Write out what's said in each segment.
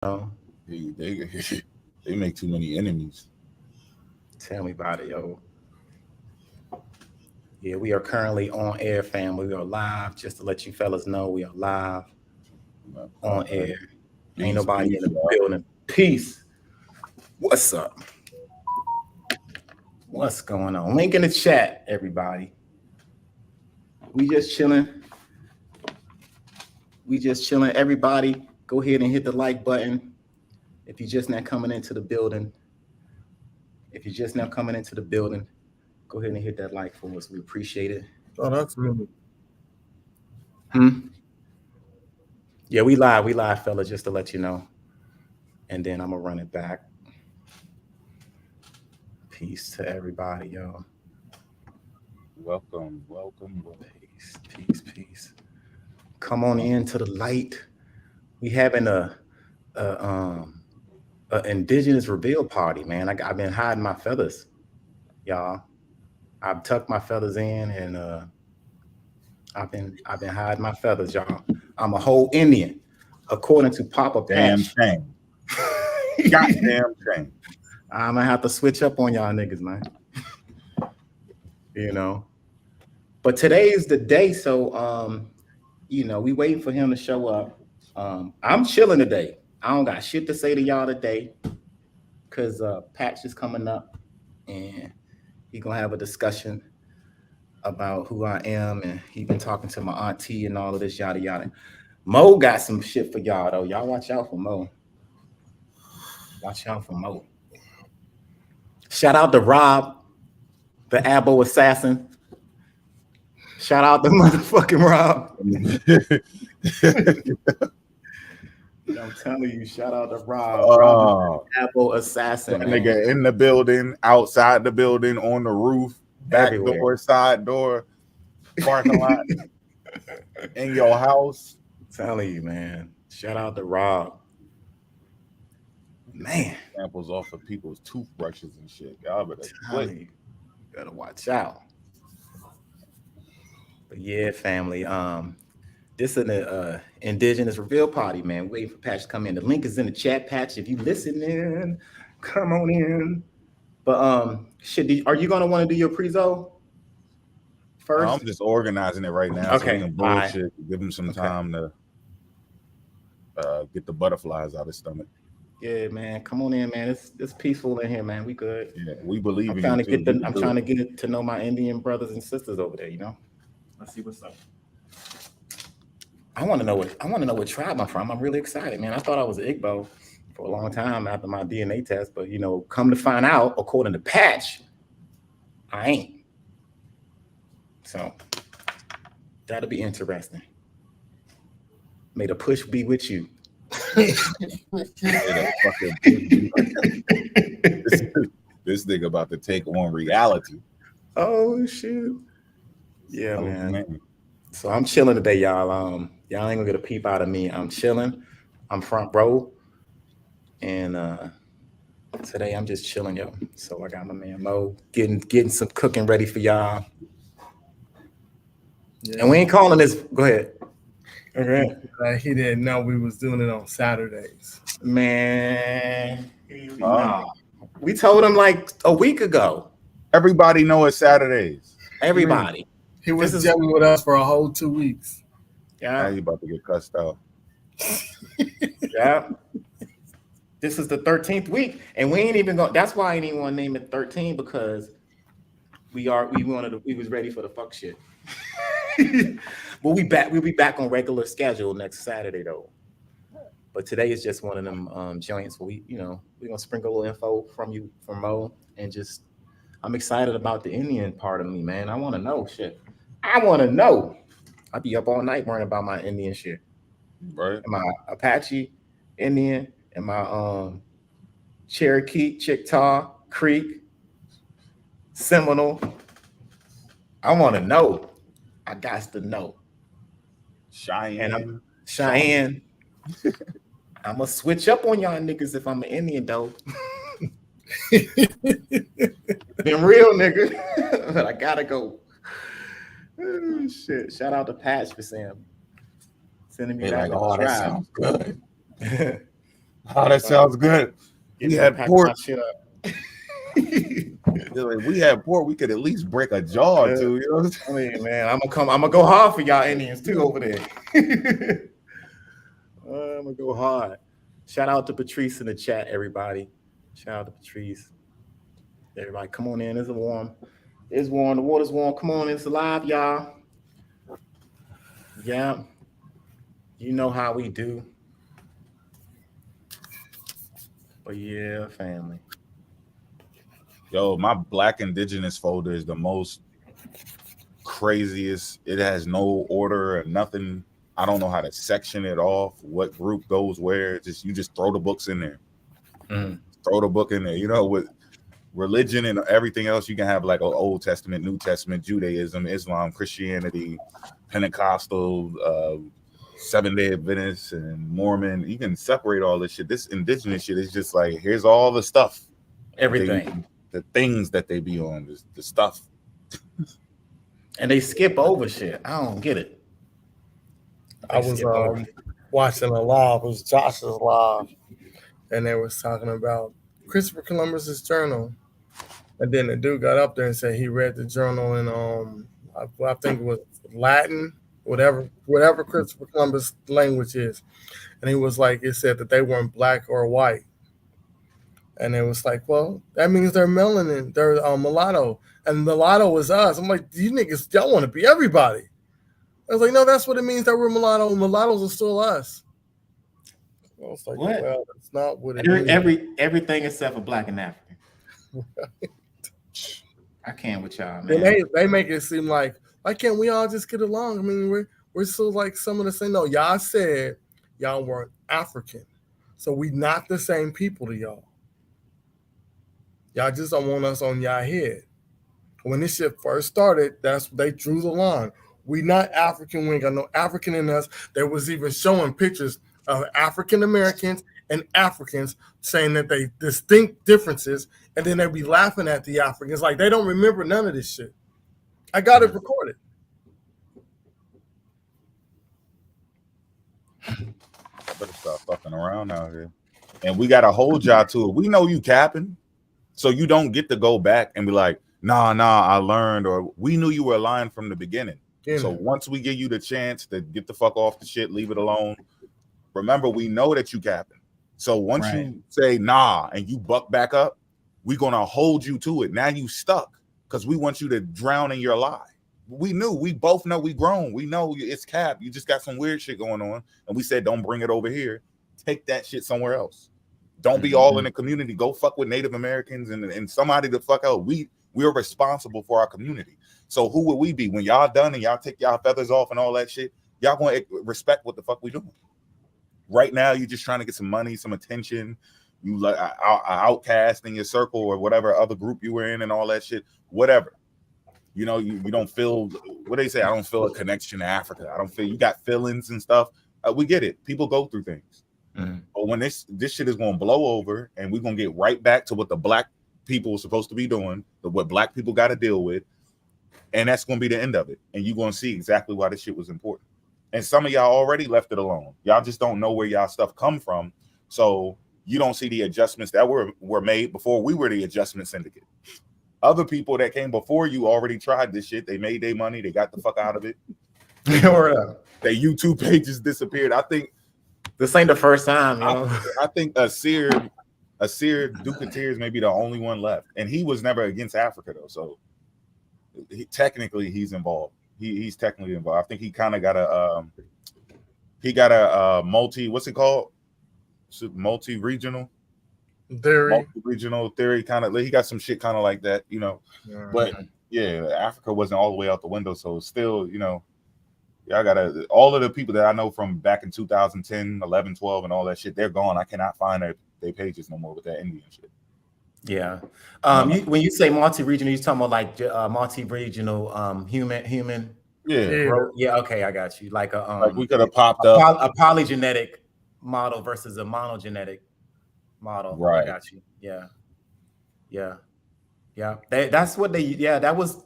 know? They make too many enemies. Tell me about it, yo. Yeah, we are currently on air, family. We are live. Just to let you fellas know, we are live on air. Ain't Peace, nobody in peace, the y'all. building. Peace. What's up? What's going on? Link in the chat, everybody. We just chilling. We just chilling. Everybody, go ahead and hit the like button. If you're just now coming into the building, go ahead and hit that like for us. We appreciate it. Oh, that's really. Yeah, we live, fellas, just to let you know. And then I'm gonna run it back. Peace to everybody, yo. Welcome. Peace. Come on into the light. We having a Indigenous reveal party, man. I've been hiding my feathers, y'all. I've tucked my feathers in, and I've been hiding my feathers, y'all. I'm a whole Indian, according to Papa Damn Patch. shame. Goddamn shame. I'm gonna have to switch up on y'all niggas, man. You know. But today is the day, so we waiting for him to show up. I'm chilling today. I don't got shit to say to y'all today, cause Patch is coming up, and he gonna have a discussion about who I am, and he been talking to my auntie and all of this yada yada. Mo got some shit for y'all though. Y'all watch out for Mo. Watch out for Mo. Shout out to Rob, the Abo assassin. Shout out to motherfucking Rob. I'm telling you, shout out to Rob. Rob, Abo assassin. That man. nigga in the building, outside the building, on the roof, back Everywhere. door, side door, parking lot, in your house. I'm telling you, man. Shout out to Rob. Man, Samples off of people's toothbrushes and shit. Y'all better telling quit. you, better watch out. But yeah, family. This is an Indigenous reveal party, man. Waiting for Patch to come in. The link is in the chat, Patch. If you listening, come on in. But are you gonna want to do your prezo first? I'm just organizing it right now so we Okay, can all right. bullshit. Give him some Okay. time to get the butterflies out of his stomach. Yeah, man. Come on in, man. It's peaceful in here, man. We good. Yeah, we believe I'm in trying you to too. get I'm trying to get to know my Indian brothers and sisters over there. Let's see what's up. I want to know what tribe I'm from. I'm really excited, man. I thought I was an Igbo for a long time after my DNA test, but come to find out, according to Patch, I ain't. So that'll be interesting. May the push be with you. This nigga about to take on reality. Oh shit. Yeah, Oh, man. So I'm chilling today, y'all. Y'all ain't gonna get a peep out of me. I'm chilling. I'm front row. And today I'm just chilling, yo. So I got my man Mo getting some cooking ready for y'all. Yeah. And we ain't calling this. Go ahead. Okay. He didn't know we was doing it on Saturdays. Man, nah. We told him like a week ago. Everybody know it's Saturdays. Everybody. He was jamming with us for a whole 2 weeks. Yeah. Now you about to get cussed out. Yeah. This is the 13th week, and we ain't even going. That's why I ain't even want to name it 13, because we was ready for the fuck shit. But we'll be back on regular schedule next Saturday though. But today is just one of them joints where we're gonna sprinkle a little info from Mo, and just I'm excited about the Indian part of me, man. I want to know shit. I want to know. I'll be up all night worrying about my Indian shit. Right. And my Apache Indian, and my Cherokee, Chickasaw, Creek, Seminole. I want to know. I got to know. Cheyenne. I'm gonna switch up on y'all niggas if I'm an Indian though. Been real, nigga. But I gotta go. Oh, shit. Shout out to Patch for sending me back. Like, oh, that sounds good. Oh, that sounds good. We had pack pork. my shit up. If we had pork, we could at least break a jaw or two. You know what I'm I mean, man, I'm gonna go hard for y'all Indians too over there. I'm gonna go hard. Shout out to Patrice in the chat, everybody. Shout out to Patrice. Everybody, come on in. It's warm. It's warm. The water's warm. Come on, it's alive, y'all. Yeah, you know how we do. But yeah, family. Yo, my Black Indigenous folder is the most craziest. It has no order or nothing. I don't know how to section it off. What group goes where? You just throw the books in there. Throw the book in there. You know, with religion and everything else, you can have like an Old Testament, New Testament, Judaism, Islam, Christianity, Pentecostal, Seventh-day Adventist, and Mormon. You can separate all this shit. This indigenous shit is just like, here's all the stuff. Everything. The things that they be on, the stuff. And they skip over shit. I don't get it. I was watching a live, it was Josh's live, and they was talking about Christopher Columbus's journal. And then the dude got up there and said he read the journal in I think it was Latin, whatever Christopher Columbus language is. And he was like, it said that they weren't black or white. And it was like, well, that means they're melanin, they're mulatto. And mulatto is us. I'm like, you niggas, y'all want to be everybody. I was like, no, that's what it means that we're mulatto. Mulattoes are still us. I was like, what? Well, that's not what it means. Everything except for black and African. I can't with y'all, man. And they make it seem like, why can't we all just get along? I mean, we're still like some of the same. No, y'all said y'all weren't African. So we not the same people to y'all. Y'all just don't want us on y'all head. When this shit first started, that's they drew the line. We not African. We ain't got no African in us. There was even showing pictures of African Americans and Africans saying that they distinct differences, and then they be laughing at the Africans like they don't remember none of this shit. I got it recorded. I better stop fucking around out here. And we got to hold y'all to it. We know you capping, so you don't get to go back and be like, nah, I learned, or we knew you were lying from the beginning. So once we give you the chance to get the fuck off the shit, leave it alone. Remember, we know that you capping. So once you say nah and you buck back up, we're gonna hold you to it. Now you stuck because we want you to drown in your lie. We knew, we both know, we grown. We know it's cap. You just got some weird shit going on, and we said don't bring it over here. Take that shit somewhere else. Don't be all in the community. Go fuck with Native Americans and somebody to fuck out. We're responsible for our community. So who would we be when y'all done and y'all take y'all feathers off and all that shit? Y'all gonna respect what the fuck we doing. Right now, you're just trying to get some money, some attention. You like outcast in your circle or whatever other group you were in and all that shit. Whatever. You know, you don't feel, what they say, I don't feel a connection to Africa. I don't feel, you got feelings and stuff. We get it. People go through things. But when this shit is going to blow over and we're going to get right back to what the black people are supposed to be doing, what black people got to deal with, and that's going to be the end of it. And you're going to see exactly why this shit was important. And some of y'all already left it alone. Y'all just don't know where y'all stuff come from. So you don't see the adjustments that were made before we were the adjustment syndicate. Other people that came before you already tried this shit. They made their money. They got the fuck out of it. Their YouTube pages disappeared. I think this ain't the first time. You know? I think Asir Duke of Tears may be the only one left. And he was never against Africa, though. So technically, he's involved. He's technically involved. I think he kind of got a what's it called? Multi-regional theory kind of. He got some shit kind of like that, you know. But yeah, Africa wasn't all the way out the window, so it's still, you know, y'all gotta, all of the people that I know from back in 2010, 11, 12 and all that shit, they're gone. I cannot find their pages no more with that Indian shit. Yeah. When you say multi-regional, you're talking about like multi-regional human. Yeah. Okay, I got you. Like like we could have popped up a polygenetic model versus a monogenetic model. Right. I got you. Yeah. That's what that was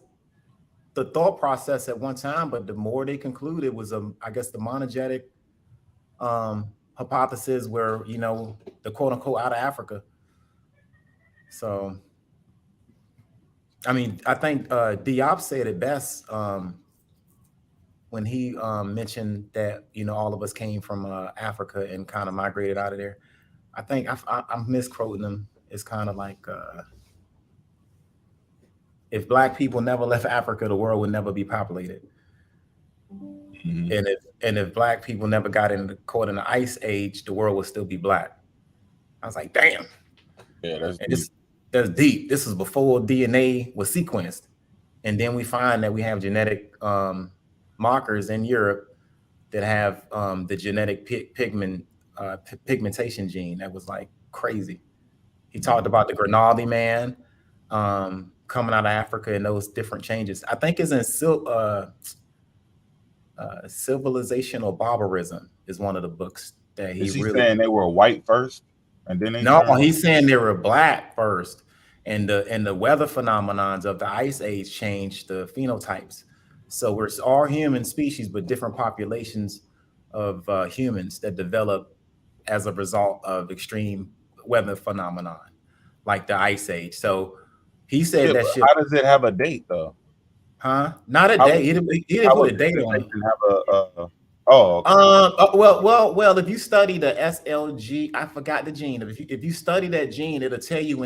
the thought process at one time. But the more they concluded was I guess the monogenetic hypothesis were, the quote unquote out of Africa. So, I mean, I think Diop said it best when he mentioned that, all of us came from Africa and kind of migrated out of there. I think I'm misquoting him. It's kind of like, if black people never left Africa, the world would never be populated. Mhm. And if black people never got caught in the ice age, the world would still be black. I was like, damn. Yeah, that's And deep. that's deep. This is before DNA was sequenced, and then we find that we have genetic markers in Europe that have the genetic pigmentation gene. That was like crazy. He talked about the Grimaldi man coming out of Africa and those different changes. I think it's in Civilizational Barbarism is one of the books that he Is he really. saying they were white first and then they No, turned? he's saying they were black first, and the weather phenomenons of the ice age changed the phenotypes. So we're all human species, but different populations of humans that develop as a result of extreme weather phenomenon, like the ice age. So he Yeah, said that but shit, how does it have a date though? huh? Not a How day. would He didn't how put would a date on it. pigmentation have oh, okay. Well. If you study the SLG, I forgot the gene. If you study that gene, it'll tell you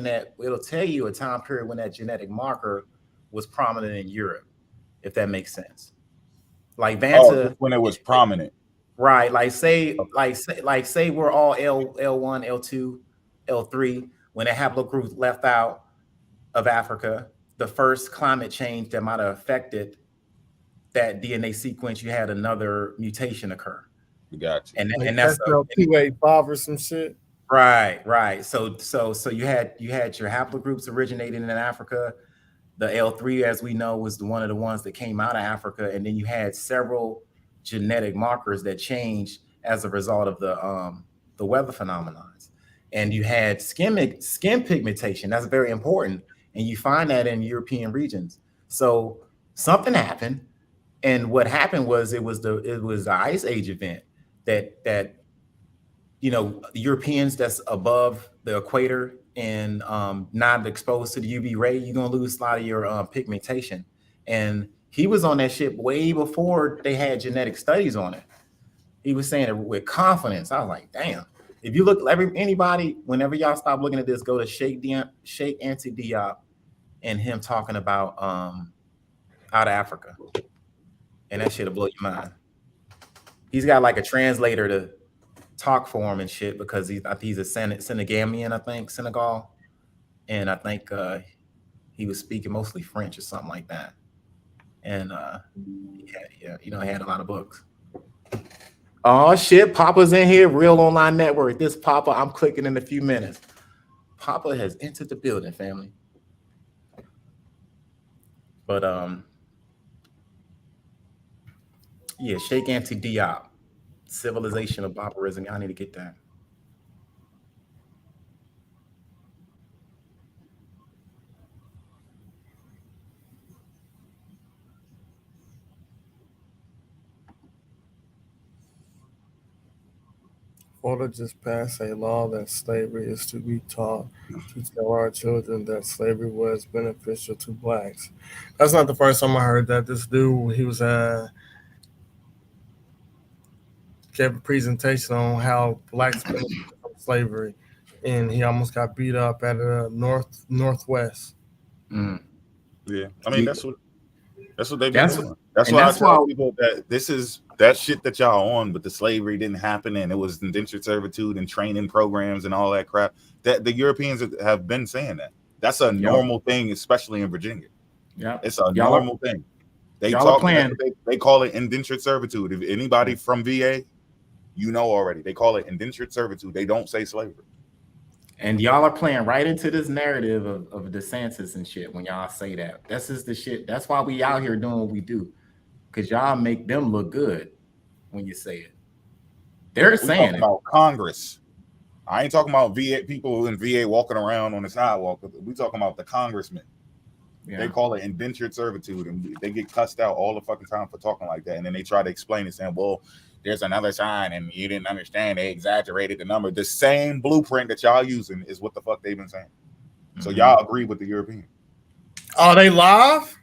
a time period when that genetic marker was prominent in Europe, if that makes sense. Like Oh, Vanta, just when it was prominent. right? Like say, Okay, say we're all L1, L2, L3. When a haplogroup left out of Africa, the first climate change that might have affected that DNA sequence, you had another mutation occur, we got you. Like and that's SL285 or some shit. right. So you had your haplogroups originating in Africa. The L3, as we know, was one of the ones that came out of Africa, and then you had several genetic markers that changed as a result of the weather phenomenons. And you had skin pigmentation. That's very important, and you find that in European regions. So something happened, and what happened was it was the ice age event that the Europeans that's above the equator and not exposed to the UV ray, you're gonna lose a lot of your pigmentation. And he was on that ship way before they had genetic studies on it. He was saying it with confidence. I was like, damn. If you look, anybody, whenever y'all stop looking at this, go to Sheikh Anti Diop and him talking about out of Africa, and that shit'll blow your mind. He's got like a translator to talk for him and shit because he's a Senegamian, I think, Senegal, and I think he was speaking mostly French or something like that. And he had a lot of books. Oh shit, Papa's in here, Real Online Network. This Papa, I'm clicking in a few minutes. Papa has entered the building, family. But yeah, Sheikh Anti Diop, Civilization of Barbarism. Y'all need to get that. Florida just passed a law that slavery is to be taught to tell our children that slavery was beneficial to blacks. That's not the first time I heard that. This dude, he was gave a presentation on how blacks benefited from slavery, and he almost got beat up at a northwest. Mm. Yeah, I mean that's what they've been That's doing. That's and why I that's tell why. people that this is that shit that y'all on, but the slavery didn't happen, and it was indentured servitude and training programs and all that crap. That the Europeans have been saying that. That's a Y'all, normal thing, especially in Virginia. yeah, It's a y'all are normal thing. They y'all are talk. That's playing. what they call it indentured servitude. If anybody from VA, you know already, they call it indentured servitude. They don't say slavery. And y'all are playing right into this narrative of DeSantis and shit when y'all say that. This is the shit. That's why we out here doing what we do. Because y'all make them look good when you say it. They're We saying talking it. about Congress. I ain't talking about VA people in VA walking around on the sidewalk. We talking about the congressmen. Yeah. They call it indentured servitude, and they get cussed out all the fucking time for talking like that. And then they try to explain it, saying, "Well, there's another sign and you didn't understand. They exaggerated the number. The same blueprint that y'all using is what the fuck they've been saying. So y'all agree with the European. Are they live?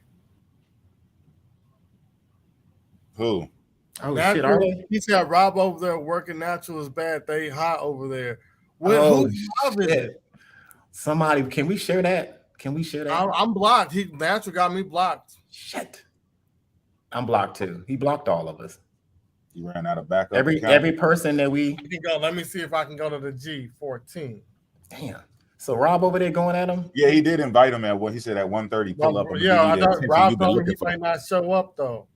Who? Oh natural, shit, are they? He said Rob over there working natural is bad. They hot over there. Oh Who's live is it? Somebody, can we share that? Can we share that? I'm blocked. Natural got me blocked. Shit. I'm blocked too. He blocked all of us. He ran out of backup. Every person that we can go. Let me see if I can go to the G14. Damn. So Rob over there going at him? Yeah, he did invite him at what he said at 1:30. Pull up. Yeah, I know. Rob told me he might not show up though.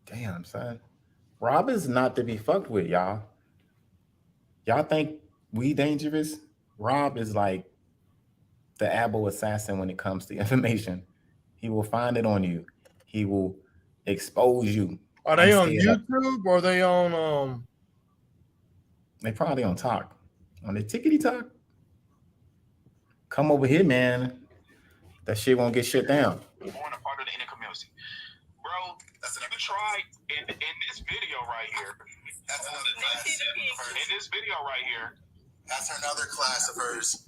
Damn, son. Rob is not to be fucked with, y'all. Y'all think we dangerous? Rob is like the Abel assassin when it comes to information. He will find it on you. He will expose you. Are they on YouTube or are they on They probably on Talk. On the Tickety Talk. Come over here, man. That shit won't get shut down. Born a part of the inner community. Bro, you tried in this video right here. That's another class. In this video right here. That's another class of hers.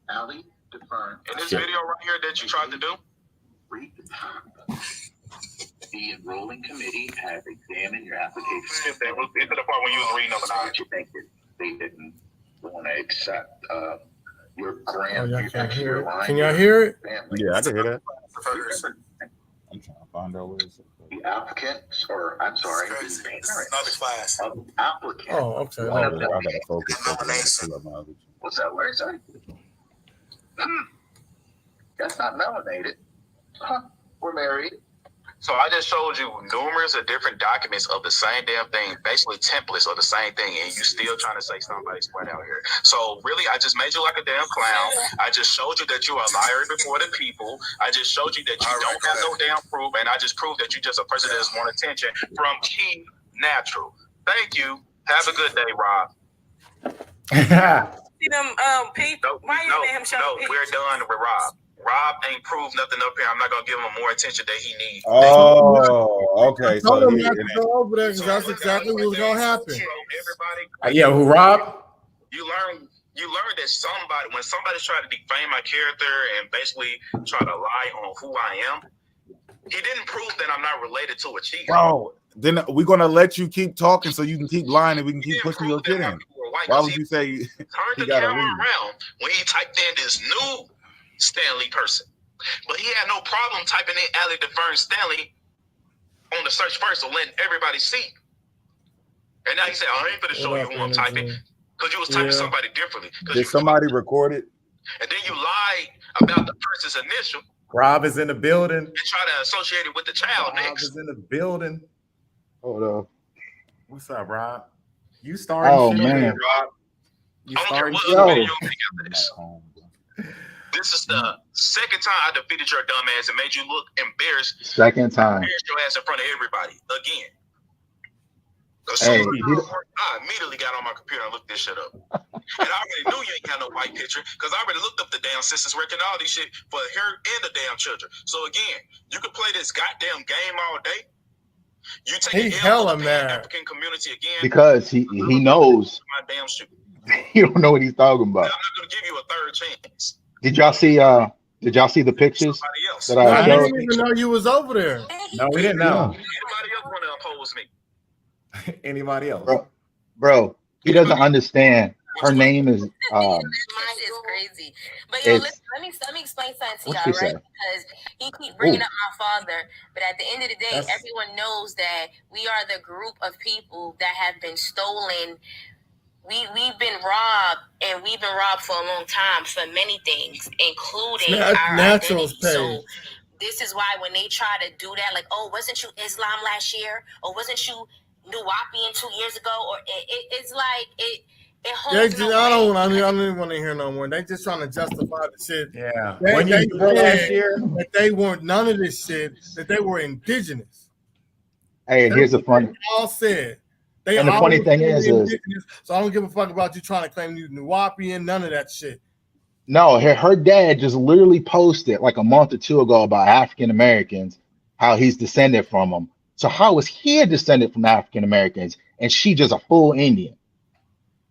Allie, defer. In this video right here that you tried to do. The enrolling committee has examined your application. Skip that. Into the part when you was reading number 9. You think that they didn't want to accept your grant? Oh, y'all can't hear it. Can y'all hear it? Yeah, I can hear that. I'm trying to find out where it's at. The applicants, or I'm sorry, the parents Another class. of the applicant. Oh, okay. I gotta focus. What's that word? Sorry. That's not melanated. Huh? We're married. So I just showed you numerous of different documents of the same damn thing, basically templates of the same thing, and you still trying to say somebody's right out here. So really, I just made you like a damn clown. I just showed you that you are a liar before the people. I just showed you that you don't have no damn proof, and I just proved that you just a person that just want attention from Key Natural. Thank you. Have a good day, Rob. See them people. We're done with Rob. Rob ain't proved nothing up here. I'm not gonna give him more attention that he needs. Oh, okay. So told him not to go over there because that's exactly what's gonna happen. Yeah, who Rob? You learn that somebody, when somebody's trying to defame my character and basically try to lie on who I am, he didn't prove that I'm not related to a chief. Bro, then we're gonna let you keep talking so you can keep lying and we can keep pushing your shit in. Why would you say he turned the camera around when he typed in this new Stanley person? But he had no problem typing in Allie DeFern Stanley on the search first to letting everybody see. And now he said, I ain't gonna show you who I'm typing, because you was typing somebody differently. Did somebody record it? And then you lied about the person's initial. Rob is in the building. And try to associate it with the child Rob next. is in the building. Hold on. What's up, Rob? You started. Oh man, Rob. You I don't care started. what other video you make after this. This is the second time I defeated your dumb ass and made you look embarrassed. Second time. Embarrassed your ass in front of everybody again. Hey, I immediately got on my computer and looked this shit up. And I already knew you ain't got no white picture because I already looked up the damn census record and all these shit for her and the damn children. So again, you can play this goddamn game all day. You take hella mad. African community again because he knows. My damn shit. He don't know what he's talking about. I'm not gonna give you a third chance. Did y'all see the pictures that I I showed? didn't even know you was over there. No, we didn't know. Anybody else want to oppose me? Anybody else? Bro, he doesn't understand. Her name is Mine is crazy. But yo, listen, let me explain something to y'all, right? Because he keep bringing up my father, but at the end of the day, everyone knows that we are the group of people that have been stolen. We've been robbed, and we've been robbed for a long time for many things, including our Naturals identity. So this is why when they try to do that, like, oh, wasn't you Islam last year, or wasn't you Nuwapian 2 years ago, or it's like it. I don't even want to hear no more. They just trying to justify the shit. Yeah. When you last year that they weren't none of this shit, that they were indigenous. Hey, here's a funny. All said. And the funny thing is, so I don't give a fuck about you trying to claim you Nuwapian, none of that shit. No, her dad just literally posted like a month or two ago about African Americans, how he's descended from them. So how is he a descendant from African Americans and she just a full Indian?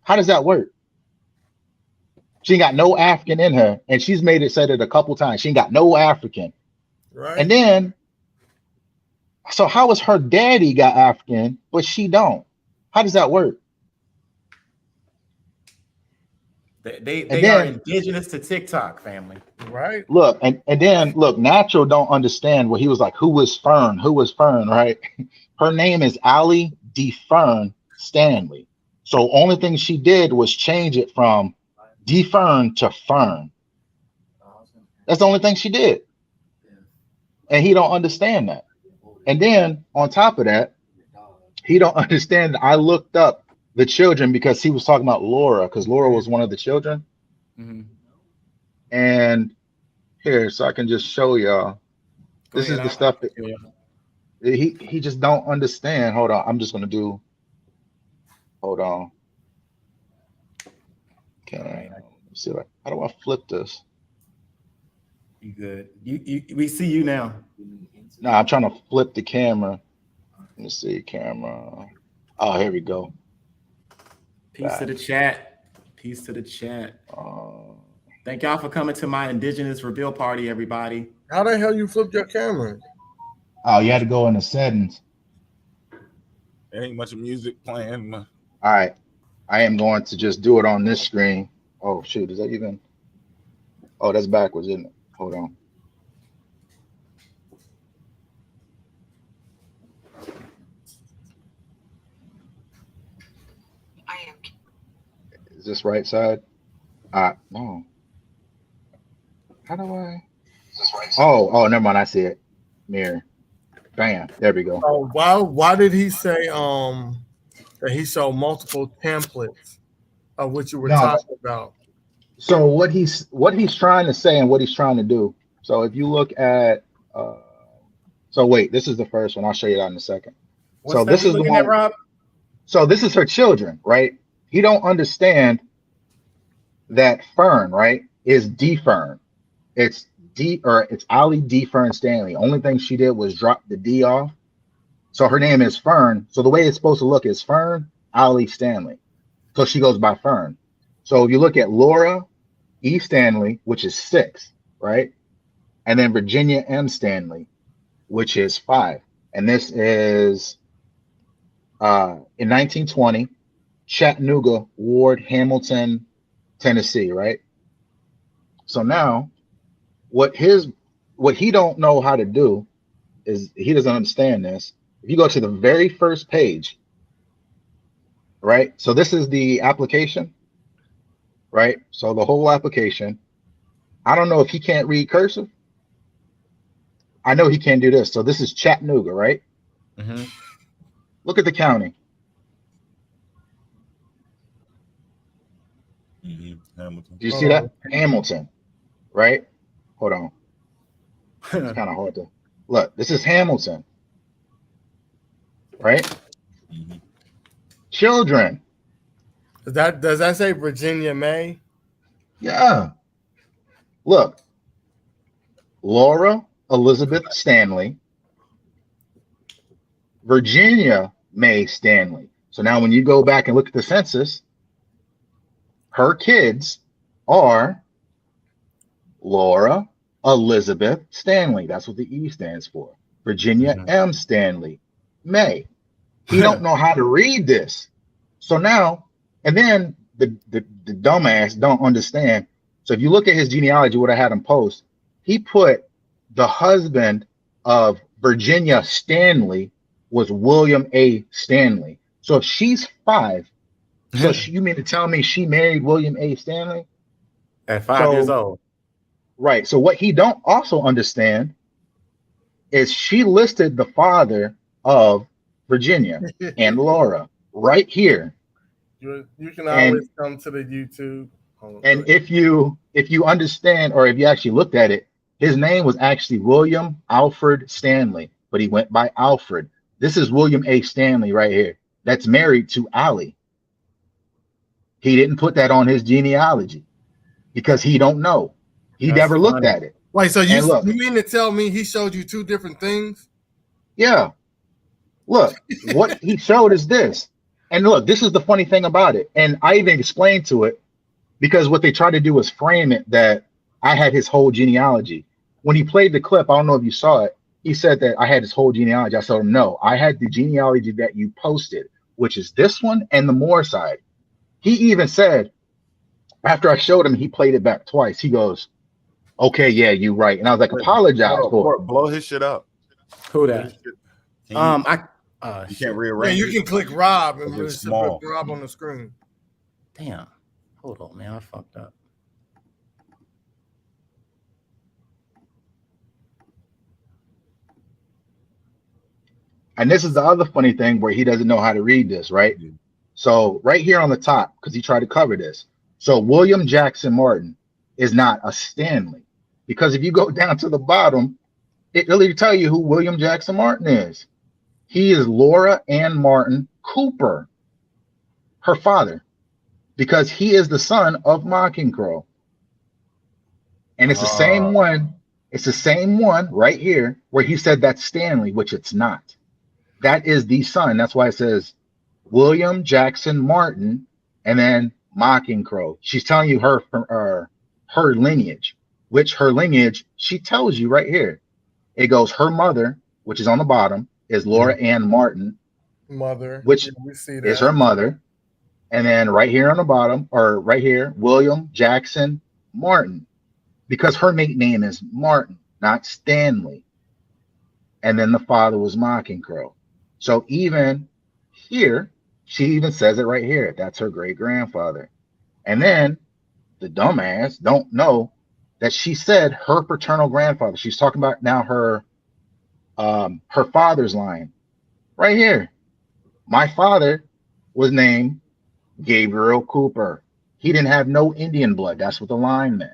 How does that work? She ain't got no African in her, and she's said it a couple times. She ain't got no African. Right. And then, so how is her daddy got African, but she don't? How does that work? They are indigenous to TikTok, family. Right. Look, and then look, Natural don't understand what he was like. Who was Fern? Who was Fern? Right? Her name is Allie D. Fern Stanley. So only thing she did was change it from D. Fern to Fern. That's the only thing she did. And he don't understand that. And then on top of that, he don't understand that I looked up the children because he was talking about Laura, because Laura was one of the children. Mm-hmm. And here, so I can just show y'all. This is the stuff that he just don't understand. Hold on, I'm just gonna do. Hold on. Okay, let's see. How do I flip this? You good? We see you now. No, I'm trying to flip the camera. Let me see, camera. Oh, here we go. Peace to the chat. Peace to the chat. Thank y'all for coming to my Indigenous reveal party, everybody. How the hell you flipped your camera? Oh, you had to go in the settings. There ain't much music playing. All right. I am going to just do it on this screen. Oh, shoot. Is that even? Oh, that's backwards, isn't it? Hold on. Is this right side? No. How do I? Is this right side? Oh, never mind. I see it. Mirror. Bam. There we go. Oh, why did he say that he showed multiple templates of what you were talking about? So what he's trying to say and what he's trying to do. So if you look at so wait, this is the first one. I'll show you that in a second. What's so this is the one. At, Rob? So this is her children, right? He don't understand that Fern, right, is D Fern. It's Allie D Fern Stanley. Only thing she did was drop the D off. So her name is Fern. So the way it's supposed to look is Fern Allie Stanley. So she goes by Fern. So if you look at Laura E. Stanley, which is 6, right? And then Virginia M. Stanley, which is 5. And this is in 1920, Chattanooga Ward, Hamilton, Tennessee, right? So now what he don't know how to do is he doesn't understand this. If you go to the very first page, right? So this is the application, right? So the whole application. I don't know if he can't read cursive. I know he can't do this. So this is Chattanooga, right? Mm-hmm. Look at the county. Mm-hmm. Hamilton. Do you see that? Hamilton, right? Hold on. It's kind of hard to look. This is Hamilton, right? Mm-hmm. Children. Does that say Virginia May? Yeah. Look. Laura Elizabeth Stanley, Virginia May Stanley. So now when you go back and look at the census, her kids are Laura Elizabeth Stanley. That's what the E stands for. Virginia M. Stanley May. He don't know how to read this. So now, and then the dumbass don't understand. So if you look at his genealogy, what I had him post, he put the husband of Virginia Stanley was William A. Stanley. So if she's 5, so you mean to tell me she married William A. Stanley? At 5 years old. Right. So what he don't also understand is she listed the father of Virginia and Laura right here. You can always come to the YouTube. And if you understand, or if you actually looked at it, his name was actually William Alfred Stanley, but he went by Alfred. This is William A. Stanley right here. That's married to Allie. He didn't put that on his genealogy because he don't know. He never looked at it. Wait, so you mean to tell me he showed you 2 different things? Yeah. Look, what he showed is this. And look, this is the funny thing about it. And I even explained to it because what they tried to do was frame it that I had his whole genealogy. When he played the clip, I don't know if you saw it, he said that I had his whole genealogy. I told him, no, I had the genealogy that you posted, which is this one and the Moore side. He even said, after I showed him, he played it back twice. He goes, okay, yeah, you're right. And I was like, apologize for it. Blow his shit up. Who that? You can't rearrange. Yeah, you can click Rob and it's small. put Rob on the screen. Damn. Hold on, man. I fucked up. And this is the other funny thing where he doesn't know how to read this, right? Mm-hmm. So right here on the top, because he tried to cover this. So William Jackson Martin is not a Stanley. Because if you go down to the bottom, it really tell you who William Jackson Martin is. He is Laura Ann Martin Cooper, her father, because he is the son of Mockingbird. And it's the same one. It's the same one right here where he said that's Stanley, which it's not. That is the son. That's why it says William Jackson Martin and then Mockingbird. She's telling you her lineage, which her lineage, she tells you right here. It goes her mother, which is on the bottom, is Laura Ann Martin, which is her mother. And then right here on the bottom, or right here, William Jackson Martin, because her nickname is Martin, not Stanley. And then the father was Mockingbird. So even here, she even says it right here. That's her great grandfather. And then the dumbass don't know that she said her paternal grandfather. She's talking about now her father's line right here. My father was named Gabriel Cooper. He didn't have no Indian blood. That's what the line meant.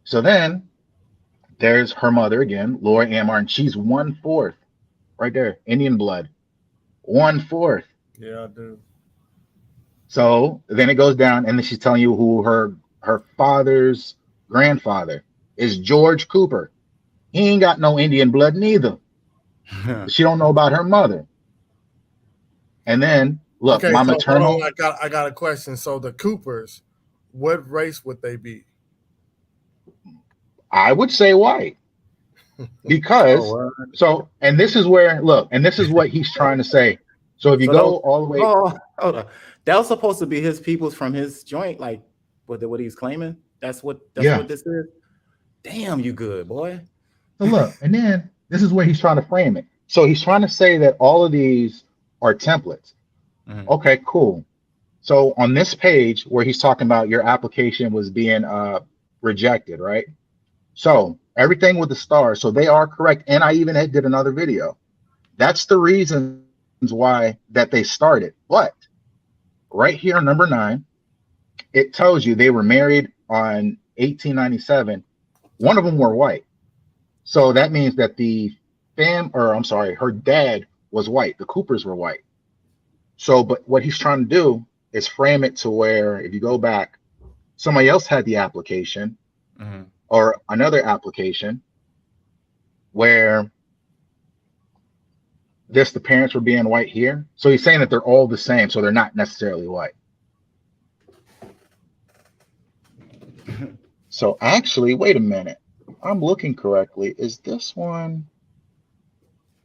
So then there's her mother again, Laura Ann Martin. She's 1/4 right there, Indian blood. 1/4. Yeah, I do. So then it goes down, and then she's telling you who her father's grandfather is, George Cooper. He ain't got no Indian blood neither. She don't know about her mother. And then look, okay, my maternal. I got a question. So the Coopers, what race would they be? I would say white. Because and this is where and this is what he's trying to say. So if you go all the way, hold on. That was supposed to be his peoples from his joint, like what he's claiming. That's what this is. Damn, you good, boy. So look, and then this is where he's trying to frame it. So he's trying to say that all of these are templates. Mm-hmm. Okay, cool. So on this page where he's talking about your application was being rejected, right? So everything with the stars, so they are correct. And I even did another video. That's the reasons why that they started. But right here, number 9, it tells you they were married on 1897. One of them were white. So that means that her dad was white. The Coopers were white. So, but what he's trying to do is frame it to where if you go back, somebody else had the application. Mm-hmm. Or another application where the parents were being white here. So he's saying that they're all the same, so they're not necessarily white. So actually, wait a minute. I'm looking correctly. Is this one?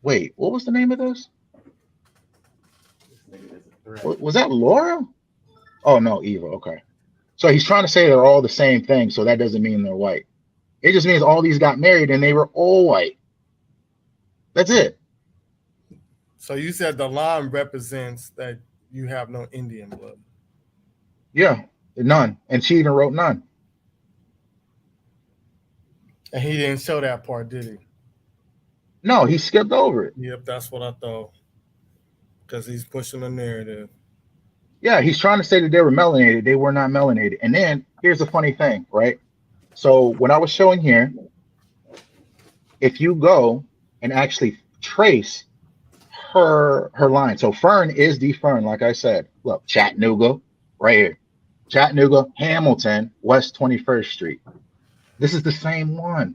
Wait, what was the name of this? Was that Laura? Oh, no, Eva. Okay. So he's trying to say they're all the same thing, so that doesn't mean they're white. It just means all these got married and they were all white. That's it. So you said the line represents that you have no Indian blood. Yeah, none. And she even wrote none. And he didn't show that part, did he? No, he skipped over it. Yep, that's what I thought. Because he's pushing the narrative. Yeah, he's trying to say that they were melanated. They were not melanated. And then here's the funny thing, right? So when I was showing here, if you go and actually trace her line. So Fern is the Fern, like I said. Look, Chattanooga, right here. Chattanooga, Hamilton, West 21st Street. This is the same one.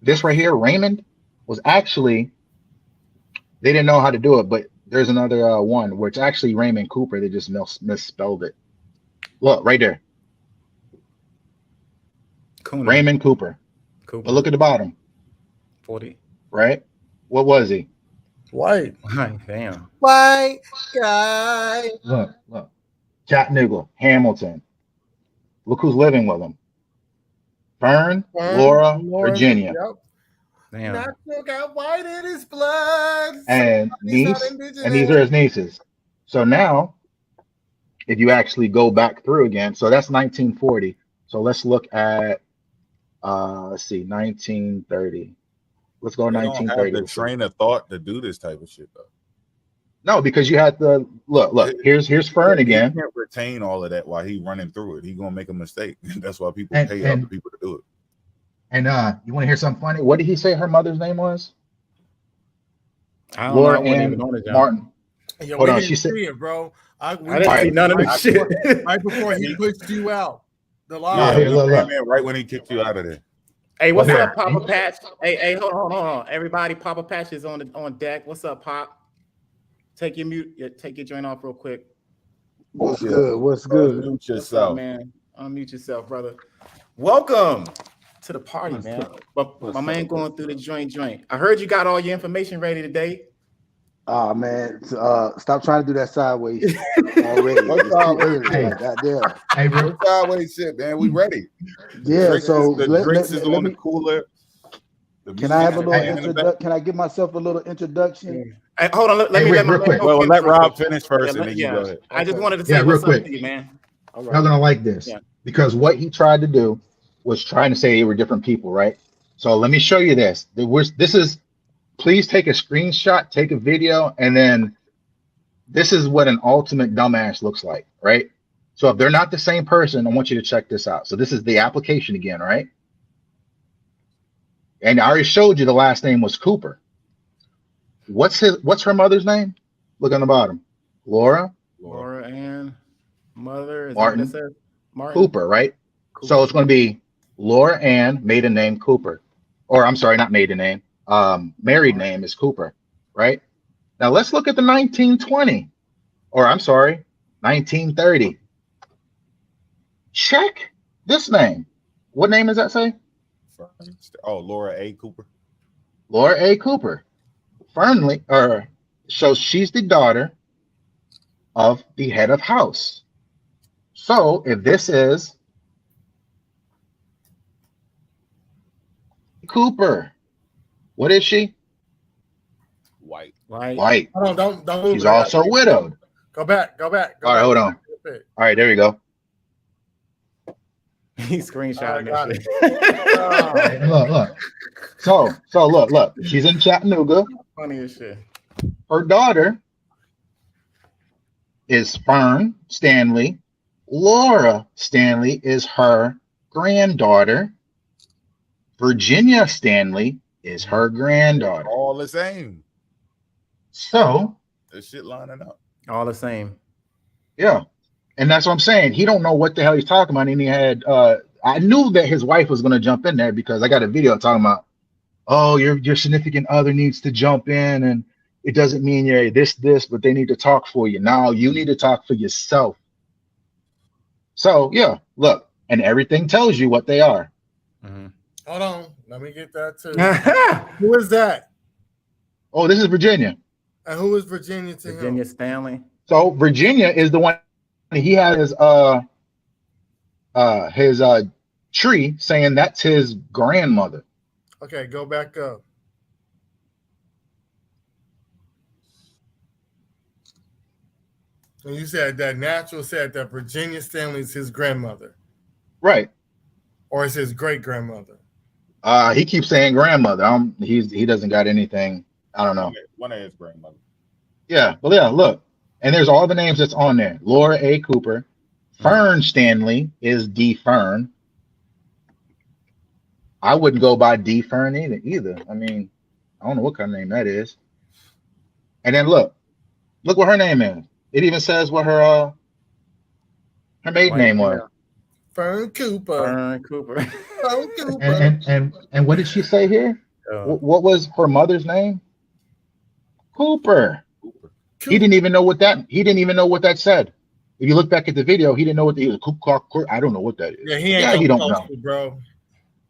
This right here, Raymond, was actually They didn't know how to do it, but there's another one where it's actually Raymond Cooper. They just misspelled it. Look right there, Coonan. Raymond Cooper. Cooper. But look at the bottom. 40. Right? What was he? White. Damn. White guy. Look. Chattanooga, Hamilton. Look who's living with him. Fern, Laura, Virginia. Yep. Damn. Not got white in his blood. And niece, and these are his nieces. So now, if you actually go back through again, so that's 1940. So let's look at, let's see, 1930. Let's go 1930. Don't have the train of thought to do this type of shit though. No, because you have to look. Here's Fern again. He can't retain all of that while he running through it. He gonna make a mistake. That's why people pay other people to do it. And you want to hear something funny? What did he say her mother's name was? I don't Laura know. Ann Martin. Yo, Hold on, she said it, bro. I didn't see none of this shit. Right before he pushed you out. The line. Yeah, here, look. Right when he kicked you out of there. Hey, what's up, Papa Patch? Hey, hold on. Everybody, Papa Patch is on deck. What's up, Pop? Take your joint off real quick. What's good? What's good? Unmute yourself, up, man. Unmute yourself, brother. Welcome to the party, man. But my man going through the joint. I heard you got all your information ready today. Ah, man. Stop trying to do that sideways already. It's too early. Goddamn. Hey, no sideways shit, man. We ready. Yeah. So the drinks is on the cooler. Can I have a little introduction? Can I give myself a little introduction? Hey, hold on. Let me real quick. Well, let Rob finish first, and then you go ahead. I just wanted to say real what's quick. up to you, man. Y'all gonna like this because what he tried to do was trying to say they were different people, right? So let me show you this. This is. Please take a screenshot, take a video, and then this is what an ultimate dumbass looks like, right? So if they're not the same person, I want you to check this out. So this is the application again, right? And I already showed you the last name was Cooper. What's her mother's name? Look on the bottom. Laura Ann mother is Martin. That what it says? Martin Cooper, right? Cooper. So it's going to be Laura Ann, maiden name Cooper. Or I'm sorry, not maiden name. Married name is Cooper, right? Now let's look at the 1920, or I'm sorry, 1930. Check this name. What name does that say? Oh, Laura A. Cooper. Laura A. Cooper. Fernley, so she's the daughter of the head of house. So if this is Cooper, what is she? White. White. Hold on, don't move. She's also widowed. Go back. All right, hold on. All right, there you go. He screenshot it. Look. So look. She's in Chattanooga. Funny as shit. Her daughter is Fern Stanley. Laura Stanley is her granddaughter. Virginia Stanley is her granddaughter. All the same. So this shit lining up. All the same. Yeah. And that's what I'm saying. He don't know what the hell he's talking about. And he had I knew that his wife was gonna jump in there because I got a video talking about, oh, your significant other needs to jump in, and it doesn't mean you're this, but they need to talk for you. Now you need to talk for yourself. So yeah, look, and everything tells you what they are. Mm-hmm. Hold on, let me get that too. Who is that? Oh, this is Virginia. And who is Virginia to Virginia him? Stanley. So Virginia is the one he had his tree saying that's his grandmother. Okay, go back up. And you said that Natural said that Virginia Stanley is his grandmother. Right. Or is his great grandmother? He keeps saying grandmother. He doesn't got anything. I don't know. One of his grandmother. Yeah, well, yeah, look. And there's all the names that's on there. Laura A. Cooper. Fern Stanley is D. Fern. I wouldn't go by D. Fern either. I mean, I don't know what kind of name that is. And then look what her name is. It even says what her maiden name was. Fern Cooper. Fern Cooper. Fern Cooper. And what did she say here? What was her mother's name? Cooper. He didn't even know what that said. If you look back at the video, he didn't know what he was. I don't know what that is. Yeah, he don't post it, bro.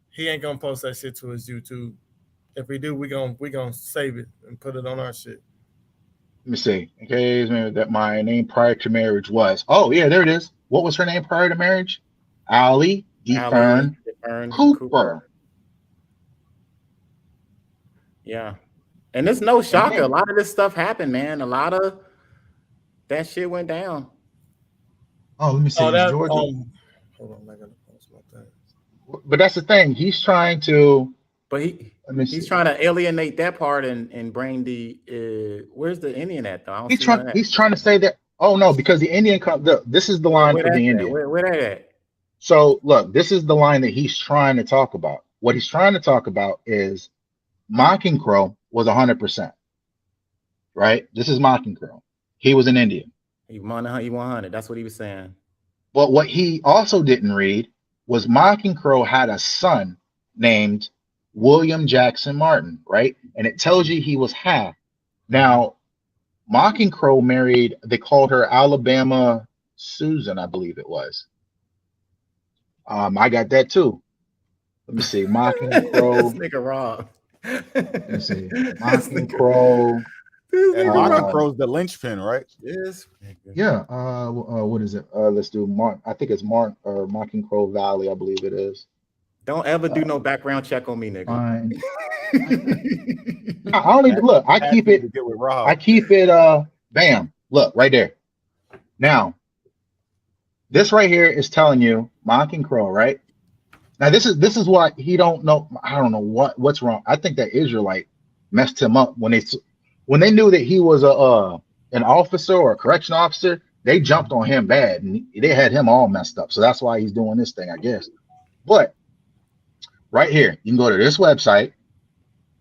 He ain't gonna post that shit to his YouTube. If we do, we gonna save it and put it on our shit. Let me see. Okay, that my name prior to marriage was. Oh yeah, there it is. What was her name prior to marriage? Allie DeFern Cooper. Yeah, and it's no shocker. A lot of this stuff happened, man. A lot of that shit went down. Oh, let me see. Hold on, I gotta post my thing. But that's the thing. He's trying to. But he's trying to alienate that part and bring the. Where's the Indian at though? He's trying to say that. Oh no, because the Indian. This is the line for the Indian. Where that at? So look, this is the line that he's trying to talk about. What he's trying to talk about is Mocking Crow was 100%. Right? This is Mocking Crow. He was an Indian. He 100. That's what he was saying. But what he also didn't read was Mocking Crow had a son named William Jackson Martin, right? And it tells you he was half. Now, Mocking Crow married, they called her Alabama Susan, I believe it was. I got that too. Let me see. Mocking Crow. This nigga wrong. Let me see. Mocking Crow. And Mocking Crow's the linchpin, right? Yes. Yeah. What is it? Let's do I think it's Mocking Crow Valley, I believe it is. Don't ever do no background check on me, nigga. I don't even look. I keep it. Bam. Look right there. Now, this right here is telling you Mocking Crow, right? Now this is what he don't know. I don't know what's wrong. I think that Israelite messed him up when they knew that he was an officer or a correction officer. They jumped on him bad and they had him all messed up. So that's why he's doing this thing, I guess. But right here, you can go to this website,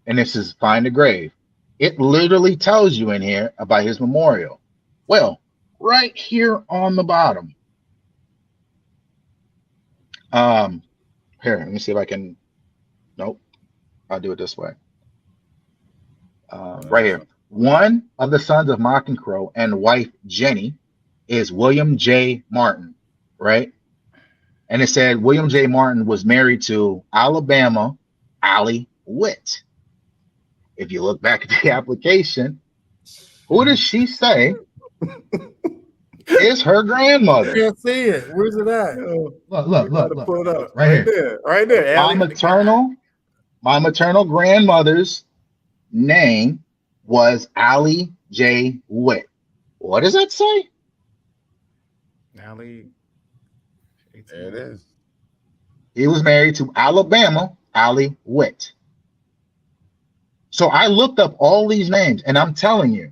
and this is Find a Grave. It literally tells you in here about his memorial. Well, right here on the bottom. Here, let me see if I can. Nope, I'll do it this way. Right here. One of the sons of Mocking Crow and wife Jenny is William J. Martin, right? And it said William J. Martin was married to Alabama Allie Witt. If you look back at the application, who does she say is her grandmother? I can't see it. Where's it at? Look. Pull it up. Right here. Right there. My maternal grandmother's name was Allie J. Witt. What does that say? Allie. There it is. He was married to Alabama Allie Witt. So I looked up all these names, and I'm telling you,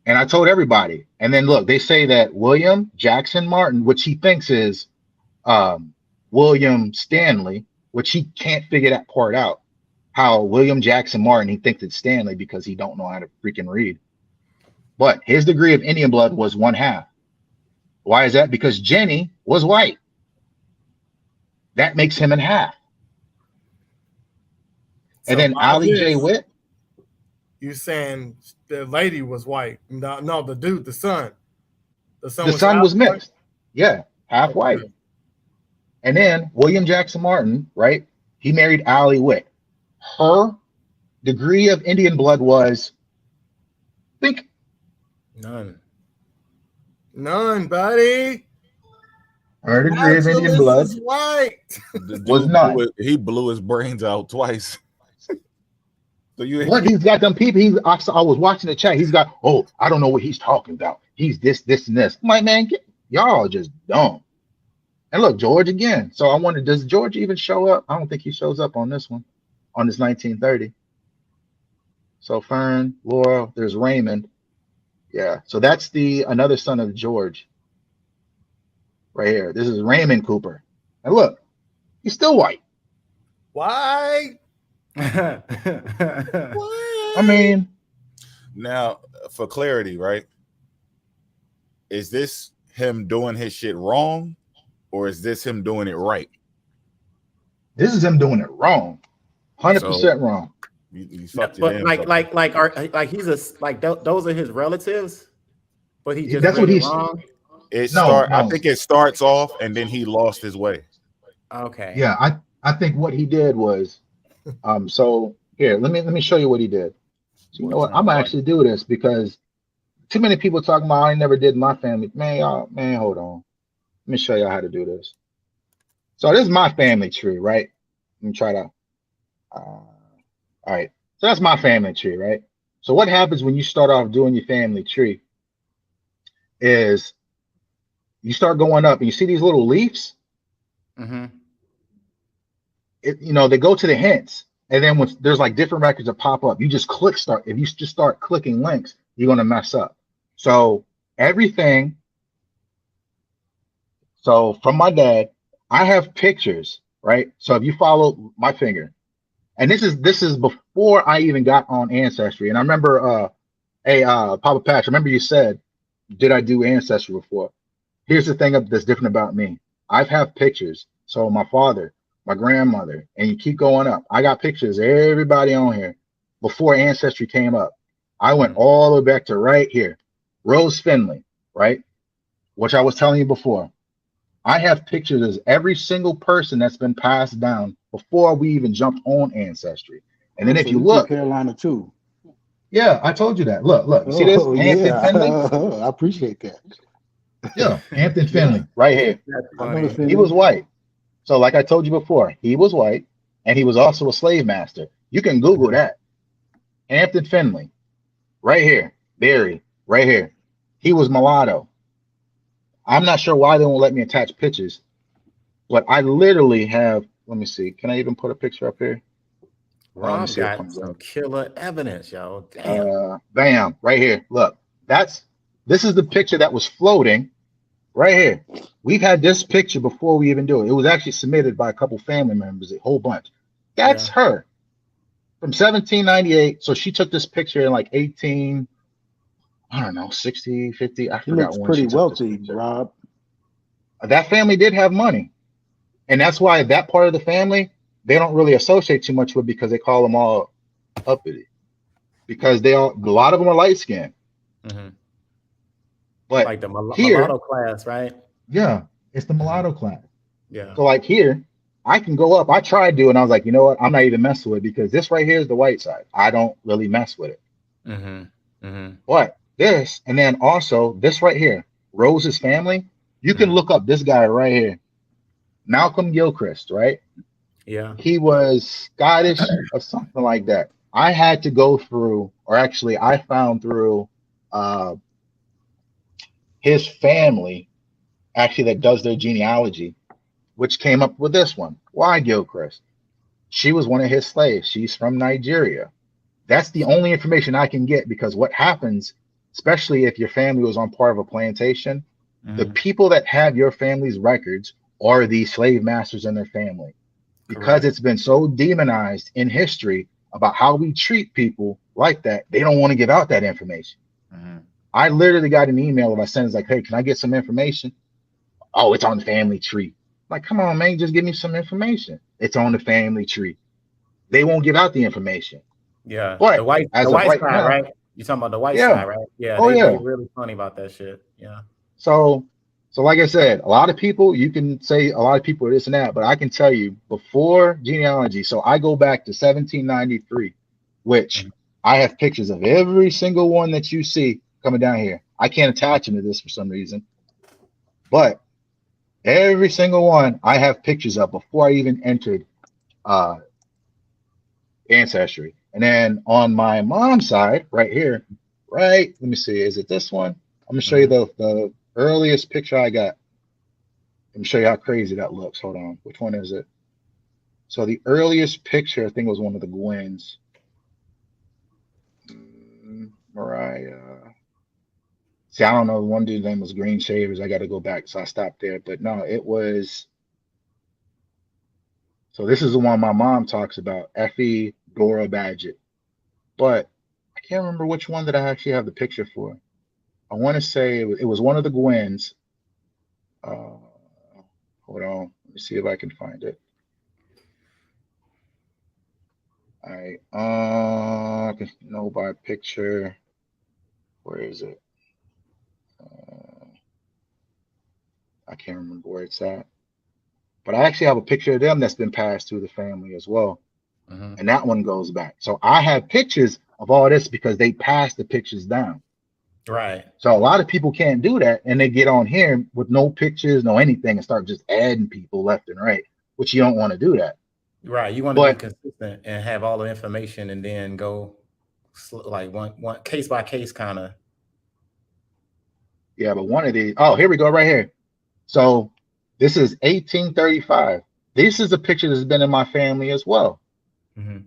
and I told everybody. And then look, they say that William Jackson Martin, which he thinks is William Stanley, which he can't figure that part out. How William Jackson Martin, he thinks it's Stanley because he don't know how to freaking read. But his degree of Indian blood was 1/2. Why is that? Because Jenny was white. That makes him in half. And then Allie J. Witt. You saying the lady was white? No, the dude, the son. The son was mixed. Yeah, half white. And then William Jackson Martin, right? He married Allie Witt. Her degree of Indian blood was, think, none, buddy. Her degree of Indian blood was none. He blew his brains out twice. So he's got them people. I was watching the chat. He's got, I don't know what he's talking about. He's this, and this. I'm like, man, y'all just dumb. And look, George again. So I wonder, does George even show up? I don't think he shows up on this one, on this 1930. So Fern, Laura, there's Raymond. Yeah. So that's another son of George. Right here. This is Raymond Cooper. And look, he's still white. Why? I mean, now for clarity, right? Is this him doing his shit wrong, or is this him doing it right? This is him doing it wrong, 100% wrong. You fucked But your names up. like he's those are his relatives, but he just That's read what it he's. wrong. I think it starts off and then he lost his way. Okay. Yeah, I think what he did was, so here, let me show you what he did. So you know what? I'm gonna actually do this because too many people talking about I never did my family. Man, hold on. Let me show y'all how to do this. So this is my family tree, right? Let me try to. All right. So that's my family tree, right? So what happens when you start off doing your family tree is you start going up and you see these little leaves. Mm-hmm. They go to the hints, and then when there's like different records that pop up, you just click start. If you just start clicking links, you're gonna mess up. So everything. So from my dad, I have pictures, right? So if you follow my finger, and this is before I even got on Ancestry, and I remember, Papa Patch, I remember you said, did I do Ancestry before? Here's the thing that's different about me. I've have pictures. So my father, my grandmother, and you keep going up. I got pictures of everybody on here before Ancestry came up. I went all the way back to right here, Rose Finley, right? Which I was telling you before. I have pictures of every single person that's been passed down before we even jumped on Ancestry. And then if you look, Carolina too. Yeah, I told you that. Look. You see this? Hampton Finley? I appreciate that. Yeah, Hampton Finley, right here. That's funny. He was white. So like I told you before, he was white, and he was also a slave master. You can Google that. Hampton Finley, right here. Barry, right here. He was mulatto. I'm not sure why they won't let me attach pictures, but I literally have, let me see. Can I even put a picture up here? Let me Rob see what got comes some up. killer evidence, yo. Damn. Bam, right here. Look, this is the picture that was floating right here. We've had this picture before we even do it. It was actually submitted by a couple family members, a whole bunch. That's her from 1798. So she took this picture in like 18, I don't know, 60, 50. I forgot looks when pretty she took wealthy, this picture. Rob. That family did have money. And that's why that part of the family, they don't really associate too much with because they call them all uppity. Because a lot of them are light skinned. Mm-hmm. But like the here, mulatto class, right? Yeah, it's the mulatto class. Yeah. So like here, I can go up. I tried to, and I was like, you know what? I'm not even messing with it because this right here is the white side. I don't really mess with it. Mm-hmm. Mm-hmm. But this, and then also this right here, Rose's family, you can look up this guy right here, Malcolm Gilchrist, right? Yeah. He was Scottish or something like that. I had to go through, or actually I found through his family, actually that does their genealogy, which came up with this one. Why Gilchrist? She was one of his slaves. She's from Nigeria. That's the only information I can get because what happens, especially if your family was on part of a plantation, the people that have your family's records are the slave masters and their family. Because it's been so demonized in history about how we treat people like that, they don't want to give out that information. I literally got an email of my son is like, hey, can I get some information? Oh, it's on the family tree. Like, come on, man, just give me some information. It's on the family tree. They won't give out the information. Yeah. But the white right side, now, right? You're talking about the white side, right? Yeah. Oh, They really funny about that shit. Yeah. So like I said, a lot of people, you can say a lot of people are this and that, but I can tell you before genealogy. So I go back to 1793, which I have pictures of every single one that you see coming down here. I can't attach them to this for some reason, but every single one I have pictures of before I even entered Ancestry. And then on my mom's side, right here, right, let me see, is it this one? I'm gonna show you the earliest picture I got. Let me show you how crazy that looks. Hold on, which one is it? So the earliest picture, I think, was one of the Gwens. Mariah. See, I don't know. One dude's name was Green Shavers. I got to go back, so I stopped there. But no, it was. So this is the one my mom talks about, Effie Dora Badgett. But I can't remember which one that I actually have the picture for. I want to say it was one of the Gwens. Hold on, let me see if I can find it. All right. I can know by picture. Where is it? I can't remember where it's at. But I actually have a picture of them that's been passed through the family as well. Mm-hmm. And that one goes back. So I have pictures of all this because they passed the pictures down. Right. So a lot of people can't do that. And they get on here with no pictures, no anything, and start just adding people left and right, which you don't want to do that. Right. You want to be consistent and have all the information and then go like one case by case kind of. Yeah, but one of these. Oh, here we go right here. So this is 1835. This is a picture that's been in my family as well. Mm-hmm.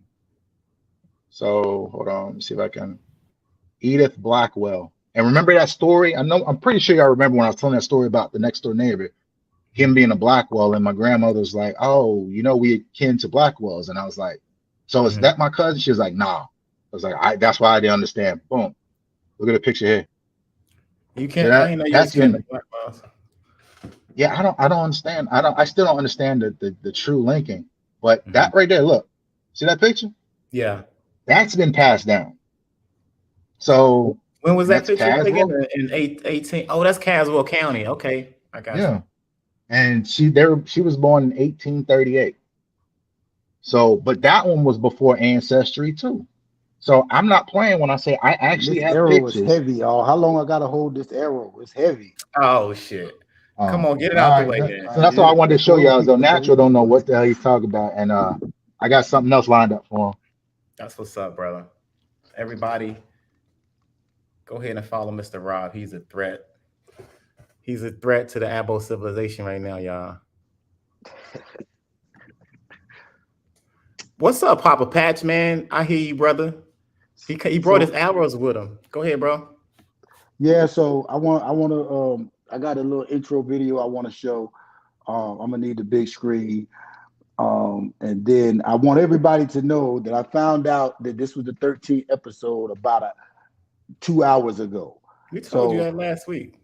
So hold on, let me see if I can. Edith Blackwell. And remember that story? I'm pretty sure y'all remember when I was telling that story about the next door neighbor, him being a Blackwell, and my grandmother was like, "Oh, we kin to Blackwells," and I was like, "So is that my cousin?" She was like, "Nah." I was like, "That's why I didn't understand." Boom. Look at the picture here. You can't. I ain't know you was kin to Blackwells. Yeah, I don't understand. I still don't understand the true linking. But that right there, look, see that picture? Yeah, that's been passed down. So when was that picture taken? In 18? Oh, that's Caswell County. Okay, I got you. And she was born in 1838. So, but that one was before Ancestry too. So I'm not playing when I say I actually have arrow pictures. Is heavy, y'all. How long I gotta hold this arrow? It's heavy. Oh shit! Come on, get it out the way. Then. So that's all I wanted to show y'all. So Natural don't know what the hell he's talking about, and I got something else lined up for him. That's what's up, brother. Everybody, go ahead and follow Mr. Rob. He's a threat. He's a threat to the Abo civilization right now, y'all. What's up, Papa Patch, man? I hear you, brother. He brought his arrows with him. Go ahead, bro. Yeah, so I got a little intro video I want to show. I'm gonna need the big screen. And then I want everybody to know that I found out that this was the 13th episode about 2 hours ago. We told you that last week.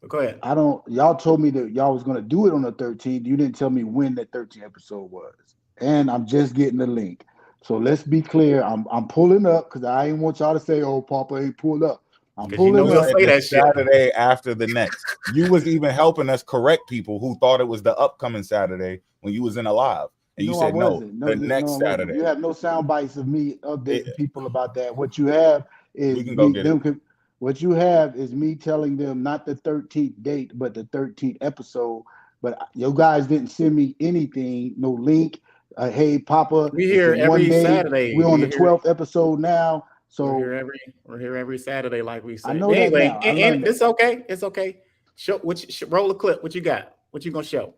But go ahead. Y'all told me that y'all was gonna do it on the 13th. You didn't tell me when that 13th episode was. And I'm just getting the link. So let's be clear. I'm pulling up because I ain't want y'all to say, "Oh, Papa ain't pulled up." I'm pulling we'll up. say that Saturday after the next. You was even helping us correct people who thought it was the upcoming Saturday when you was in a live. And you said no, the next Saturday. You have no sound bites of me updating people about that. What you have is we can go get it. What you have is me telling them not the 13th date, but the 13th episode. But you guys didn't send me anything, no link. Hey, Papa, we here every Saturday. We're on the 12th episode now. So we're here every Saturday, like we say. I know anyway, that now. And it's okay. It's okay. Show roll a clip. What you got? What you gonna show?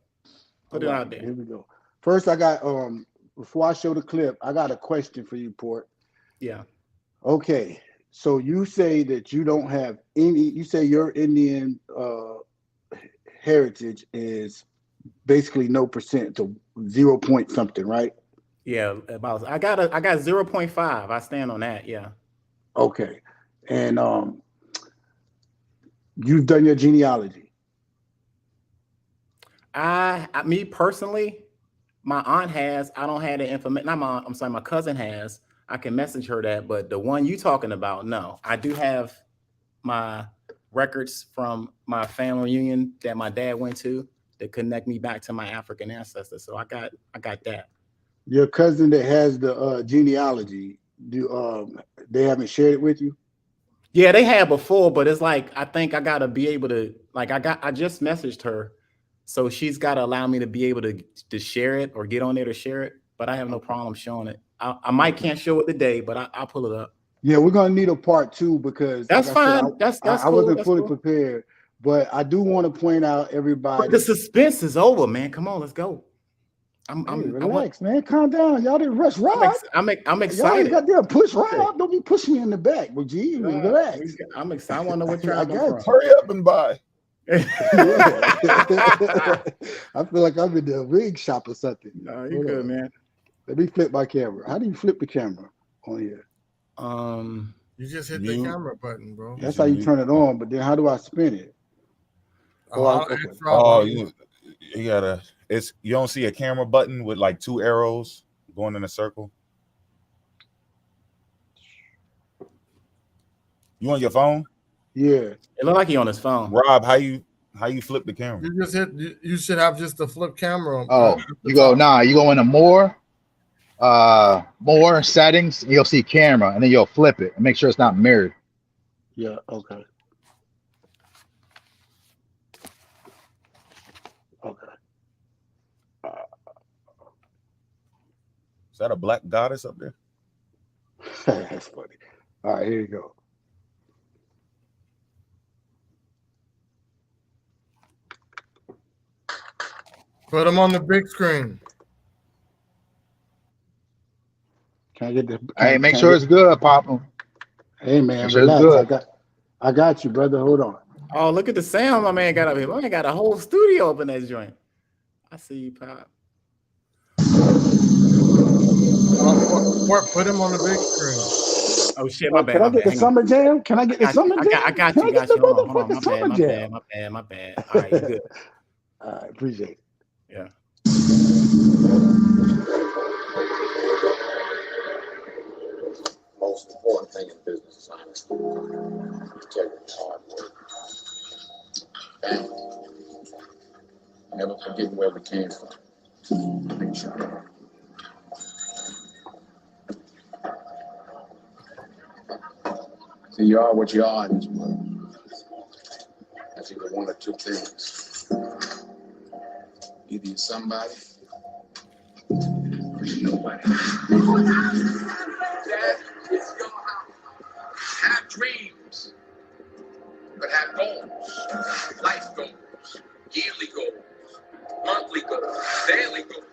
Put it out there. Here we go. First, I got before I show the clip, I got a question for you, Port. Yeah. Okay. So you say that you don't have any. You say your Indian heritage is basically no percent to 0 point something, right? Yeah, about I got 0.5. I stand on that. Yeah. Okay. And you've done your genealogy. Me personally, my aunt has. I don't have the information. Not my aunt, I'm sorry, my cousin has. I can message her that, but the one you talking about, no. I do have my records from my family reunion that my dad went to that connect me back to my African ancestors. So I got that. Your cousin that has the genealogy, they haven't shared it with you? Yeah, they had before, but it's like I think I gotta be able to I just messaged her, so she's gotta allow me to be able to share it or get on there to share it. But I have no problem showing it. I might can't show it today, but I'll pull it up. Yeah, we're gonna need a part 2 because that's fine. That's I wasn't fully prepared, but I do want to point out everybody. But the suspense is over, man. Come on, let's go. Relax, man. Calm down. Y'all didn't rush Rob. I'm excited. Y'all got there push Rob. Don't be pushing me in the back, but G, relax. I'm excited. I want to know what you're Hurry up and buy. I feel like I'm in the rig shop or something. No, you good, man. Let me flip my camera. How do you flip the camera on here? You just hit the camera button, bro. That's how you turn it on, but then how do I spin it? You gotta. You don't see a camera button with like 2 arrows going in a circle. You on your phone? Yeah. It look like he on his phone. Rob, how you flip the camera? You just hit. You should have just the flip camera. Oh, you go you go into more settings, and you'll see camera, and then you'll flip it and make sure it's not mirrored. Yeah. Okay. Okay. Is that a black goddess up there? That's funny. All right, here you go. Put them on the big screen. Can I get the? Hey, make sure it's good, Papa. Hey man, Make sure it's relax. good. I got you, brother. Hold on. Oh, look at the sound my man got up here. My man got a whole studio up in that joint. I see you, Pop. Put him on the big screen. Oh shit, my bad. Can I get the summer jam? Can I get the summer jam? I got you. Hold on. My bad. All right, good. All right, appreciate it. Yeah. Most important thing in business is honesty, integrity, hard work, family. Never forgetting where we came from. Make sure. So you are what you are in this world. That's either one or two things. Either you're somebody or you're nobody. That is your house. Have dreams, but have goals. Life goals, yearly goals, monthly goals, daily goals.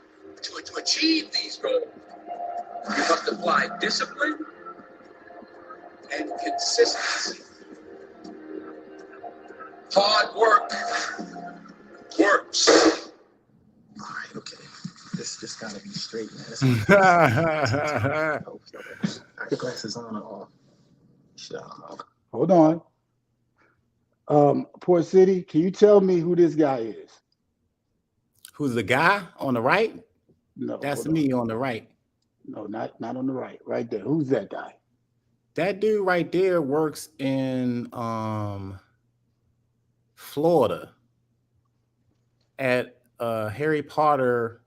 To achieve these goals, you must apply discipline and consistency. Hard work works. All right, okay. This just gotta be straight, man. Are your glasses on or off? Shut up. Hold on. Port City, can you tell me who this guy is? Who's the guy on the right? No, that's me on the right. No, not on the right. Right there. Who's that guy? That dude right there works in Florida at Harry Potter.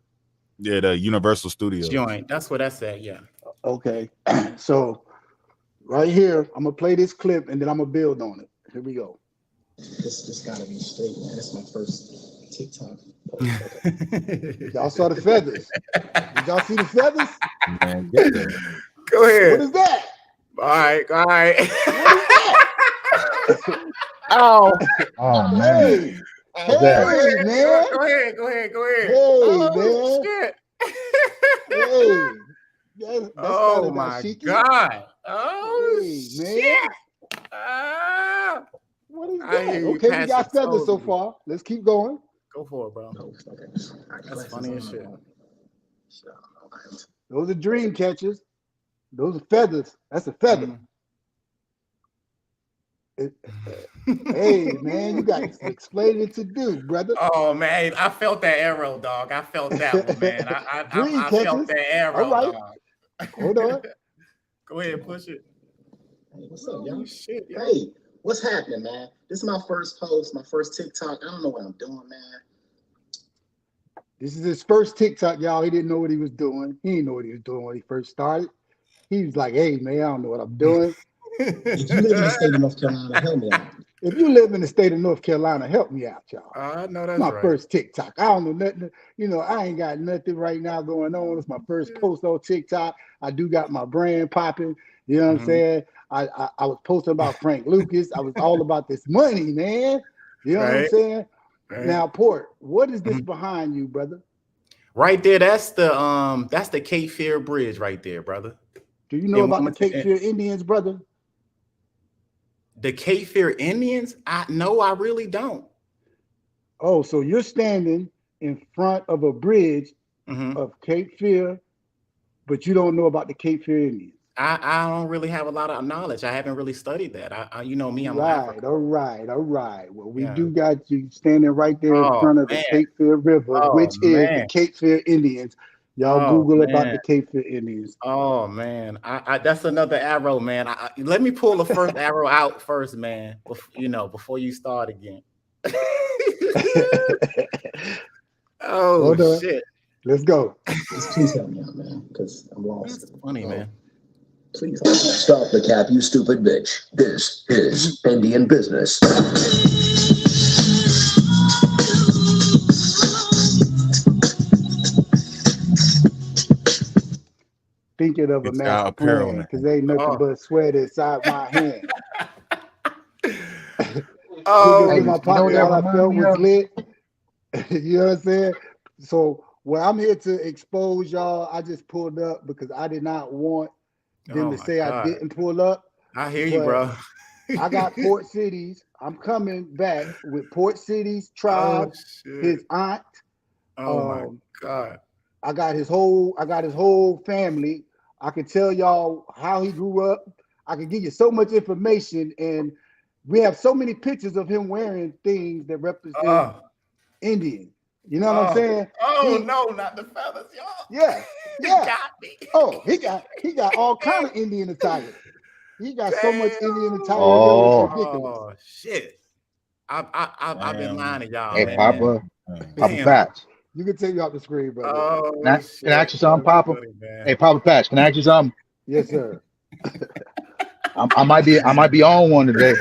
Yeah, the Universal Studios joint. That's what that's at. Yeah. Okay. So right here, I'm gonna play this clip and then I'm gonna build on it. Here we go. This just gotta be straight, man. This is my first TikTok. Y'all saw the feathers. Did y'all see the feathers? Man, get there. Go ahead. What is that? All right. What is that? Oh man. Hey, man. Go ahead. Hey, man. Shit. Hey. That's oh my God. Oh hey, shit. Man. What is that? Okay, we got feathers so far. Let's keep going. Go for it, bro. No, okay. That's funny as shit. Those are dream catchers. Those are feathers. That's a feather. Hey, man, you got explaining to do, brother. Oh, man, I felt that arrow, dog. I felt that one, man. I felt that arrow, all right. dog. Hold on. Go ahead, push it. Hey, what's up, y'all? Shit, yo. Hey, what's happening, man? This is my first post, my first TikTok. I don't know what I'm doing, man. This is his first TikTok, y'all. He didn't know what he was doing. He didn't know what he was doing when he first started. He was like, hey, man, I don't know what I'm doing. If you live in the state of North Carolina, help me out. If you live in the state of North Carolina, help me out, y'all. I know that's my right. first TikTok. I don't know nothing. You know, I ain't got nothing right now going on. It's my first post on TikTok. I do got my brand popping. You know what I'm saying? I was posting about Frank Lucas. I was all about this money, man. You know what I'm saying? Right. Now, Port, what is this behind you, brother? Right there, that's the Cape Fear Bridge right there, brother. Do you know about the Cape Fear Indians, brother? The Cape Fear Indians? No, I really don't. Oh, so you're standing in front of a bridge of Cape Fear, but you don't know about the Cape Fear Indians. I don't really have a lot of knowledge. I haven't really studied that. You know me, I'm right. All right. Well, we do got you standing right there in front of the Cape Fear River, which is the Cape Fear Indians. Y'all Google about the Cape Fear Indians. Oh man, I that's another arrow, man. Let me pull the first arrow out first, man. Before you start again. Oh shit! Let's go. Please help me out, man, because I'm lost. It's funny, man. Please stop the cap, you stupid bitch. This is Indian business. Thinking of a master plan because ain't nothing but sweat inside my hand. Oh, my pocket, all I felt was lit. You know what I'm saying? So, well, I'm here to expose y'all. I just pulled up because I did not want them to say I didn't pull up. I hear you, bro. I got Port Cities. I'm coming back with Port Cities tribe, his aunt. Oh my God. I got his whole family. I can tell y'all how he grew up. I can give you so much information, and we have so many pictures of him wearing things that represent Indian. You know what I'm saying? No, not the feathers, y'all. Yeah. He got me. Oh, he got all kind of Indian attire. He got so much Indian attire. Oh, it's ridiculous. Oh shit! I've been lying to y'all. Hey, man. Papa Patch. You can take me off the screen, brother. Oh, can I ask you something, Papa? Hey, Papa Patch, can I ask you something? Yes, sir. I might be on one today.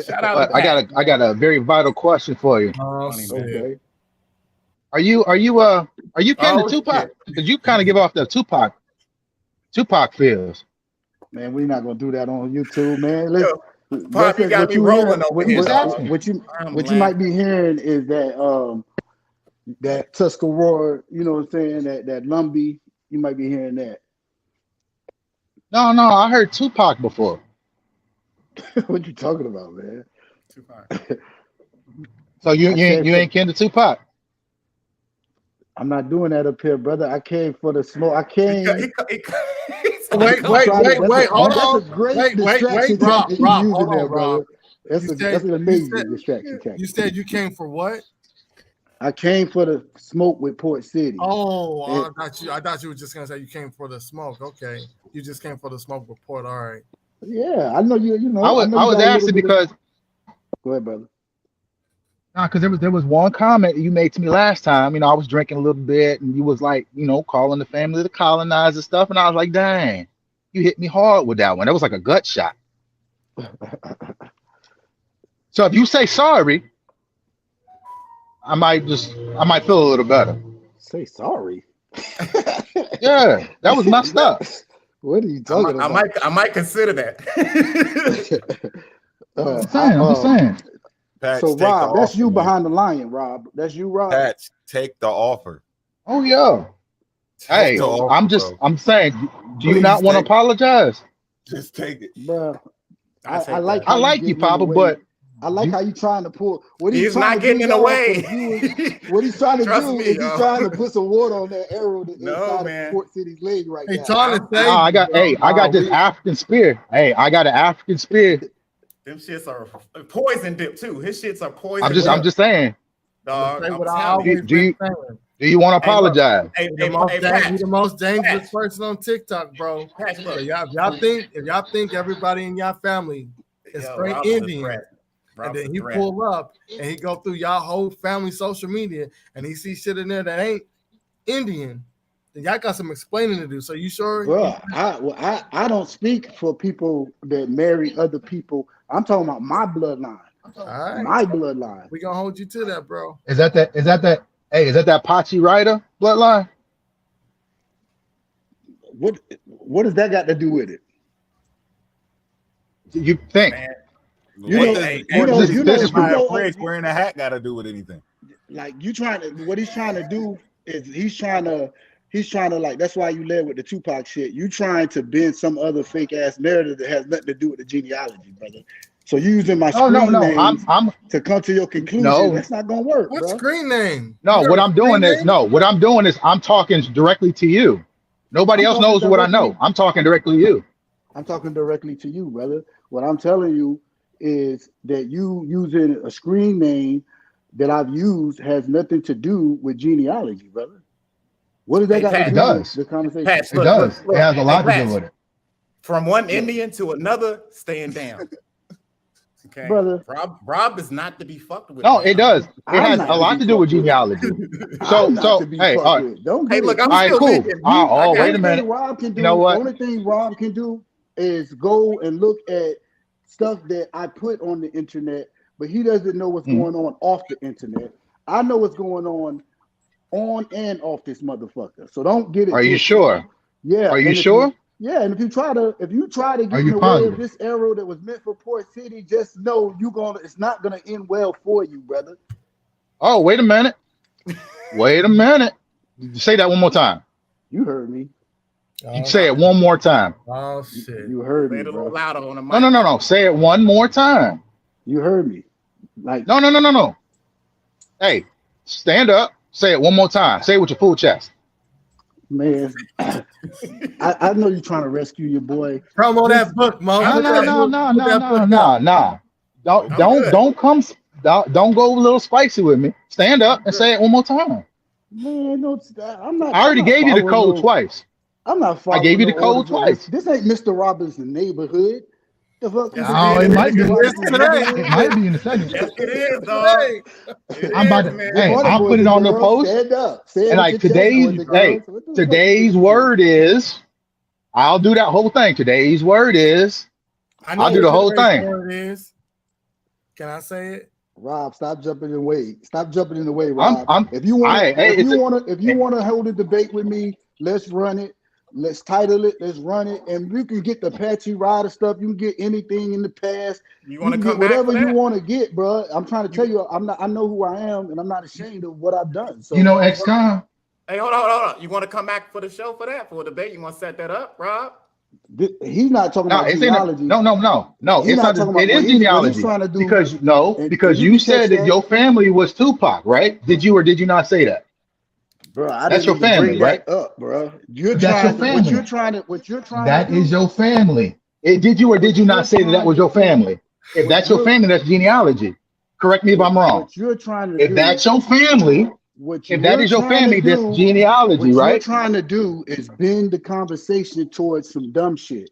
Shout out to I got a very vital question for you. Okay. Are you kin to Tupac? Because you kind of give off the Tupac feels. Man, we're not gonna do that on YouTube, man. Pop, you got me rolling over here. What you might be hearing is that Tuscarora, you know what I'm saying, that Lumbee, you might be hearing that. No, I heard Tupac before. What you talking about, man? Tupac. So you ain't kin to Tupac? I'm not doing that up here, brother. I came for the smoke. I came. Wait, hold on. That's a great distraction tactic you using there, brother. That's an amazing distraction tactic. You said you came for what? I came for the smoke with Port City. Oh, I thought you were just gonna say you came for the smoke. Okay, you just came for the smoke with Port. All right. Yeah, I know you. You know, I was asking because. Go ahead, brother. Nah, because there was one comment you made to me last time. I was drinking a little bit, and you was like, calling the family the colonizer stuff, and I was like, dang, you hit me hard with that one. That was like a gut shot. So if you say sorry, I might feel a little better. Say sorry. Yeah, that was messed up. What are you talking about? I might consider that. I'm just saying. Patch, so Rob, that's you behind the lion, Rob. That's you, Rob. Patch, take the offer. Oh yeah. Hey, offer, I'm saying, do you not want to apologize? Just take it, bro. I like you, Papa, but I like how you trying to pull. He's not getting in the way. What he's trying to do is he's trying to put some water on that arrow that's inside of Port City's leg right now. I got this African spear. Hey, I got an African spear. Them shits are poison dip too. His shits are poison. I'm just saying. Dog, do you want to apologize? The most dangerous person on TikTok, bro. If y'all think everybody in y'all family is straight Indian, and then he pull up and he go through y'all whole family social media and he see shit in there that ain't Indian, then y'all got some explaining to do. So you sure? Bro, I don't speak for people that marry other people. I'm talking about my bloodline. All right. My bloodline. We gonna hold you to that, bro. Is that Pachi Rider bloodline? What does that got to do with it? You think? Man. What wearing a hat got to do with anything? Like what he's trying to do is he's trying to like, that's why you led with the Tupac shit. You trying to bend some other fake ass narrative that has nothing to do with the genealogy, brother. So you using my screen names to come to your conclusion. No, that's not gonna work. What screen name? No, what I'm doing is I'm talking directly to you. Nobody else knows what I know. I'm talking directly to you. I'm talking directly to you, brother. What I'm telling you is that you using a screen name that I've used has nothing to do with genealogy, brother. What does that got to Pat, do It does. with the conversation? Pat, It does. It has a lot to Pat, do with it. From one Indian to another, stand down. Okay, brother. Rob is not to be fucked with. No, man. it does. It I'm has not a lot to do with genealogy. I'm not to be hey, fucked all right. with. Don't Hey, get look, it. I'm All right, still cool. vegan. Oh, wait a Only minute. thing Rob can do, You know what? Only thing Rob can do is go and look at stuff that I put on the internet, but he doesn't know what's going on off the internet. I know what's going on and off this motherfucker. So don't get it. Are you twisted. sure? Yeah. Are you and sure? And if you try to get Are in you the way positive? of this arrow that was meant for Port City, just know it's not gonna end well for you, brother. Oh, wait a minute. Wait a minute. Say that one more time. You heard me. You say it one more time. Oh shit! You heard Say me, it a little bro. louder on the mic. No. Say it one more time. You heard me. Like No. Hey, stand up. Say it one more time. Say it with your full chest. man, I know you're trying to rescue your boy. Promo that book, Mo. No. Don't go a little spicy with me. Stand up and say it one more time. Man, no, I'm not. I already gave you the code twice. I'm not following. I gave you the code orders of twice. This ain't Mr. Robinson neighborhood. The fuck? Oh, it might be. It It might be in a second. Yes, it is, dog. I'm about to. Hey, I'll put it on the post. Stand up. Say And like today's word is. I'll do that whole thing. Today's word is. I'll do the whole thing. Word is. Can I say it? Rob, stop jumping in the way. Stop jumping in the way, Rob. If you want to hold a debate with me, let's run it. Let's title it. Let's run it, and you can get the Apache Rider stuff. You can get anything in the past. You want to get come back whatever for you that? want to get, bro. I'm trying to tell you, I know who I am, and I'm not ashamed of what I've done. So XCOM. Hey, hold on. You want to come back for the show for a debate? You want to set that up, Rob? He's not talking about genealogy. No. He's It's not not. talking about It is what he's genealogy trying to do. Because you said that your family was Tupac, right? Did you or did you not say that? Bro, That's your family, right? Up, bro. That's your family. What you're trying. That is your family. Did you or did you not say that was your family? If that's your family, that's genealogy. Correct me if I'm wrong. What you're trying to if that's your family, if that is your family, that's genealogy, right? What you're trying to do is bend the conversation towards some dumb shit.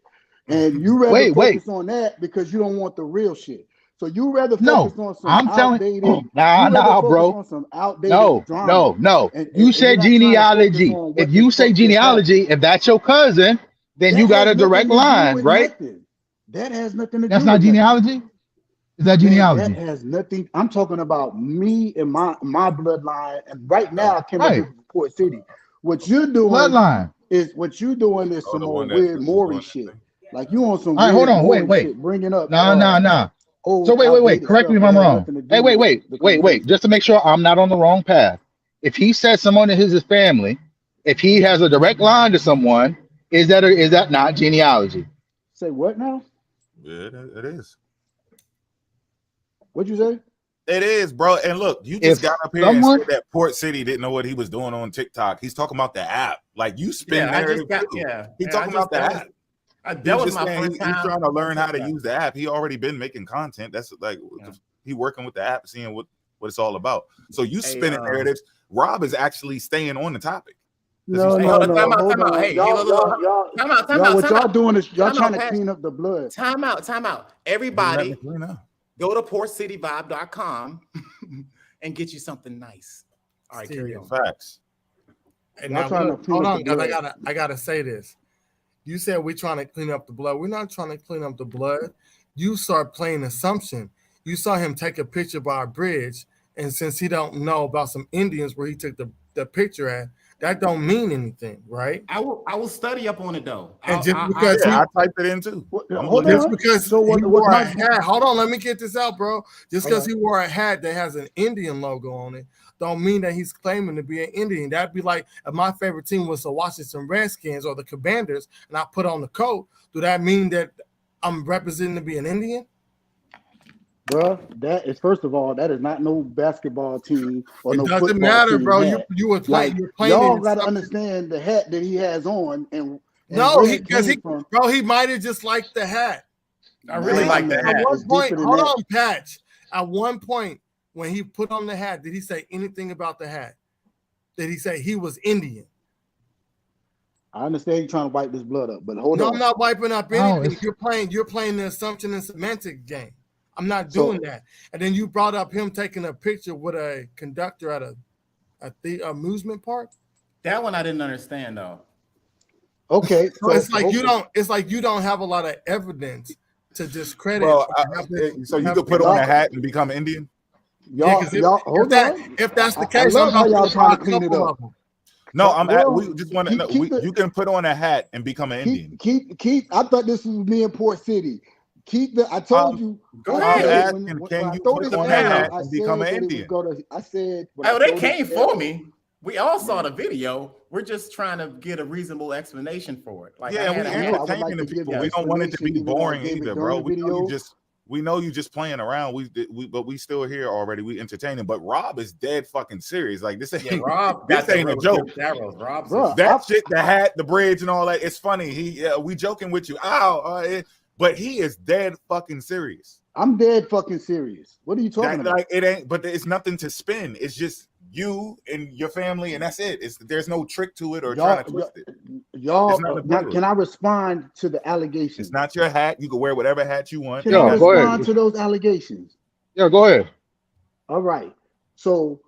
And you rather focus on that because you don't want the real shit. So you rather focus on some outdated. Bro. On some outdated drama. No. You said genealogy. If you say genealogy, if that's your cousin, then you got a direct line, right? That has nothing to do. That's not genealogy. Is that genealogy? That has nothing. I'm talking about me and my bloodline. And right now, I came up with Port City. What you're doing is some more weird Maury shit. Like you on some. All right, hold on. Wait. Shit, bringing up. No. So wait. Correct me if I'm wrong. Hey, wait. Just to make sure I'm not on the wrong path. If he said someone is his family, if he has a direct line to someone, is that not genealogy? Say what now? Yeah, it is. What'd you say? It is, bro. And look, you just got up here and said that Port City didn't know what he was doing on TikTok. He's talking about the app. Like you spin narrative too. He's talking about the app. That was my first time. He's trying to learn how to use the app. He already been making content. That's like he working with the app, seeing what it's all about. So you spinning narratives. Rob is actually staying on the topic. No. Time out. Hey, y'all, what y'all doing is y'all trying to clean up the blood. Time out. Everybody, go to portcityvibe.com and get you something nice. All right, carry on. Facts. And now, hold on, because I gotta say this. You said we're trying to clean up the blood. We're not trying to clean up the blood. You start playing assumption. You saw him take a picture of our bridge, and since he don't know about some Indians where he took the picture at, that don't mean anything, right? I will study up on it though. And just because I typed it in too. Because he wore a hat. Hold on, let me get this out, bro. Just because he wore a hat that has an Indian logo on it, don't mean that he's claiming to be an Indian. That'd be like if my favorite team was the Washington Redskins or the Commanders, and I put on the coat. Do that mean that I'm representing to be an Indian? Bro, that is first of all, that is not no basketball team or no football team. It doesn't matter, bro. You were playing. Y'all got to understand the hat that he has on, and he might have just liked the hat. I really like the hat. At one point, hold on, Patch. At one point, when he put on the hat, did he say anything about the hat? Did he say he was Indian? I understand you're trying to wipe this blood up, but hold on. No, I'm not wiping up anything. You're playing the assumption and semantic game. I'm not doing that. And then you brought up him taking a picture with a conductor at the amusement park. That one I didn't understand though. Okay, so it's like you don't. It's like you don't have a lot of evidence to discredit. Bro, so you could put on a hat and become Indian. Y'all, if that's the case, I'm how y'all trying to clean it up. No, we just want to know. You can put on a hat and become an Indian. Keep. I thought this was me in Port City. I told you. Go ahead. Can you put on a hat and become an Indian? I said. Oh, they came for me. We all saw the video. We're just trying to get a reasonable explanation for it. Like, yeah, we entertaining the people. We don't want it to be boring either, bro. We know you just playing around. But we still here already. We entertaining. But Rob is dead fucking serious. Like this ain't Rob. This ain't a joke. That shit, the hat, the braids, and all that. It's funny. We joking with you. But he is dead fucking serious. I'm dead fucking serious. What are you talking about? Like it ain't. But it's nothing to spin. It's just you and your family, and that's it. There's no trick to it or trying to twist it. Can I respond to the allegations? It's not your hat. You can wear whatever hat you want. Can I respond to those allegations? Yeah, go ahead. All right. So,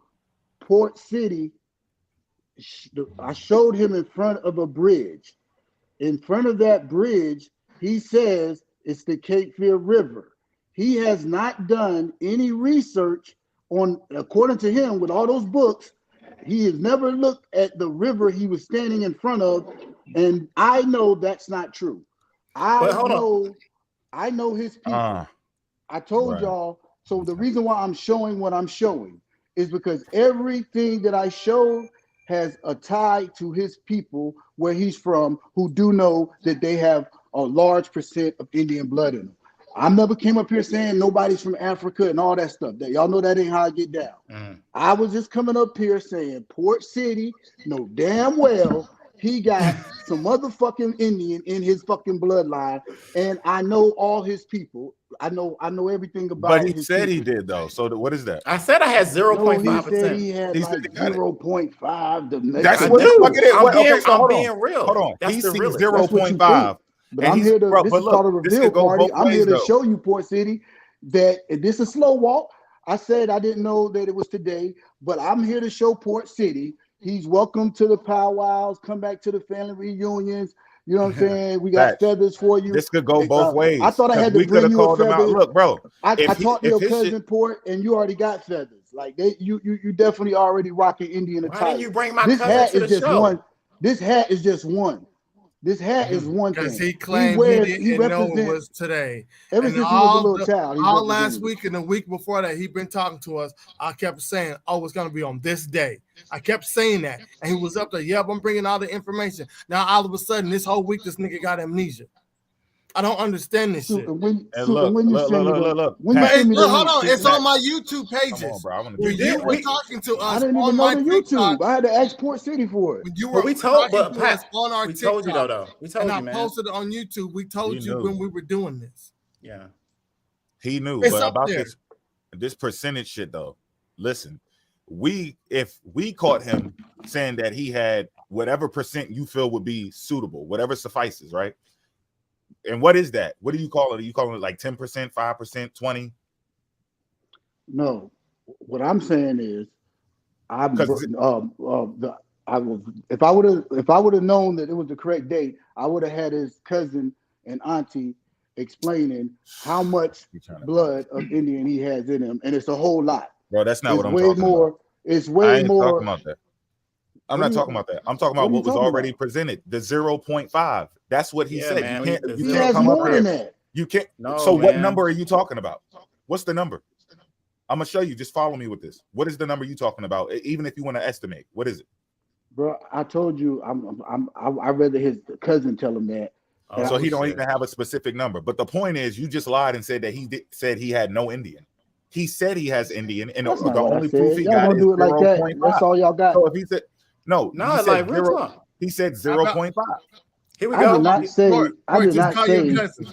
Port City, I showed him in front of a bridge. In front of that bridge, he says it's the Cape Fear River. He has not done any research on, according to him, with all those books, he has never looked at the river he was standing in front of, and I know that's not true. I know his people. I told y'all. So the reason why I'm showing what I'm showing is because everything that I showed has a tie to his people, where he's from, who do know that they have a large percent of Indian blood in them. I never came up here saying nobody's from Africa and all that stuff. Y'all know that ain't how I get down. I was just coming up here saying Port City, know damn well he got some motherfucking Indian in his fucking bloodline, and I know all his people. I know everything about. But he said he did though. So what is that? I said I had 0.5%. He said he had like 0.5. That's what the fuck it is. I'm being real. Hold on. That's he sees 0.5. But I'm here to. This is called a reveal party. I'm here to show you, Port City, that this is a slow walk. I said I didn't know that it was today, but I'm here to show Port City he's welcome to the powwows. Come back to the family reunions. You know what I'm saying? We got feathers for you. This could go both ways. I thought I had to bring you a feather. Look, bro. I talked to your cousin Port, and you already got feathers. Like you definitely already rocking Indian attire. Why didn't you bring my cousin to the show? This hat is just one. This hat is one thing. Because he claimed he didn't know it was today. Ever since he was a little child. All last week and the week before that, he'd been talking to us. I kept saying, it's going to be on this day. I kept saying that. And he was up there, I'm bringing all the information. Now, all of a sudden, this whole week, this nigga got amnesia. I don't understand this shit. Look. Hold on. It's on my YouTube pages. Come on, bro. You were talking to us. I didn't even know the YouTube. I had to ask Port City for it. We told you though. We told you, man. I posted it on YouTube. We told you when we were doing this. Yeah. He knew. It's but about there. this percentage shit though. Listen, if we caught him saying that he had whatever percent you feel would be suitable, whatever suffices, right? And what is that? What do you call it? Are you calling it like 10%, 5%, 20%? No. What I'm saying is, if I would have known that it was the correct date, I would have had his cousin and auntie explaining how much blood of Indian he has in him, and it's a whole lot. Bro, that's not what I'm talking about. It's way more. Talking about that. I'm not talking about that. I'm talking about what was already presented. The 0.5. That's what he said. Man, you can't come up here. You can't. No, so man. What number are you talking about? What's the number? I'm gonna show you. Just follow me with this. What is the number you talking about? Even if you want to estimate, what is it? Bro, I told you. I'd rather his cousin tell him that. So he don't even have a specific number. But the point is, you just lied and said that said he had no Indian. He said he has Indian, and the only proof he got is 0.5. That's all y'all got. So if he said no, like real talk. He said 0.5. Here we I go. did not say. I did not say.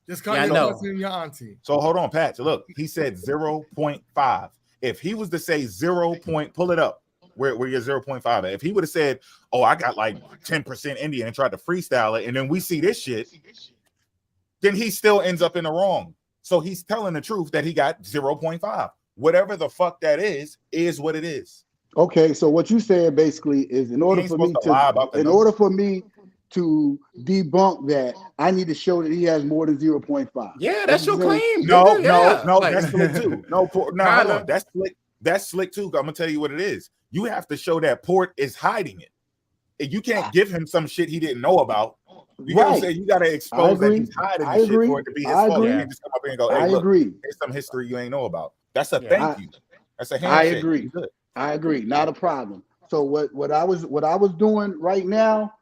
Just call your cousin and your auntie. So hold on, Patch. Look, he said 0.5. If he was to say 0. Pull it up. where your 0.5 at. If he would have said, oh, I got like 10% Indian and tried to freestyle it, and then we see this shit, then he still ends up in the wrong. So he's telling the truth that he got 0.5. Whatever the fuck that is what it is. Okay, so what you saying basically is in order for me to debunk that, I need to show that he has more than 0.5. Yeah, that's your claim. No, like, that's slick too. No, hold on. That's slick. That's slick too. I'm gonna tell you what it is. You have to show that Port is hiding it. You can't give him some shit he didn't know about. You know what I'm saying? You gotta expose that he's hiding the shit for it to be his fault. You can't just come up here and go, hey, look, there's some history you ain't know about. That's a thank you. That's a handshake. I agree. Not a problem. So what I was doing right now,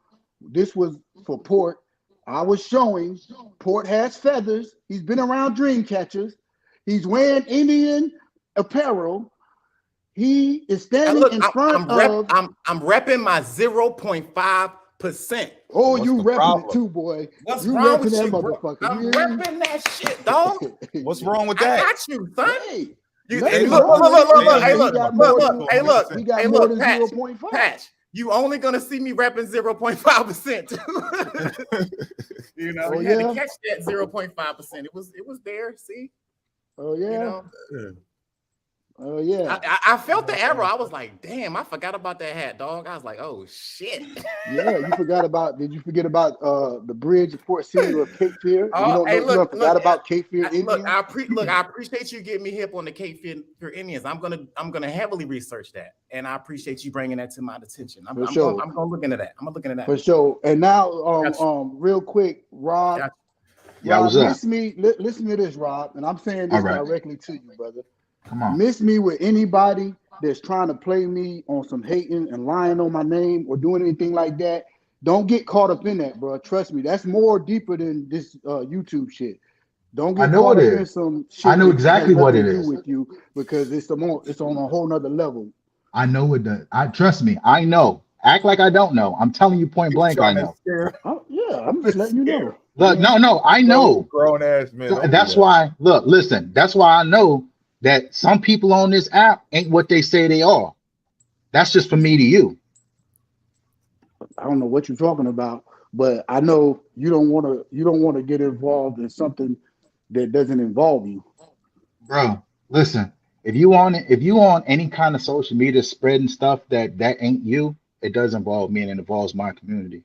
this was for Port. I was showing Port has feathers. He's been around dream catchers. He's wearing Indian apparel. He is standing in front of. I'm repping my 0.5%. Oh, you repping it too, boy. What's you wrong with that you, motherfucker? I'm repping that shit, dog. What's wrong with that? I got you, son. Hey, look, Patch, you only gonna see me repping 0.5%. You know, you had to catch that 0.5%. It was there. See? Oh yeah. You know? Oh yeah. I felt the error. I was like, damn, I forgot about that hat, dog. I was like, oh shit. Yeah, you forgot about. Did you forget about the bridge of Fort City or Cape Fear? You forgot about Cape Fear Indians. Look, I appreciate you getting me hip on the Cape Fear Indians. I'm gonna heavily research that, and I appreciate you bringing that to my attention. I'm gonna look into that. For sure. And now, real quick, Rob. Rob, listen to this, Rob, and I'm saying this directly to you, brother. Come on. Miss me with anybody that's trying to play me on some hating and lying on my name or doing anything like that. Don't get caught up in that, bro. Trust me, that's more deeper than this YouTube shit. Don't get caught up in some shit. I know exactly what it is with you because it's on a whole nother level. I know it does. Trust me. I know. Act like I don't know. I'm telling you point blank. I know. I'm just letting you know. Look, no, I know. Grown ass man. That's why. Look, listen. That's why I know that some people on this app ain't what they say they are. That's just from me to you. I don't know what you're talking about, but I know you don't want to get involved in something that doesn't involve you. Bro, listen, if you on any kind of social media spreading stuff that ain't you, it does involve me and it involves my community.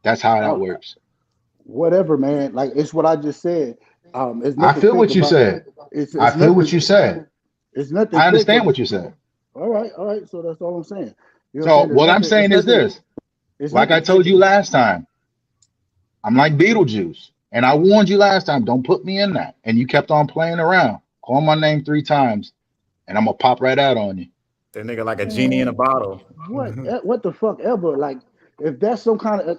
That's how that works. Whatever, man. Like it's what I just said. I feel what you said. I feel what you said. It's nothing. I understand what you said. All right. So that's all I'm saying. So what I'm saying is this. Like I told you last time, I'm like Beetlejuice. And I warned you last time, don't put me in that. And you kept on playing around. Call my name 3 times, and I'm going to pop right out on you. That nigga like a genie in a bottle. What the fuck ever? Like, if that's some kind of...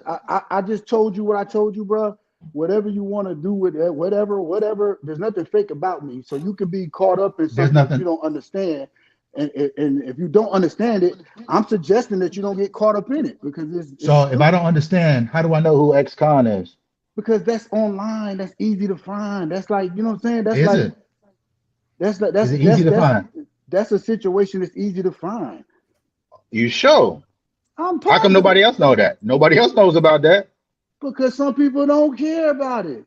I just told you what I told you, bro. Whatever you want to do with it, whatever. There's nothing fake about me. So you can be caught up in something that you don't understand. And if you don't understand it, I'm suggesting that you don't get caught up in it. Because if I don't understand, how do I know who ex-con is? Because that's online. That's easy to find. That's like, you know what I'm saying? That's Is it easy to find? That's a situation that's easy to find. You sure? How come nobody else know that? Nobody else knows about that. Because some people don't care about it.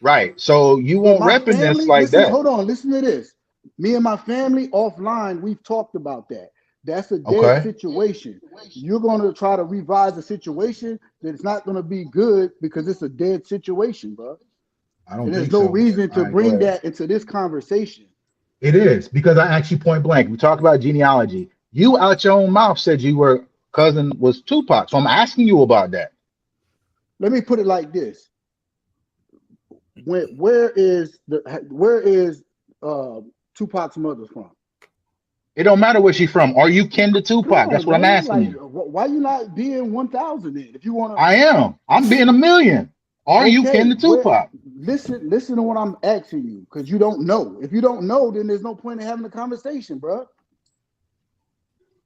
Right. So you won't repping this like that. Hold on. Listen to this. Me and my family offline, we've talked about that. That's a dead situation. You're going to try to revise a situation that's not going to be good because it's a dead situation, bro. There's no reason to bring that into this conversation. It is because I asked you point blank. We talked about genealogy. You out your own mouth said you were cousin was Tupac. So I'm asking you about that. Let me put it like this. Where is Tupac's mother from? It don't matter where she's from. Are you kin to Tupac? That's what I'm asking you. Why you not being 1,000 then? If you want to, I am. I'm being 1,000,000. Are you kin to Tupac? Listen to what I'm asking you, because you don't know. If you don't know, then there's no point in having a conversation, bro.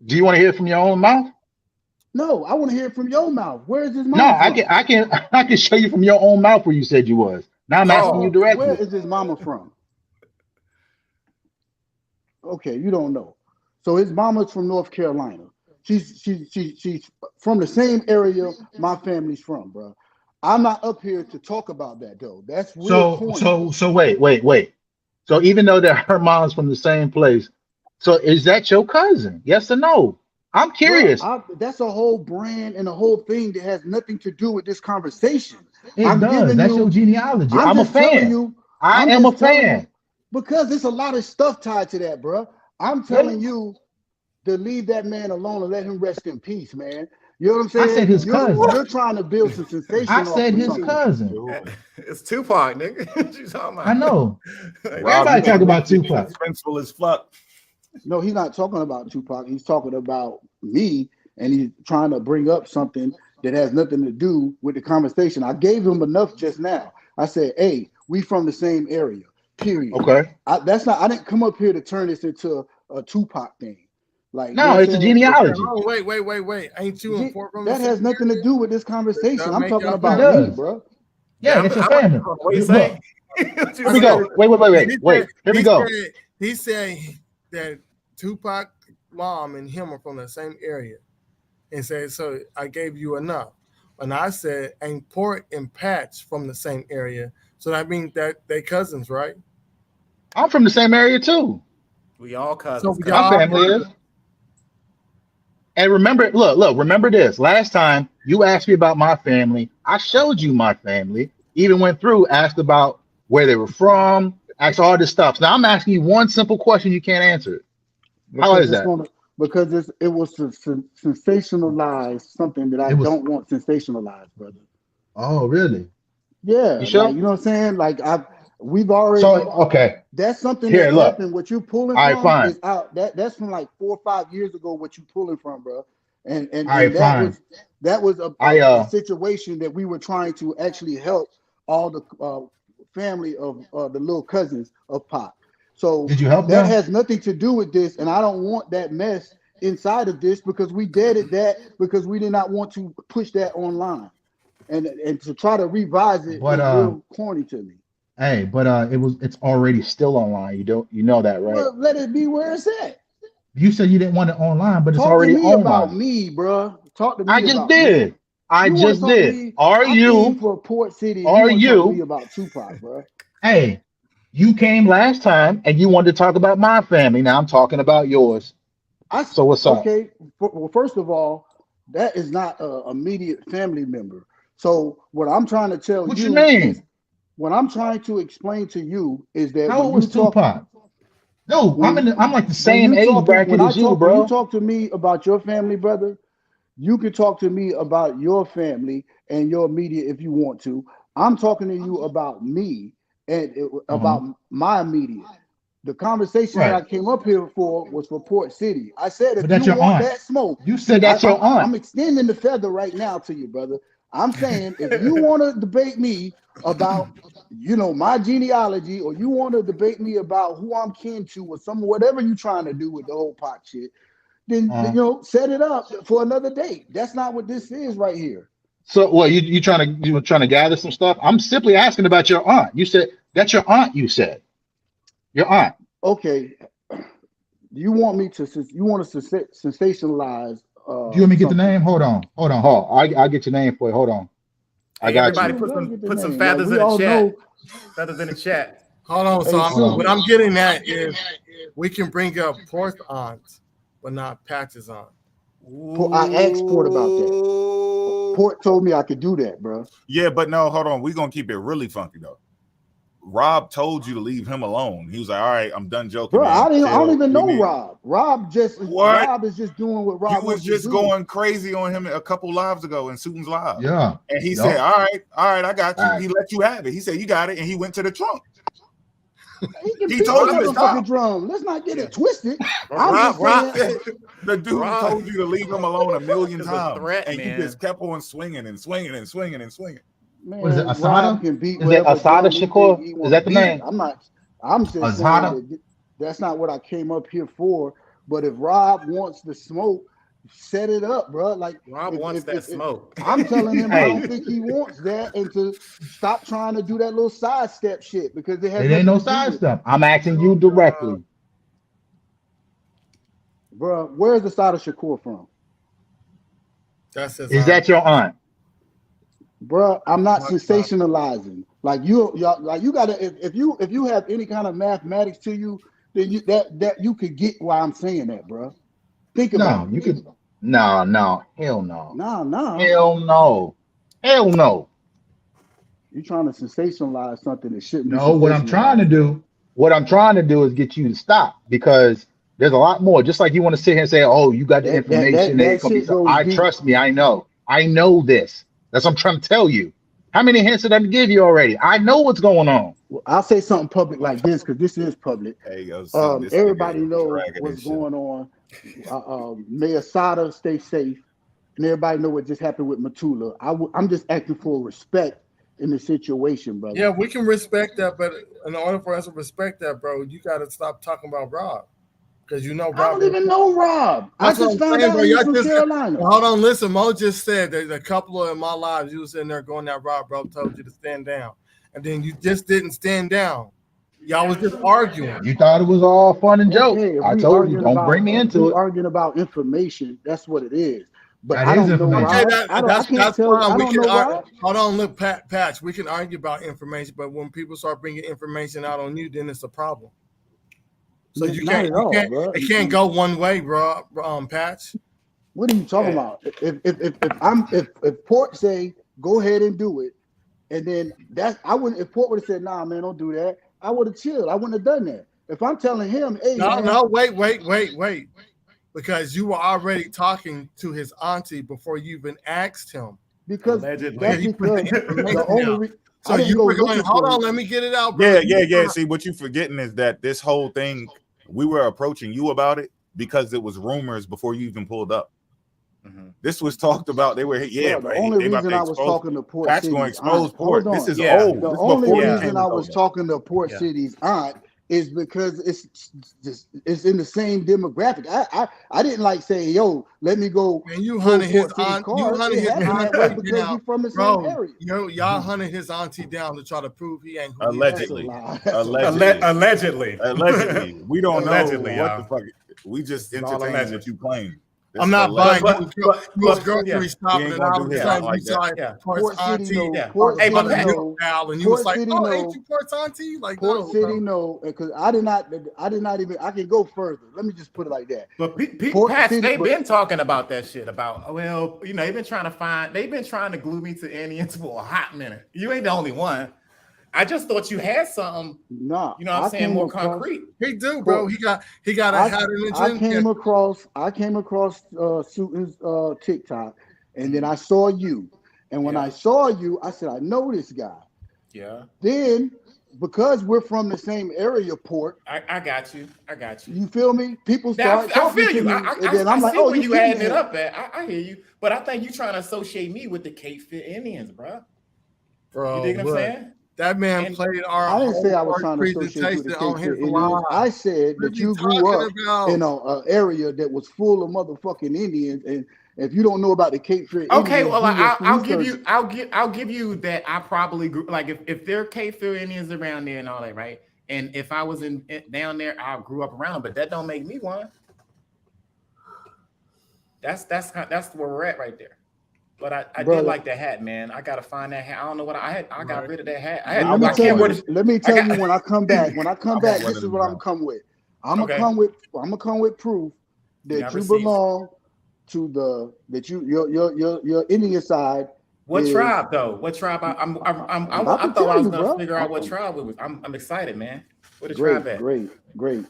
Do you want to hear it from your own mouth? No, I want to hear it from your mouth. Where is his mama? No, I can show you from your own mouth where you said you was. Now I'm asking you directly. Where is his mama from? Okay, you don't know. So his mama's from North Carolina. She's from the same area my family's from, bro. I'm not up here to talk about that though. That's real corny. So wait. So even though that her mom's from the same place, so is that your cousin? Yes or no? I'm curious. Bro, that's a whole brand and a whole thing that has nothing to do with this conversation. It does. That's your genealogy. I'm a fan. I am a fan. Because there's a lot of stuff tied to that, bro. I'm telling you to leave that man alone and let him rest in peace, man. You know what I'm saying? I said his cousin. You're trying to build some sensation. I said his cousin. It's Tupac, nigga. What you talking about? I know. Everybody talk about Tupac. Principal as fuck. No, he's not talking about Tupac. He's talking about me, and he's trying to bring up something that has nothing to do with the conversation. I gave him enough just now. I said, "Hey, we from the same area." Period. Okay. I didn't come up here to turn this into a Tupac thing. Like, no, it's a genealogy. Oh, wait. Ain't you important? That has nothing to do with this conversation. I'm talking about me, bro. Yeah, it's your family. What you say? Here we go. Wait. Here we go. He said that Tupac mom and him are from the same area, and said, so I gave you enough. And I said, ain't Port and Patch from the same area, so that means that they cousins, right? I'm from the same area too. We all cousins. So my family is. And remember, look, remember this. Last time you asked me about my family, I showed you my family, even went through, asked about where they were from, asked all this stuff. Now I'm asking you one simple question, you can't answer it. How is that? Because it was to sensationalize something that I don't want sensationalized, brother. Oh, really? Yeah. You sure? Like, you know what I'm saying? Like we've already. So okay. That's something that happened. What you pulling from fine. is out. That's from like 4 or 5 years ago. What you pulling from, bro? And that was a situation that we were trying to actually help all the family of the little cousins of Pop. So did you help that them? has nothing to do with this, and I don't want that mess inside of this because we deaded that because we did not want to push that online, and to try to revise it is real corny to me. Hey, but it's already still online. You know that, right? Well, let it be where it's at. You said you didn't want it online, but it's Talk already to me online. about me, bro. Talk to me. I just did. I just did. Are you for Port City? Are you talk to me about Tupac, bro? Hey, you came last time and you wanted to talk about my family. Now I'm talking about yours. So what's up? Okay. Well, first of all, that is not an immediate family member. So what I'm trying to tell you mean? What I'm trying to explain to you is that how old was Tupac? No, I'm like the same age bracket as you, bro. When you talk to me about your family, brother, you can talk to me about your family and your immediate if you want to. I'm talking to you about me and about my immediate. The conversation that I came up here for was for Port City. I said, if you want that smoke, you said that's your aunt. I'm extending the feather right now to you, brother. I'm saying if you want to debate me about, my genealogy, or you want to debate me about who I'm kin to, or whatever you're trying to do with the whole pot shit, then set it up for another date. That's not what this is right here. So, what you trying to gather some stuff? I'm simply asking about your aunt. You said that's your aunt. You said your aunt. Okay. You want me to? You want to sensationalize? Do you want me to get the name? Hold on. I'll get your name for you. Hold on. I got you. Put some feathers in the chat. Feathers in the chat. Hold on. So what I'm getting at is we can bring up Port's aunt, but not Patch's aunt. I asked Port about that. Port told me I could do that, bro. Yeah, but no, hold on. We're gonna keep it really funky though. Rob told you to leave him alone. He was like, all right, I'm done joking. Bro, I don't even know Rob. Rob is just doing what Rob was just going crazy on him a couple lives ago in Suiton's live. Yeah. And he said, all right, I got you. Right. He let you have it. He said, you got it. And he went to the trunk. He told him to stop. Drum. Let's not get it twisted. The dude told you to leave him alone a million times. And you just kept on swinging and swinging and swinging and swinging. Man, what is it, Asada? Is it Asada Shakur? Is that the name? I'm just saying that's not what I came up here for. But if Rob wants the smoke, set it up, bro. Like Rob wants that smoke. I'm telling him I don't think he wants that, and to stop trying to do that little sidestep shit because it ain't no sidestep. I'm asking you directly. Bro, where's the side of Shakur from? That's his Is that your aunt? Bro, I'm not sensationalizing. Like you gotta if you have any kind of mathematics to you, then you that you could get why I'm saying that, bro. Think about No, you could. No, hell no. No. Hell no. Hell no. You're trying to sensationalize something that shouldn't be No, what I'm trying to do is get you to stop, because there's a lot more. Just like you want to sit here and say, "Oh, you got the information." That shit goes deep. Trust me, I know this. That's what I'm trying to tell you. How many hints did I give you already? I know what's going on. Well, I'll say something public like this because this is public. Hey, yo, Everybody knows what's going on. May Asada stay safe, and everybody know what just happened with Matula. I'm just acting for respect in the situation, brother. Yeah, we can respect that, but in order for us to respect that, bro, you got to stop talking about Rob, because you know Rob. I don't even know Rob. I just found out he's from Carolina. Hold on, listen. Mo just said that a couple of my lives you was in there going that Rob, bro, told you to stand down, and then you just didn't stand down. Y'all was just arguing. You thought it was all fun and joke. Okay, I told you, don't bring me into it. Arguing about information. That's what it is. But that I don't is know Rob. Okay, I don't know Rob. Hold on, look, Patch. We can argue about information, but when people start bringing information out on you, then it's a problem. So it can't go one way, bro. Patch. What are you talking about? If Port say go ahead and do it, and then if Port would have said, nah, man, don't do that, I would have chilled. I wouldn't have done that. If I'm telling him, hey, wait. Because you were already talking to his auntie before you even asked him. Because the only so you were going, hold on, let me get it out, bro. Yeah. See, what you forgetting is that this whole thing, we were approaching you about it because it was rumors before you even pulled up. Mm-hmm. This was talked about. They were, the only reason I was talking to Port City's going to expose Port. This is old. The only reason I was talking to Port City's aunt is because it's in the same demographic. I didn't like saying, yo, let me go. And you hunted his aunt. You hunted his auntie because he's from the same area. Y'all hunted his auntie down to try to prove he ain't who allegedly. Allegedly. We don't know what the fuck. We just entertain what you claim. I'm not buying you was grocery shopping and all of a sudden you saw Port's auntie. Port and you was like, oh, ain't you Port's auntie? Like, Port City, no, because I did not even. I can go further. Let me just put it like that. But they've been talking about that shit. About they've been trying to glue me to Indians for a hot minute. You ain't the only one. I just thought you had something. No, you know what I'm saying, more concrete. He do, bro. He got a hat in the gym. I came across Suiton's TikTok, and then I saw you. And when I saw you, I said, I know this guy. Yeah. Then because we're from the same area, Port. I got you. You feel me? People start talking to me, and then I'm like, oh, you adding it up at. I hear you. But I think you trying to associate me with the Cape Fear Indians, bro. You dig what I'm saying? That man played our. I didn't say I was trying to associate you with the Cape Fear Indians. I said that you grew up in an area that was full of motherfucking Indians, and if you don't know about the Cape Fear Indians, okay, well, I'll give you that. I probably grew like if there are Cape Fear Indians around there and all that, right? And if I was down there, I grew up around them, but that don't make me one. That's where we're at right there. But I did like that hat, man. I gotta find that hat. I don't know what I had. I got rid of that hat. Let me tell you when I come back. When I come back, this is what I'm gonna come with. I'm gonna come with proof that you belong to your Indian side. What tribe though? What tribe? I thought I was gonna figure out what tribe it was. I'm excited, man. What tribe at? Great.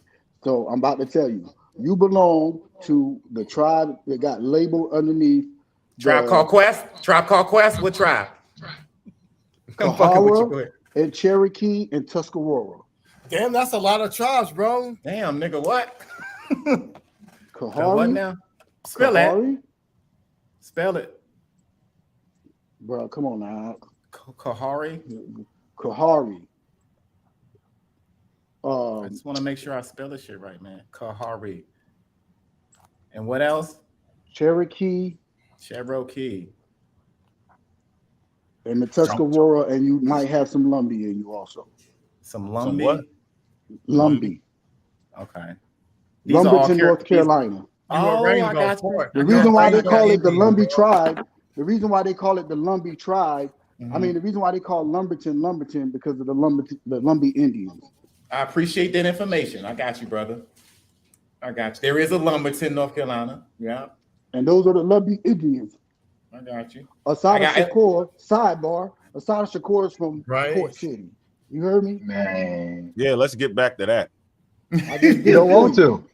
So I'm about to tell you. You belong to the tribe that got labeled underneath. Tribe called Quest. What tribe? Kahara and Cherokee and Tuscarora. Damn, that's a lot of tribes, bro. Damn, nigga, what? Kahari. What now? Spell it. Bro, come on now. Kahari. I just want to make sure I spell this shit right, man. Kahari. And what else? Cherokee. And the Tuscarora, and you might have some Lumbee in you also. Some Lumbee? Lumbee. Okay. Lumberton, North Carolina. You a I rainbow got you. fork. The You're reason a why they rainbow call it the Indian, Lumbee bro. tribe, the reason why they call it the Lumbee tribe, Mhm. I mean, the reason why they call Lumberton because of the Lumbee Indians. I appreciate that information. I got you, brother. I got you. There is a Lumberton, North Carolina. Yeah, And those are the Lumbee Indians. I got you. I Asada got it. Shakur, sidebar, Asada Shakur is from Right. Port City. You heard me? Man, Yeah, let's get back to that. I just you did don't for want you. to.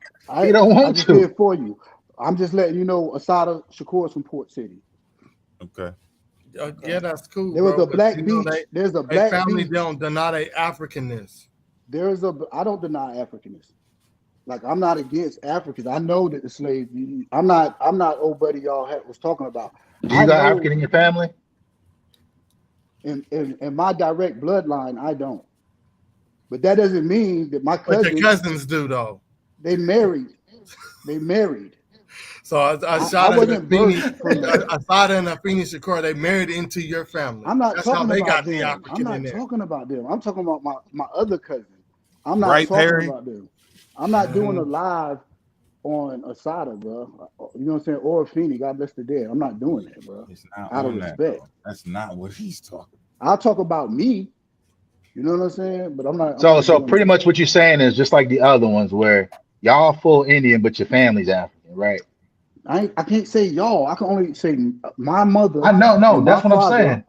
You don't I want just to. did for you. I'm just letting you know Asada Shakur is from Port City. Okay. Yeah, that's cool, There was bro. a black You know, beach. There's a they black family beach. don't deny their Africanness. I don't deny Africanness. Like I'm not against Africans. I know that the slave. I'm not old buddy y'all was talking about. Do you I got know African in your family? in my direct bloodline, I don't. But that doesn't mean that my But your cousins, cousins do, though. they married. They married. So I wasn't birthed from that. Asada and Afeni Shakur, they married into your family. I'm not That's how talking they about got the them. I'm African in not there. talking about them. I'm talking about my other cousin. I'm not Right, talking Perry? about them. I'm not doing a live on Asada, bro. You know what I'm saying? Or Feeney, God bless the dead. I'm not doing that, bro. It's not Out of on that, respect. bro. That's not what he's talking. I'll talk about me. You know what I'm saying? But I'm not. So doing pretty that. much what you're saying is just like the other ones where y'all full Indian, but your family's African, right? I can't say y'all. I can only say my mother I know, no, and my that's what I'm father. saying.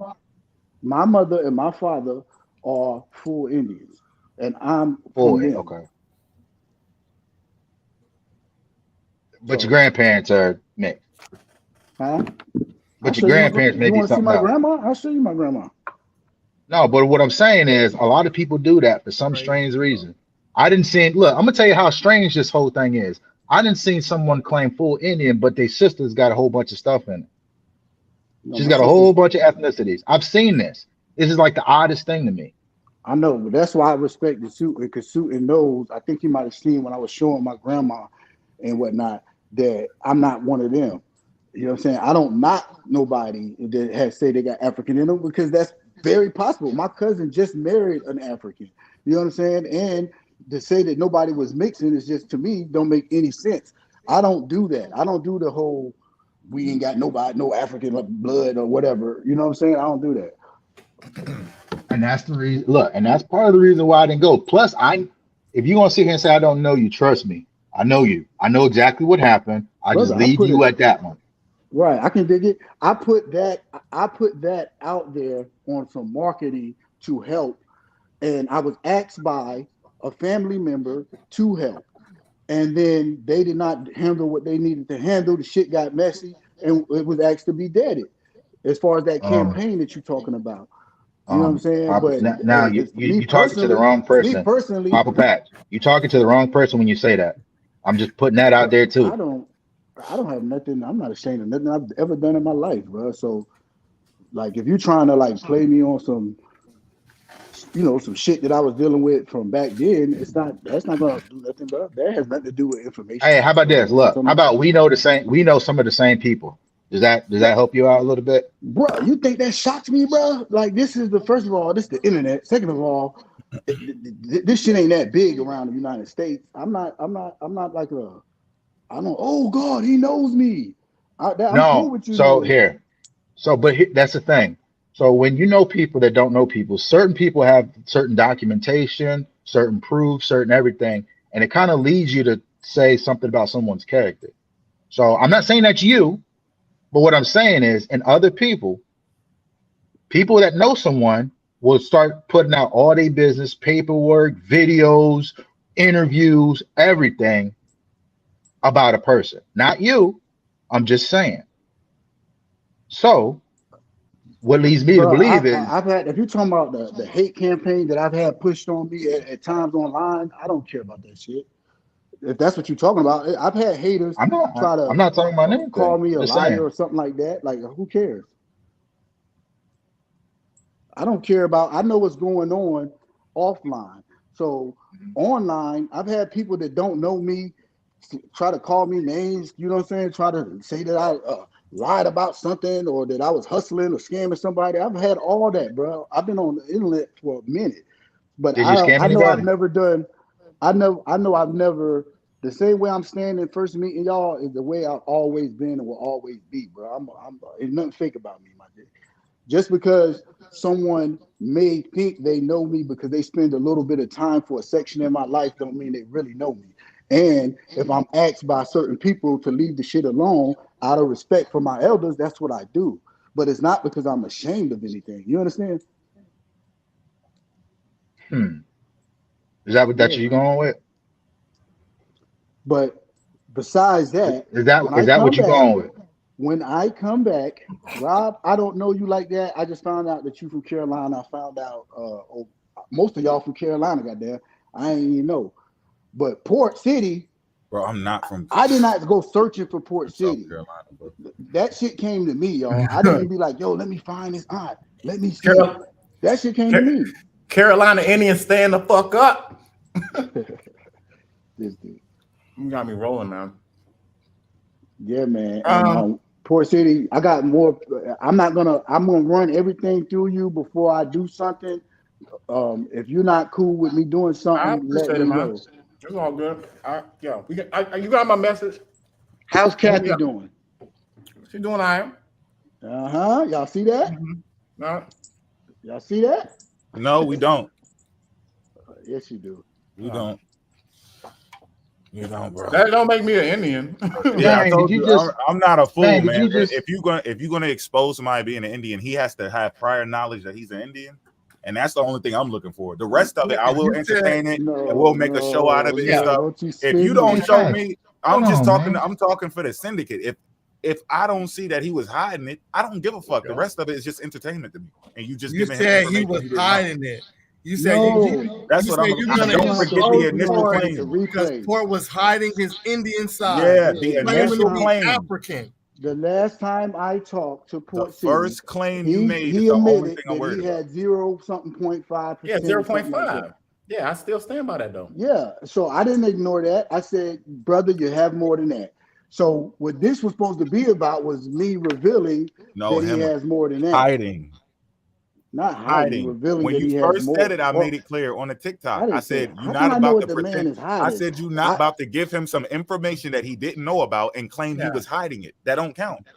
My mother and my father are full Indians, and I'm Full, from them. okay. But your So, grandparents are mixed. huh? I'll But your show you. grandparents may You be want to see something my else. grandma? I'll show you my grandma. No, but what I'm saying is a lot of people do that for some Crazy, strange bro. reason. I didn't see look, I'm gonna tell you how strange this whole thing is. I didn't see someone claim full Indian, but their sister's got a whole bunch of stuff in it. No, She's my got a sister's. whole bunch of ethnicities. I've seen this. This is like the oddest thing to me. I know, but that's why I respect the suit because Suitin knows. I think he might have seen when I was showing my grandma and whatnot that I'm not one of them. You know what I'm saying? I don't knock nobody that has say they got African in them because that's very possible. My cousin just married an African. You know what I'm saying? And to say that nobody was mixing is just to me don't make any sense. I don't do that. I don't do the whole we ain't got nobody, no African blood or whatever. You know what I'm saying? I don't do that. And that's the reason. Look, and that's part of the reason why I didn't go. Plus, if you want to sit here and say I don't know you, trust me, I know you. I know exactly what happened. I just Brother, I leave put you it at that one. right. I can dig it. I put that out there on some marketing to help. And I was asked by a family member to help. And then they did not handle what they needed to handle. The shit got messy and it was asked to be deaded as far as that Um, campaign that you're talking about. You know what I'm saying? Papa, But now you me you talking to the wrong me person, personally, Papa Patch. You talking to the wrong person when you say that. I'm just putting that out bro, there I too. don't have nothing. I'm not ashamed of nothing I've ever done in my life, bro. So like if you're trying to like play me on some some shit that I was dealing with from back then, that's not gonna do nothing, bro. That has nothing to do with information. Hey, how about this? So that's Look, what how I'm about we know some of the same people. Does that help you out a little bit? bro. You think that shocks me, bro? Like this is the first of all, this is the internet. Second of all, this shit ain't that big around the United States. I'm not like a I don't. Oh God, he knows me. I'm cool No. with you So knowing me. here. That's the thing. So when you know people that don't know people, certain people have certain documentation, certain proof, certain everything, and it kind of leads you to say something about someone's character. So I'm not saying that's you, but what I'm saying is, in other people, people that know someone will start putting out all their business, paperwork, videos, interviews, everything about a person. Not you. I'm just saying. So what leads me to Bro, believe is, I've had, if you're talking about the hate campaign that I've had pushed on me at times online, I don't care about that shit. If that's what you're talking about, I've had haters I'm not try I'm to not talking about call anything. me a Just liar saying. or something like that. Like, who cares? I don't care about, I know what's going on offline. So online, I've had people that don't know me try to call me names, you know what I'm saying? Try to say that I lied about something or that I was hustling or scamming somebody. I've had all that, bro. I've been on the internet for a minute, but Did you scam I know I've anybody? never done. I know I've never the same way I'm standing first meeting y'all is the way I've always been and will always be, bro. I'm there's nothing fake about me, my dude. Just because someone may think they know me because they spend a little bit of time for a section in my life don't mean they really know me. And if I'm asked by certain people to leave the shit alone out of respect for my elders, that's what I do. But it's not because I'm ashamed of anything. You understand? Is that what you going with? But besides that, is that what you going with? When I come back, Rob, I don't know you like that. I just found out that you from Carolina. I found out most of y'all from Carolina, goddamn. I ain't even know. But Port City, bro, I'm not from. I did not go searching for Port City. South Carolina, bro. That shit came to me, y'all. I didn't be like, yo, let me find his aunt. Let me see. That shit came to me. Carolina Indians, stand the fuck up. This dude. You got me rolling, man. Yeah, man. Port City, I got more. I'm gonna run everything through you before I do something. If you're not cool with me doing something, let me know. It's all good. Yeah, you got my message. How's Kathy doing? She doing all right. Y'all see that? Y'all see that? No, we don't. Yes, you do. We don't. You don't, bro. That don't make me an Indian. Yeah, I told you, I'm not a fool, man. If you're gonna expose somebody being an Indian, he has to have prior knowledge that he's an Indian, and that's the only thing I'm looking for. The rest of it, I will entertain it, and we'll make a show out of it and stuff. If you don't show me, I'm just talking. Man. I'm talking for the syndicate. If I don't see that he was hiding it, I don't give a fuck. The rest of it is just entertainment to me, and you just giving him he was hiding it. You said that's what I'm gonna don't forget the initial claim. Because Port was hiding his Indian side. Yeah, the initial claim. African. The last time I talked to Port City, first claim you made he is the only admitted thing I'm worried he had 0.5%. Yeah, 0.5. Yeah, I still stand by that though. Yeah, so I didn't ignore that. I said, brother, you have more than that. So what this was supposed to be about was me revealing that he has more than that. Hiding. Not hiding. Revealing when that you first said it, I made it clear on the TikTok. I said you're not about to pretend. I said you're not about to give him some information that he didn't know about and claim he was hiding it. That don't count.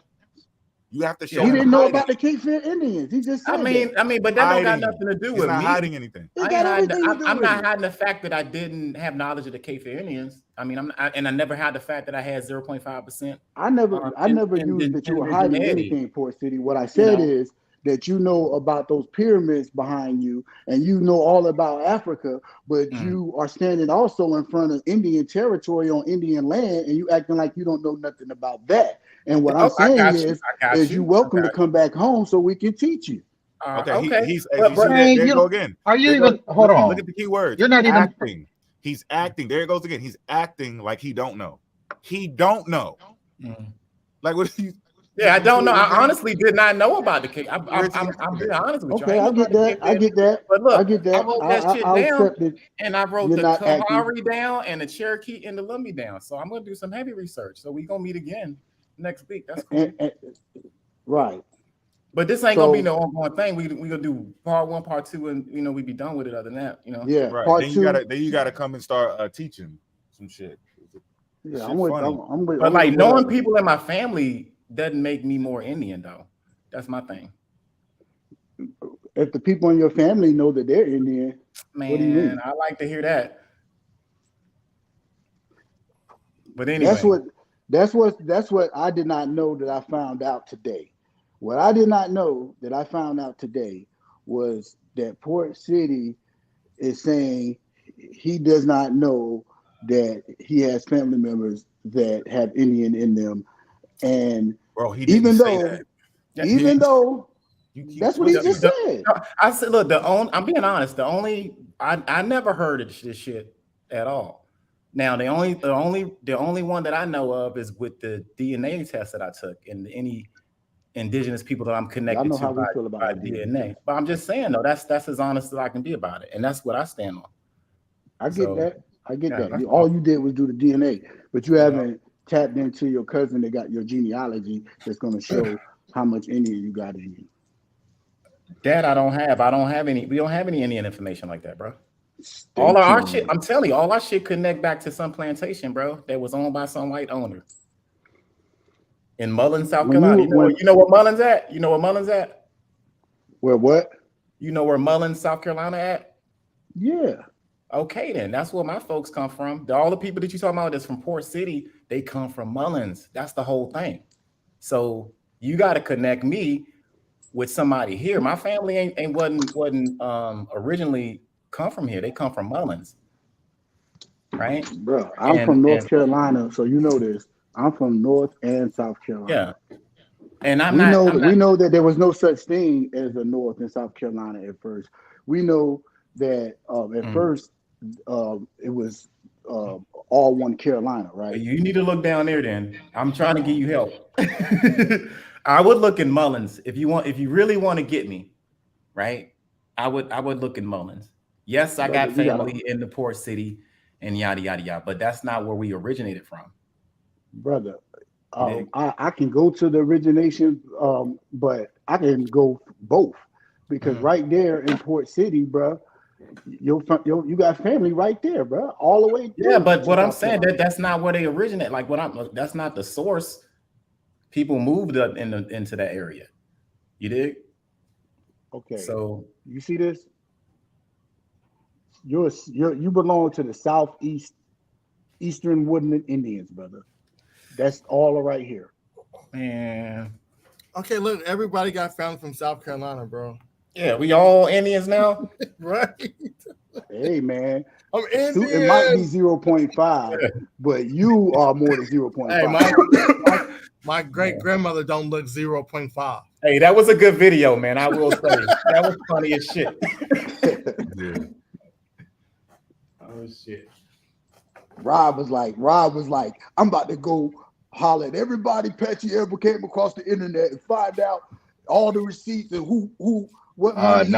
You have to show he didn't know about the Cape Fear Indians. He just said I mean, but that don't got nothing to do with not me hiding anything. I'm not hiding the fact that I didn't have knowledge of the Cape Fear Indians. I mean, I never had the fact that I had 0.5%. I never used that you were hiding anything, Port City. What I said is that you know about those pyramids behind you and you know all about Africa, but you are standing also in front of Indian territory on Indian land and you acting like you don't know nothing about that. And what I'm saying is you're welcome to come back home so we can teach you. Okay. He's there you go again. Are you even hold on? Look at the key words. You're not even acting. He's acting. There it goes again. He's acting like he don't know. He don't know. Like what he Yeah, I don't know. I honestly did not know about the cake. I'm being honest with you. Okay, I get that. But look, I get that. I wrote that shit down, and I wrote the Kahari Kahari down, and the Cherokee and the Lumbee down. So I'm gonna do some heavy research. So we're gonna meet again next week. That's cool. Right. But this ain't gonna be no ongoing thing. We gonna do part 1, part 2, and we be done with it. Other than that, Yeah. Right. Part then 2. you gotta come and start teaching some shit. Yeah, I'm with. But like knowing people in my family doesn't make me more Indian though. That's my thing. If the people in your family know that they're Indian, man, what do you mean? I like to hear that. But anyway, that's what I did not know that I found out today. What I did not know that I found out today was that Port City is saying he does not know that he has family members that have Indian in them. And bro, he didn't say that. Even though that's what he just said. I said, look, I'm being honest. I never heard of this shit at all. Now the only one that I know of is with the DNA test that I took and any indigenous people that I'm connected to by DNA. But I'm just saying though, that's as honest as I can be about it, and that's what I stand on. I get that. All you did was do the DNA, but you haven't tapped into your cousin that got your genealogy that's going to show how much Indian you got in you. That I don't have. We don't have any Indian information like that, bro. All our shit, I'm telling you, all our shit connect back to some plantation, bro, that was owned by some white owner in Mullins, South Carolina. You know where Mullins at? You know where Mullins at? Where what? You know where Mullins, South Carolina at? Yeah. Okay, then that's where my folks come from. All the people that you talking about that's from Port City, they come from Mullins. That's the whole thing. So you got to connect me with somebody here. My family wasn't originally come from here. They come from Mullins, right? Bro, I'm from North Carolina, so you know this. I'm from North and South Carolina. Yeah, and we know that there was no such thing as a North and South Carolina at first. We know that at first it was all one Carolina, right? You need to look down there. Then I'm trying to give you help. I would look in Mullins if you really want to get me, right? I would look in Mullins. Yes, I got family in the Port City and yada yada yada, but that's not where we originated from, brother. I can go to the origination, but I can go both because right there in Port City, bro, you got family right there, bro, all the way. Yeah, but what I'm saying that's not where they originate. Like that's not the source. People moved up into that area. You dig? Okay. So you see this? You belong to the Eastern Woodland Indians, brother. That's all right here. Man. Okay, look, everybody got family from South Carolina, bro. Yeah, we all Indians now. Right. Hey, man. I'm Indian. It might be 0.5, but you are more than 0.5. Hey, my great-grandmother don't look 0.5. Hey, that was a good video, man. I will say. That was funny as shit. Yeah. Oh, shit. Rob was like, I'm about to go holler at everybody Pat you ever came across the internet and find out all the receipts and what money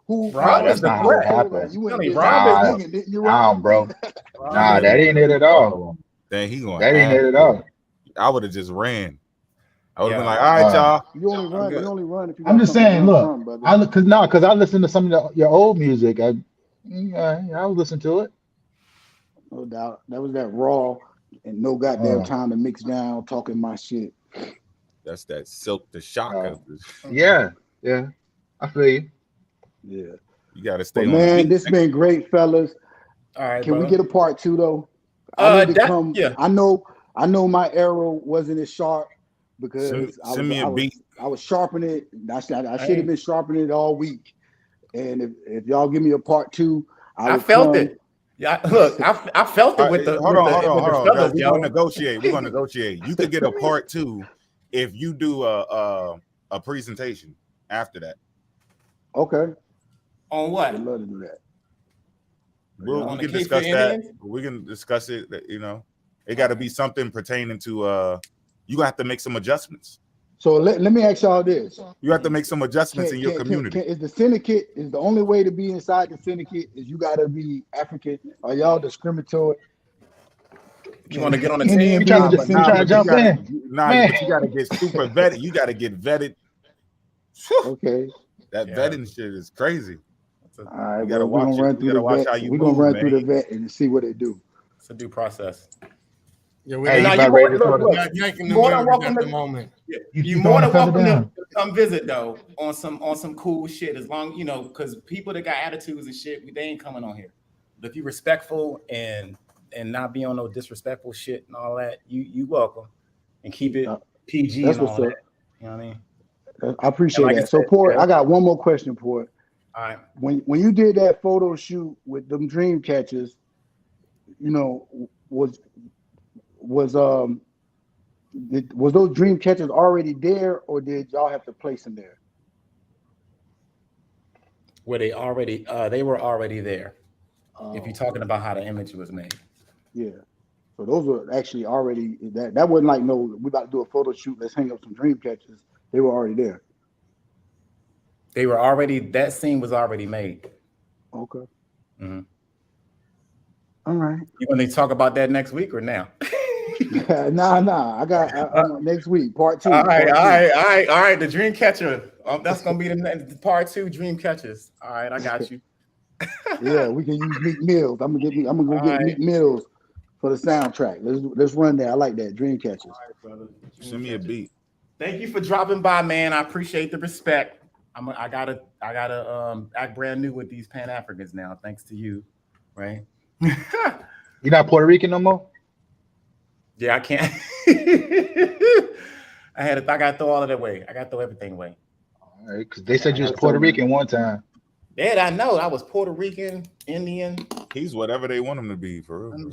who. That's not how it happened. Bro. Nah, that ain't it at all. Then he going. That ain't it at all. I would have just ran. I would have been like, all right, y'all. You only run if you. I'm just saying, look, because I listen to some of your old music. I was listening to it. No doubt. That was that raw and no goddamn time to mix down, talking my shit. That's that Silk the Shock. Yeah. I feel you. Yeah. You got to stay on. Man, this has been great, fellas. All right, Can we get a part 2 though? I know my arrow wasn't as sharp because I was sharpening it. I should have been sharpening it all week. And if y'all give me a part 2, I felt it. Yeah, look, I felt it with the. Hold on. We're gonna negotiate. You could get a part 2 if you do a presentation after that. Okay. On what? I'd love to do that. We can discuss that. We can discuss it. It got to be something pertaining to. You have to make some adjustments. So let me ask y'all this. You have to make some adjustments in your community. Is the syndicate, is the only way to be inside the syndicate is you got to be African? Are y'all discriminatory? You want to get on the team? You trying to jump in? But you got to get super vetted. You got to get vetted. Okay. That vetting shit is crazy. All right, we're going to run through the vet. We're going to run through the vet and see what they do. It's a due process. Yeah, you're more than welcome at the moment. You're more than welcome to come visit though on some cool shit. As long because people that got attitudes and shit, they ain't coming on here. But if you're respectful and not be on no disrespectful shit and all that, you welcome and keep it PG and all that. You know what I mean? I appreciate that. So Port, I got one more question, Port. All right. When you did that photo shoot with them dream catchers, was those dream catchers already there, or did y'all have to place them there? Were they already? They were already there. If you're talking about how the image was made. Yeah. So those were actually already that wasn't like we about to do a photo shoot. Let's hang up some dream catchers. They were already there. They were already. That scene was already made. Okay. Mm-hmm. All right. You want to talk about that next week or now? Nah. I got next week, part 2. All right. The dream catcher. That's gonna be the part 2 dream catchers. All right, I got you. Yeah, we can use Meek Mills. I'm gonna go get Meek Mills for the soundtrack. Let's run that. I like that. Dream catchers. All right, brother. Send me a beat. Thank you for dropping by, man. I appreciate the respect. I gotta act brand new with these Pan Africans now, thanks to you, right? You're not Puerto Rican no more? Yeah, I can't. I gotta throw all of that away. I gotta throw everything away. All right, because they said you was Puerto Rican one time. Yeah, I know. I was Puerto Rican, Indian. He's whatever they want him to be, for real.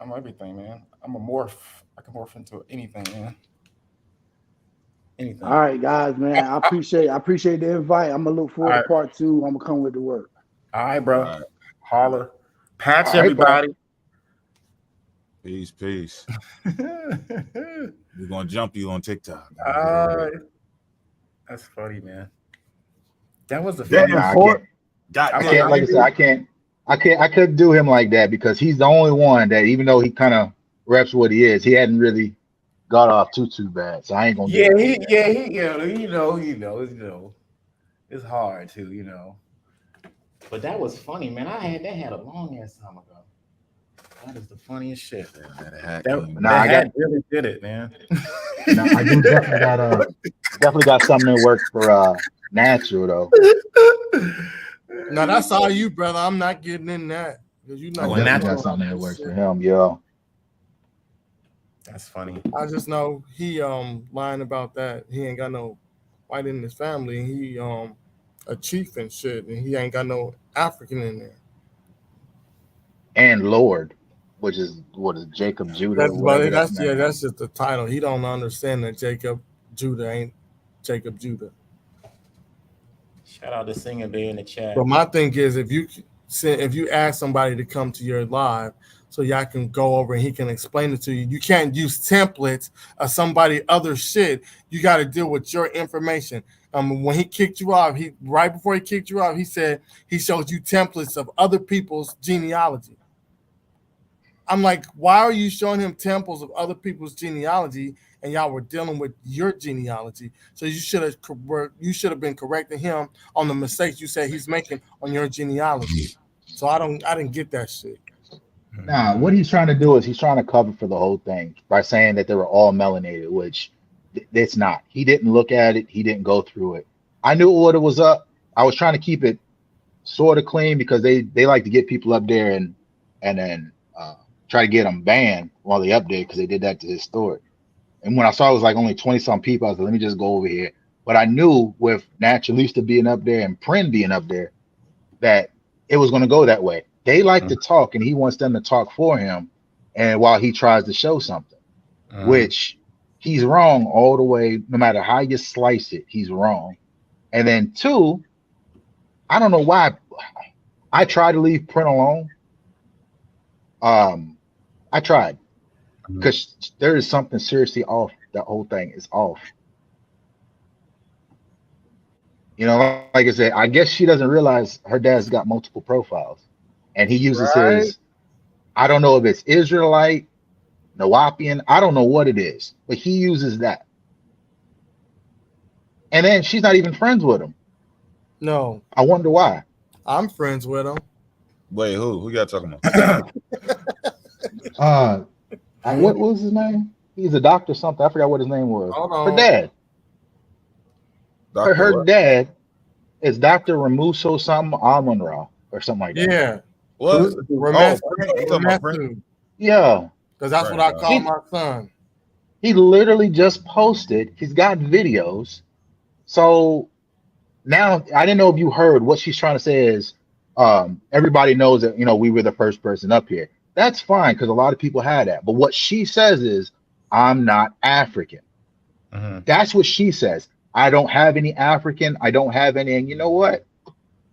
I'm everything, man. I'm a morph. I can morph into anything, man. Anything. All right, guys, man. I appreciate the invite. I'm gonna look forward to part 2. I'm gonna come with the work. All right, bro. All right. Holler. Patch All everybody. Peace. We're gonna jump you on TikTok. That's funny, man. That was a funny. I couldn't do him like that because he's the only one that, even though he kind of reps what he is, he hadn't really got off too bad. So I ain't gonna. It's hard to, But that was funny, man. That had a long ass time ago. That is the funniest shit. That really did it, man. I do definitely got something that works for natural though. No, that's all you, brother. I'm not getting in that because you know got something that works for him, yo. That's funny. I just know he lying about that. He ain't got no white in his family. He a chief and shit, and he ain't got no African in there. And Lord, which is what is Jacob Judah? That's just the title. He don't understand that Jacob Judah ain't Jacob Judah. Shout out to Singer Bear in the chat. But my thing is, if you ask somebody to come to your live, so y'all can go over and he can explain it to you. You can't use templates of somebody other shit. You got to deal with your information. When he kicked you off, right before he kicked you off, he said he showed you templates of other people's genealogy. I'm like, why are you showing him temples of other people's genealogy? And y'all were dealing with your genealogy, so you should have been correcting him on the mistakes you said he's making on your genealogy. So I didn't get that shit. Nah, what he's trying to do is he's trying to cover for the whole thing by saying that they were all melanated, which it's not. He didn't look at it. He didn't go through it. I knew what it was up. I was trying to keep it sort of clean because they like to get people up there and then try to get them banned while they up there because they did that to his story. And when I saw it was like only 20-some people, I was like, let me just go over here. But I knew with Naturalista being up there and Prin being up there that it was going to go that way. They like to talk, and he wants them to talk for him, and while he tries to show something, which he's wrong all the way. No matter how you slice it, he's wrong. And then 2, I don't know why I tried to leave Prin alone. I tried. Because there is something seriously off. The whole thing is off. Like I said, I guess she doesn't realize her dad's got multiple profiles. And he uses his, I don't know if it's Israelite, Nawapian, I don't know what it is, but he uses that. And then she's not even friends with him. No. I wonder why. I'm friends with him. Wait, who you got talking about? What was his name? He's a doctor something. I forgot what his name was. Hold on. Her dad. Her dad is Dr. Ramuso something Amun-Ra or something like that. Yeah. What? Yeah. Because that's what I call my son. He literally just posted. He's got videos. So now I didn't know if you heard what she's trying to say is everybody knows that, we were the first person up here. That's fine because a lot of people had that. But what she says is, I'm not African. That's what she says. I don't have any African. I don't have any. And you know what?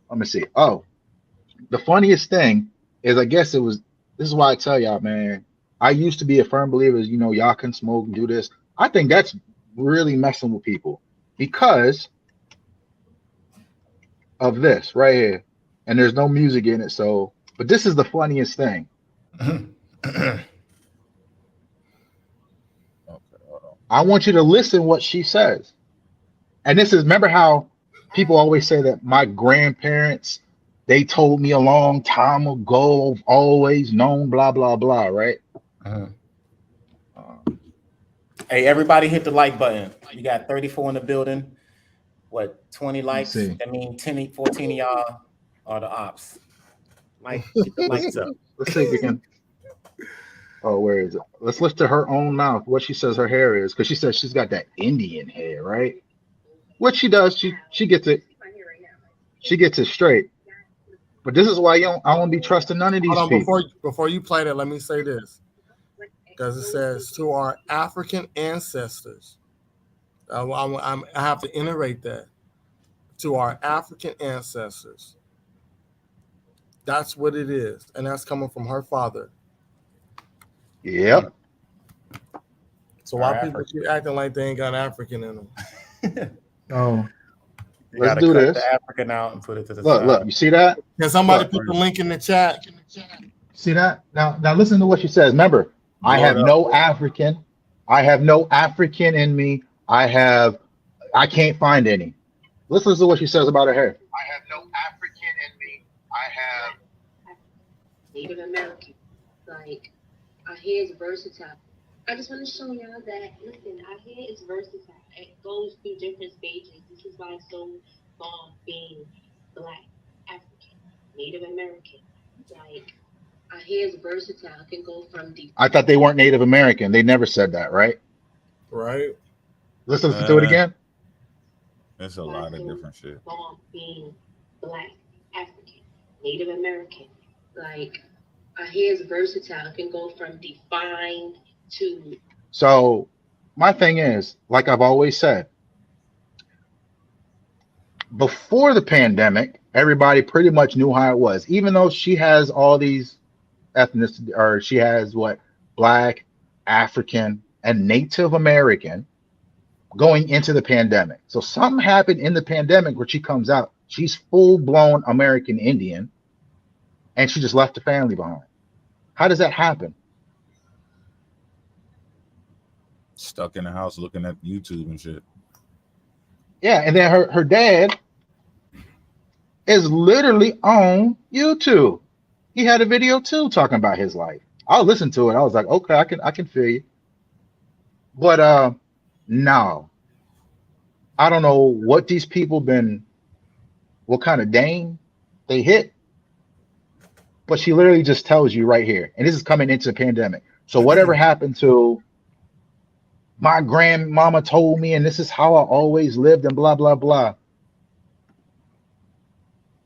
Let me see. Oh, the funniest thing is, I guess this is why I tell y'all, man, I used to be a firm believer, y'all can smoke and do this. I think that's really messing with people because of this right here. And there's no music in it. But this is the funniest thing. I want you to listen what she says. And this is, remember how people always say that my grandparents they told me a long time ago, I've always known, blah, blah, blah, right? Hey, everybody hit the like button. You got 34 in the building. What, 20 likes? see. That means 10, 14 of y'all are the ops. Like, get the likes up. Let's see if we can. Oh, where is it? Let's listen to her own mouth what she says her hair is, because she says she's got that Indian hair, right? What she does, she gets it. She gets it straight. But this is why I won't be trusting none of these Hold on, people. before you play that, let me say this, because it says to our African ancestors. I have to iterate that. To our African ancestors. That's what it is, and that's coming from her father. Yep. So why people keep acting like they ain't got African in them? Oh, You let's gotta do cut this. the African out and put it to the Look, side. look, you see that? Can somebody Look. put the link in the chat? See that? Now listen to what she says. Remember, I have no African. I have no African in me. I can't find any. Listen to what she says about her hair. I have no African in me. I have Native American. Like, our hair is versatile. I just want to show y'all that, listen, our hair is versatile. It goes through different stages. This is why it's so long being Black, African, Native American. Like, our hair is versatile. It can go from deep. I thought they weren't Native American. They never said that, right? Right. Let's listen to it again. There's a lot of different shit. Long being Black, African, Native American. Like, our hair is versatile. It can go from defined to. So my thing is, like I've always said, before the pandemic, everybody pretty much knew how it was, even though she has all these ethnicity, or she has what, Black, African, and Native American going into the pandemic. So something happened in the pandemic where she comes out, she's full-blown American Indian, and she just left the family behind. How does that happen? Stuck in the house looking at YouTube and shit. Yeah, and then her dad is literally on YouTube. He had a video too talking about his life. I'll listen to it. I was like, okay, I can feel you. But no. I don't know what these people what kind of dame they hit. But she literally just tells you right here, and this is coming into the pandemic. So whatever happened to my grandmama told me, and this is how I always lived, and blah, blah, blah.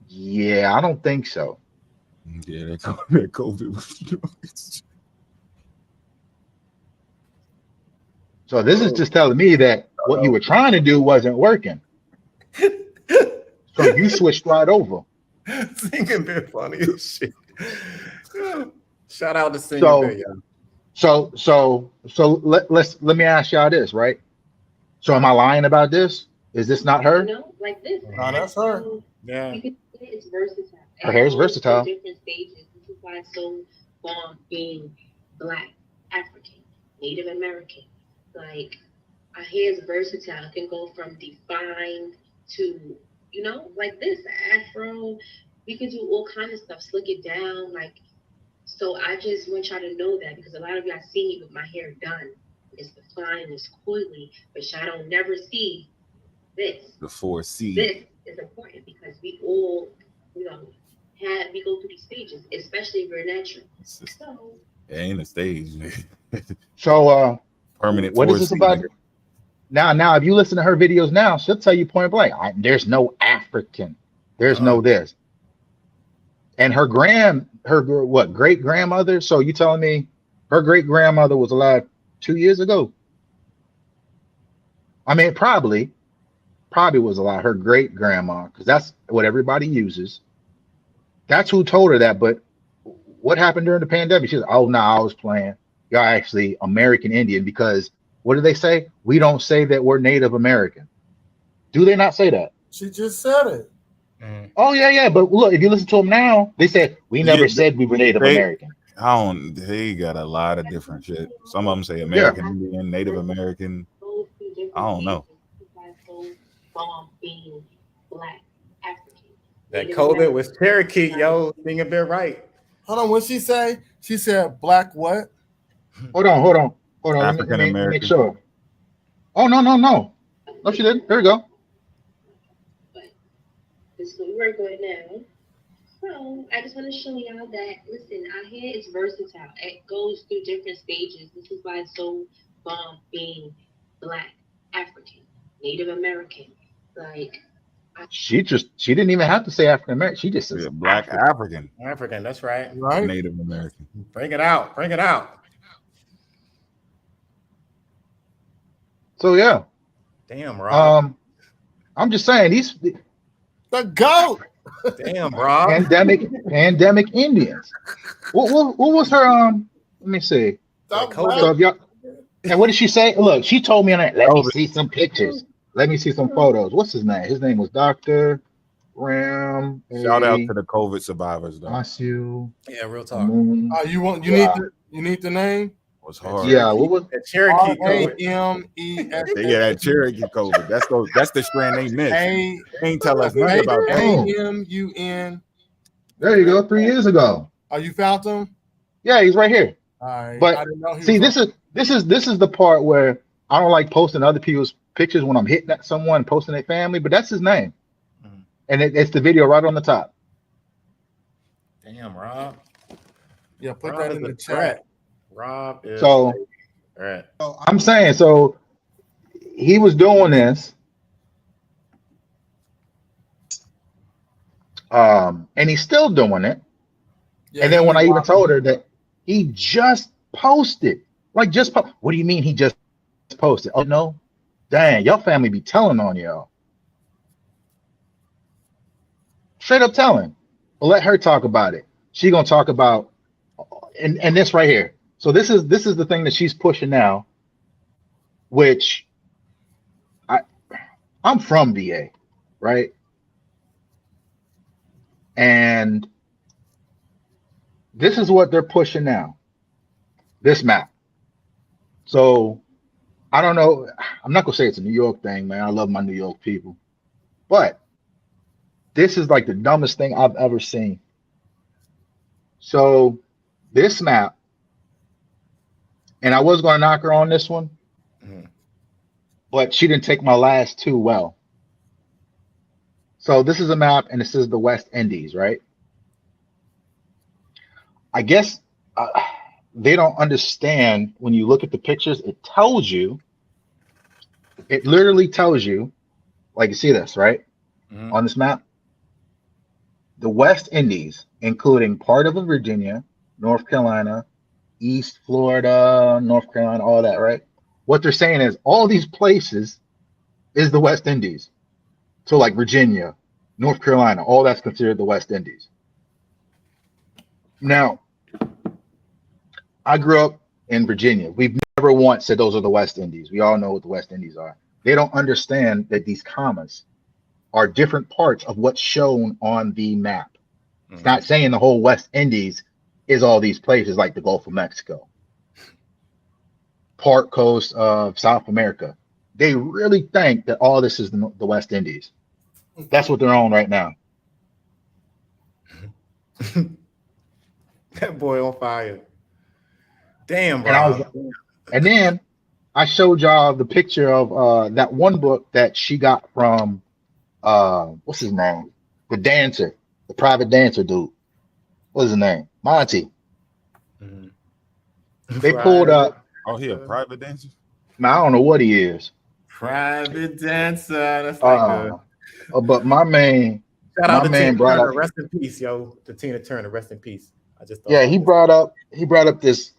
Yeah, I don't think so. Yeah, that COVID was. So this is just telling me that what you were trying to do wasn't working. So you switched right over. Singing been funny as shit. Shout out to Singing Bit, y'all. So let me ask y'all this, right? So am I lying about this? Is this not her? No, like this. No, that's her. Yeah. It's versatile. Her hair is versatile. Different stages. This is why it's so long being Black, African, Native American. Like, our hair is versatile. It can go from defined to, like this, afro. We can do all kinds of stuff, slick it down. Like, so I just want y'all to know that, because a lot of y'all see me with my hair done. It's defined, it's coily, but y'all don't never see this. The 4C. This is important because we all, we go through these stages, especially if we're natural. So it ain't a stage. So permanent. What is this about? Now, if you listen to her videos now, she'll tell you point blank, there's no African, there's no this. And her great grandmother? So you telling me her great grandmother was alive 2 years ago? I mean, probably was alive. Her great grandma, because that's what everybody uses. That's who told her that. But what happened during the pandemic? She said, "Oh no, I was playing. Y'all actually American Indian." Because what do they say? We don't say that we're Native American. Do they not say that? She just said it. Oh yeah. But look, if you listen to them now, they said we never said we were Native American. They got a lot of different shit. Some of them say American Indian, Native American. I don't know. being Black, African, That COVID was Cherokee, yo. Being a bit right. Hold on. What she say? She said black what? Hold on. African Let me make American. sure. Oh, no. No, she didn't. There we go. This is what we're working with now. So I just want to show y'all that, listen, our hair is versatile. It goes through different stages. This is why it's so bomb being Black, African, Native American. Like, She didn't even have to say African American. She just says Black African. African, that's right. Right. Native American. Bring it out. Bring it out. So yeah. Damn, Rob. I'm just saying The goat. Damn, Rob. pandemic Indians. What was her let me see. So if y'all, and what did she say? Look, she told me on it. Let me see some pictures. Let me see some photos. What's his name? His name was Dr. Ram. Shout out to the COVID survivors though. Masu. Yeah, real talk. Oh, you need the name? It was hard. Yeah, what was the Cherokee COVID? RAMES. Yeah, that Cherokee COVID. That's the strand they missed. They ain't tell us nothing about that. AMUN. There you go, 3 years ago. Oh, you found him? Yeah, he's right here. All right. But I didn't know he see, was this is the part where I don't like posting other people's pictures when I'm hitting at someone, posting their family, but that's his name. And it's the video right on the top. Damn, Rob. Yeah, put Rob that is in the a chat. threat. Rob is So right. I'm saying, so he was doing this, and he's still doing it. Yeah, And then when I even wild. told her that he just posted, what do you mean he just posted? Oh no, dang, your family be telling on y'all. Straight up telling. Well, let her talk about it. She gonna talk about and this right here. So this is the thing that she's pushing now, which I'm from VA, right? And this is what they're pushing now. This map. So I don't know. I'm not gonna say it's a New York thing, man. I love my New York people, but this is like the dumbest thing I've ever seen. So this map, and I was gonna knock her on this one, but she didn't take my last two well. So this is a map, and this is the West Indies, right? I guess they don't understand when you look at the pictures. It tells you, it literally tells you, like you see this, right? On this map, the West Indies, including part of Virginia, North Carolina, East Florida, North Carolina, all that, right? What they're saying is all these places is the West Indies. So like Virginia, North Carolina, all that's considered the West Indies. Now, I grew up in Virginia. We've never once said those are the West Indies. We all know what the West Indies are. They don't understand that these commas are different parts of what's shown on the map. It's not saying the whole West Indies is all these places like the Gulf of Mexico, part coast of South America. They really think that all this is the West Indies. That's what they're on right now. That boy on fire. Damn, bro. And then I showed y'all the picture of that one book that she got from what's his name? The dancer, the private dancer dude. What's his name? Monty. They pulled up. Oh, he a private dancer? Now, I don't know what he is. Private dancer. That's like but my man, shout out to Tina brought Turner. up, Rest in peace, yo. To Tina Turner, rest in peace. I just thought he brought up this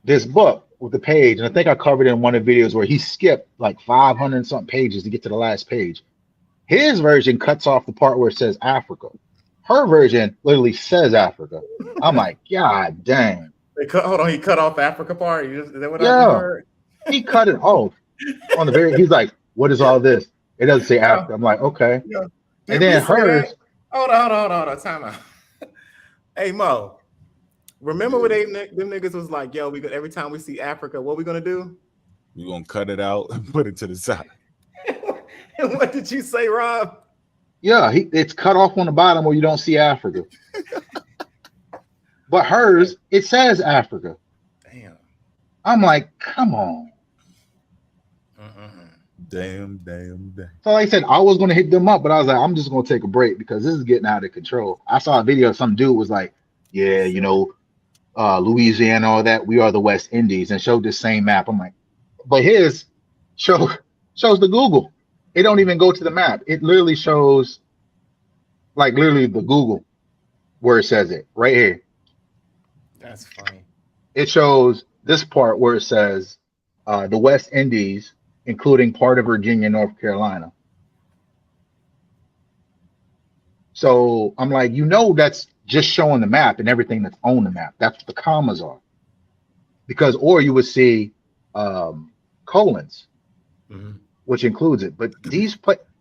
this book with the page, and I think I covered it in one of the videos where he skipped like 500 something pages to get to the last page. His version cuts off the part where it says Africa. Her version literally says Africa. I'm like, God dang. Hold on, he cut off the Africa part. Is that what I heard? He cut it off on the very. He's like, "What is all this?" It doesn't say Africa. I'm like, okay. Yeah. And then hers. Hold on. Time out. Hey Mo, remember when them niggas was like, "Yo, every time we see Africa, what we gonna do? We gonna cut it out and put it to the side." What did you say, Rob? Yeah, it's cut off on the bottom where you don't see Africa. But hers, it says Africa. Damn. I'm like, come on. Damn. So like I said, I was going to hit them up, but I was like, I'm just going to take a break because this is getting out of control. I saw a video of some dude was like, yeah, you know, Louisiana, all that, we are the West Indies, and showed this same map. I'm like, but his shows the Google. It don't even go to the map. It literally shows, like literally the Google where it says it right here. That's funny. It shows this part where it says the West Indies, including part of Virginia, North Carolina. So I'm like, you know, that's just showing the map and everything that's on the map. That's what the commas are. Because, or you would see colons, which includes it. But these,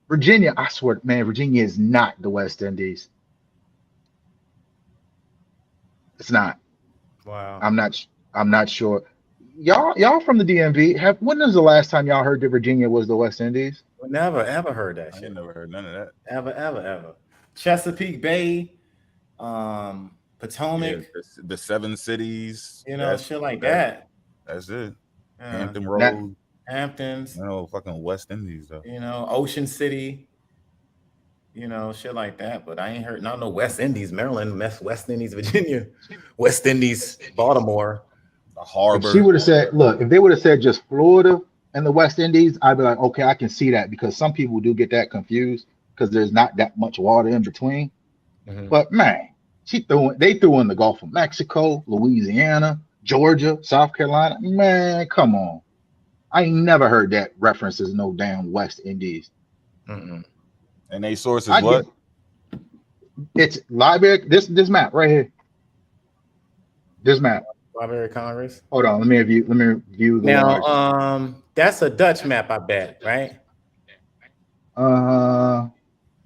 Virginia, I swear, man, Virginia is not the West Indies. It's not. Wow. I'm not sure. Y'all from the DMV, when was the last time y'all heard that Virginia was the West Indies? Never ever heard that I shit. never heard none of that. Ever. Chesapeake Bay, Potomac, the 7 cities, you know, shit like that. That's it. Yeah. Hampton Road, Hamptons. No, fucking West Indies though. You know, Ocean City. You know, shit like that. But I ain't heard no West Indies, Maryland, West Indies, Virginia, West Indies, Baltimore. The harbor. If she would have said, look, if they would have said just Florida and the West Indies, I'd be like, okay, I can see that, because some people do get that confused because there's not that much water in between. But man, they threw in the Gulf of Mexico, Louisiana, Georgia, South Carolina. Man, come on. I ain't never heard that reference as no damn West Indies. And they sources what? It's library. This map right here. This map. Library of Congress. Hold on, let me review the now. That's a Dutch map, I bet, right?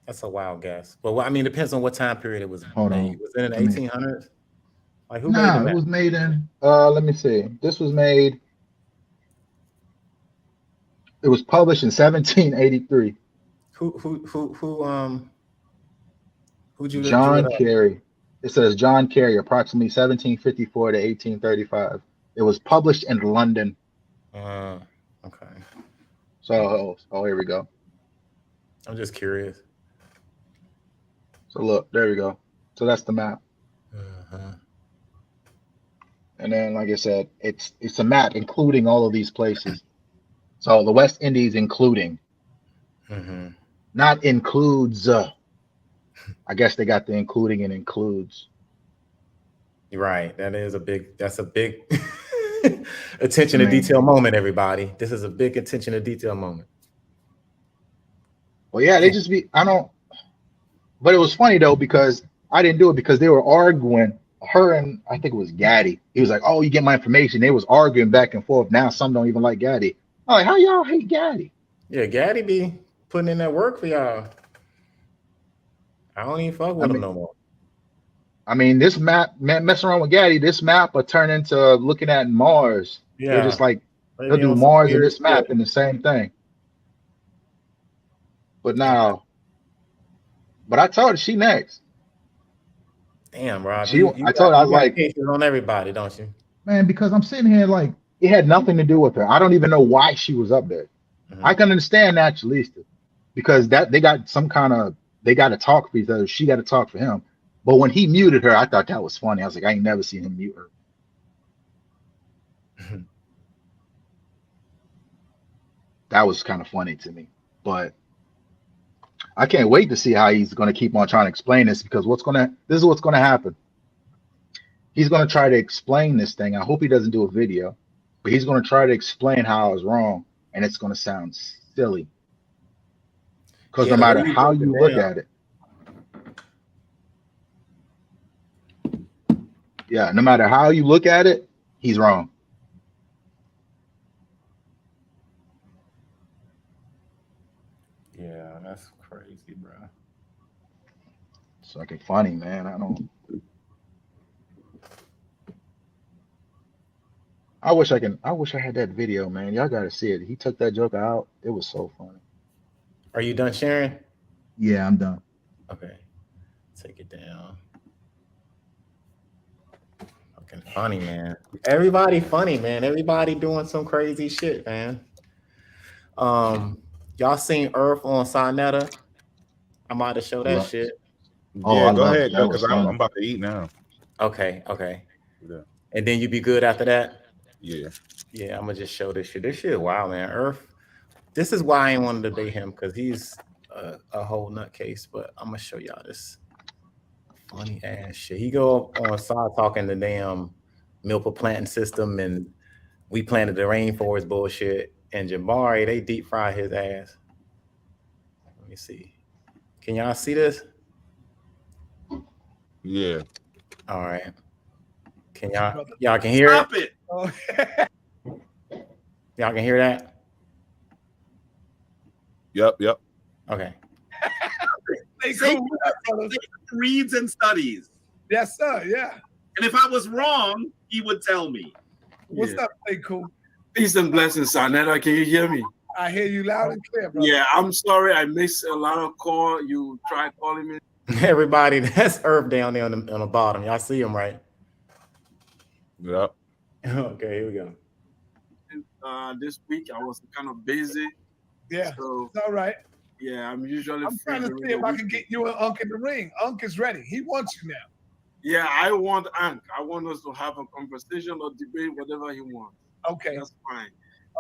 That's a wild guess. But I mean, it depends on what time period it was made. Was it in the 1800s? Like who made the map? It was made in. Let me see. This was made. It was published in 1783. Who'd you? John Carey. It says John Carey, approximately 1754 to 1835. It was published in London. Okay. So, here we go. I'm just curious. So look, there we go. So that's the map. And then, like I said, it's a map including all of these places. So the West Indies including, not includes. I guess they got the including and includes. Right. That's a big attention to detail moment, everybody. This is a big attention to detail moment. Well, yeah, but it was funny though, because I didn't do it because they were arguing, her and I think it was Gaddy. He was like, oh, you get my information. They was arguing back and forth. Now some don't even like Gaddy. I'm like, how y'all hate Gaddy? Yeah, Gaddy be putting in that work for y'all. I don't even fuck with him no more. I mean, this map, man, messing around with Gaddy, this map will turn into looking at Mars. Yeah. They're just like, they'll do Mars and this map and the same thing. But now, I told her she next. Damn, Rob. I told her, I was like, cases on everybody, don't you? Man, because I'm sitting here like, it had nothing to do with her. I don't even know why she was up there. I can understand Naturalista, because they got some kind of, they got to talk for each other. She got to talk for him. But when he muted her, I thought that was funny. I was like, I ain't never seen him mute her. That was kind of funny to me. But I can't wait to see how he's going to keep on trying to explain this, because this is what's going to happen. He's going to try to explain this thing. I hope he doesn't do a video, but he's going to try to explain how I was wrong, and it's going to sound silly. Because no matter how you look at it, no matter how you look at it, he's wrong. Yeah, that's crazy, bro. It's fucking funny, man. I wish I had that video, man. Y'all got to see it. He took that joke out. It was so funny. Are you done sharing? Yeah, I'm done. Okay. Take it down. Fucking funny, man. Everybody funny, man. Everybody doing some crazy shit, man. Y'all seen Earth on Sinetta? I'm about to show that Lo- shit. Oh, Yeah, I go loved ahead, it. That because was I'm fun. about to eat now. Okay, okay. Yeah. And then you be good after that? Yeah. Yeah, I'm gonna just show this shit. This shit, wow, man. Earth. This is why I ain't want to debate him, because he's a whole nutcase. But I'm gonna show y'all this funny ass shit. He go on side talking the damn milpa planting system, and we planted the rainforest bullshit. And Jabari, they deep fry his ass. Let me see. Can y'all see this? Yeah. All right. Can y'all can hear Stop it? it. Y'all can hear that? Yep. Okay. They cool. Reads and studies. Yes, sir. Yeah. And if I was wrong, he would tell me. What's up, Play Cool? Peace and blessings, Sarnetta. Can you hear me? I hear you loud and clear, brother. Yeah, I'm sorry I missed a lot of call. You tried calling me. Everybody, that's Earth down there on the bottom. Y'all see him, right? Yep. Okay, here we go. This week I was kind of busy. Yeah, so it's all right. Yeah, I'm usually. I'm trying to see if I can get you and Unc in the ring. Unc is ready. He wants you now. Yeah, I want Unc. I want us to have a conversation or debate, whatever he wants. Okay, that's fine.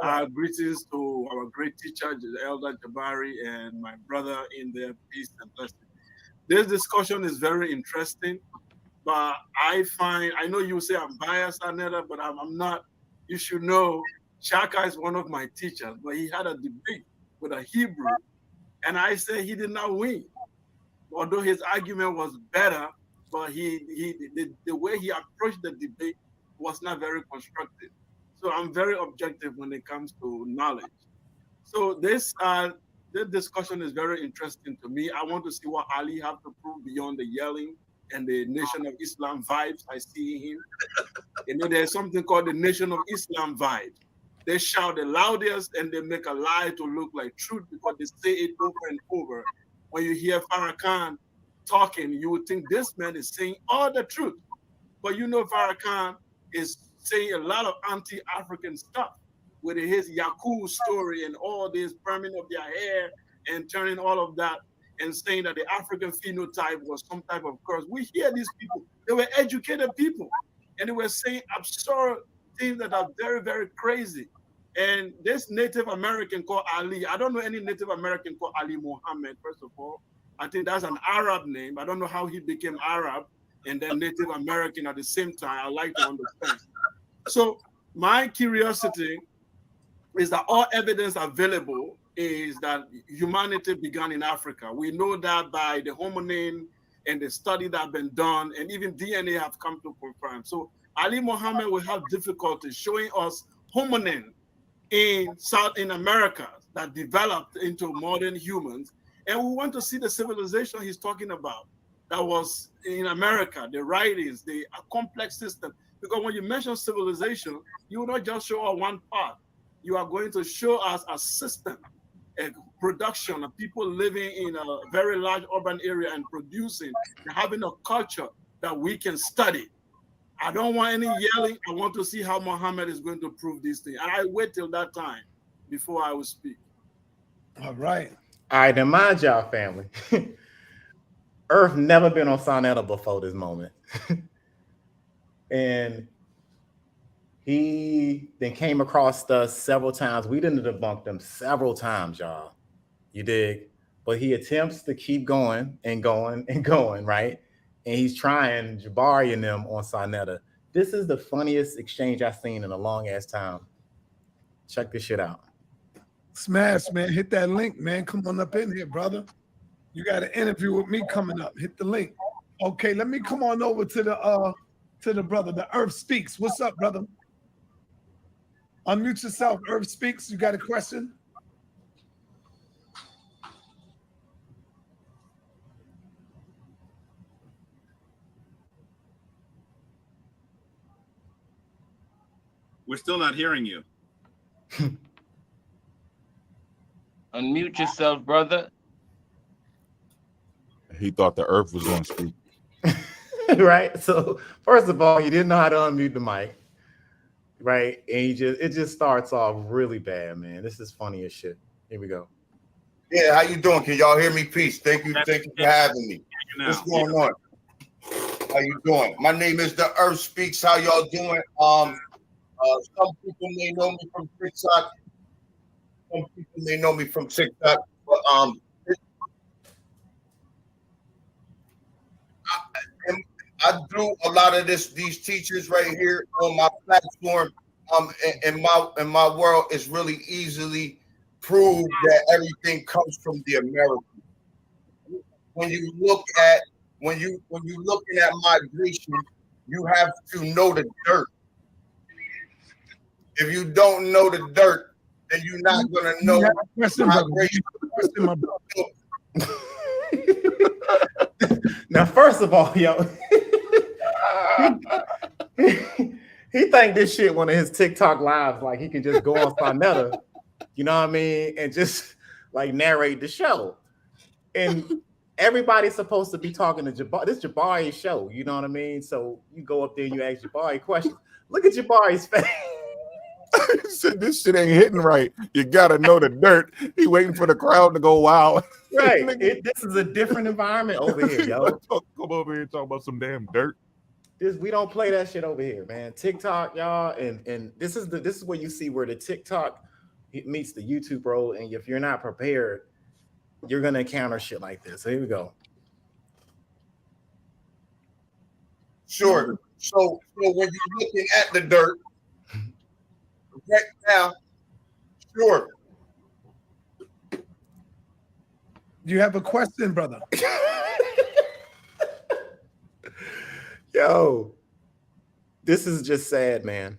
Right. Greetings to our great teacher, Elder Jabari, and my brother in there. Peace and blessing. This discussion is very interesting, but I know you say I'm biased, Aneta, but I'm not. You should know, Shaka is one of my teachers, but he had a debate with a Hebrew, and I say he did not win. Although his argument was better, but the way he approached the debate was not very constructive. So I'm very objective when it comes to knowledge. So this discussion is very interesting to me. I want to see what Ali have to prove beyond the yelling and the Nation of Islam vibes I see in him. There's something called the Nation of Islam vibes. They shout the loudest and they make a lie to look like truth because they say it over and over. When you hear Farrakhan talking, you would think this man is saying all the truth. But Farrakhan is saying a lot of anti-African stuff with his Yaku story and all this perming of their hair and turning all of that and saying that the African phenotype was some type of curse. We hear these people. They were educated people. And they were saying absurd things that are very, very crazy. And this Native American called Ali, I don't know any Native American called Ali Muhammad, first of all. I think that's an Arab name. I don't know how he became Arab and then Native American at the same time. I like to understand. So my curiosity is that all evidence available is that humanity began in Africa. We know that by the hominin and the study that have been done, and even DNA have come to confirm. So Ali Muhammad will have difficulty showing us hominin in America that developed into modern humans. And we want to see the civilization he's talking about that was in America, the writings, the complex system. Because when you mention civilization, you will not just show us one part. You are going to show us a system, a production of people living in a very large urban area and producing, and having a culture that we can study. I don't want any yelling. I want to see how Muhammad is going to prove these things. And I wait till that time before I will speak. All right. All right, then mind y'all, family. Earth never been on Sonetta before this moment. And he then came across us several times. We didn't debunk them several times, y'all. You dig? But he attempts to keep going and going and going, right? And he's trying Jabari and them on Sonetta. This is the funniest exchange I've seen in a long ass time. Check this shit out. Smash, man. Hit that link, man. Come on up in here, brother. You got an interview with me coming up. Hit the link. Okay, let me come on over to the brother. The Earth Speaks. What's up, brother? Unmute yourself. Earth Speaks. You got a question? We're still not hearing you. Unmute yourself, brother. He thought the earth was going to speak. Right? So first of all, he didn't know how to unmute the mic. Right? And it just starts off really bad, man. This is funny as shit. Here we go. Yeah, how you doing? Can y'all hear me? Peace. Thank you for having me. What's going on? How you doing? My name is The Earth Speaks. How y'all doing? Some people may know me from TikTok. Some people may know me from TikTok. But I do a lot of these teachers right here on my platform. In my world, it's really easily proved that everything comes from the Americans. When you look at when you looking at migration, you have to know the dirt. If you don't know the dirt, then you're not gonna know migration. Now, first of all, yo, he think this shit one of his TikTok lives, like he can just go on Sonetta, you know what I mean, and just like narrate the show. And everybody's supposed to be talking to Jabari. This Jabari's show, you know what I mean? So you go up there and you ask Jabari questions. Look at Jabari's face. He said, this shit ain't hitting right. You gotta know the dirt. He waiting for the crowd to go wild. Right. This is a different environment over here, yo. Come over here and talk about some damn dirt. We don't play that shit over here, man. TikTok, y'all, and this is where you see where the TikTok meets the YouTube, bro. And if you're not prepared, you're gonna encounter shit like this. So here we go. Sure. So when you're looking at the dirt right now, sure. Do you have a question, brother? Yo, this is just sad, man.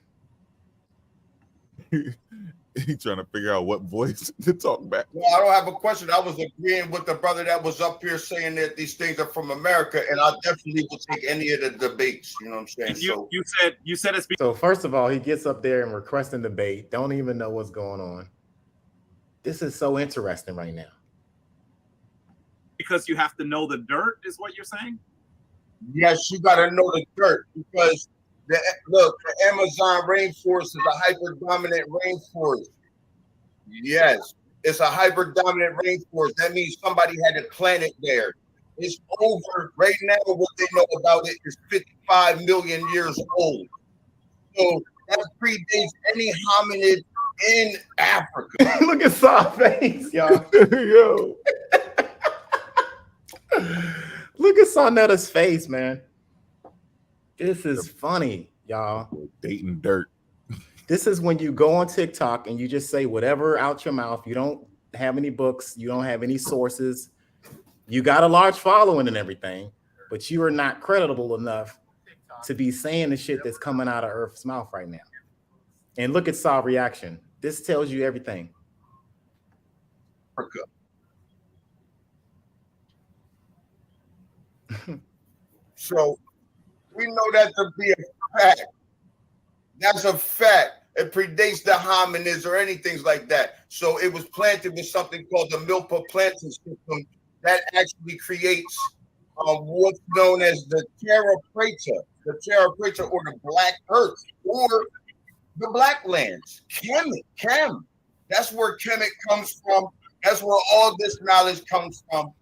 He trying to figure out what voice to talk back. Well, I don't have a question. I was agreeing with the brother that was up here saying that these things are from America, and I definitely will take any of the debates. You know what I'm saying? You said it's so. First of all, he gets up there and requesting debate. Don't even know what's going on. This is so interesting right now. Because you have to know the dirt, is what you're saying? Yes, you got to know the dirt because the Amazon rainforest is a hyper-dominant rainforest. Yes, it's a hyper-dominant rainforest. That means somebody had a planet there. It's over right now. What they know about it is 55 million years old. So that predates any hominid in Africa. Look at Saw's face, y'all. Yo. Look at Sonetta's face, man. This is funny, y'all. Dating dirt. This is when you go on TikTok and you just say whatever out your mouth. You don't have any books. You don't have any sources. You got a large following and everything, but you are not credible enough to be saying the shit that's coming out of Earth's mouth right now. And look at Saw's reaction. This tells you everything. So we know that to be a fact. That's a fact. It predates the hominids or anything like that. So it was planted with something called the Milpa planting system that actually creates what's known as the Terra Preta, or the Black Earth, or the Black Lands. Kemet. That's where Kemet comes from. That's where all this knowledge comes from.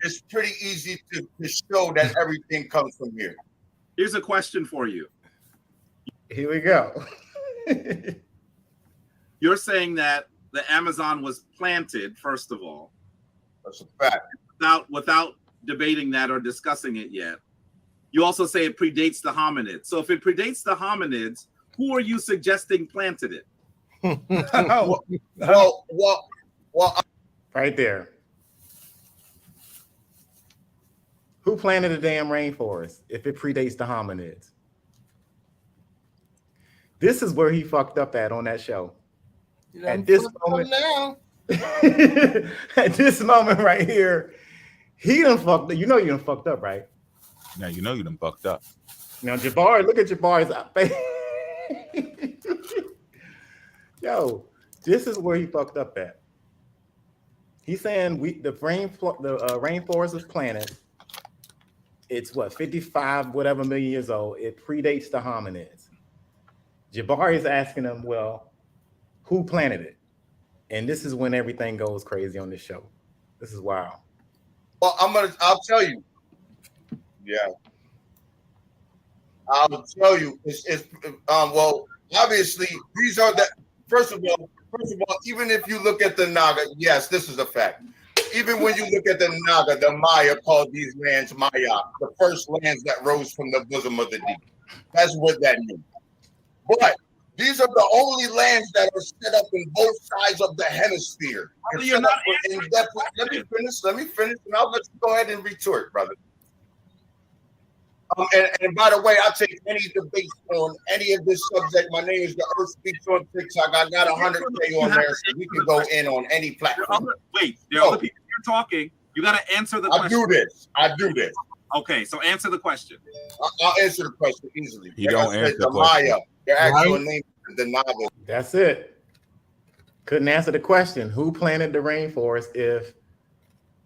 It's pretty easy to show that everything comes from here. Here's a question for you. Here we go. You're saying that the Amazon was planted, first of all. That's a fact. Without debating that or discussing it yet. You also say it predates the hominids. So if it predates the hominids, who are you suggesting planted it? Well, right there. Who planted the damn rainforest if it predates the hominids? This is where he fucked up at on that show. At this moment, at this moment right here, he done fucked up. You know you done fucked up, right? Now you know you done fucked up. Now Jabari, look at Jabari's face. Yo, this is where he fucked up at. He's saying the rainforest is planet. It's what 55 whatever million years old. It predates the hominids. Jabari is asking him, well, who planted it? And this is when everything goes crazy on this show. This is wild. Well, I'll tell you. Yeah. I'll tell you. Well, obviously, these are the first of all, even if you look at the Naga, yes, this is a fact. Even when you look at the Naga, the Maya called these lands Maya, the first lands that rose from the bosom of the deep. That's what that means. But these are the only lands that are set up in both sides of the hemisphere. Let me finish, and I'll let you go ahead and retort, brother. And by the way, I'll take any debate on any of this subject. My name is The Earth Speaks on TikTok. I got 100K on there, so we can go in on any platform. There are other people here talking. You got to answer the question. I do this. Okay, so answer the question. I'll answer the question easily. You don't answer the question. Maya, their actual name is the Naga. That's it. Couldn't answer the question. Who planted the rainforest if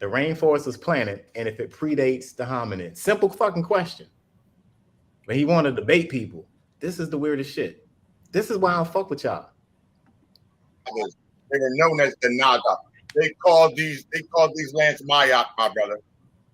the rainforest was planted and if it predates the hominids? Simple fucking question. But he wanted to debate people. This is the weirdest shit. This is why I don't fuck with y'all. They were known as the Naga. They called these lands Maya, my brother.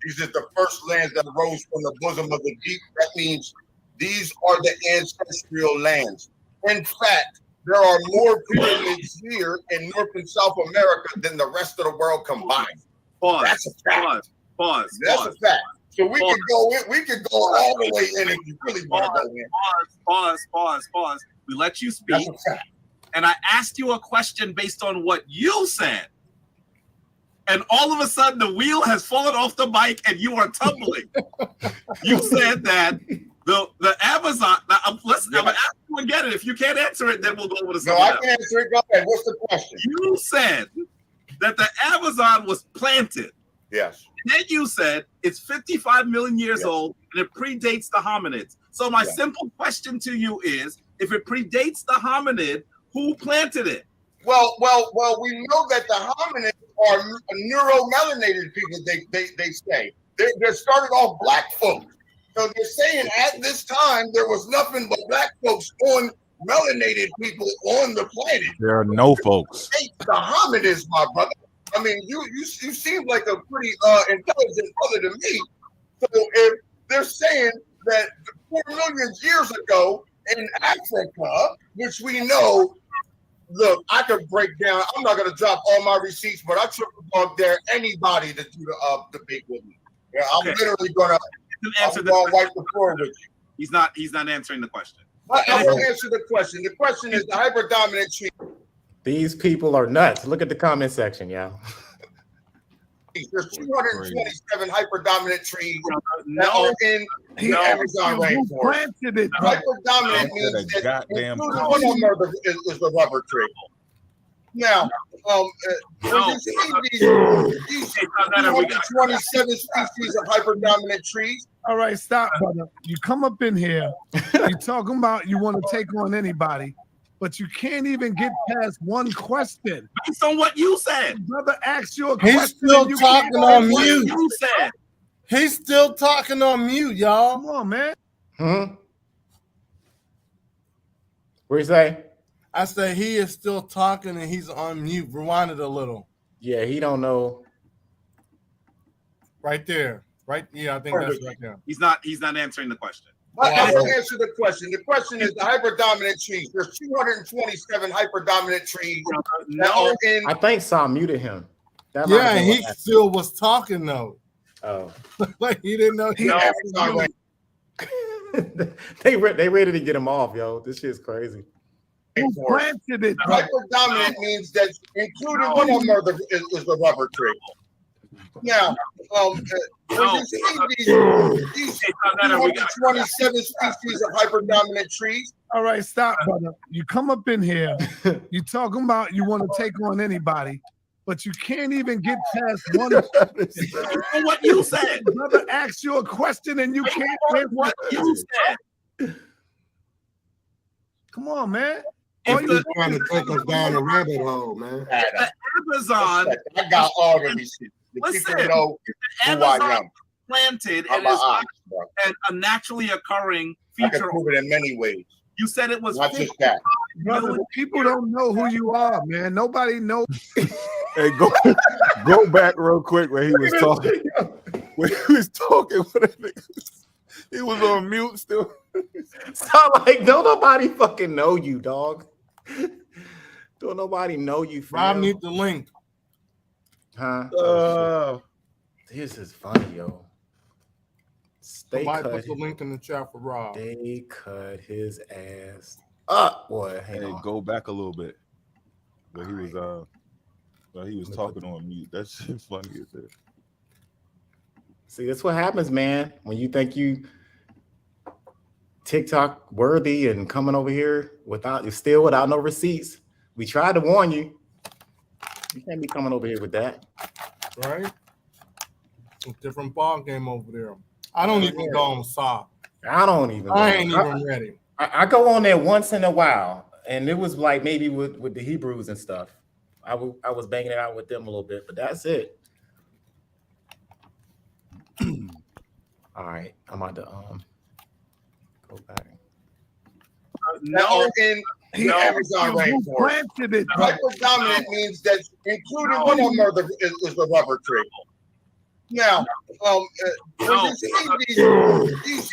These are the first lands that rose from the bosom of the deep. That means these are the ancestral lands. In fact, there are more pyramids here in North and South America than the rest of the world combined. Pause. That's a fact. Pause. That's a fact. So we can go in, we can go all the way in if you really want to go in. Pause. We let you speak. And I asked you a question based on what you said. And all of a sudden the wheel has fallen off the mic and you are tumbling. You said that the Amazon. Now, I'm gonna ask you again, and if you can't answer it, then we'll go over to something else. I can answer it. Go ahead. What's the question? You said that the Amazon was planted. Yes. Then you said it's 55 million years old and it predates the hominids. So my simple question to you is, if it predates the hominid, who planted it? Well, we know that the hominids are neuromelanated people. They say they're started off black folks. So they're saying at this time there was nothing but black folks on melanated people on the planet. There are no folks. The hominids, my brother. I mean, you seem like a pretty intelligent brother to me. So if they're saying that 4 million years ago in Africa, which we know, look, I could break down. I'm not going to drop all my receipts, but I triple dog dare anybody to do the debate with me. Yeah, I'm literally going to wipe the floor with you. He's not answering the question. I will answer the question. The question is the hyperdominant tree. These people are nuts. Look at the comment section, y'all. There's 227 hyperdominant trees that are in the Amazon rainforest. Hyperdominant means that one of them is the rubber tree. Now, when you see these 227 species of hyperdominant trees. All right, stop, brother. You come up in here, you're talking about you want to take on anybody, but you can't even get past one question. Based on what you said. Brother asked you a question. He's still talking on mute. You said. He's still talking on mute, y'all. Come on, man. What do you say? I say he is still talking and he's on mute. Rewind it a little. Yeah, he don't know. Right there. Right? Yeah, I think that's right there. He's not answering the question. I will answer the question. The question is the hyperdominant trees. There's 227 hyperdominant trees. I think Saul muted him. Yeah, he still was talking though. Oh. Like he didn't know he had They ready to get him off, yo. This shit's crazy. Planted it. Hyperdominant means that including one of them is the rubber tree. Now, when you see these 227 species of hyperdominant trees. All right, stop, brother. You come up in here, you talking about you want to take on anybody, but you can't even get past one. What you said. Brother asked you a question and you can't get what you said. Come on, man. He's trying to take us down a rabbit hole, man. The Amazon. I got all the receipts. The Listen, people know who Amazon I am. planted I'm and is ox, bro. a naturally occurring I can feature. prove it in many ways. You said it was not just that. Brother, the people don't know who you are, man. Nobody knows. Hey, go back real quick where he was talking. When he was talking, he was on mute still. So like, don't nobody fucking know you, dog. Don't nobody know you. Rob need the link. Huh? This is funny, yo. Somebody put the link in the chat for Rob. They cut his ass up, boy. Hey, go back a little bit. But he was talking on mute. That shit funny as hell. See, that's what happens, man. When you think you TikTok worthy and coming over here without no receipts. We tried to warn you. You can't be coming over here with that. Right? A different ball game over there. I don't even go on SOC. I ain't even ready. I go on there once in a while, and it was like maybe with the Hebrews and stuff. I was banging it out with them a little bit, but that's it. All right, I'm about to go back. No, in the Amazon rainforest. Hyperdominant means that including one of them is the rubber tree. Now, when you see these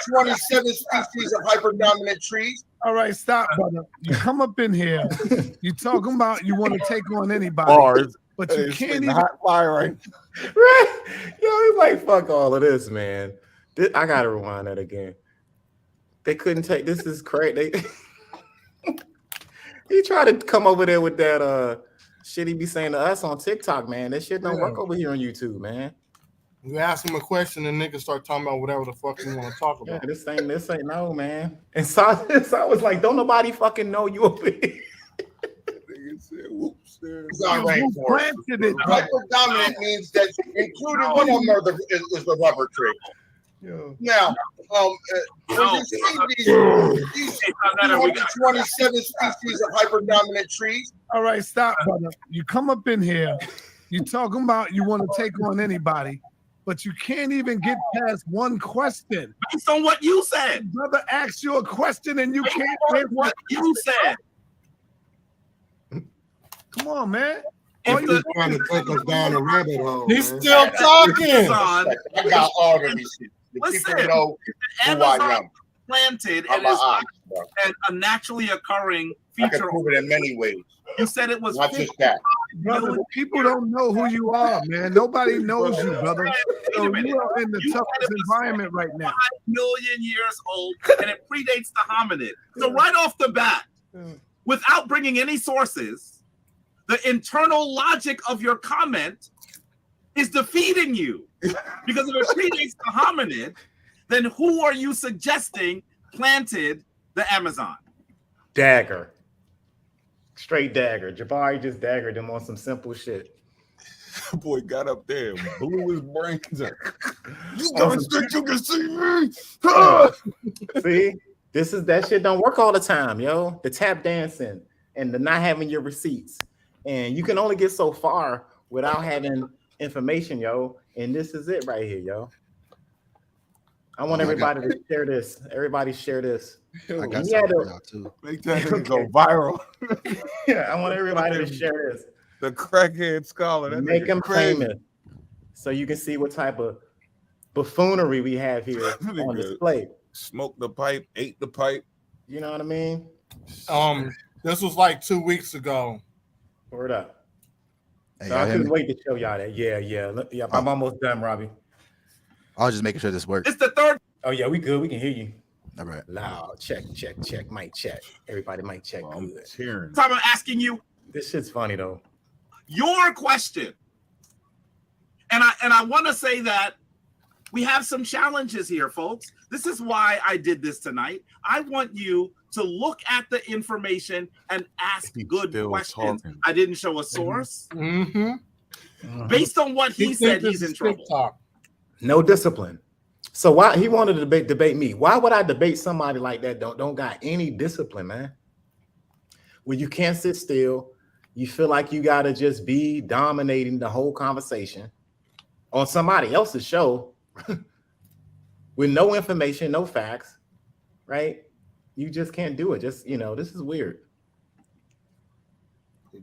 27 species of hyperdominant trees. All right, stop, brother. You come up in here, you talking about you want to take on anybody, but you can't even. Hot fire, right? Yo, he's like, fuck all of this, man. I gotta rewind that again. They couldn't take this. Is crazy. He tried to come over there with that shit he be saying to us on TikTok, man. That shit don't work over here on YouTube, man. You ask him a question and niggas start talking about whatever the fuck you want to talk about. Yeah, this ain't no, man. And so I was like, don't nobody fucking know you over here. Hyperdominant means that including one of them is the rubber tree. Now, when you see these 27 species of hyperdominant trees. All right, stop, brother. You come up in here, you talking about you want to take on anybody, but you can't even get past one question. Based on what you said. Brother asked you a question and you can't answer what you said. Come on, man. He's trying to take us down a rabbit hole. He's still talking. I got all the receipts. Listen, people know who I am. Planted and is a naturally occurring feature. I can prove it in many ways. You said it was not just that. Brother, the people don't know who you are, man. Nobody knows you, brother. So you are in the toughest environment right now. 5 million years old, and it predates the hominid. So right off the bat, without bringing any sources, the internal logic of your comment is defeating you. Because if it predates the hominid, then who are you suggesting planted the Amazon? Dagger. Straight dagger. Jabari just daggered him on some simple shit. Boy got up there and blew his brains out. You don't think you can see me? See? That shit don't work all the time, yo. The tap dancing and the not having your receipts. And you can only get so far without having information, yo. And this is it right here, yo. I want everybody to share this. Everybody share this. I got something for y'all too. Make that thing go viral. Yeah, I want everybody to share this. The crackhead scholar. Make him famous. So you can see what type of buffoonery we have here on display. Smoked the pipe, ate the pipe. You know what I mean? This was like 2 weeks ago. Word up. Hey, So I couldn't wait to show y'all that. Yeah. I'm almost done, Robbie. I was just making sure this works. It's the third. Oh yeah, we good. We can hear you. All right. Loud. Check. Mic check. Everybody mic check. Good. Cheering. Time I'm asking you. This shit's funny though. Your question. And I want to say that we have some challenges here, folks. This is why I did this tonight. I want you to look at the information and ask good questions. Talking. I didn't show a source. Mm-hmm. Based on what he said, he's in trouble. TikTok. No discipline. So why he wanted to debate me? Why would I debate somebody like that? Don't got any discipline, man. When you can't sit still, You feel like you got to just be dominating the whole conversation on somebody else's show with no information, no facts, right? You just can't do it. Just, you know, this is weird. He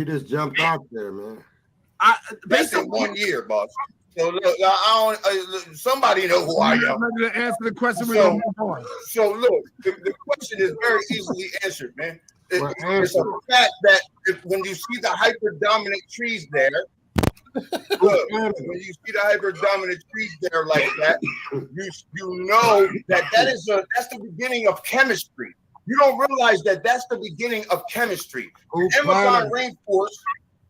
just jumped out there, man. That's in 1 year, boss. So look, somebody know who I am. I'm ready to answer the question. So look, the question is very easily answered, man. It's a fact that when you see the hyper-dominant trees there, look, when you see the hyper-dominant trees there like that, you know that's the beginning of chemistry. You don't realize that that's the beginning of chemistry. The Amazon rainforest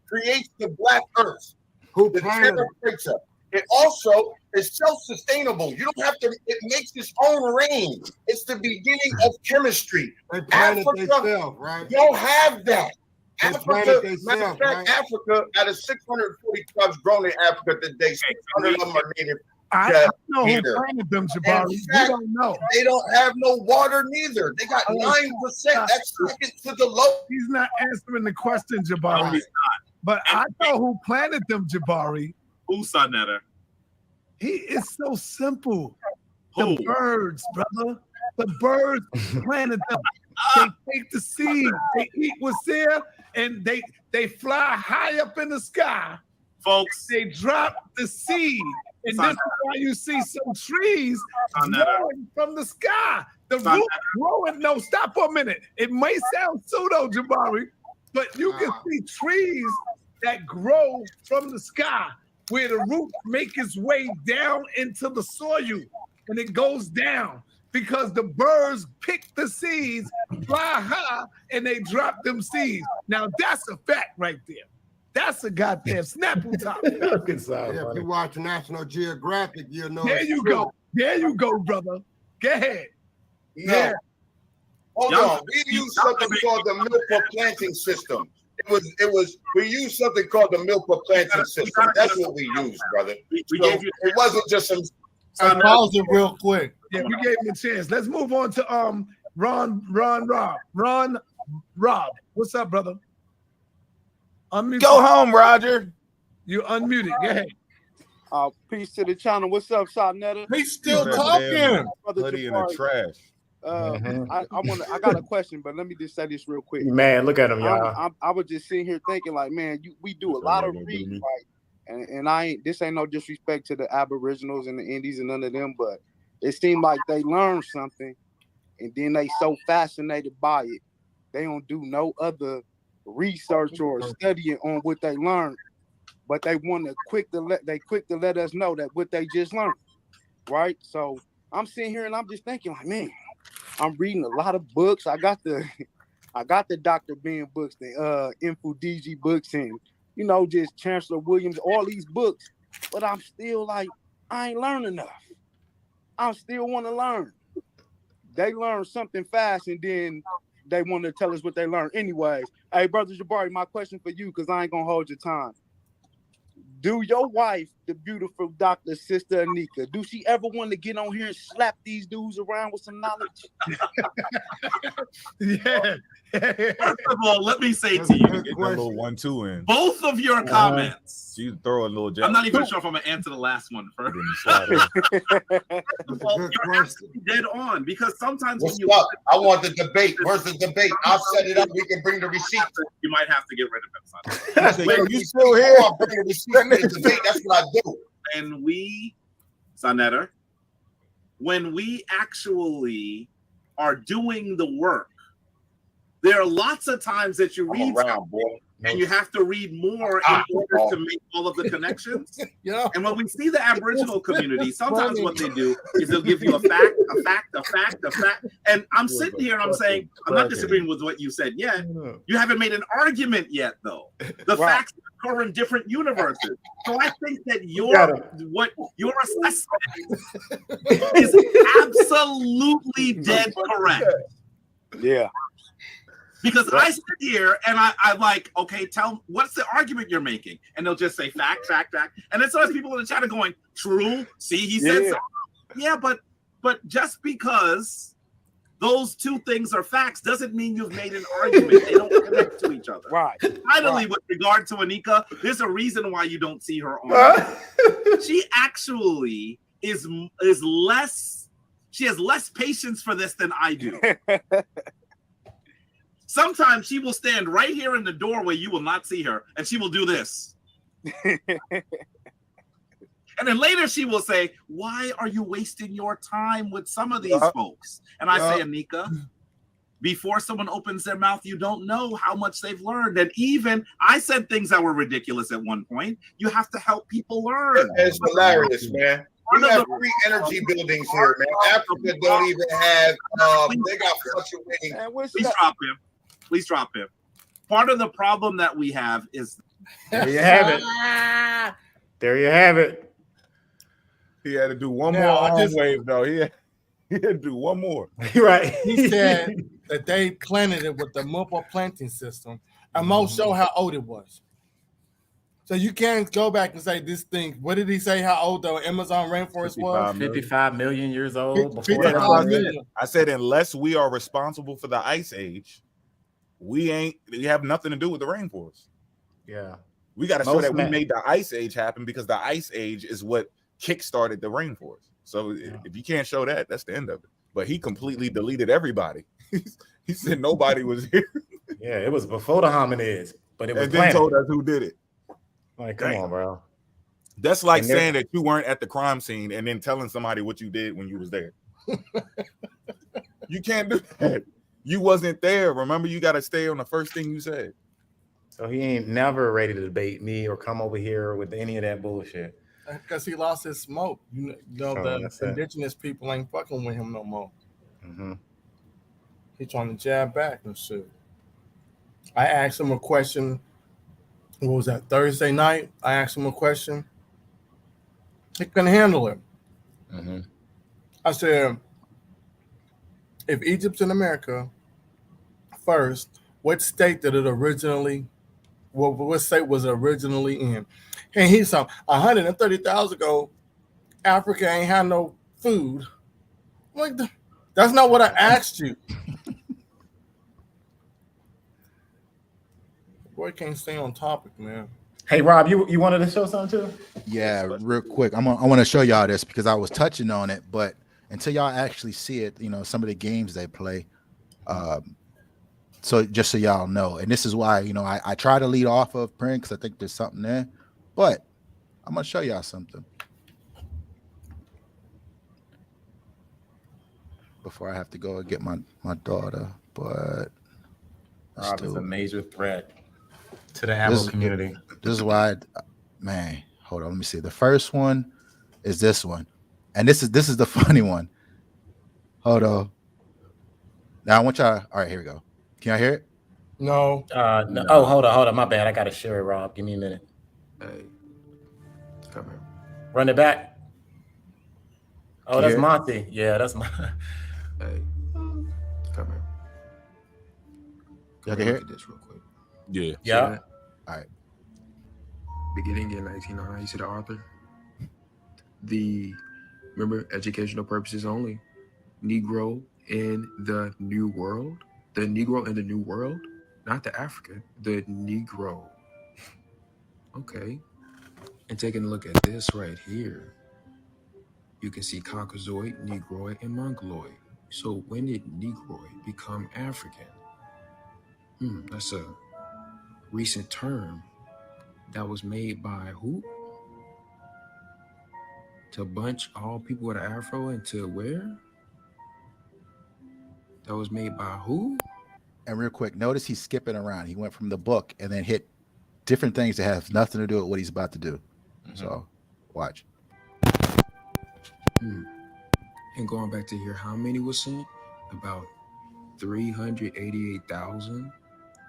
creates the black earth. The temperature. It also is self-sustainable. You don't have to. It makes its own rain. It's the beginning of chemistry. Africa, right? Don't have that. Africa, matter of fact, Africa, out of 640 tribes grown in Africa today, 600 of them are native. I know who planted them, Jabari. You don't know. They don't have no water neither. They got 9%. That's second to the low. He's not answering the question, Jabari. No, he's not. But I know who planted them, Jabari. Who, Sonetta? It's so simple. The birds, brother. The birds planted them. They take the seed. They eat what's there, and they fly high up in the sky. Folks. They drop the seed. And this is why you see some trees growing from the sky. The root growing. No, stop for a minute. It may sound pseudo, Jabari, but you can see trees that grow from the sky where the root make its way down into the soil, and it goes down because the birds pick the seeds, fly high, and they drop them seeds. Now that's a fact right there. That's a goddamn Snapple top. If you watch National Geographic, you'll know. There you go. There you go, brother. Go ahead. No. Yeah. Hold on. We use something called the milk planting system. We used something called the milk planting system. That's what we used, brother. It wasn't just some. I paused it real quick. Yeah, we gave him a chance. Let's move on to Ron Rob. What's up, brother? Unmute. Go home, Roger. You unmuted. Go ahead. Peace to the channel. What's up, Sonetta? He's still talking. Hoodie in the trash. I got a question, but let me just say this real quick. Man, look at him, y'all. I was just sitting here thinking, like, man, we do a lot of reading, right? And this ain't no disrespect to the Aboriginals and the Indies and none of them, but it seemed like they learned something, and then they so fascinated by it, they don't do no other research or studying on what they learned, but they want to quick to let us know that what they just learned, right? So I'm sitting here and I'm just thinking, like, man, I'm reading a lot of books. I got the Dr. Ben books, the Info-DG books, and just Chancellor Williams, all these books, but I'm still like, I ain't learned enough. I still want to learn. They learn something fast, and then they want to tell us what they learned. Anyways, hey, Brother Jabari, my question for you, because I ain't going to hold your time. Do your wife, the beautiful Dr. Sister Anika, do she ever want to get on here and slap these dudes around with some knowledge? Yeah. First of all, let me say to you, get a little 1-2 in. Both of your comments. You throw a little jab. I'm not even sure if I'm gonna answer the last one first. Well, you're absolutely dead on, because sometimes when you I want the debate. Where's the debate? I'll set it up. We can bring the receipt. You might have to get rid of him, son. You still here? I'll bring the receipt for the debate. That's what I do. And Sonetta, when we actually are doing the work, there are lots of times that you read and you have to read more in order to make all of the connections. Yeah. And when we see the Aboriginal community, sometimes what they do is they'll give you a fact. And I'm sitting here and I'm saying, I'm not disagreeing with what you said yet. You haven't made an argument yet, though. The facts occur in different universes. So I think that your assessment is absolutely dead correct. Yeah. Because I sit here and I like, okay, what's the argument you're making? And they'll just say fact. And then sometimes people in the chat are going, true, see, he said so. Yeah, but just because those two things are facts doesn't mean you've made an argument. They don't connect to each other. Right. Finally, with regard to Anika, there's a reason why you don't see her on. She actually is less. She has less patience for this than I do. Sometimes she will stand right here in the doorway. You will not see her, and she will do this. And then later she will say, "Why are you wasting your time with some of these folks?" And I say, Anika, before someone opens their mouth, you don't know how much they've learned. And even I said things that were ridiculous at one point. You have to help people learn. It's hilarious, man. We have 3 energy buildings here, man. Africa don't even have. They got fluctuating. Please drop him. Please drop him. Part of the problem that we have is. There you have it. There you have it. He had to do one more arm wave, though. He had to do one more. Right. He said that they planted it with the multiple planting system. And most show how old it was. So you can't go back and say this thing. What did he say? How old the Amazon rainforest was? 55 million years old. Before I said, unless we are responsible for the ice age, we have nothing to do with the rainforest. Yeah. We got to show that we made the ice age happen, because the ice age is what kickstarted the rainforest. So if you can't show that, that's the end of it. But he completely deleted everybody. He said nobody was here. Yeah, it was before the hominids, but it was and then told us who did it. Like, come on, bro. That's like saying that you weren't at the crime scene and then telling somebody what you did when you was there. You can't do that. You wasn't there. Remember, you got to stay on the first thing you said. So he ain't never ready to debate me or come over here with any of that bullshit. Because he lost his smoke. You know, the indigenous people ain't fucking with him no more. Mm-hmm. He trying to jab back and shit. I asked him a question. What was that, Thursday night? I asked him a question. He couldn't handle it. Mm-hmm. I said, if Egypt's in America, first, what state did it originally, what state was it originally in? And he said, 130,000 ago, Africa ain't had no food. I'm like, that's not what I asked you. Boy can't stay on topic, man. Hey, Rob, you wanted to show something too? Yeah, real quick. I want to show y'all this because I was touching on it, but until y'all actually see it, you know, some of the games they play. So just so y'all know, and this is why, you know, I try to lead off of print because I think there's something there, but I'm gonna show y'all something before I have to go and get my daughter. But Rob is a major threat to the Afro community. This is why, man. Hold on, let me see. The first one is this one, and this is the funny one. Hold on. Now I want y'all. All right, here we go. Can y'all hear it? No. No. Oh, hold on. My bad. I gotta share it, Rob. Give me a minute. Hey, come here. Run it back. Oh, that's Monty. Yeah, that's my. Hey, come here. Y'all can hear it? This real quick. Yeah. Yeah. All right. Beginning in 1909, you see the author? Remember, educational purposes only. Negro in the New World. The Negro in the New World, not the African, the Negro. Okay. And taking a look at this right here, you can see Caucasoid, Negroid, and Mongoloid. So when did Negroid become African? That's a recent term that was made by who? To bunch all people with an afro into where? That was made by who? And real quick, notice he's skipping around. He went from the book and then hit different things that have nothing to do with what he's about to do. Mm-hmm. So watch. And going back to here, how many was sent? About 388,000,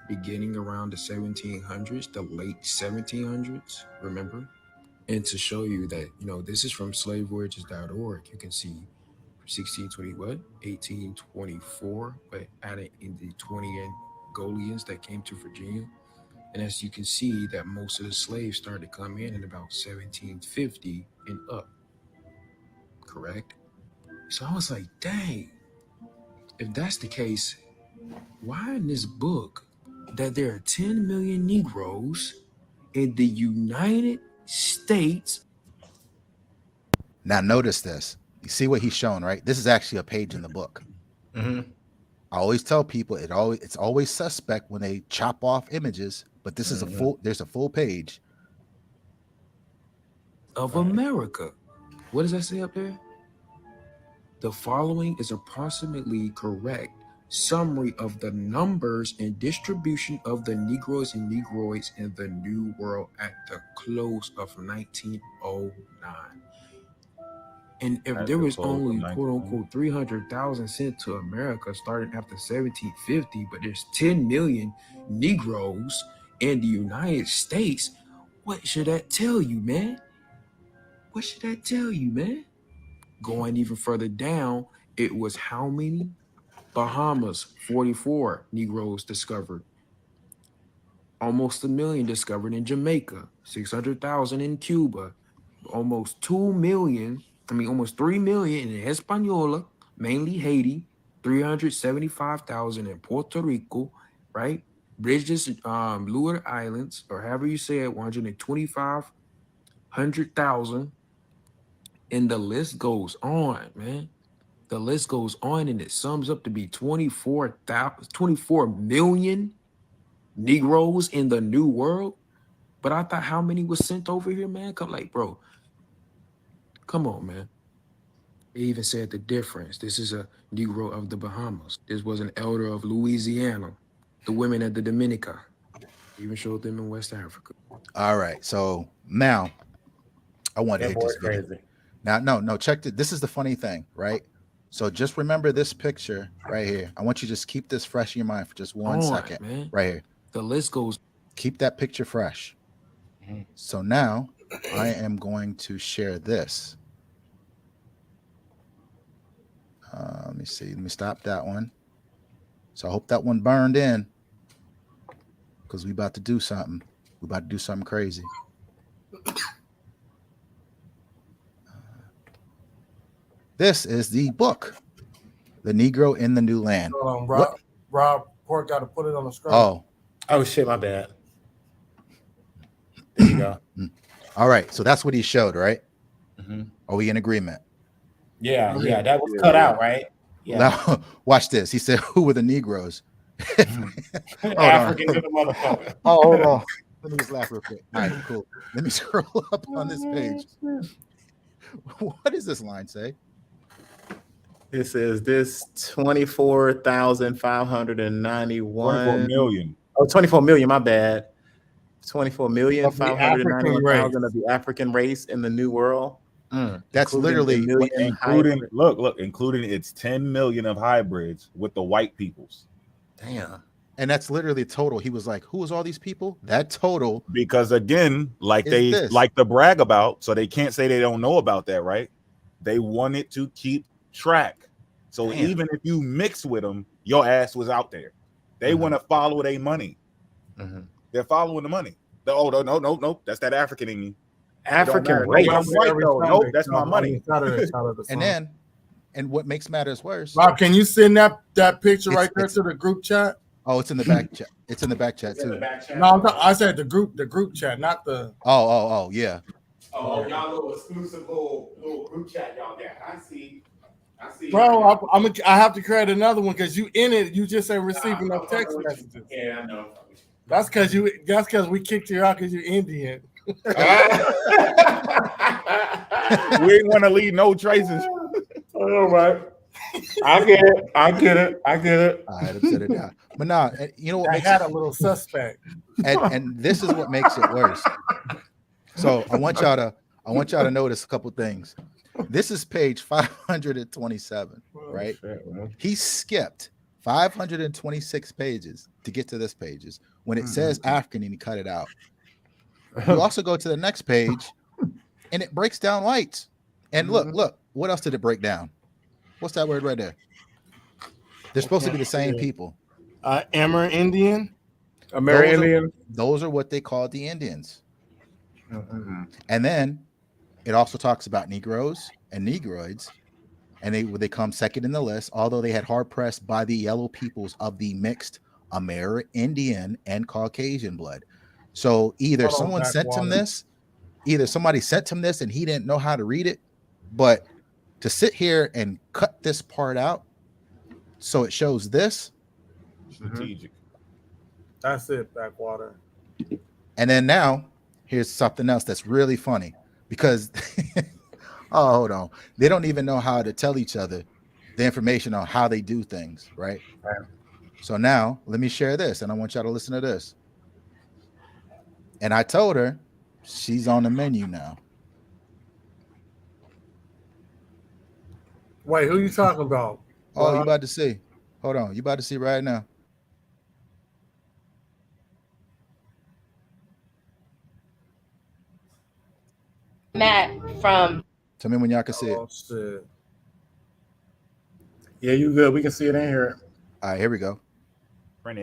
beginning around the 1700s, the late 1700s, remember? And to show you that, you know, this is from slavevoyages.org. You can see 1824, but adding in the 20 Angolians that came to Virginia. And as you can see, that most of the slaves started to come in about 1750 and up. Correct? So I was like, dang, if that's the case, why in this book that there are 10 million Negroes in the United States? Now notice this. You see what he's showing, right? This is actually a page in the book. Mm-hmm. I always tell people it's always suspect when they chop off images, but this is there's a full page Of America. What does that say up there? The following is approximately correct summary of the numbers and distribution of the Negroes and Negroids in the New World at the close of 1909. And if there was only quote unquote 300,000 sent to America starting after 1750, but there's 10 million Negroes in the United States, what should that tell you, man? What should that tell you, man? Going even further down, it was how many? Bahamas, 44 Negroes discovered. Almost 1 million discovered in Jamaica, 600,000 in Cuba, almost 2 million, almost 3 million in Hispaniola, mainly Haiti, 375,000 in Puerto Rico, right? British Leeward Islands, or however you say it, 125,000, and the list goes on, man. The list goes on, and it sums up to be 24 million Negroes in the New World. But I thought how many was sent over here, man? Bro, come on, man. They even said the difference. This is a Negro of the Bahamas. This was an elder of Louisiana. The women at the Dominica. Even showed them in West Africa. All right. So now I want to hit this video. Crazy. Now, no, check it. This is the funny thing, right? So just remember this picture right here. I want you to just keep this fresh in your mind for just one second, man. right here. The list goes. Keep that picture fresh. So now I am going to share this. Let me see. Let me stop that one. So I hope that one burned in, because we about to do something. We about to do something crazy. This is the book, The Negro in the New Land. Hold on, Rob Port got to put it on the screen. Oh shit, my bad. There you go. All right, so that's what he showed, right? Mm-hmm. Are we in agreement? Yeah, that was cut out, right? Yeah. Now, watch this. He said, "Who were the Negroes?" African little motherfucker. Oh, hold on. Let me just laugh real quick. All right, cool. Let me scroll up on this page. What does this line say? It says this 24,591. 24 million. Oh, 24 million, my bad. 24,591,000 of the African race in the New World. That's literally including its 10 million of hybrids with the white peoples. Damn. And that's literally total. He was like, who was all these people? That total. Because again, like they like to brag about, so they can't say they don't know about that, right? They wanted to keep track. So even if you mix with them, your ass was out there. They want to follow their money. They're following the money. No, that's that African in you. African race. Nope, that's my money. And what makes matters worse, Rob, can you send that picture right there to the group chat? Oh, it's in the back chat. It's in the back chat too. No, I said the group chat, not the. Oh, yeah. Oh, y'all little exclusive little group chat y'all got. I see. Bro, I have to create another one because you in it. You just say receiving no text messages. Yeah, I know. That's because we kicked you out because you're Indian. We ain't want to leave no traces. All right. I get it. I had to set it down. But nah, you know what? I had a little suspect. And this is what makes it worse. So I want y'all to notice a couple things. This is page 527, right? He skipped 526 pages to get to this pages. When it says African and he cut it out. You also go to the next page and it breaks down whites. And look, what else did it break down? What's that word right there? They're supposed to be the same people. Amerindian? Those are what they call the Indians. And then it also talks about Negroes and Negroids. and they come second in the list, although they had hard pressed by the yellow peoples of the mixed Amerindian and Caucasian blood. So either someone sent him this, either somebody sent him this and he didn't know how to read it, but to sit here and cut this part out so it shows this. Strategic. That's it, Backwater. And then now here's something else that's really funny because oh, hold on. They don't even know how to tell each other the information on how they do things, right? So now let me share this, and I want y'all to listen to this. And I told her she's on the menu now. Wait, who you talking about? Oh, you about to see. Hold on. You about to see right now. Matt from. Tell me when y'all can see it. Oh, shit. Yeah, you good. We can see it in here. All right, here we go. Print.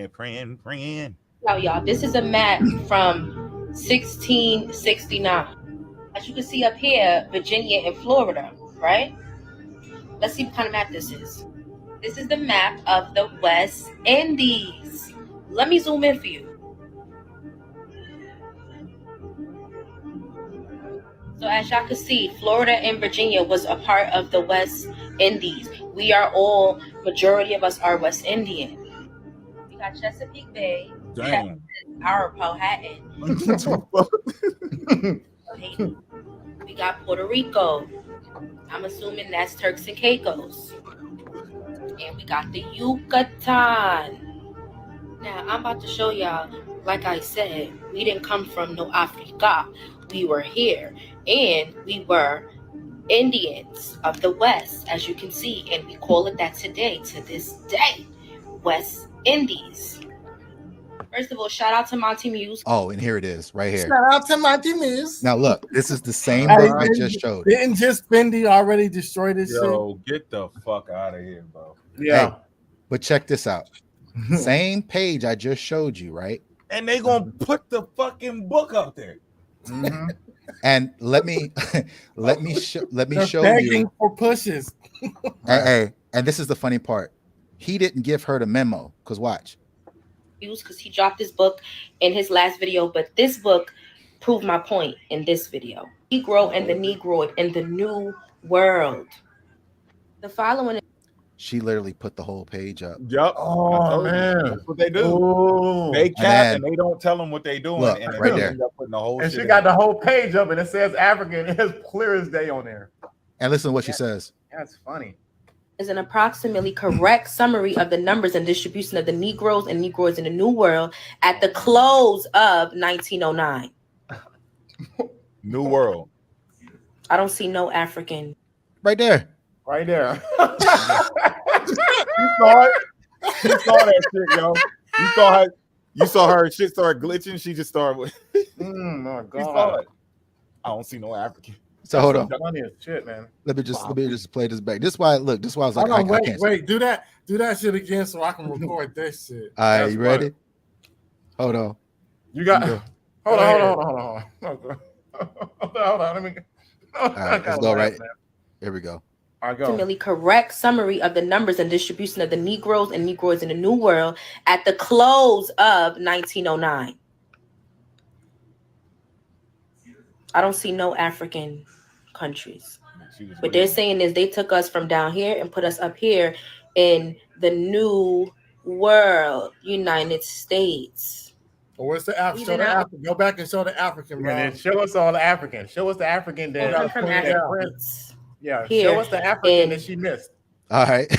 Y'all, this is a map from 1669. As you can see up here, Virginia and Florida, right? Let's see what kind of map this is. This is the map of the West Indies. Let me zoom in for you. So as y'all can see, Florida and Virginia was a part of the West Indies. We are all, majority of us are West Indian. We got Chesapeake Bay. Damn. Our Powhatan. We got Puerto Rico. I'm assuming that's Turks and Caicos. And we got the Yucatan. Now, I'm about to show y'all, like I said, we didn't come from no Africa. We were here. And we were Indians of the West, as you can see. And we call it that today, to this day. West Indies. First of all, shout out to Monty Muse. Oh, and here it is, right here. Shout out to Monty Muse. Now look, this is the same book I just showed. Didn't just Fendi already destroy this shit? Yo, get the fuck out of here, bro. Yeah. Hey, but check this out. Same page I just showed you, right? And they gonna put the fucking book up there. Mm-hmm. And let me show begging you for pushes. and this is the funny part. He didn't give her the memo, because watch. Because he dropped this book in his last video, but this book proved my point in this video. Negro and the Negroid in the New World. The following is. She literally put the whole page up. Yup. Oh man, that's what they do. Ooh. They cap and they don't tell them what they doing. Look, and right there. Putting the whole and shit she got in. the whole page up, and it says African. It's clear as day on there. And listen to what she says. That's funny. Is an approximately correct summary of the numbers and distribution of the Negroes and Negroids in the New World at the close of 1909. New World. I don't see no African. Right there. Right there. You saw it. You saw that shit, yo. You saw her shit start glitching. She just started with. My God. You saw it. I don't see no African. So hold on. Funny as shit, man. Let me just play this back. This is why I was like, I can't. Wait, do that shit again so I can record this shit. All right, you ready? Hold on. You got. Hold on. Let me. All right, let's go right. Here we go. Approximately correct summary of the numbers and distribution of the Negroes and Negroids in the New World at the close of 1909. I don't see no African countries. What they're saying is they took us from down here and put us up here in the New World, United States. Well, where's the African? Show the African. Go back and show the African, bro. Yeah, show us all the African. Show us the African that. Yeah, here show us the African that she missed. All right.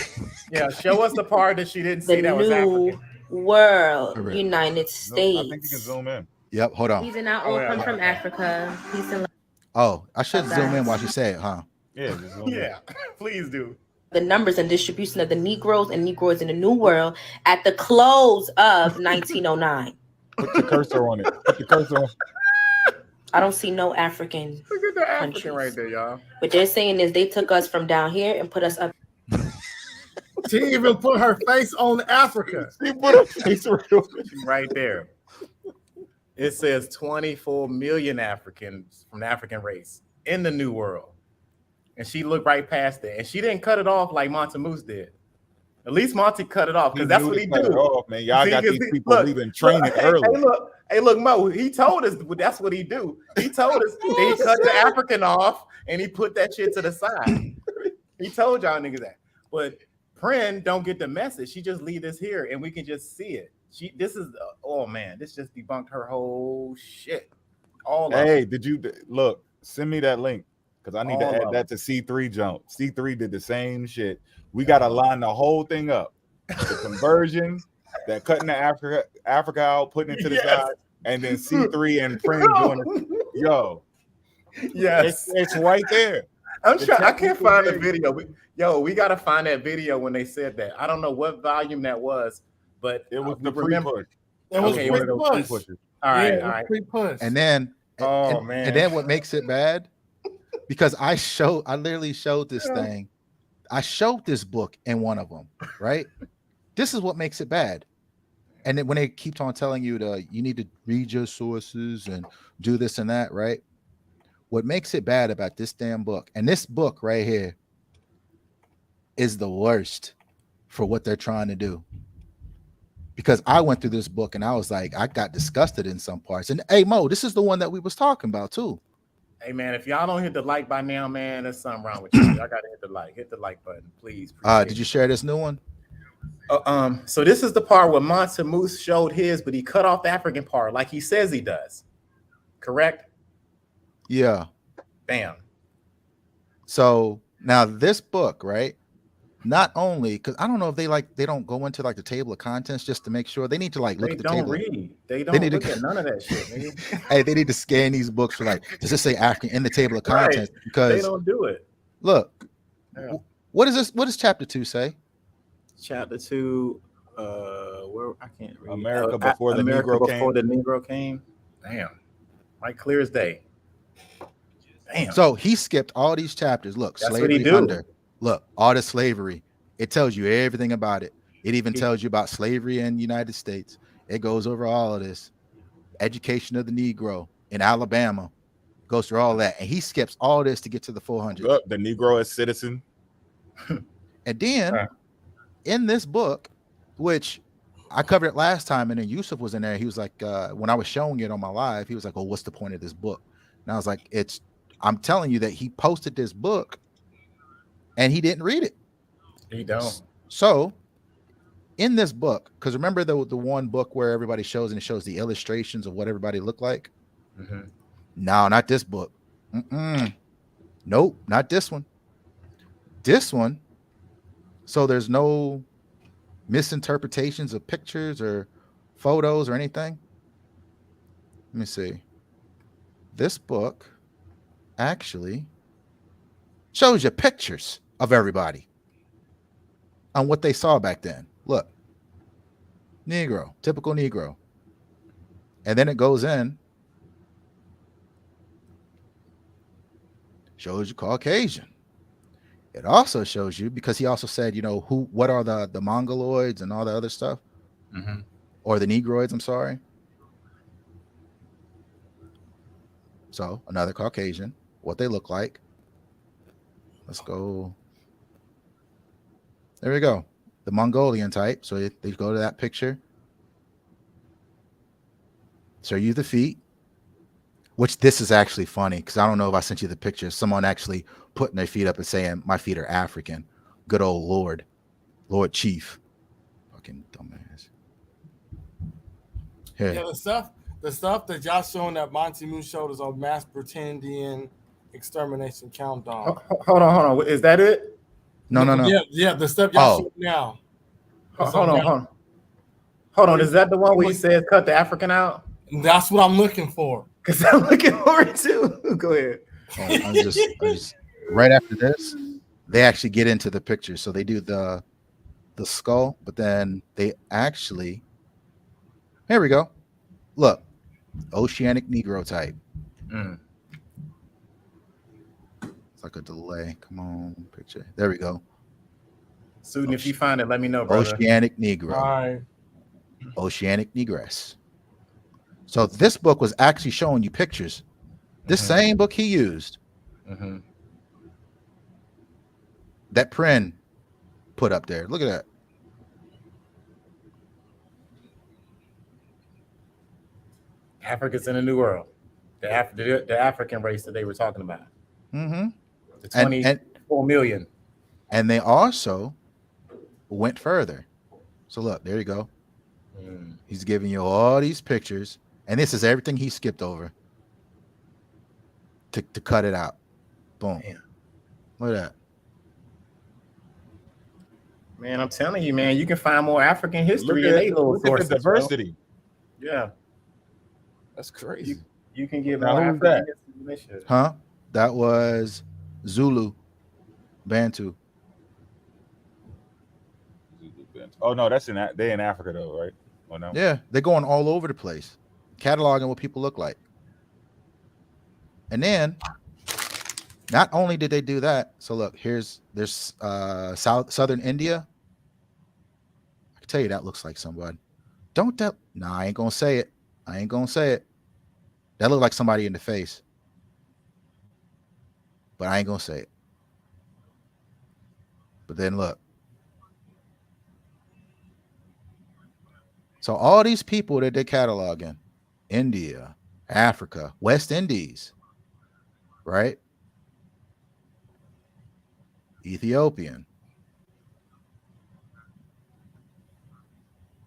Yeah, show us the part that she didn't see that was New African. World, United States. I think you can zoom in. Yep, hold on. These are not all come from Africa. Peace and love. Oh, I should zoom in while you say it, huh? Yeah, just zoom in. Please do. The numbers and distribution of the Negroes and Negroids in the New World at the close of 1909. Put the cursor on it. Put the cursor on. I don't see no African. Look at the African right there, y'all. What they're saying is they took us from down here and put us up. She even put her face on Africa. She put her face right there. It says 24 million Africans from the African race in the New World. and she looked right past it, and she didn't cut it off like Montemoose did. At least Monty cut it off because that's what he do. Off, man. Y'all got these people look, we've been training early. Hey, look, Mo. He told us that's what he do. He told us he cut the African off and he put that shit to the side. He told y'all niggas that. But Pren don't get the message. She just leave this here and we can just see it. This just debunked her whole shit. Hey, did you look? Send me that link because I need to add that to C3 jump. C3 did the same shit. We got to line the whole thing up. The conversion, that cutting the Africa out, putting it to the side, and then C3 and Pren doing it. Yo. Yes. It's right there. I can't find the video. We got to find that video when they said that. I don't know what volume that was, but it was the pre-push. It was pre-push. All right. Pre-push. And then, and then what makes it bad? Because I literally showed this thing. I showed this book in one of them, right? This is what makes it bad. And then when they keep on telling you you need to read your sources and do this and that, right? What makes it bad about this damn book, and this book right here is the worst for what they're trying to do. Because I went through this book and I was like, I got disgusted in some parts. And hey, Mo, this is the one that we was talking about too. Hey man, if y'all don't hit the like by now, man, there's something wrong with you. I gotta hit the like. Hit the like button, please. Did you share this new one? So this is the part where Montemoose showed his, but he cut off the African part like he says he does. Correct? Yeah. Bam. So now this book, right? Not only because I don't know if they don't go into like the table of contents just to make sure they need to like look at the table. They don't look at none of that shit. Hey, they need to scan these books for like, does this say African in the table of contents? Right. Because they don't do it. Look, what is this? What does chapter 2 say? Chapter 2, where I can't read. America before the Negro came. Damn, right, clear as day. Damn. So he skipped all these chapters. Look, that's slavery what he do. under. Look, all the slavery. It tells you everything about it. It even tells you about slavery in the United States. It goes over all of this. Education of the Negro in Alabama. Goes through all that. And he skips all this to get to the 400. Look, the Negro as citizen. And then in this book, which I covered it last time, and then Yusuf was in there. He was like, when I was showing it on my live, he was like, oh, what's the point of this book? And I was like, I'm telling you that he posted this book and he didn't read it. He don't. So in this book, because remember the one book where everybody shows and it shows the illustrations of what everybody looked like? Mm-hmm. No, not this book. Nope, not this one. This one. So there's no misinterpretations of pictures or photos or anything. Let me see. This book actually shows you pictures of everybody on what they saw back then. Look, Negro, typical Negro. And then it goes in, shows you Caucasian. It also shows you, because he also said, what are the Mongoloids and all the other stuff, or the Negroids, I'm sorry. So another Caucasian, what they look like. Let's go. There we go. The Mongolian type. So they go to that picture. Show you the feet, which this is actually funny because I don't know if I sent you the picture. Someone actually putting their feet up and saying, my feet are African. Good old Lord Chief. Fucking dumbass. Here. Yeah, the stuff that y'all showing that Montemoose showed is on mass pretendian extermination countdown. Hold on. Is that it? No. Yeah, the stuff y'all showing now. Hold on. Is that the one where he says cut the African out? That's what I'm looking for. Because I'm looking for it too. Go ahead. I'm just right after this, they actually get into the picture. So they do the skull, but then they actually, here we go. Look, oceanic Negro type. It's like a delay. Come on, picture. There we go. Susan, if you find it, let me know, brother. Oceanic Negro. All right. Oceanic Negress. So this book was actually showing you pictures. This same book he used that Prin put up there. Look at that. Africans in the New World. The African race that they were talking about. Mm-hmm. The 24 million. And they also went further. So look, there you go. He's giving you all these pictures, and this is everything he skipped over to cut it out. Boom. Damn. Look at that. Man, I'm telling you, man, you can find more African history in a little sources. Look at the diversity. Bro. Yeah. That's crazy. You can get now, more who's African that? history. Huh? That was Zulu, Bantu. Oh no, they're in Africa though, right? Oh no. Yeah, they're going all over the place, cataloging what people look like. And then, not only did they do that, so look, there's southern India. I can tell you that looks like somebody. Don't tell. No, I ain't gonna say it. That looked like somebody in the face, but I ain't gonna say it. But then look. So all these people that they're cataloging, India, Africa, West Indies, right? Ethiopian.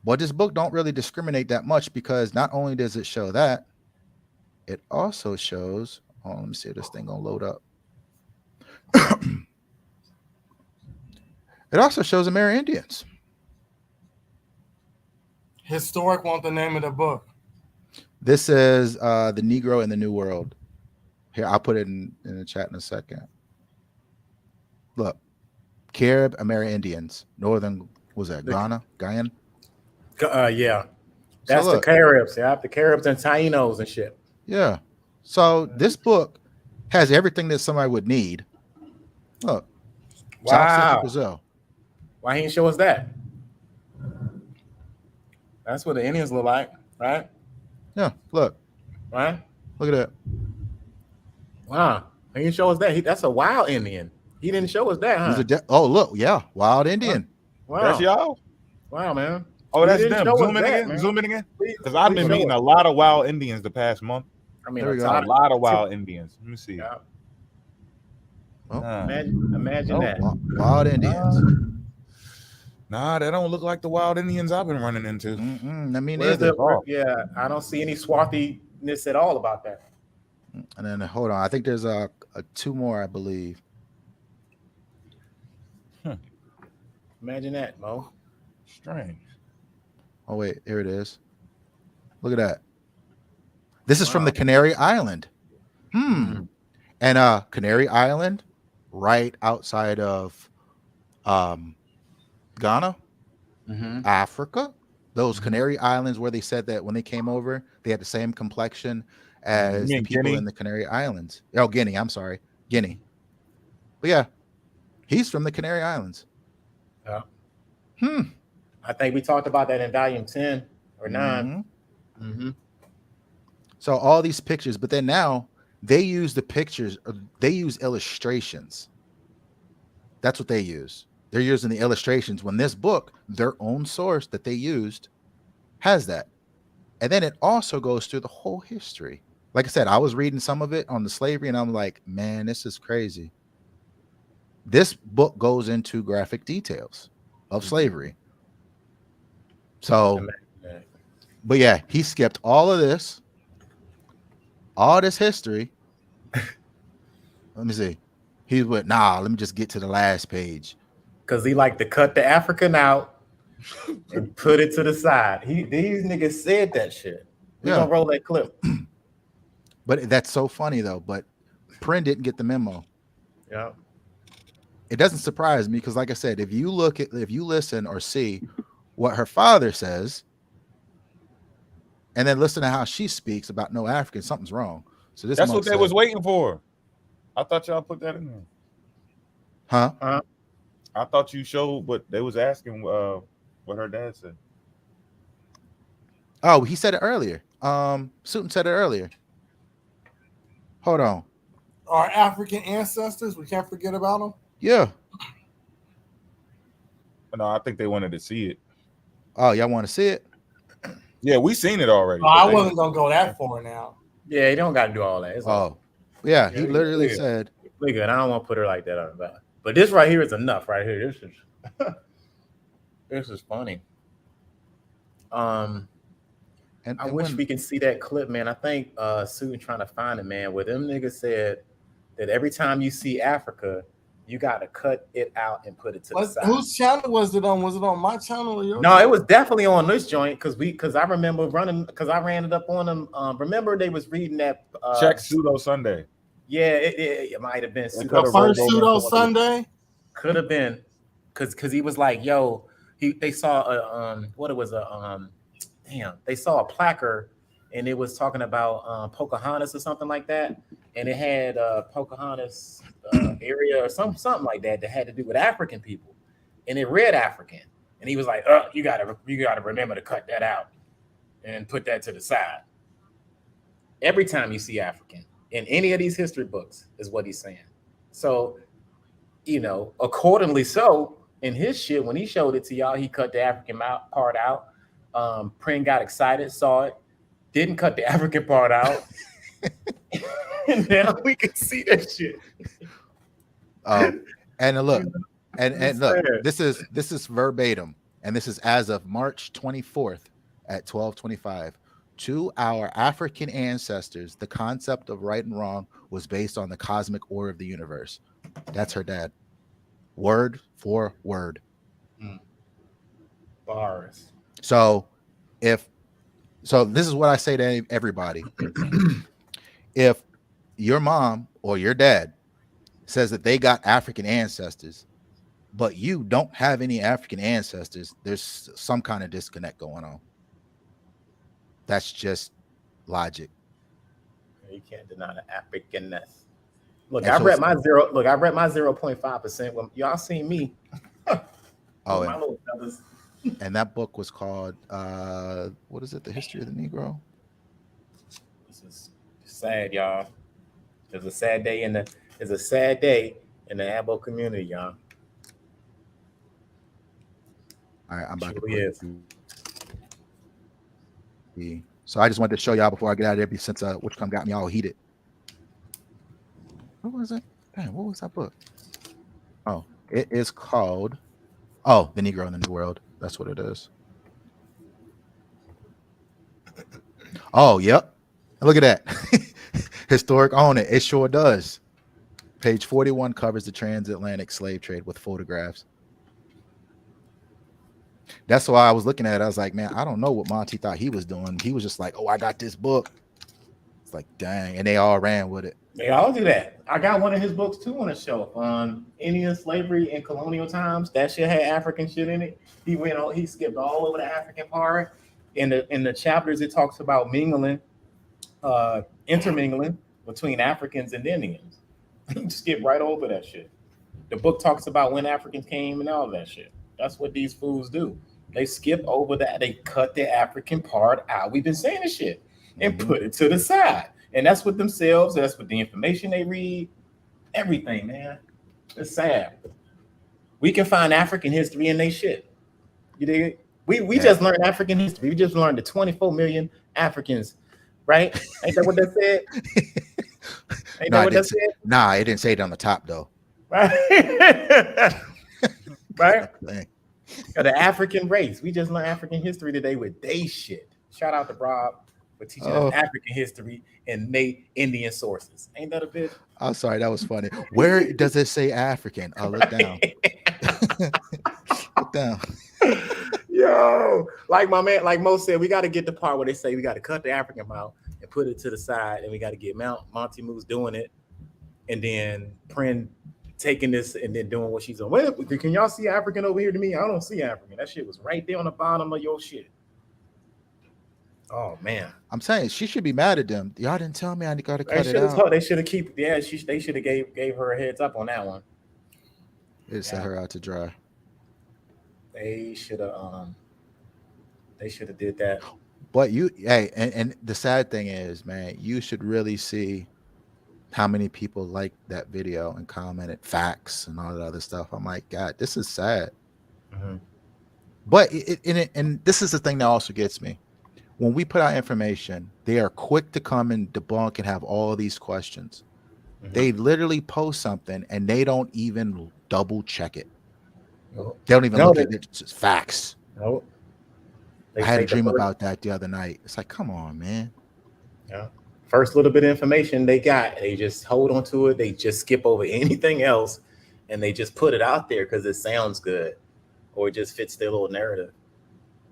But this book don't really discriminate that much, because not only does it show that, it also shows, let me see if this thing gonna load up. It also shows Amerindians. Historic want the name of the book. This is The Negro in the New World. Here, I'll put it in the chat in a second. Look, Carib Amerindians, Northern, was that Ghana? Yeah. That's the Caribs. Yeah, the Caribs and Tainos and shit. Yeah. So this book has everything that somebody would need. Look. Wow. South Central Brazil. Why he didn't show us that? That's what the Indians look like, right? Yeah, look. Right? Look at that. Wow. He didn't show us that. That's a wild Indian. He didn't show us that, huh? Oh, look. Yeah. Wild Indian. Wow. That's y'all? Wow, man. Oh, that's them. Zoom in again. Zoom in again. Because I've been meeting a lot of wild Indians the past month. I mean, a lot of wild Indians. Let me see. Yeah. Oh. Imagine that. Wild Indians. Nah, that don't look like the wild Indians I've been running into. I mean, yeah, I don't see any swathiness at all about that. And then hold on, I think there's a two more, I believe. Imagine that, Mo. Strange. Oh wait, here it is. Look at that. This is from the Canary Island. And Canary Island, right outside of Ghana, Africa. Those Canary Islands where they said that when they came over, they had the same complexion as the people in the Canary Islands. Oh, Guinea. I'm sorry, Guinea. But yeah, he's from the Canary Islands. Yeah. I think we talked about that in volume 10 or 9. So all these pictures, but then now they use the pictures, they use illustrations. That's what they use. They're using the illustrations, when this book, their own source that they used, has that. And then it also goes through the whole history. Like I said, I was reading some of it on the slavery, and I'm like, man, this is crazy. This book goes into graphic details of slavery. So, but yeah, he skipped all of this, all this history. Let me see. He went, nah, let me just get to the last page. Because he liked to cut the African out and put it to the side. These niggas said that shit. We're going to roll that clip. But that's so funny, though. But Prin didn't get the memo. Yeah. It doesn't surprise me because, like I said, if you listen or see what her father says, and then listen to how she speaks about no African, something's wrong. So that's what they was waiting for. I thought y'all put that in there. Huh? I thought you showed, but they was asking what her dad said. Oh, he said it earlier. Sutton said it earlier. Hold on. Our African ancestors, we can't forget about them. Yeah. No, I think they wanted to see it. Oh, y'all want to see it? Yeah, we seen it already. Oh, I wasn't gonna go that far now. Yeah, you don't got to do all that. It's Oh, yeah. He literally good. said, "We good." I don't want to put her like that on the back. But this right here is enough. Right here, this is this is funny. I wish we can see that clip, man. I think Susan trying to find it, man. Where them niggas said that every time you see Africa, you got to cut it out and put it to the side. Whose channel was it on? Was it on my channel or yours? No, it was definitely on this joint because I remember running because I ran it up on them. Remember they was reading that check Pseudo Sunday. Yeah, it might have been the first Pseudo Sunday. Could have been because he was like, yo, they saw a they saw a placard and it was talking about Pocahontas or something like that, and it had Pocahontas area or something like that had to do with African people, and it read African, and he was like, you gotta remember to cut that out and put that to the side. Every time you see African in any of these history books is what he's saying. So, accordingly, so in his shit, when he showed it to y'all, he cut the African part out. Prin got excited, saw it, didn't cut the African part out, and now we can see that shit. And look, and look, this is verbatim, and this is as of March 24th at 12:25. To our African ancestors, the concept of right and wrong was based on the cosmic order of the universe. That's her dad. Word for word. Bars. So this is what I say to everybody. If your mom or your dad says that they got African ancestors, but you don't have any African ancestors, there's some kind of disconnect going on. That's just logic. You can't deny the Africanness. Look, I read my 0.5%. Well, y'all seen me. And that book was called what is it? The History of the Negro. This is sad, y'all. There's a sad day in the Abo community, y'all. All right, I'm about to put so I just wanted to show y'all before I get out of there, since which come got me all heated. What was it? Damn, what was that book? Oh, it is called The Negro in the New World. That's what it is. Oh, yep. Look at that. Historic on it. It sure does. Page 41 covers the transatlantic slave trade with photographs. That's why I was looking at it. I was like, man, I don't know what Monty thought he was doing. He was just like, oh, I got this book. It's like, dang. And they all ran with it. They all do that. I got one of his books too on the shelf on Indian slavery in colonial times. That shit had African shit in it. He skipped all over the African part. In the chapters, it talks about intermingling between Africans and Indians. He skipped right over that shit. The book talks about when Africans came and all that shit. That's what these fools do. They skip over that. They cut the African part out. We've been saying this shit and put it to the side. And that's with themselves. That's with the information they read. Everything, man. It's sad. We can find African history in they shit. You dig? We just learned African history. We just learned the 24 million Africans, right? Ain't that what that said? Ain't that what that said? Nah, it didn't say it on the top though. Right? Right? The African race. We just learned African history today with they shit. Shout out to Rob for teaching us African history and made Indian sources. Ain't that a bitch? I'm sorry, that was funny. Where does it say African? Oh, look down. Look down. Yo, like my man, like Mo said, we got to get the part where they say we got to cut the African out and put it to the side, and we got to get Monty Moose doing it, and then Prin taking this and then doing what she's doing. Wait, can y'all see African over here to me? I don't see African. That shit was right there on the bottom of your shit. Oh man, I'm saying she should be mad at them. Y'all didn't tell me I got to cut it out. They should have they should have gave her a heads up on that one. It set her out to dry. They should have did that. But and the sad thing is, man, you should really see how many people liked that video and commented facts and all that other stuff. I'm like, God, this is sad. Mm-hmm. But and this is the thing that also gets me. When we put out information, they are quick to come and debunk and have all these questions. Mm-hmm. They literally post something and they don't even double check it. Nope. They don't even look at it. It's just facts. Nope. I had a dream about that the other night. It's like, come on, man. Yeah. First little bit of information they got, they just hold on to it. They just skip over anything else, and they just put it out there because it sounds good, or it just fits their little narrative.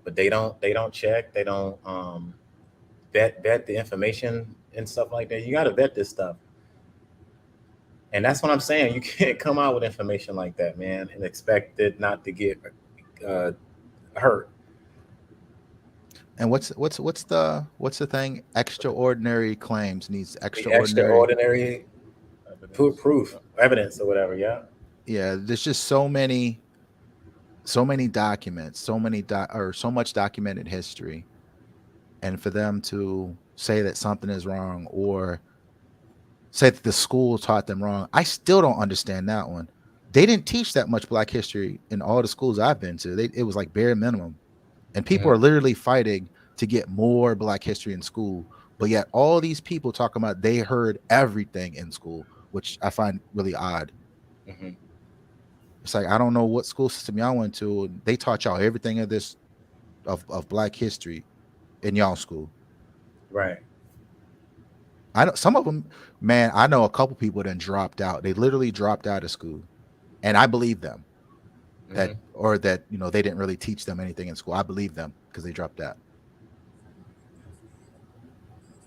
But they don't check. They don't vet the information and stuff like that. You got to vet this stuff, and that's what I'm saying. You can't come out with information like that, man, and expect it not to get hurt. And what's the thing? Extraordinary claims needs extraordinary proof, evidence, or whatever. Yeah. Yeah. There's just so many documents, so much documented history, and for them to say that something is wrong or say that the school taught them wrong, I still don't understand that one. They didn't teach that much Black history in all the schools I've been to. It was like bare minimum. And people are literally fighting to get more Black history in school. But yet all these people talking about they heard everything in school, which I find really odd. Mm-hmm. It's like, I don't know what school system y'all went to. They taught y'all everything of this of Black history in y'all school. Right. I know some of them, man, I know a couple people that dropped out. They literally dropped out of school. And I believe them. That they didn't really teach them anything in school. I believe them because they dropped out.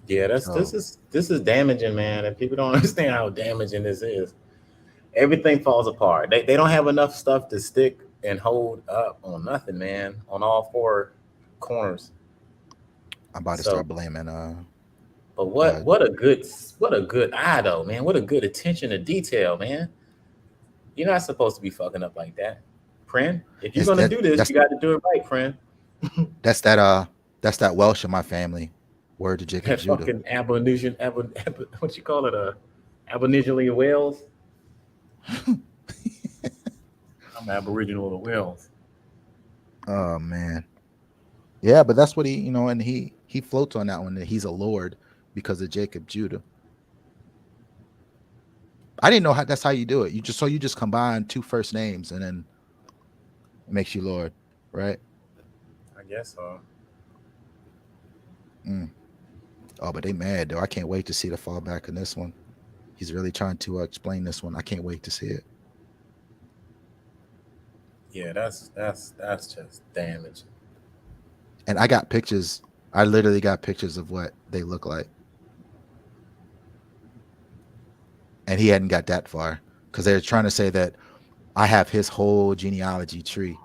Yeah, this is damaging, man, and people don't understand how damaging this is. Everything falls apart. They don't have enough stuff to stick and hold up on nothing, man. On all four corners. I'm about to start blaming. But what a good eye though, man. What a good attention to detail, man. You're not supposed to be fucking up like that. Friend, if you're gonna do this, you got to do it right, friend. That's that Welsh in my family. Word to Jacob Judah. Fucking Aboriginal, what you call it? Aboriginal of Wales. I'm Aboriginal of Wales. Oh man, yeah, but that's what he, and he floats on that one. That he's a lord because of Jacob Judah. I didn't know that's how you do it. You just combine two first names and then it makes you Lord, right? I guess so. Oh, but they mad though. I can't wait to see the fallback in this one. He's really trying to explain this one. I can't wait to see it. Yeah, that's just damaging. And I got pictures. I literally got pictures of what they look like. And he hadn't got that far because they're trying to say that I have his whole genealogy tree.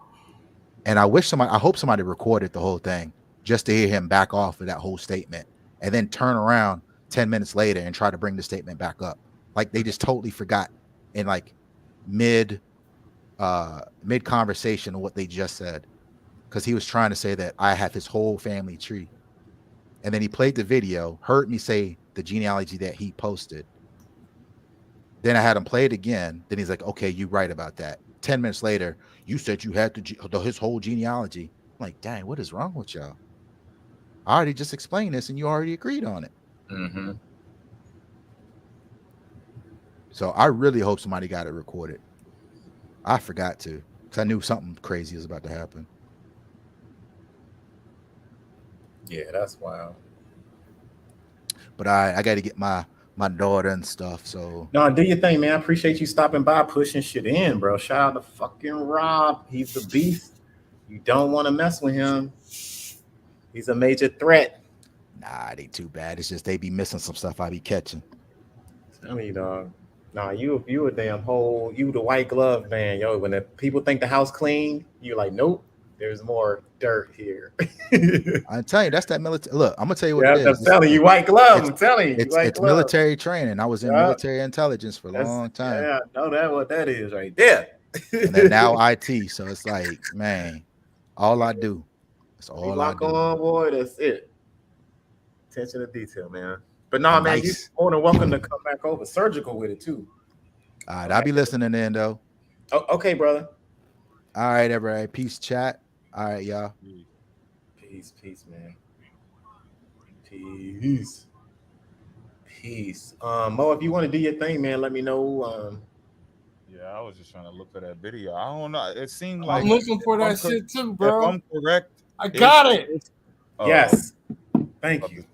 And I hope somebody recorded the whole thing just to hear him back off of that whole statement and then turn around 10 minutes later and try to bring the statement back up. Like they just totally forgot in like mid conversation of what they just said. Because he was trying to say that I have his whole family tree. And then he played the video, heard me say the genealogy that he posted. Then I had him play it again. Then he's like, okay, you're right about that. 10 minutes later, you said you had his whole genealogy. I'm like, dang, what is wrong with y'all? I already just explained this and you already agreed on it. Mm-hmm. So I really hope somebody got it recorded. I forgot to because I knew something crazy was about to happen. Yeah, that's wild. But I got to get my daughter and stuff. So no, do your thing, man. I appreciate you stopping by, pushing shit in, bro. Shout out to fucking Rob. He's the beast. You don't want to mess with him. He's a major threat. Nah, it ain't too bad. It's just they be missing some stuff I be catching. Tell me, dog. Nah, you a damn whole. You the white glove man, yo. When the people think the house clean, you like, nope. There's more dirt here. I'm telling you, that's that military. Look, I'm gonna tell you what it is. I'm telling you, white glove. I'm telling you, it's military training. I was in military intelligence for a long time. Yeah, I know that what that is right there. And then now IT. So it's like, man, all I do. That's all I do. On, boy. That's it. Attention to detail, man. But no, man, you're more than welcome to come back over. Surgical with it too. All right, I'll be listening in though. Oh, okay, brother. All right, everybody. Peace, chat. All right, y'all. Peace, man. Peace. Peace. Mo, if you want to do your thing, man, let me know. Yeah, I was just trying to look for that video. I don't know. It seemed I'm like looking for that shit too, if bro. I'm correct, I got it. Yes. Thank you.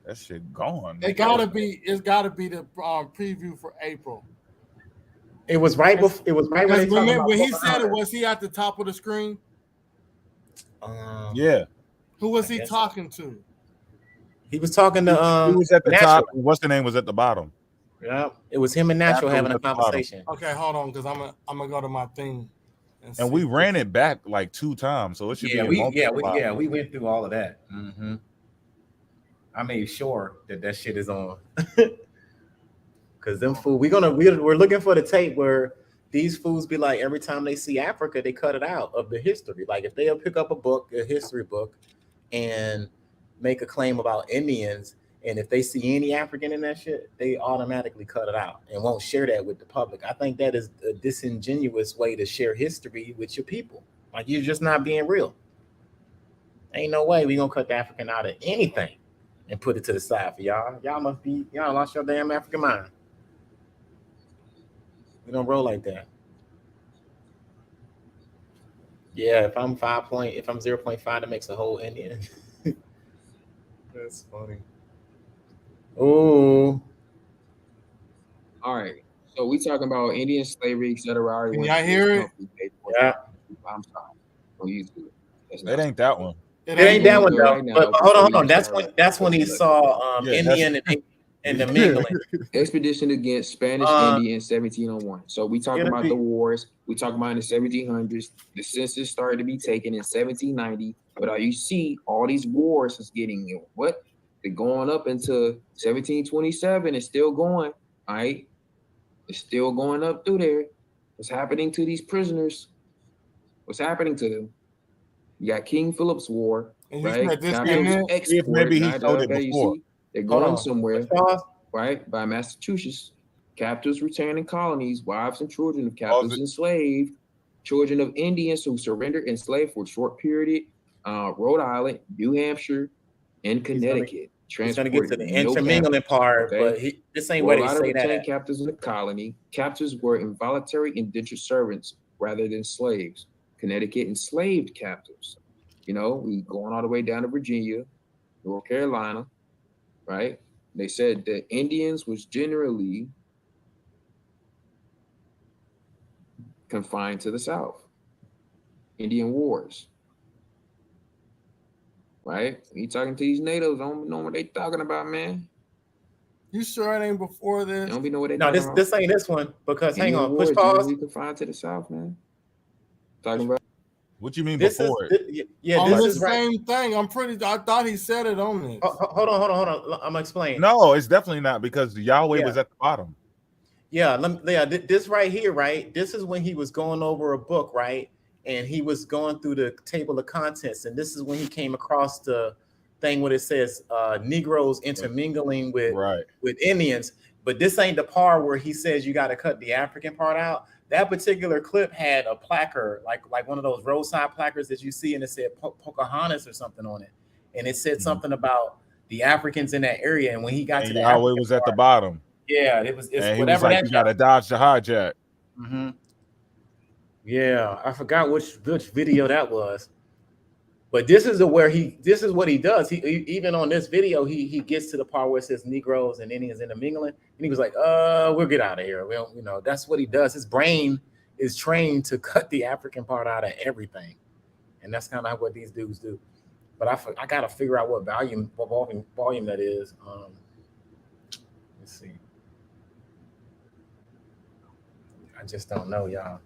That shit gone. It's gotta be the preview for April. It was right before. It was right when they talking about when he said it, Pocahontas. was he at the top of the screen? Yeah. Who was he talking to? He was talking to He was at the Natural. top. What's the name was at the bottom? Yeah, it was him and Natural Natural having a was at the bottom. conversation. Okay, hold on, because I'm gonna go to my thing. And we ran it back like 2 times, so it should be in multiple files. We went through all of that. Mm-hmm. I made sure that shit is on. Cause them fool, we're looking for the tape where these fools be like, every time they see Africa, they cut it out of the history. Like if they'll pick up a history book, and make a claim about Indians, and if they see any African in that shit, they automatically cut it out and won't share that with the public. I think that is a disingenuous way to share history with your people. Like you're just not being real. Ain't no way we gonna cut the African out of anything and put it to the side for y'all. Y'all lost your damn African mind. We don't roll like that. Yeah, if I'm 0.5, that makes a whole Indian. That's funny. Oh. All right. So we talking about Indian slavery, etc. Can y'all hear it? Yeah. I'm sorry. On YouTube. It ain't that one. It ain't that one though. Right now, but hold on. That's when he saw Indian and the mingling. Expedition against Spanish India in 1701. So we talking about the wars. We talking about in the 1700s. The census started to be taken in 1790. But you see all these wars is getting what? They're going up into 1727. It's still going. All right. It's still going up through there. What's happening to these prisoners? What's happening to them? You got King Philip's War, right? Maybe he told it before. They're going somewhere, right? By Massachusetts. Captives returned in colonies, wives and children of captives enslaved, children of Indians who surrendered enslaved for a short period, Rhode Island, New Hampshire, and Connecticut. He's gonna get to the intermingling part, but this ain't where they say that. Captives in the colony. Captives were involuntary indentured servants rather than slaves. Connecticut enslaved captives. We going all the way down to Virginia, North Carolina, right? They said that Indians was generally confined to the South. Indian wars. Right? You talking to these natives, don't know what they talking about, man. You sure it ain't before this? Don't be know what they No, talking about. this ain't this one because Indian hang on, wars push pause. generally confined to the South, man. Talking about what you mean this before is, it? Yeah, this is the same thing. I thought he said it on this. Hold on. I'm gonna explain. No, it's definitely not because Yahweh was at the bottom. Yeah, this right here, right? This is when he was going over a book, right? And he was going through the table of contents, and this is when he came across the thing where it says Negroes intermingling with Indians. But this ain't the part where he says you got to cut the African part out. That particular clip had a placard, like one of those roadside placards that you see, and it said Pocahontas or something on it, and it said something about the Africans in that area. And when he got to the Yahweh African was at the part, bottom. yeah, it's and he whatever was like, that you got to dodge the hijack. Mm-hmm. Yeah, I forgot which video that was. But this is what he does. He even on this video, he gets to the part where it says Negroes and Indians intermingling, and he was like, we'll get out of here. Well, that's what he does. His brain is trained to cut the African part out of everything. And that's kind of what these dudes do. But I gotta figure out what volume that is. Let's see. I just don't know, y'all.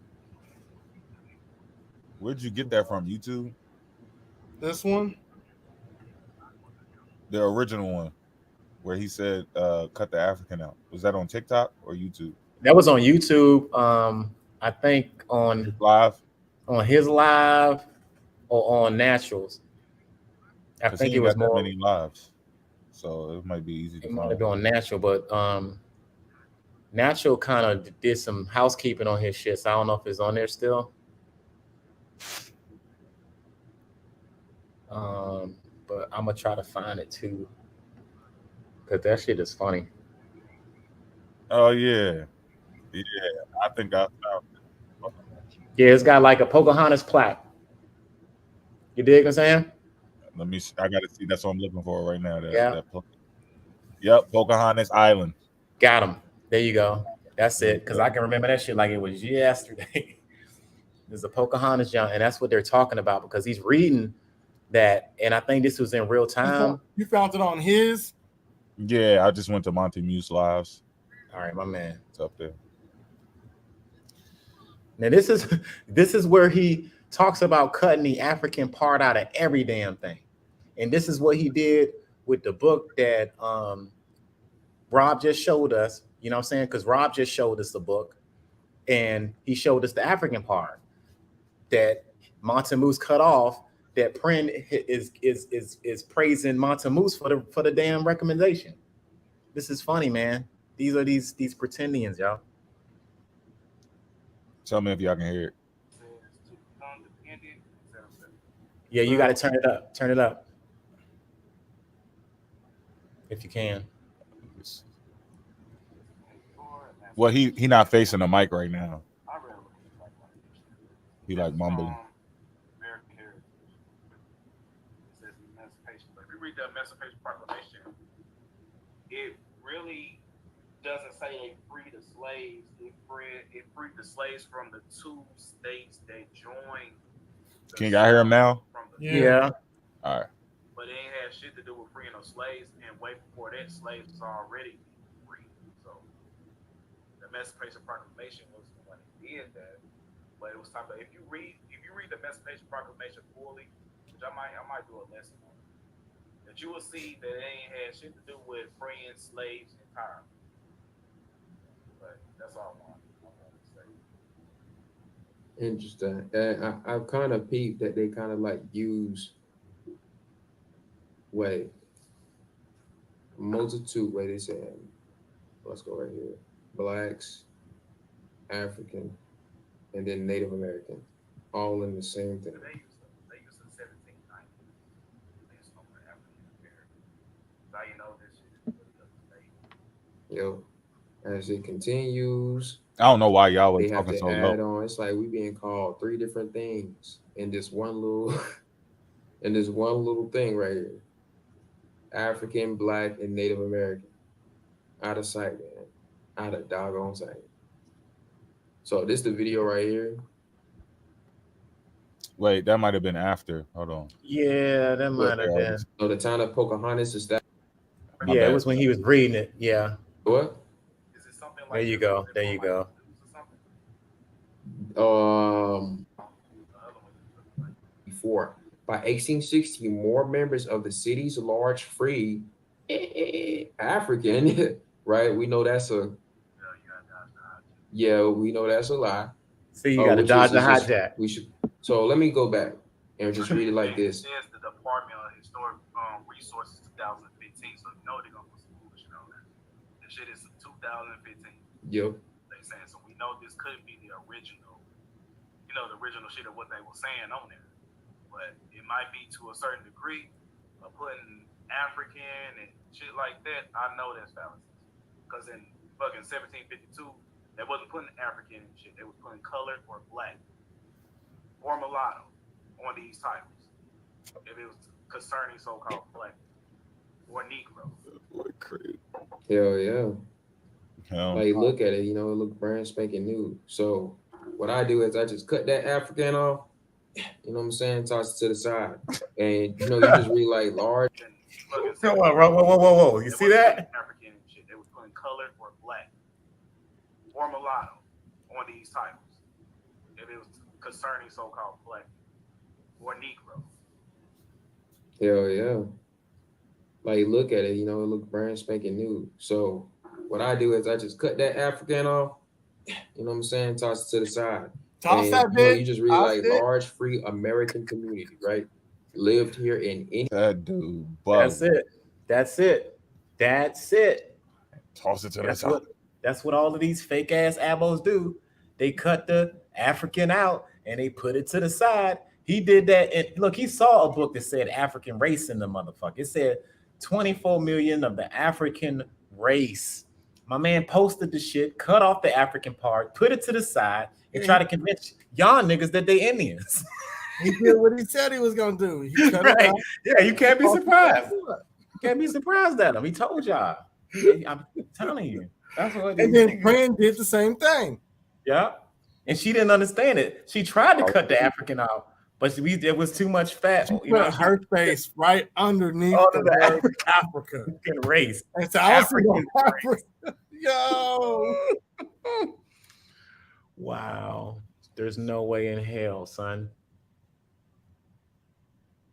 Where'd you get that from? YouTube? This one? The original one, where he said, cut the African out. Was that on TikTok or YouTube? That was on YouTube. I think on his live or on Naturals. I think it was more many lives, so it might be easy to find. Might be on Natural, but Natural kind of did some housekeeping on his shit, so I don't know if it's on there still. But I'm gonna try to find it too, cause that shit is funny. Oh yeah, yeah. I think I found it. Yeah, it's got like a Pocahontas plaque. You dig what I'm saying? Let me. I gotta see. That's what I'm looking for right now. Yeah, Yep, Pocahontas Island. got him. There you go. That's it. Cause I can remember that shit like it was yesterday. There's a Pocahontas John, and that's what they're talking about because he's reading that, and I think this was in real time. You found it on his? Yeah, I just went to Monty Muse Lives. All right, my man. It's up there. Now this is where he talks about cutting the African part out of every damn thing, and this is what he did with the book that Rob just showed us. You know what I'm saying? Because Rob just showed us the book, and he showed us the African part that Montemoose cut off. That Prin is praising Montemoose for the damn recommendation. This is funny, man. These are these pretendians, y'all. Tell me if y'all can hear it. Yeah, you got to turn it up. Turn it up if you can. Well, he not facing the mic right now. He like mumbling. If you read the Emancipation Proclamation, it really doesn't say they freed the slaves. It freed the slaves from the two states that joined. Can y'all hear him now? Yeah. All right. But it ain't had shit to do with freeing those slaves, and way before that, slaves was already free. So the Emancipation Proclamation was the one that did that. But it was time to if you read the Emancipation Proclamation fully, which I might do a lesson on, that you will see that it ain't had shit to do with freeing slaves entirely. But that's all I want to say. Interesting. And I've kind of peeped that they kind of like use multitude. They said, let's go right here. Blacks, African, and then Native American, all in the same thing. They used the 1790. They used over African American. Now you know this shit is really up to date. Yo, as it continues, I don't know why y'all were they have talking to so add low. on. It's like we being called three different things in this one little thing right here. African, Black, and Native American. Out of sight, man. Out of doggone sight. So this the video right here. Wait, that might have been after. Hold on. Yeah, that might have been. So the time of Pocahontas is that. Yeah, it was when he was reading it. Yeah. What? Is it something like there you go. There you go. Before. By 1860, more members of the city's large free African, right? We know that's a we know that's a lie. See, you got to dodge the hijack. We should. So let me go back and just read it like this. It says the Department of Historic Resources 2015, so you know they're gonna put some bullshit on there. This shit is 2015. Yep. They saying so we know this could be the original, the original shit of what they were saying on there. But it might be to a certain degree of putting African and shit like that. I know that's fallacy. Because in fucking 1752, they wasn't putting African and shit. They was putting colored or black or mulatto on these titles. If it was concerning so-called black or Negro. Hell yeah. Like look at it, it look brand spanking new. So what I do is I just cut that African off. You know what I'm saying? Toss it to the side. And you just read like large. Whoa. You see that? African and shit. They was putting colored or black or mulatto on these titles. If it was concerning so-called black or Negro. Hell yeah. Like look at it, it look brand spanking new. So what I do is I just cut that African off. You know what I'm saying? Toss it to the side. Toss that bitch. You just read like large free American community, right? Lived here in India. That dude. That's it. Toss it to the side. That's what all of these fake ass abos do. They cut the African out and they put it to the side He did that. And look, he saw a book that said African race in the motherfucker. It said 24 million of the African race. My man posted the shit, cut off the African part, put it to the side, and try to convince y'all niggas that they Indians. He did what he said he was gonna do. He cut Right. it out. Yeah, you can't be surprised. You can't be surprised at him. He told y'all. I'm telling you. That's what. And then Pran did the same thing. Yeah. And she didn't understand it. She tried to cut the African out, but it was too much fat. She put her face right underneath the word Africa. Race. And so I was thinking, Africa. Yo. Wow. There's no way in hell, son.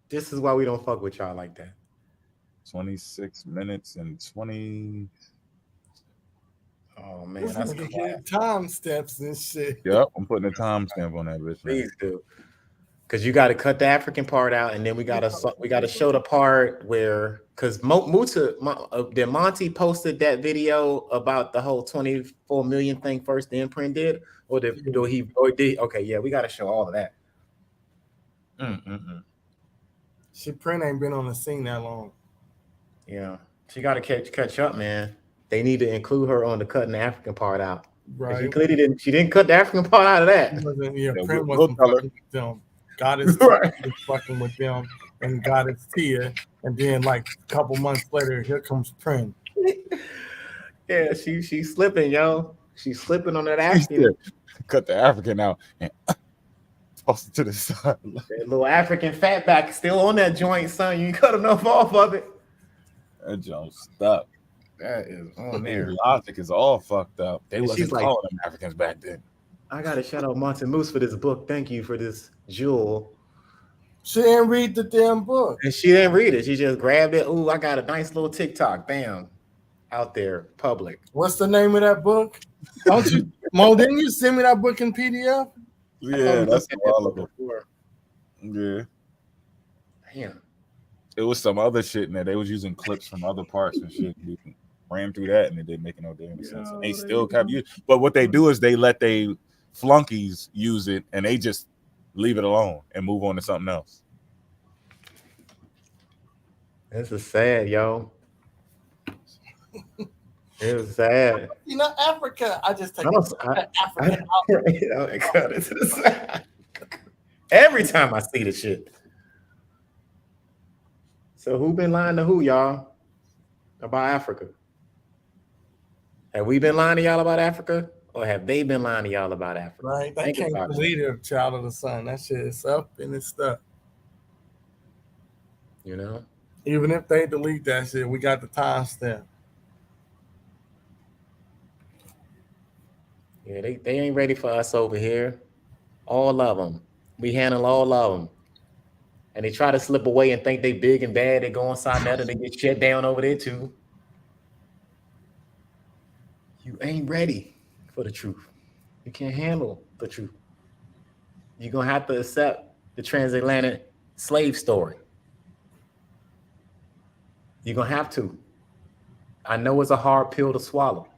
This is why we don't fuck with y'all like that. 26 minutes and 20. Oh man, that's time steps and shit. Yep, I'm putting a timestamp on that bitch. Please do. Because you got to cut the African part out, and then we got to show the part where, because did Monty posted that video about the whole 24 million thing first, the imprint did, or did he? Okay, yeah, we got to show all of that. She Print ain't been on the scene that long. Yeah, she got to catch up, man. They need to include her on the cutting the African part out. Right. She clearly didn't. She didn't cut the African part out of that. Print wasn't fucking with them. Goddess was fucking with them, and Goddess Tia, and then like a couple months later, here comes Print. Yeah, she's slipping, yo. She's slipping on that African. Cut the African out and toss it to the side. That little African fatback still on that joint, son. You ain't cut enough off of it. That joint stuck. That is on there. Their logic is all fucked up. They And wasn't she's like, calling them Africans back then. I gotta shout out Monty Moose for this book. Thank you for this jewel. She didn't read the damn book. And she didn't read it. She just grabbed it. Ooh, I got a nice little TikTok. Bam. Out there, public. What's the name of that book? Don't you, Mo, didn't you send me that book in PDF? Yeah, that's a while ago. Yeah. Damn. It was some other shit in there. They was using clips from other parts and shit. We ran through that and it didn't make no damn sense. And they still kept using. But what they do is they let they flunkies use it and they just leave it alone and move on to something else. This is sad, yo. It was sad. You know, Africa. I just take Africa out. I cut it to the side. Every time I see the shit. So who been lying to who, y'all? About Africa? Have we been lying to y'all about Africa? Or have they been lying to y'all about Africa? Right. They can't believe they're a child of the sun. That shit is up and it's stuck. You know? Even if they delete that shit, we got the timestamp. Yeah, they ain't ready for us over here. All of them. We handle all of them. And they try to slip away and think they big and bad. They go inside there and they get shut down over there too. You ain't ready for the truth. You can't handle the truth. You're going to have to accept the transatlantic slave story. You're going to have to. I know it's a hard pill to swallow.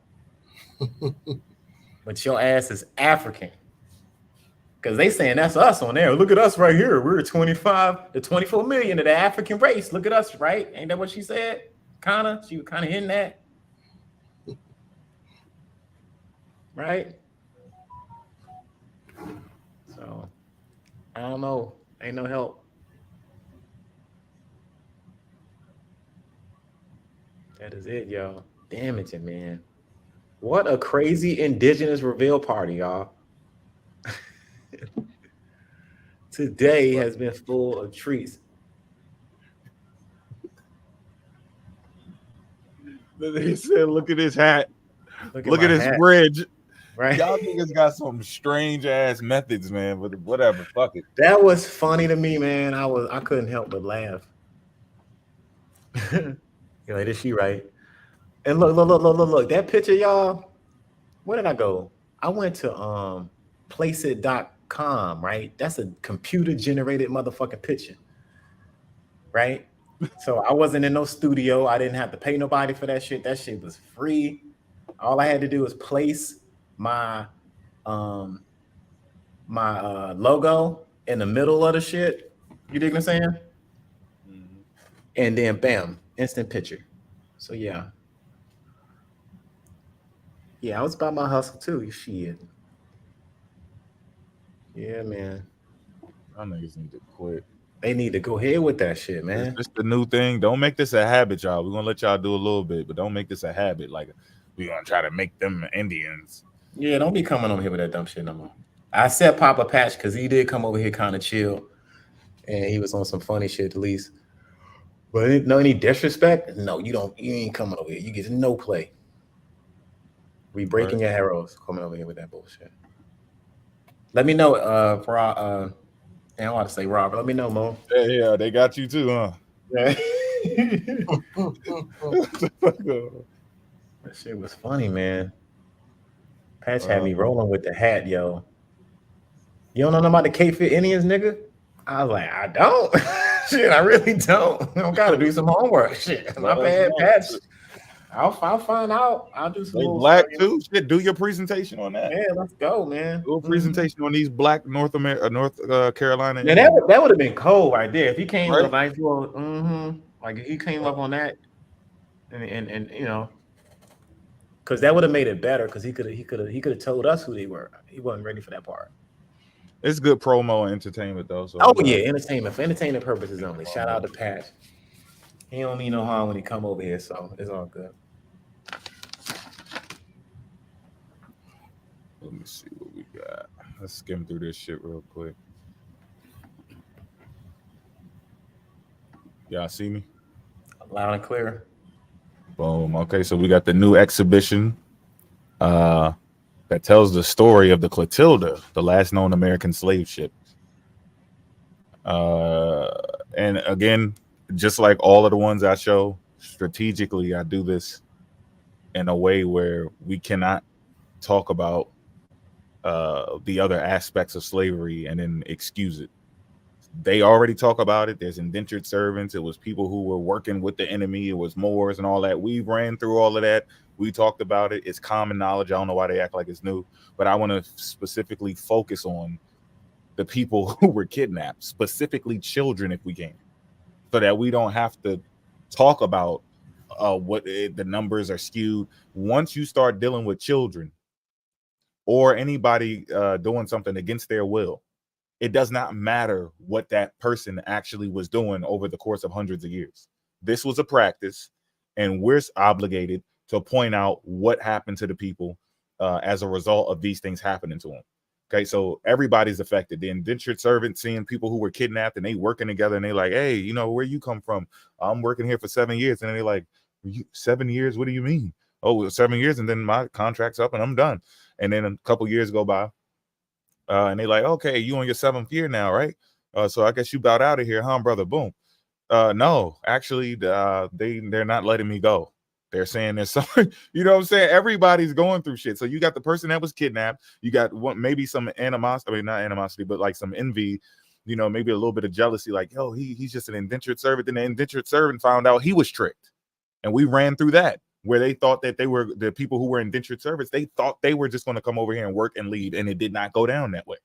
But your ass is African. Because they saying that's us on there. Look at us right here. We're 25 to 24 million of the African race. Look at us, right? Ain't that what she said? She was kind of hitting that. Right? So, I don't know. Ain't no help. That is it, y'all. Damaging, man. What a crazy Indigenous reveal party, y'all. Today has been full of treats. They said, look at this hat. Look at this hat. bridge. Right? Y'all niggas got some strange ass methods, man. But whatever, fuck it. That was funny to me, man. I couldn't help but laugh. You're like, is she right? And look. That picture, y'all. Where did I go? I went to placeit.com, right? That's a computer generated motherfucking picture. Right? So I wasn't in no studio. I didn't have to pay nobody for that shit. That shit was free. All I had to do was place my logo in the middle of the shit. You dig what I'm saying? And then bam, instant picture. So yeah. Yeah, I was about my hustle too. Shit. Yeah, man. Y'all niggas need to quit. They need to go ahead with that shit, man. It's the new thing. Don't make this a habit, y'all. We're gonna let y'all do a little bit, but don't make this a habit. Like we're gonna try to make them Indians. Yeah, don't be coming over here with that dumb shit no more. I said Papa Patch because he did come over here kind of chill, and he was on some funny shit at least. But no any disrespect? No, you don't. You ain't coming over here. You get no play. We breaking your arrows coming over here with that bullshit. Let me know, I don't want to say Robert. Let me know, Mo. Yeah, they got you too, huh? Yeah. That shit was funny, man. Patch had me rolling with the hat, yo. You don't know nothing about the K-Fit Indians, nigga? I was like, I don't. Shit, I really don't. I don't gotta do some homework. Shit, my bad, Patch. I'll find out. I'll do some. They black too. Shit, do your presentation on that. Yeah, let's go, man. Do a presentation on these black North Carolina. Man, that would have been cold right there if he came with a nice little, like if he came up on that, and you know, because that would have made it better. Because he could have told us who they were. He wasn't ready for that part. It's good promo and entertainment though. So yeah, entertainment for entertainment purposes only. Shout out to Pat. He don't mean no harm when he come over here, so it's all good. Let me see what we got. Let's skim through this shit real quick. Y'all see me? Loud and clear. Boom. Okay, so we got the new exhibition that tells the story of the Clotilda, the last known American slave ship. And again, just like all of the ones I show, strategically, I do this in a way where we cannot talk about the other aspects of slavery and then excuse it. They already talk about it. There's indentured servants. It was people who were working with the enemy. It was Moors and all that. We ran through all of that. We talked about it. It's common knowledge. I don't know why they act like it's new, but I want to specifically focus on the people who were kidnapped, specifically children, if we can, so that we don't have to talk about what the numbers are skewed. Once you start dealing with children or anybody doing something against their will, it does not matter what that person actually was doing over the course of hundreds of years. This was a practice, and we're obligated to point out what happened to the people as a result of these things happening to them. Okay, so everybody's affected. The indentured servant seeing people who were kidnapped and they working together, and they like, hey, you know, where you come from? I'm working here for 7 years. And they're like, 7 years? What do you mean? Oh, 7 years, and then my contract's up and I'm done. And then a couple years go by. And they like, okay, you on your 7th year now, right? So I guess you bowed out of here, huh, brother? Boom. No, actually, they're not letting me go. They're saying there's something, you know what I'm saying? Everybody's going through shit. So you got the person that was kidnapped. You got maybe some animosity, I mean, not animosity, but like some envy, you know, maybe a little bit of jealousy, like, yo, he's just an indentured servant. Then the indentured servant found out he was tricked. And we ran through that, where they thought that they were the people who were indentured servants. They thought they were just going to come over here and work and leave. And it did not go down that way.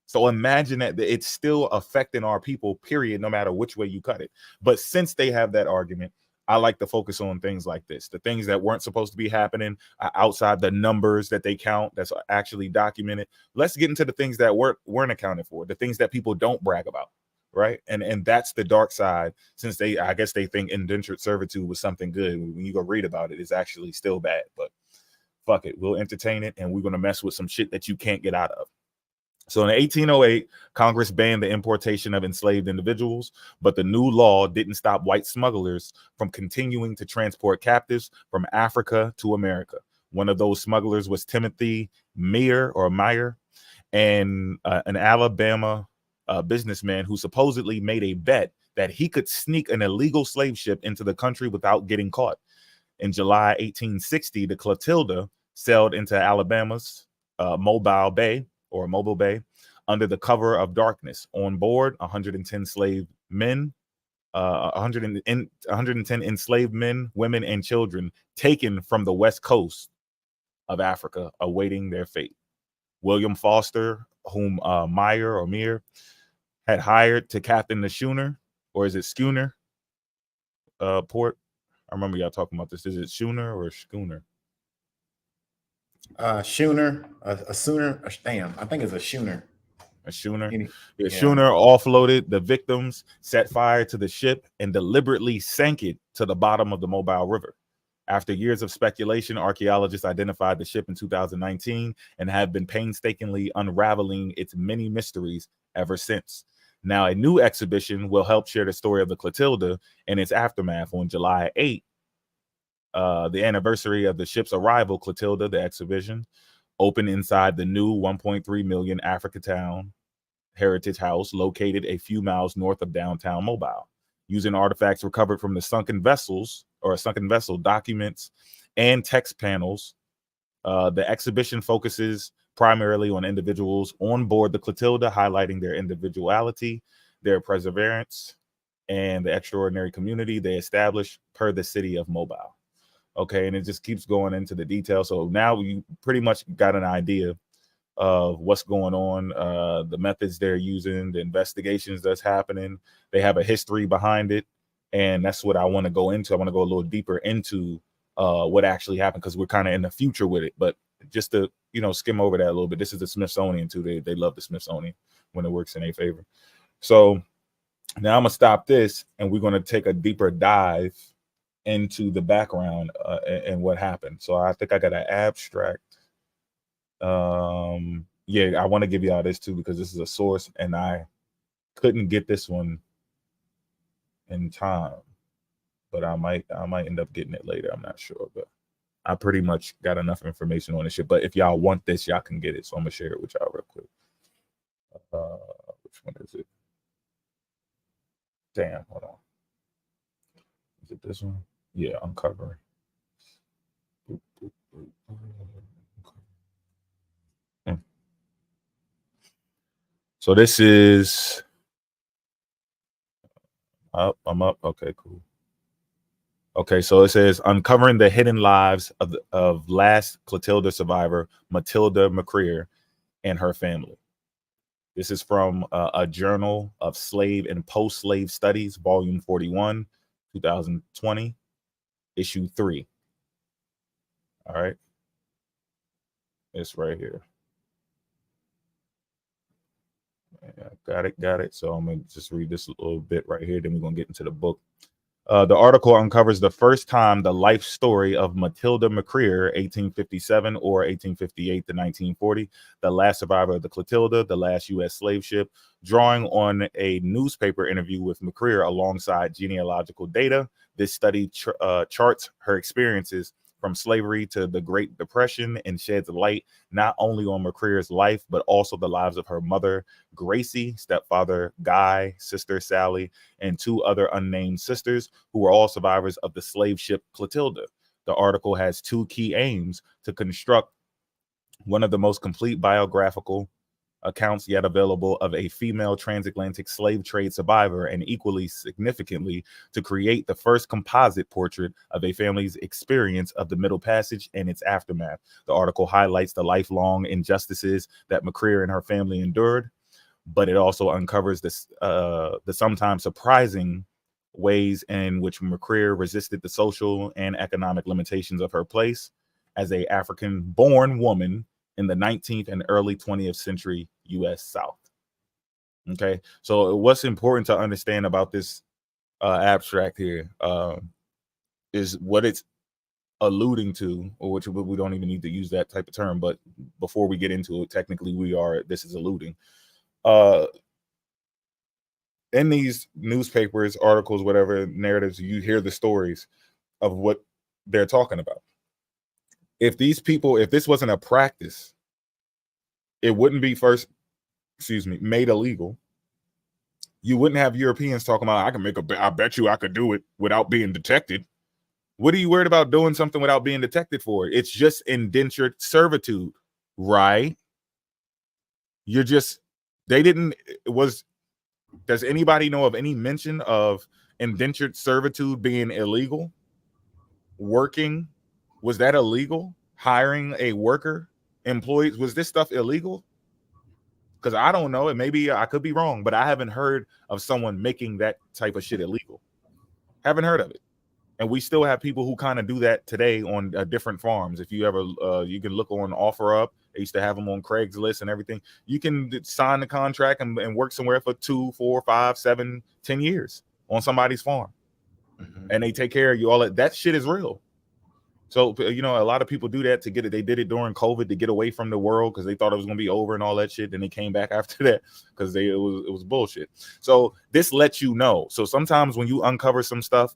So imagine that it's still affecting our people, period, no matter which way you cut it. But since they have that argument, I like to focus on things like this, the things that weren't supposed to be happening outside the numbers that they count, that's actually documented. Let's get into the things that weren't accounted for, the things that people don't brag about, right? And that's the dark side, since I guess they think indentured servitude was something good. When you go read about it, it's actually still bad, but fuck it. We'll entertain it, and we're going to mess with some shit that you can't get out of. So in 1808, Congress banned the importation of enslaved individuals, but the new law didn't stop white smugglers from continuing to transport captives from Africa to America. One of those smugglers was Timothy Meyer, and an Alabama businessman who supposedly made a bet that he could sneak an illegal slave ship into the country without getting caught. In July 1860, the Clotilda sailed into Alabama's Mobile Bay under the cover of darkness. On board, 110 enslaved men, 110 enslaved men, women, and children taken from the west coast of Africa, awaiting their fate. William Foster, whom Meyer had hired to captain the schooner, or is it schooner? Port. I remember y'all talking about this. Is it schooner or schooner? Schooner, a sooner. Damn, I think it's a schooner. A schooner. The schooner offloaded the victims, set fire to the ship, and deliberately sank it to the bottom of the Mobile River. After years of speculation, archaeologists identified the ship in 2019 and have been painstakingly unraveling its many mysteries ever since. Now, a new exhibition will help share the story of the Clotilda and its aftermath. On July 8th, the anniversary of the ship's arrival, Clotilda, the exhibition, opened inside the new 1.3 million Africatown Heritage House, located a few miles north of downtown Mobile. Using artifacts recovered from the sunken vessel documents and text panels, the exhibition focuses primarily on individuals on board the Clotilda, highlighting their individuality, their perseverance, and the extraordinary community they established per the city of Mobile. Okay, and it just keeps going into the details. So now you pretty much got an idea of what's going on, the methods they're using, the investigations that's happening. They have a history behind it, and that's what I want to go into. I want to go a little deeper into what actually happened, because we're kind of in the future with it. But just to skim over that a little bit, this is the Smithsonian too. They love the Smithsonian when it works in their favor. So now I'm gonna stop this, and we're gonna take a deeper dive into the background and what happened. So I think I got an abstract. Yeah, I want to give y'all this too, because this is a source and I couldn't get this one in time, but I might end up getting it later. I'm not sure, but I pretty much got enough information on this shit. But if y'all want this, y'all can get it. So I'm gonna share it with y'all real quick. Which one is it? Damn, hold on. Is it this one? Yeah, uncovering. Boop, boop, boop. So this is up. I'm up. Okay, cool. Okay, so it says uncovering the hidden lives of last Clotilda survivor Matilda McCreer and her family. This is from a Journal of Slave and Post-Slave Studies, Volume 41, 2020, Issue 3. All right, it's right here. Yeah, got it. So I'm gonna just read this a little bit right here. Then we're gonna get into the book. The article uncovers the first time the life story of Matilda McCreer, 1857 or 1858 to 1940, the last survivor of the Clotilda, the last U.S. slave ship, drawing on a newspaper interview with McCreer alongside genealogical data. This study charts her experiences from slavery to the Great Depression and sheds light not only on McCreer's life, but also the lives of her mother, Gracie, stepfather Guy, sister Sally, and two other unnamed sisters who were all survivors of the slave ship Clotilda. The article has two key aims: to construct one of the most complete biographical accounts yet available of a female transatlantic slave trade survivor, and equally significantly, to create the first composite portrait of a family's experience of the Middle Passage and its aftermath. The article highlights the lifelong injustices that McCreer and her family endured, but it also uncovers the sometimes surprising ways in which McCreer resisted the social and economic limitations of her place as an African-born woman in the 19th and early 20th century U.S. South. Okay, so what's important to understand about this abstract here is what it's alluding to, or which we don't even need to use that type of term, but before we get into it, technically this is alluding. In these newspapers, articles, whatever narratives, you hear the stories of what they're talking about. If this wasn't a practice, it wouldn't be made illegal. You wouldn't have Europeans talking about, I bet you I could do it without being detected. What are you worried about doing something without being detected for? It's just indentured servitude, right? Does anybody know of any mention of indentured servitude being illegal? Working, was that illegal? Hiring a worker, employees, was this stuff illegal? Because I don't know, and maybe I could be wrong, but I haven't heard of someone making that type of shit illegal. Haven't heard of it. And we still have people who kind of do that today on different farms. If you ever, you can look on OfferUp. They used to have them on Craigslist and everything. You can sign the contract and work somewhere for 2, 4, 5, 7, 10 years on somebody's farm. And they take care of you. All that shit is real. So, you know, a lot of people do that to get it. They did it during COVID to get away from the world because they thought it was going to be over and all that shit. Then they came back after that because it was bullshit. So this lets you know. So sometimes when you uncover some stuff,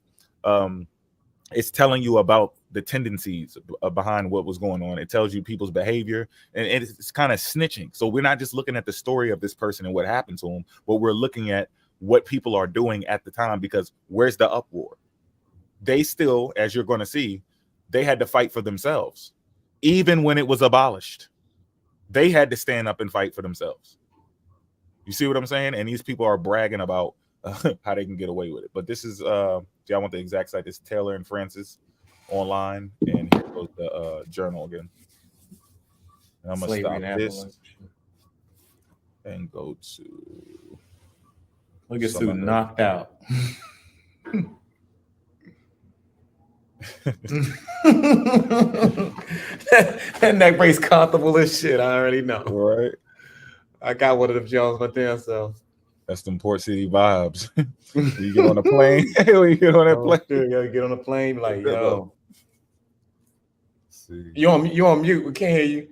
it's telling you about the tendencies behind what was going on. It tells you people's behavior, and it's kind of snitching. So we're not just looking at the story of this person and what happened to him, but we're looking at what people are doing at the time, because where's the uproar? They still, as you're going to see, they had to fight for themselves. Even when it was abolished, they had to stand up and fight for themselves. You see what I'm saying? And these people are bragging about how they can get away with it. But this is, I want the exact site. This Taylor and Francis online. And here goes the journal again. And I'm going to stop this and go to... Look at Sue knocked out. That neck brace comfortable as shit. I already know. Right. I got one of them Jones my damn self. That's them Port City vibes. You get on a plane. You get on that plane. You gotta get on the plane like, yo. See. You on mute. We can't hear you.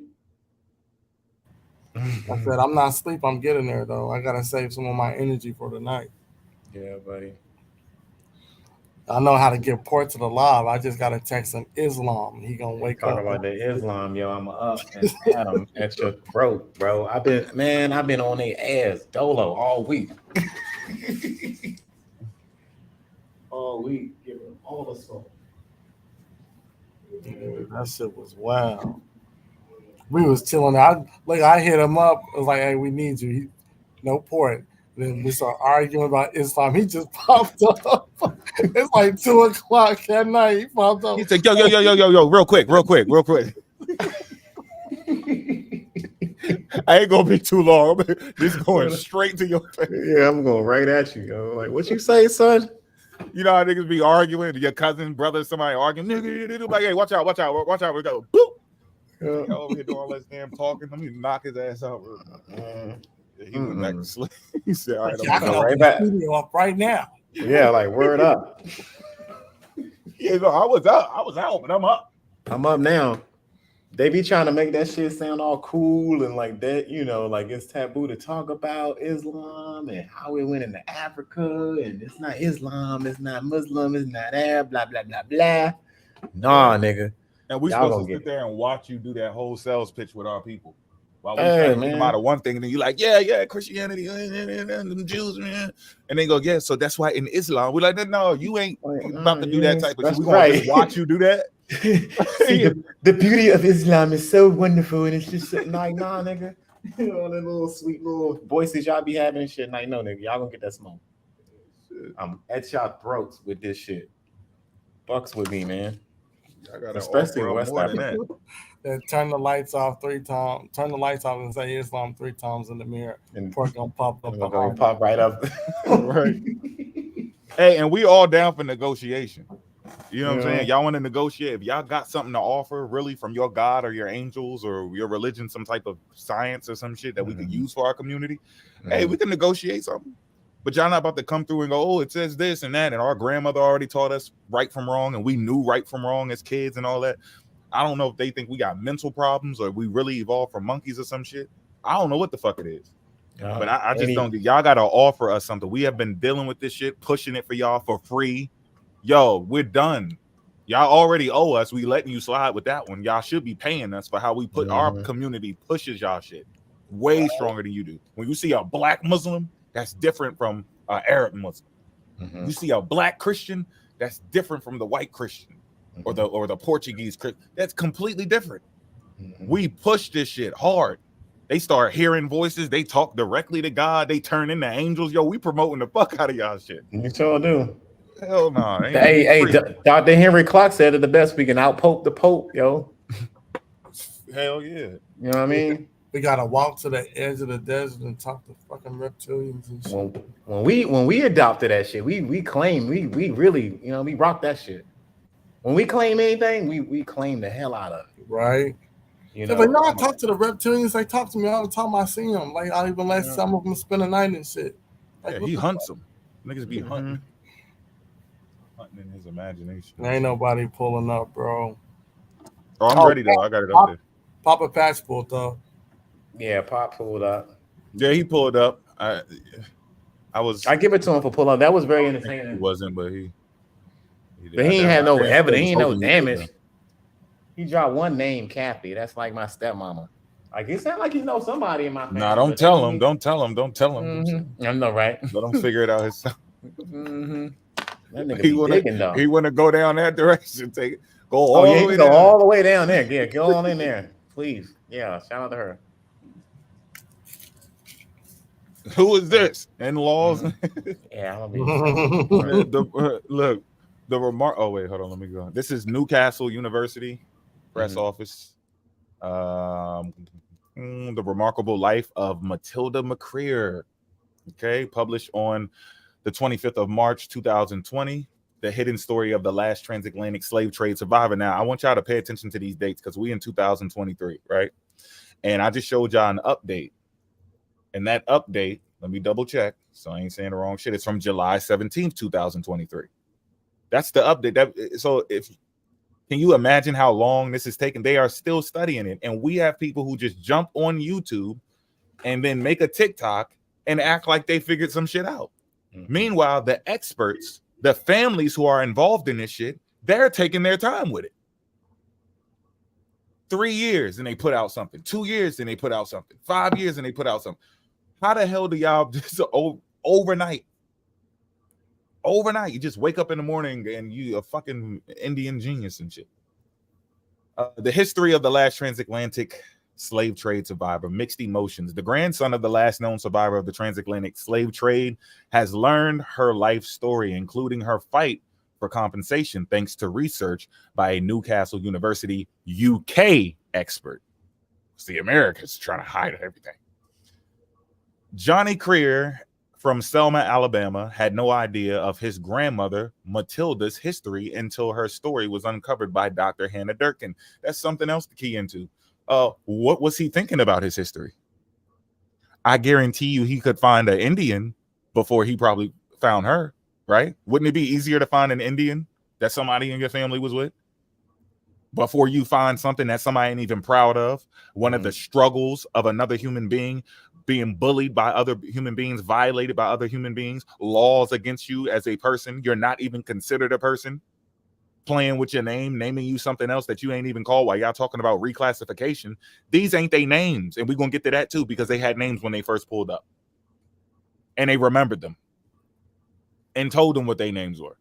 I said I'm not asleep. I'm getting there though. I gotta save some of my energy for the night. Yeah, buddy. I know how to give port to the live. I just gotta text him Islam. He gonna wake up. Talk about the Islam, yo. I'm up and had them at your throat, bro. I've been on their ass dolo all week. All week, give them all the smoke. That shit was wild. We was chilling. I hit him up. I was like, "Hey, we need you." No port. Then we start arguing about Islam. He just popped up. It's like 2:00 at night. He popped up. He said, yo, real quick. I ain't gonna be too long. Just going straight to your face. Yeah, I'm going right at you, yo. Like, what you say, son? You know how niggas be arguing, your cousin, brother, somebody arguing. Nigga, like, hey, watch out. We go, boop. Yeah. Over here doing all this damn talking. Let me knock his ass out. He went back to sleep. He said, all right, I'm going right back. Studio up right now. Yeah, like, word up. Yeah, no, I was out, but I'm up. I'm up now. They be trying to make that shit sound all cool and like that, you know, like it's taboo to talk about Islam and how it went into Africa, and it's not Islam, it's not Muslim, it's not Arab, blah, blah, blah, blah. Nah, nigga. And we supposed to sit there and watch you do that whole sales pitch with our people. While we trying to get them out of one thing, and then you like, yeah, Christianity, and them Jews, man. And they go, yeah, so that's why in Islam, we're like, no, you ain't about to do that type of shit. We're going to just watch you do that. See, the beauty of Islam is so wonderful, and it's just like, nah, nigga. All the little sweet little voices y'all be having and shit. Like, no, nigga, y'all gonna get that smoke. I'm at y'all throats with this shit. Fucks with me, man. Especially in West Africa. Then turn the lights off 3 times. Turn the lights off and say Islam 3 times in the mirror. And pork gonna pop up. Gonna pop right up. Right. Hey, and we all down for negotiation. You know what I'm saying? Y'all want to negotiate. If y'all got something to offer, really, from your God or your angels or your religion, some type of science or some shit that we can use for our community, hey, we can negotiate something. But y'all not about to come through and go, oh, it says this and that, and our grandmother already taught us right from wrong, and we knew right from wrong as kids and all that. I don't know if they think we got mental problems or we really evolved from monkeys or some shit. I don't know what the fuck it is. But I just don't. Y'all got to offer us something. We have been dealing with this shit, pushing it for y'all for free. Yo, we're done. Y'all already owe us. We letting you slide with that one. Y'all should be paying us for how we put our community pushes y'all shit way stronger than you do. When you see a black Muslim, that's different from an Arab Muslim. You see a black Christian, that's different from the white Christian or the Portuguese Christian. That's completely different. We push this shit hard. They start hearing voices. They talk directly to God. They turn into angels. Yo, we promoting the fuck out of y'all shit. You sure do. Hell no. Hey, Dr. Henry Clark said it the best. We can outpoke the Pope, yo. Hell yeah. You know what I mean? We gotta walk to the edge of the desert and talk to fucking reptilians and shit. When we adopted that shit, we claim we really, you know, we rock that shit. When we claim anything, we claim the hell out of it. Right. You know, know, like, I talk to the reptilians. They talk to me all the time. I see them. Like, I even let some of them spend the night and shit. Like, yeah, he hunts them. Niggas be hunting in his imagination. Ain't nobody pulling up, bro. Oh, I'm ready though. I got it up there. Papa Patch pulled up. Yeah, Pop pulled up. Yeah, he pulled up. I give it to him for pull up. That was very entertaining. He wasn't, but he ain't had no evidence. He ain't no damage. He dropped one name, Kathy. That's like my stepmama. Like, it sounds like you know somebody in my family. Nah, don't tell him. Don't tell him. Don't tell him. Mm-hmm. I know, right? Let him figure it out himself. Mm-hmm. That nigga be digging, though. He want to go down that direction. Go all the way go down. all the way down there. Yeah, go on in there, please. Yeah, shout out to her. Who is this? In-laws? Yeah, I'll be. Look, the remark. Oh wait, hold on. Let me go. This is Newcastle University press office. The remarkable life of Matilda McCreer. Okay, published on the 25th of March, 2020. The hidden story of the last transatlantic slave trade survivor. Now, I want y'all to pay attention to these dates because we in 2023, right? And I just showed y'all an update. And that update, let me double check, so I ain't saying the wrong shit. It's from July 17th, 2023. That's the update. So can you imagine how long this is taking? They are still studying it. And we have people who just jump on YouTube and then make a TikTok and act like they figured some shit out. Meanwhile, the experts, the families who are involved in this shit, they're taking their time with it. 3 years and they put out something. 2 years and they put out something. 5 years and they put out something. How the hell do y'all just overnight? Overnight, you just wake up in the morning and you a fucking Indian genius and shit. The history of the last transatlantic slave trade survivor, mixed emotions. The grandson of the last known survivor of the transatlantic slave trade has learned her life story, including her fight for compensation, thanks to research by a Newcastle University UK expert. It's the Americans trying to hide everything. Johnny Creer from Selma, Alabama, had no idea of his grandmother Matilda's history until her story was uncovered by Dr. Hannah Durkin. That's something else to key into. What was he thinking about his history? I guarantee you he could find an Indian before he probably found her, right? Wouldn't it be easier to find an Indian that somebody in your family was with before you find something that somebody ain't even proud of? One of the struggles of another human being, being bullied by other human beings, violated by other human beings, laws against you as a person. You're not even considered a person. Playing with your name, naming you something else that you ain't even called while y'all talking about reclassification. These ain't they names. And we're going to get to that too, because they had names when they first pulled up. And they remembered them. And told them what their names were.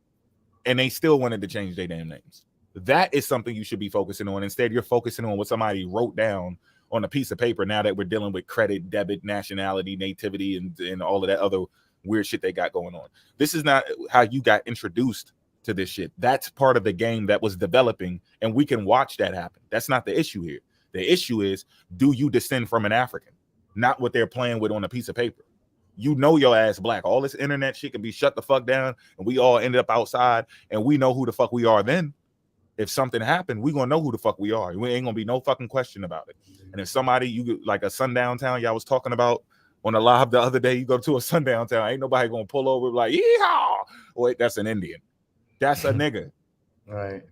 And they still wanted to change their damn names. That is something you should be focusing on. Instead, you're focusing on what somebody wrote down on a piece of paper now that we're dealing with credit, debit, nationality, nativity, and all of that other weird shit they got going on. This is not how you got introduced to this shit. That's part of the game that was developing, and we can watch that happen. That's not the issue here. The issue is, do you descend from an African? Not what they're playing with on a piece of paper. You know your ass black. All this internet shit can be shut the fuck down, and we all ended up outside, and we know who the fuck we are then. If something happened, we gonna know who the fuck we are. We ain't gonna be no fucking question about it. And if somebody, you like a sundown town, y'all was talking about on the live the other day, you go to a sundown town, ain't nobody gonna pull over like, yeehaw. Wait, that's an Indian. That's a nigga. Right.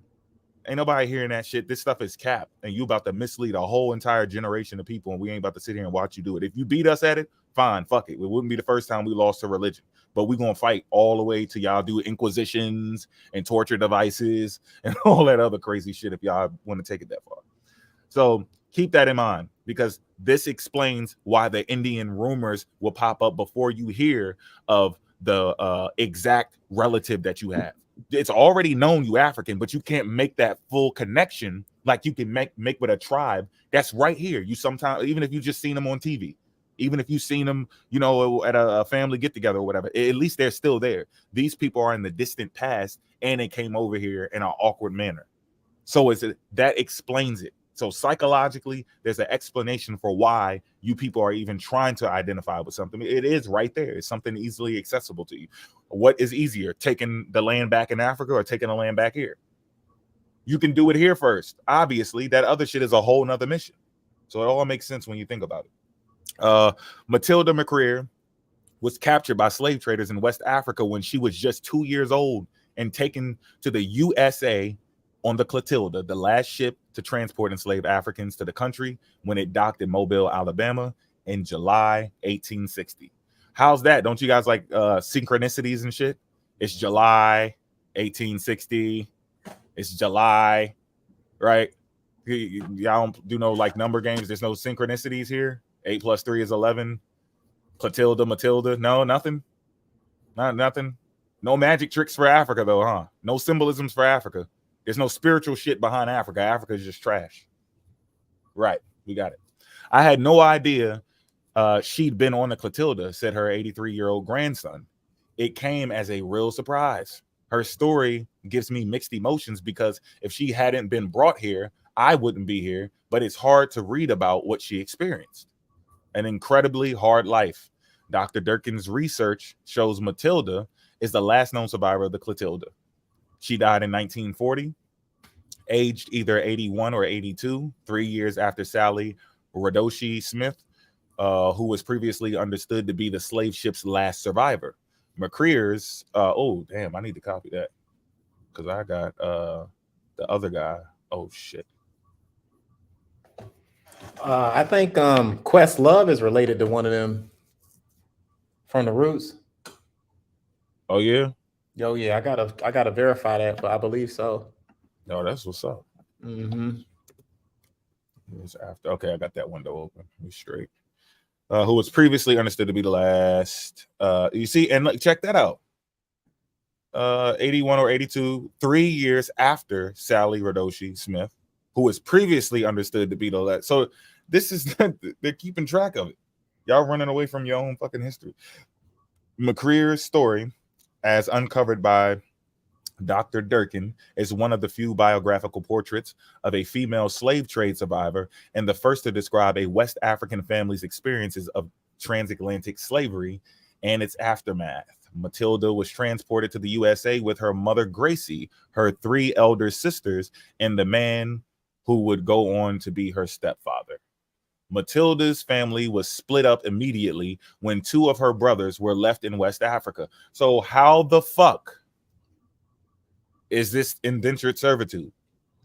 Ain't nobody hearing that shit. This stuff is cap, and you about to mislead a whole entire generation of people, and we ain't about to sit here and watch you do it. If you beat us at it, fine, fuck it. It wouldn't be the first time we lost to religion, but we gonna fight all the way to y'all do inquisitions and torture devices and all that other crazy shit if y'all want to take it that far. So keep that in mind, because this explains why the Indian rumors will pop up before you hear of the exact relative that you have. It's already known you African, but you can't make that full connection like you can make with a tribe that's right here. You sometimes, even if you just seen them on TV, even if you've seen them, you know, at a family get together or whatever, at least they're still there. These people are in the distant past, and they came over here in an awkward manner. So that explains it. So psychologically, there's an explanation for why you people are even trying to identify with something. It is right there. It's something easily accessible to you. What is easier, taking the land back in Africa or taking the land back here? You can do it here first. Obviously, that other shit is a whole nother mission. So it all makes sense when you think about it. Matilda McCreer was captured by slave traders in West Africa when she was just 2 years old and taken to the USA on the Clotilda, the last ship to transport enslaved Africans to the country, when it docked in Mobile, Alabama in July 1860. How's that? Don't you guys like synchronicities and shit? It's July 1860. It's July, right? Y'all don't do no like number games. There's no synchronicities here. 8 + 3 is 11. Clotilda, Matilda. No, nothing. Not nothing. No magic tricks for Africa, though, huh? No symbolisms for Africa. There's no spiritual shit behind Africa. Africa is just trash. Right. We got it. I had no idea she'd been on the Clotilda, said her 83-year-old grandson. It came as a real surprise. Her story gives me mixed emotions because if she hadn't been brought here, I wouldn't be here. But it's hard to read about what she experienced. An incredibly hard life. Dr. Durkin's research shows Matilda is the last known survivor of the Clotilda. She died in 1940, aged either 81 or 82, 3 years after Sally Radoshi Smith, who was previously understood to be the slave ship's last survivor. McCreer's, oh, damn, I need to copy that because I got the other guy. Oh, shit. I think Questlove is related to one of them from the Roots. Oh yeah. Yo, yeah, I gotta verify that, but I believe so. No, that's what's up. Mm-hmm. It's after. Okay, I got that window open. We straight. Who was previously understood to be the last. You see, and look, check that out. 81 or 82, 3 years after Sally Radoshi Smith, who was previously understood to be the last. So this is they're keeping track of it. Y'all running away from your own fucking history. McCreer's story, as uncovered by Dr. Durkin, is one of the few biographical portraits of a female slave trade survivor and the first to describe a West African family's experiences of transatlantic slavery and its aftermath. Matilda was transported to the USA with her mother Gracie, her 3 elder sisters, and the man who would go on to be her stepfather. Matilda's family was split up immediately when 2 of her brothers were left in West Africa. So how the fuck is this indentured servitude?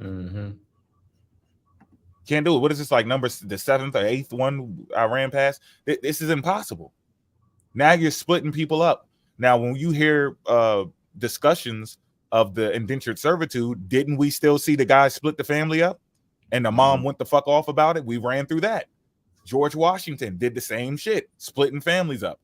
Mm-hmm. Can't do it. What is this, like number the 7th or 8th one I ran past? This is impossible. Now you're splitting people up. Now, when you hear discussions of the indentured servitude, didn't we still see the guy split the family up? And the mom went the fuck off about it. We ran through that. George Washington did the same shit, splitting families up.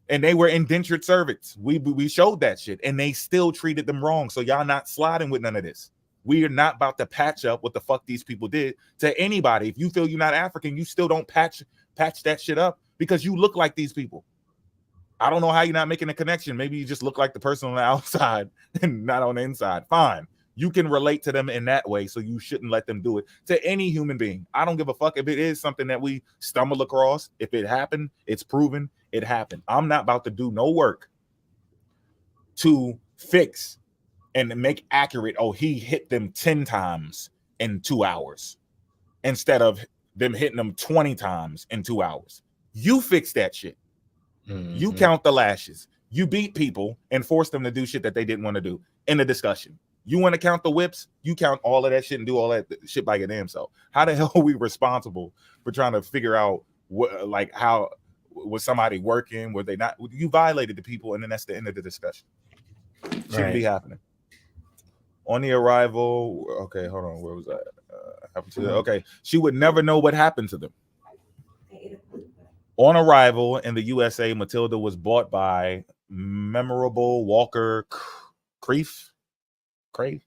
And they were indentured servants. We showed that shit. And they still treated them wrong. So y'all not sliding with none of this. We are not about to patch up what the fuck these people did to anybody. If you feel you're not African, you still don't patch that shit up because you look like these people. I don't know how you're not making a connection. Maybe you just look like the person on the outside and not on the inside. Fine. You can relate to them in that way, so you shouldn't let them do it to any human being. I don't give a fuck if it is something that we stumble across. If it happened, it's proven it happened. I'm not about to do no work to fix and make accurate, oh, he hit them 10 times in 2 hours instead of them hitting them 20 times in 2 hours. You fix that shit. Mm-hmm. You count the lashes. You beat people and force them to do shit that they didn't want to do in the discussion. You want to count the whips? You count all of that shit and do all that shit by your damn self. How the hell are we responsible for trying to figure out what, like, how was somebody working? Were they not? You violated the people, and then that's the end of the discussion. Shouldn't be happening. On the arrival, okay, hold on, where was that? Okay, she would never know what happened to them. On arrival in the USA, Matilda was bought by memorable Walker Crave,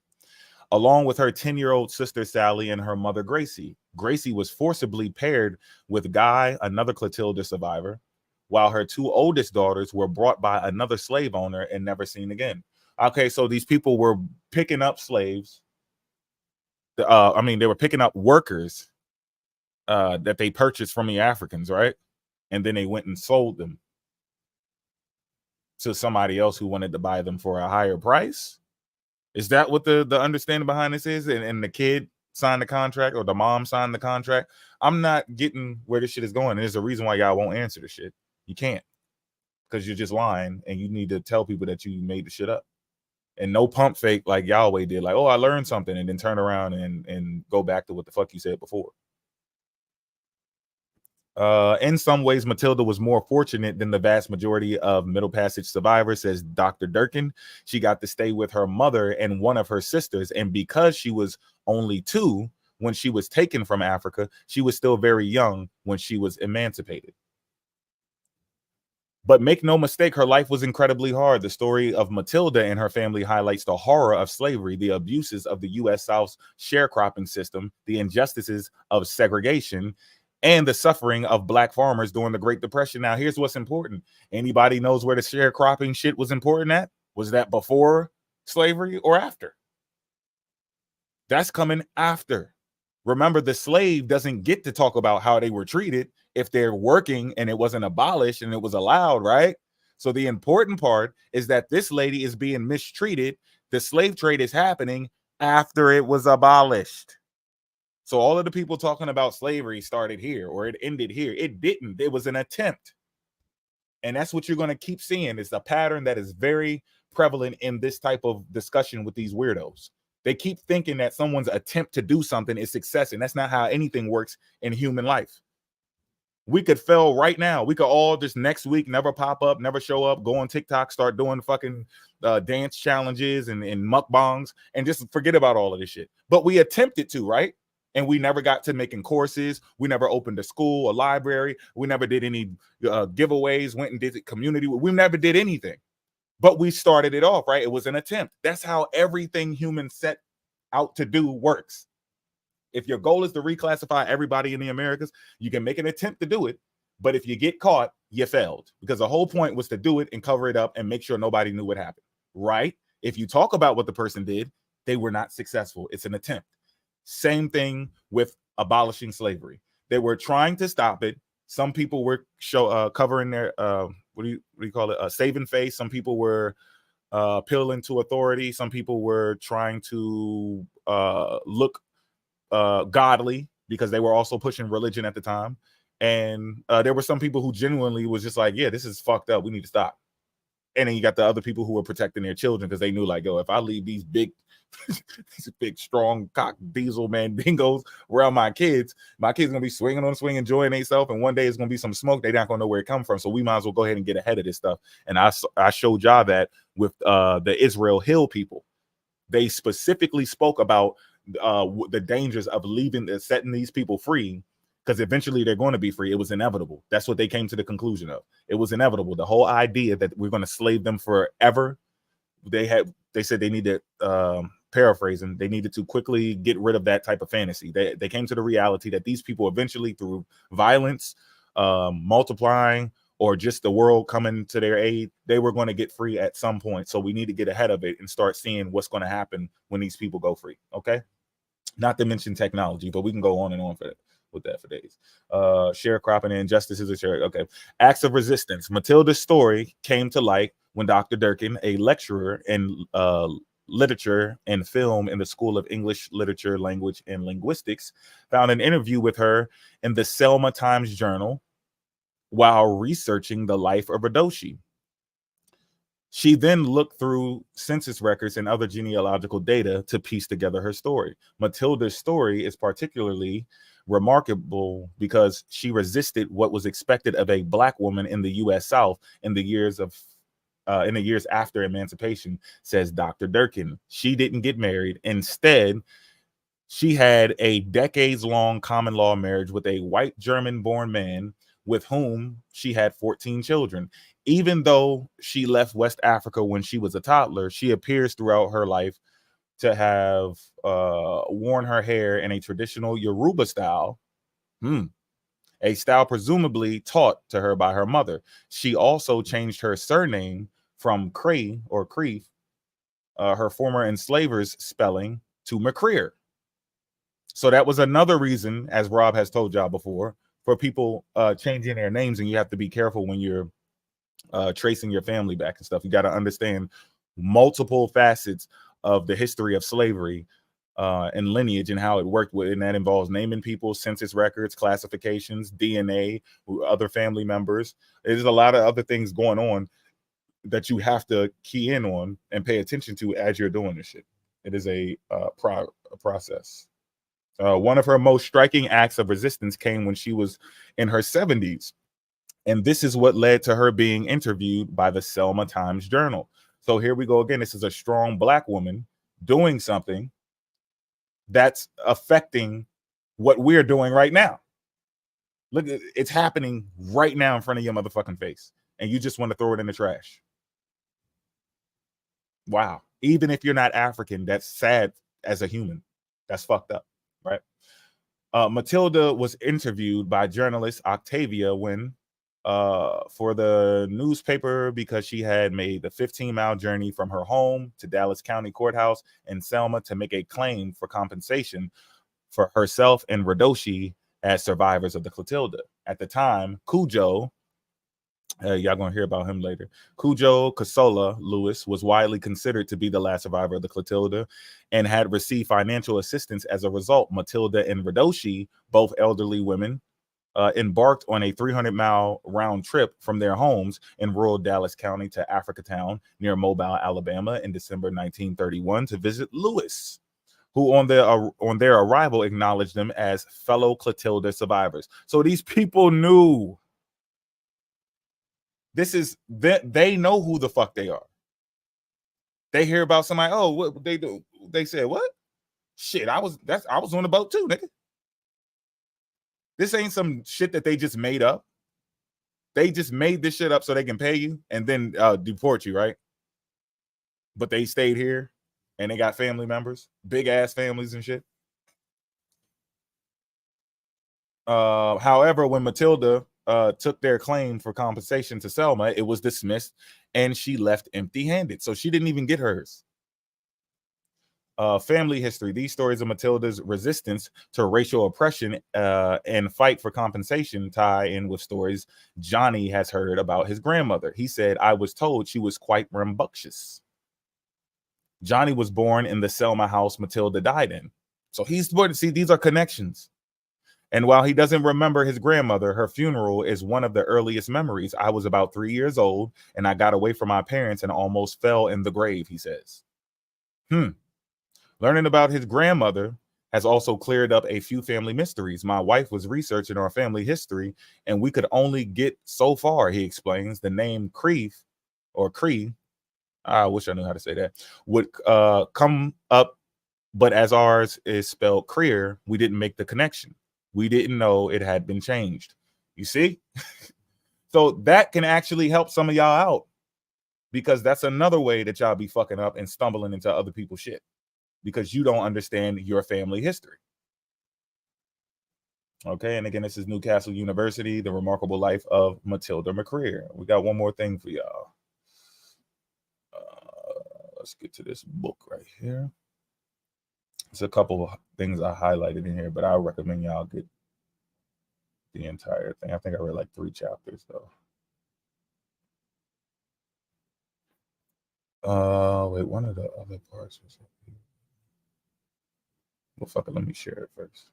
along with her 10-year-old sister Sally and her mother Gracie. Gracie was forcibly paired with Guy, another Clotilda survivor, while her 2 oldest daughters were brought by another slave owner and never seen again. Okay, so these people were picking up slaves. They were picking up workers that they purchased from the Africans, right? And then they went and sold them to somebody else who wanted to buy them for a higher price. Is that what the understanding behind this is? And the kid signed the contract, or the mom signed the contract? I'm not getting where this shit is going. And there's a reason why y'all won't answer the shit. You can't, because you're just lying, and you need to tell people that you made the shit up. And no pump fake like Yahweh did, like, oh, I learned something, and then turn around and go back to what the fuck you said before. In some ways, Matilda was more fortunate than the vast majority of Middle Passage survivors, says Dr. Durkin. She got to stay with her mother and one of her sisters, and because she was only 2 when she was taken from Africa, she was still very young when she was emancipated. But make no mistake, her life was incredibly hard. The story of Matilda and her family highlights the horror of slavery, the abuses of the U.S. South's sharecropping system, the injustices of segregation, and the suffering of Black farmers during the Great Depression. Now, here's what's important. Anybody knows where the sharecropping shit was important at? Was that before slavery or after? That's coming after. Remember, the slave doesn't get to talk about how they were treated if they're working and it wasn't abolished and it was allowed, right? So the important part is that this lady is being mistreated. The slave trade is happening after it was abolished. So all of the people talking about slavery started here, or it ended here. It didn't. It was an attempt. And that's what you're going to keep seeing. It's a pattern that is very prevalent in this type of discussion with these weirdos. They keep thinking that someone's attempt to do something is success, and that's not how anything works in human life. We could fail right now. We could all just next week never pop up, never show up, go on TikTok, start doing fucking dance challenges and mukbangs, and just forget about all of this shit. But we attempted to, right? And we never got to making courses. We never opened a school, a library. We never did any giveaways, went and did community. We never did anything. But we started it off, right? It was an attempt. That's how everything humans set out to do works. If your goal is to reclassify everybody in the Americas, you can make an attempt to do it. But if you get caught, you failed. Because the whole point was to do it and cover it up and make sure nobody knew what happened, right? If you talk about what the person did, they were not successful. It's an attempt. Same thing with abolishing slavery. They were trying to stop it. Some people were covering their what do you call it? Saving face. Some people were appealing to authority. Some people were trying to look godly because they were also pushing religion at the time. And there were some people who genuinely was just like, yeah, this is fucked up. We need to stop. And then you got the other people who were protecting their children because they knew, like, yo, if I leave these big strong cock diesel mandingos around my kids gonna be swinging on a swing, enjoying themselves, and one day it's gonna be some smoke. They're not gonna know where it come from. So we might as well go ahead and get ahead of this stuff. And I showed y'all that with the Israel Hill people. They specifically spoke about the dangers of setting these people free, because eventually they're going to be free. It was inevitable. That's what they came to the conclusion of. It was inevitable. The whole idea that we're going to slave them forever. They said they needed, paraphrasing, they needed to quickly get rid of that type of fantasy. They came to the reality that these people eventually, through violence, multiplying, or just the world coming to their aid, they were going to get free at some point. So we need to get ahead of it and start seeing what's going to happen when these people go free. Okay. Not to mention technology, but we can go on and on with that for days. Sharecropping and injustices of share. Okay. Acts of resistance. Matilda's story came to light when Dr. Durkin, a lecturer in literature and film in the School of English Literature, Language, and Linguistics, found an interview with her in the Selma Times Journal while researching the life of Radoshi. She then looked through census records and other genealogical data to piece together her story. Matilda's story is particularly remarkable because she resisted what was expected of a Black woman in the U.S. South in the years after emancipation, says Dr. Durkin. She didn't get married. Instead, she had a decades-long common law marriage with a white German-born man with whom she had 14 children. Even though she left West Africa when she was a toddler, she appears throughout her life to have worn her hair in a traditional Yoruba style, a style presumably taught to her by her mother. She also changed her surname from Cree or Creef, her former enslaver's spelling, to McCreer. So that was another reason, as Rob has told y'all before, for people changing their names, and you have to be careful when you're tracing your family back and stuff. You got to understand multiple facets of the history of slavery and lineage and how it worked with, and that involves naming people, census records, classifications, DNA, other family members. There's a lot of other things going on that you have to key in on and pay attention to as you're doing this shit. It is a process. One of her most striking acts of resistance came when she was in her 70s. And this is what led to her being interviewed by the Selma Times Journal. So here we go again. This is a strong Black woman doing something that's affecting what we're doing right now. Look, it's happening right now in front of your motherfucking face. And you just want to throw it in the trash. Wow. Even if you're not African, that's sad as a human. That's fucked up, right? Matilda was interviewed by journalist Octavia when for the newspaper because she had made the 15-mile journey from her home to Dallas County Courthouse in Selma to make a claim for compensation for herself and Radoshi as survivors of the Clotilda. At the time, Cujo, y'all gonna hear about him later. Cujo Casola Lewis was widely considered to be the last survivor of the Clotilda and had received financial assistance as a result. Matilda and Radoshi, both elderly women, embarked on a 300-mile round trip from their homes in rural Dallas County to Africatown near Mobile, Alabama in December 1931 to visit Lewis, who on their arrival acknowledged them as fellow Clotilda survivors. So these people knew. This is they know who the fuck they are. They hear about somebody, oh, what they do? They said, what? Shit, I was on the boat too, nigga. This ain't some shit that they just made up. They just made this shit up so they can pay you and then deport you, right? But they stayed here and they got family members, big ass families and shit. However, when Matilda took their claim for compensation to Selma, it was dismissed and she left empty-handed. So she didn't even get hers. Family history. These stories of Matilda's resistance to racial oppression and fight for compensation tie in with stories Johnny has heard about his grandmother. He said, I was told she was quite rambunctious. Johnny was born in the Selma house Matilda died in. So he's born to see these are connections. And while he doesn't remember his grandmother, her funeral is one of the earliest memories. I was about 3 years old and I got away from my parents and almost fell in the grave, he says. Learning about his grandmother has also cleared up a few family mysteries. My wife was researching our family history and we could only get so far, he explains. The name Cree, I wish I knew how to say that, would come up, but as ours is spelled Creer, we didn't make the connection. We didn't know it had been changed. You see? So that can actually help some of y'all out because that's another way that y'all be fucking up and stumbling into other people's shit because you don't understand your family history. Okay, and again, this is Newcastle University, The Remarkable Life of Matilda McCreer. We got one more thing for y'all. Let's get to this book right here. There's a couple of things I highlighted in here, but I recommend y'all get the entire thing. I think I read like 3 chapters though. Wait, one of the other parts was up here. Well, fuck it, let me share it first.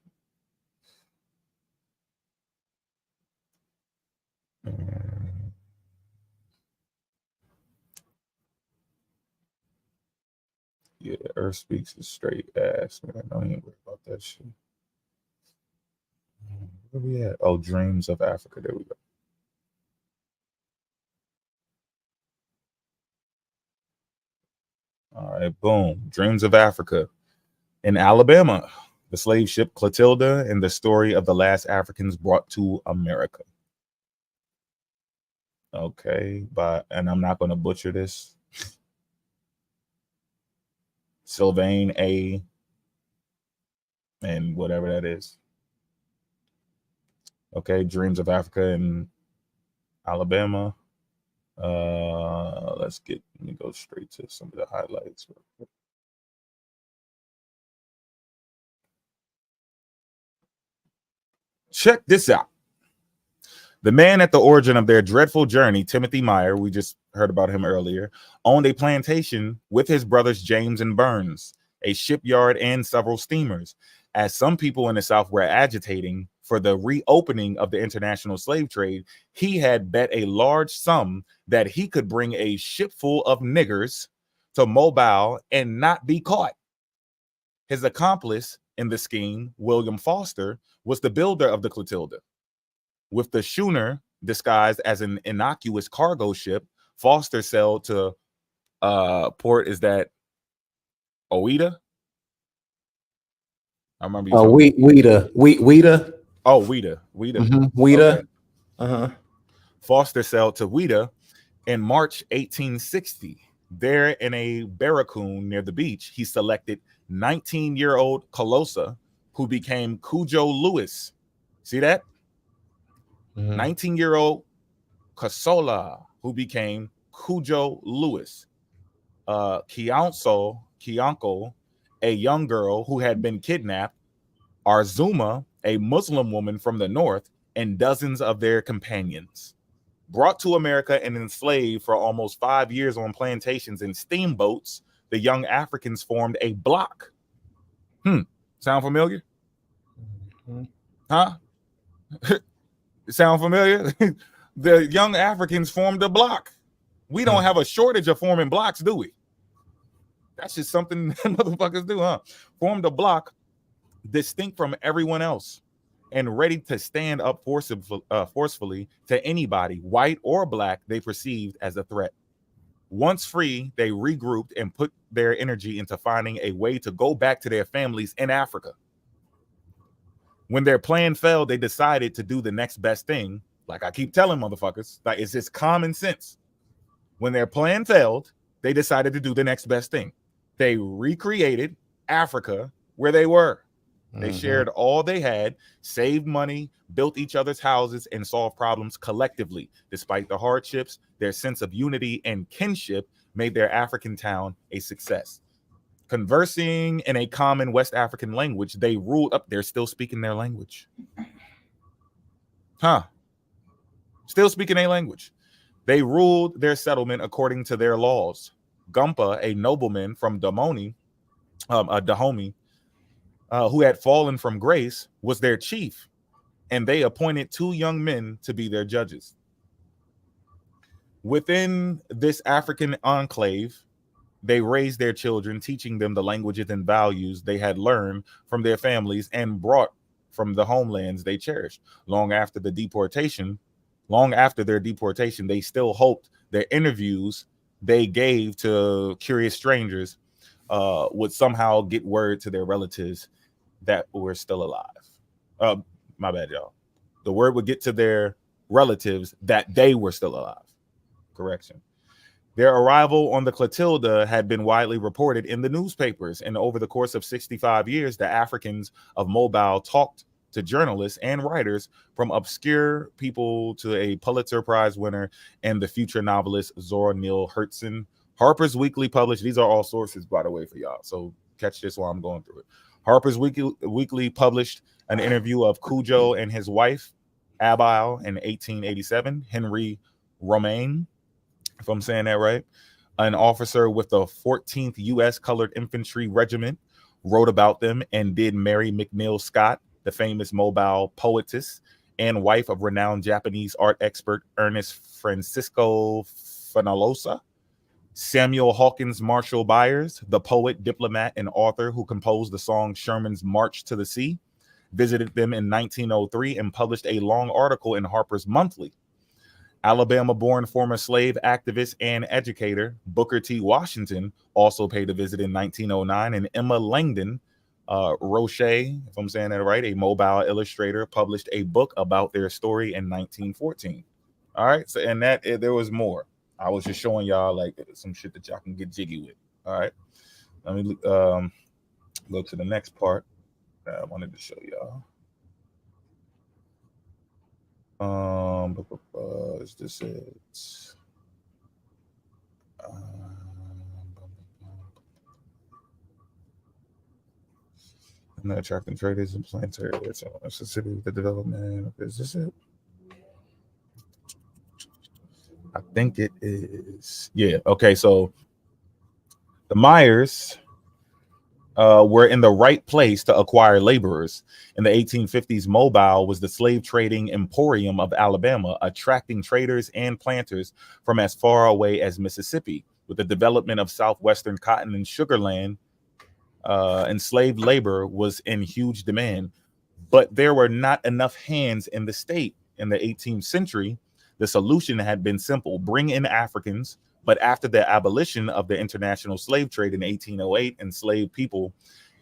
Yeah, Earth Speaks is straight ass, man. Don't even worry about that shit. Where we at? Oh, Dreams of Africa. There we go. All right, boom. Dreams of Africa. In Alabama, the slave ship Clotilda and the story of the last Africans brought to America. Okay, and I'm not going to butcher this. Sylvain A. and whatever that is. Okay, Dreams of Africa in Alabama. Let me go straight to some of the highlights. Check this out. The man at the origin of their dreadful journey, Timothy Meyer, we just heard about him earlier, owned a plantation with his brothers James and Burns, a shipyard, and several steamers. As some people in the South were agitating for the reopening of the international slave trade, he had bet a large sum that he could bring a ship full of niggers to Mobile and not be caught. His accomplice in the scheme, William Foster, was the builder of the Clotilda. With the schooner disguised as an innocuous cargo ship, Foster sailed to port, is that Ouida? I remember you. Ouida. Oh, Ouida. Ouida. Okay. Foster sailed to Ouida in March 1860. There in a barracoon near the beach, he selected 19-year-old Colosa, who became Cujo Lewis. See that? 19-year-old Casola, who became Cujo Lewis. Kianko, a young girl who had been kidnapped, Arzuma, a Muslim woman from the north, and dozens of their companions. Brought to America and enslaved for almost 5 years on plantations and steamboats, the young Africans formed a block. Sound familiar? Huh? Sound familiar? The young Africans formed a block. We don't have a shortage of forming blocks, do we? That's just something motherfuckers do, huh? Formed a block distinct from everyone else and ready to stand up forcefully to anybody, white or black, they perceived as a threat. Once free, they regrouped and put their energy into finding a way to go back to their families in Africa. When their plan failed, they decided to do the next best thing. Like I keep telling motherfuckers, like it's just common sense. When their plan failed, they decided to do the next best thing. They recreated Africa where they were. They shared all they had, saved money, built each other's houses, and solved problems collectively. Despite the hardships, their sense of unity and kinship made their African town a success. Conversing in a common West African language, they ruled up. They're still speaking their language. Still speaking a language. They ruled their settlement according to their laws. Gumpa, a nobleman from Dahomey, who had fallen from grace, was their chief, and they appointed 2 young men to be their judges. Within this African enclave, they raised their children, teaching them the languages and values they had learned from their families and brought from the homelands they cherished. Long after their deportation, they still hoped their interviews they gave to curious strangers would somehow get word to their relatives that were still alive. My bad, y'all. The word would get to their relatives that they were still alive. Correction. Their arrival on the Clotilda had been widely reported in the newspapers, and over the course of 65 years, the Africans of Mobile talked to journalists and writers, from obscure people to a Pulitzer Prize winner and the future novelist Zora Neale Hurston. Harper's Weekly published, these are all sources, by the way, for y'all, so catch this while I'm going through it. Harper's Weekly published an interview of Cujo and his wife, Abiel, in 1887. Henry Romaine, if I'm saying that right, an officer with the 14th U.S. Colored Infantry Regiment, wrote about them, and did Mary McNeill Scott, the famous Mobile poetess and wife of renowned Japanese art expert Ernest Francisco Fenollosa. Samuel Hawkins Marshall Byers, the poet, diplomat, and author who composed the song Sherman's March to the Sea, visited them in 1903 and published a long article in Harper's Monthly. Alabama-born former slave activist and educator Booker T. Washington also paid a visit in 1909, and Emma Langdon Roche, if I'm saying that right, a Mobile illustrator, published a book about their story in 1914. All right, so and that there was more. I was just showing y'all like some shit that y'all can get jiggy with. All right, let me go to the next part that I wanted to show y'all. Is this it? I'm not attracting traders and planters. It's a city with the development. Is this it? I think it is. Yeah. Okay. So the Myers were in the right place to acquire laborers. In the 1850s, Mobile was the slave trading emporium of Alabama, attracting traders and planters from as far away as Mississippi. With the development of southwestern cotton and sugar land, enslaved labor was in huge demand. But there were not enough hands in the state. In the 18th century, the solution had been simple: bring in Africans. But after the abolition of the international slave trade in 1808, enslaved people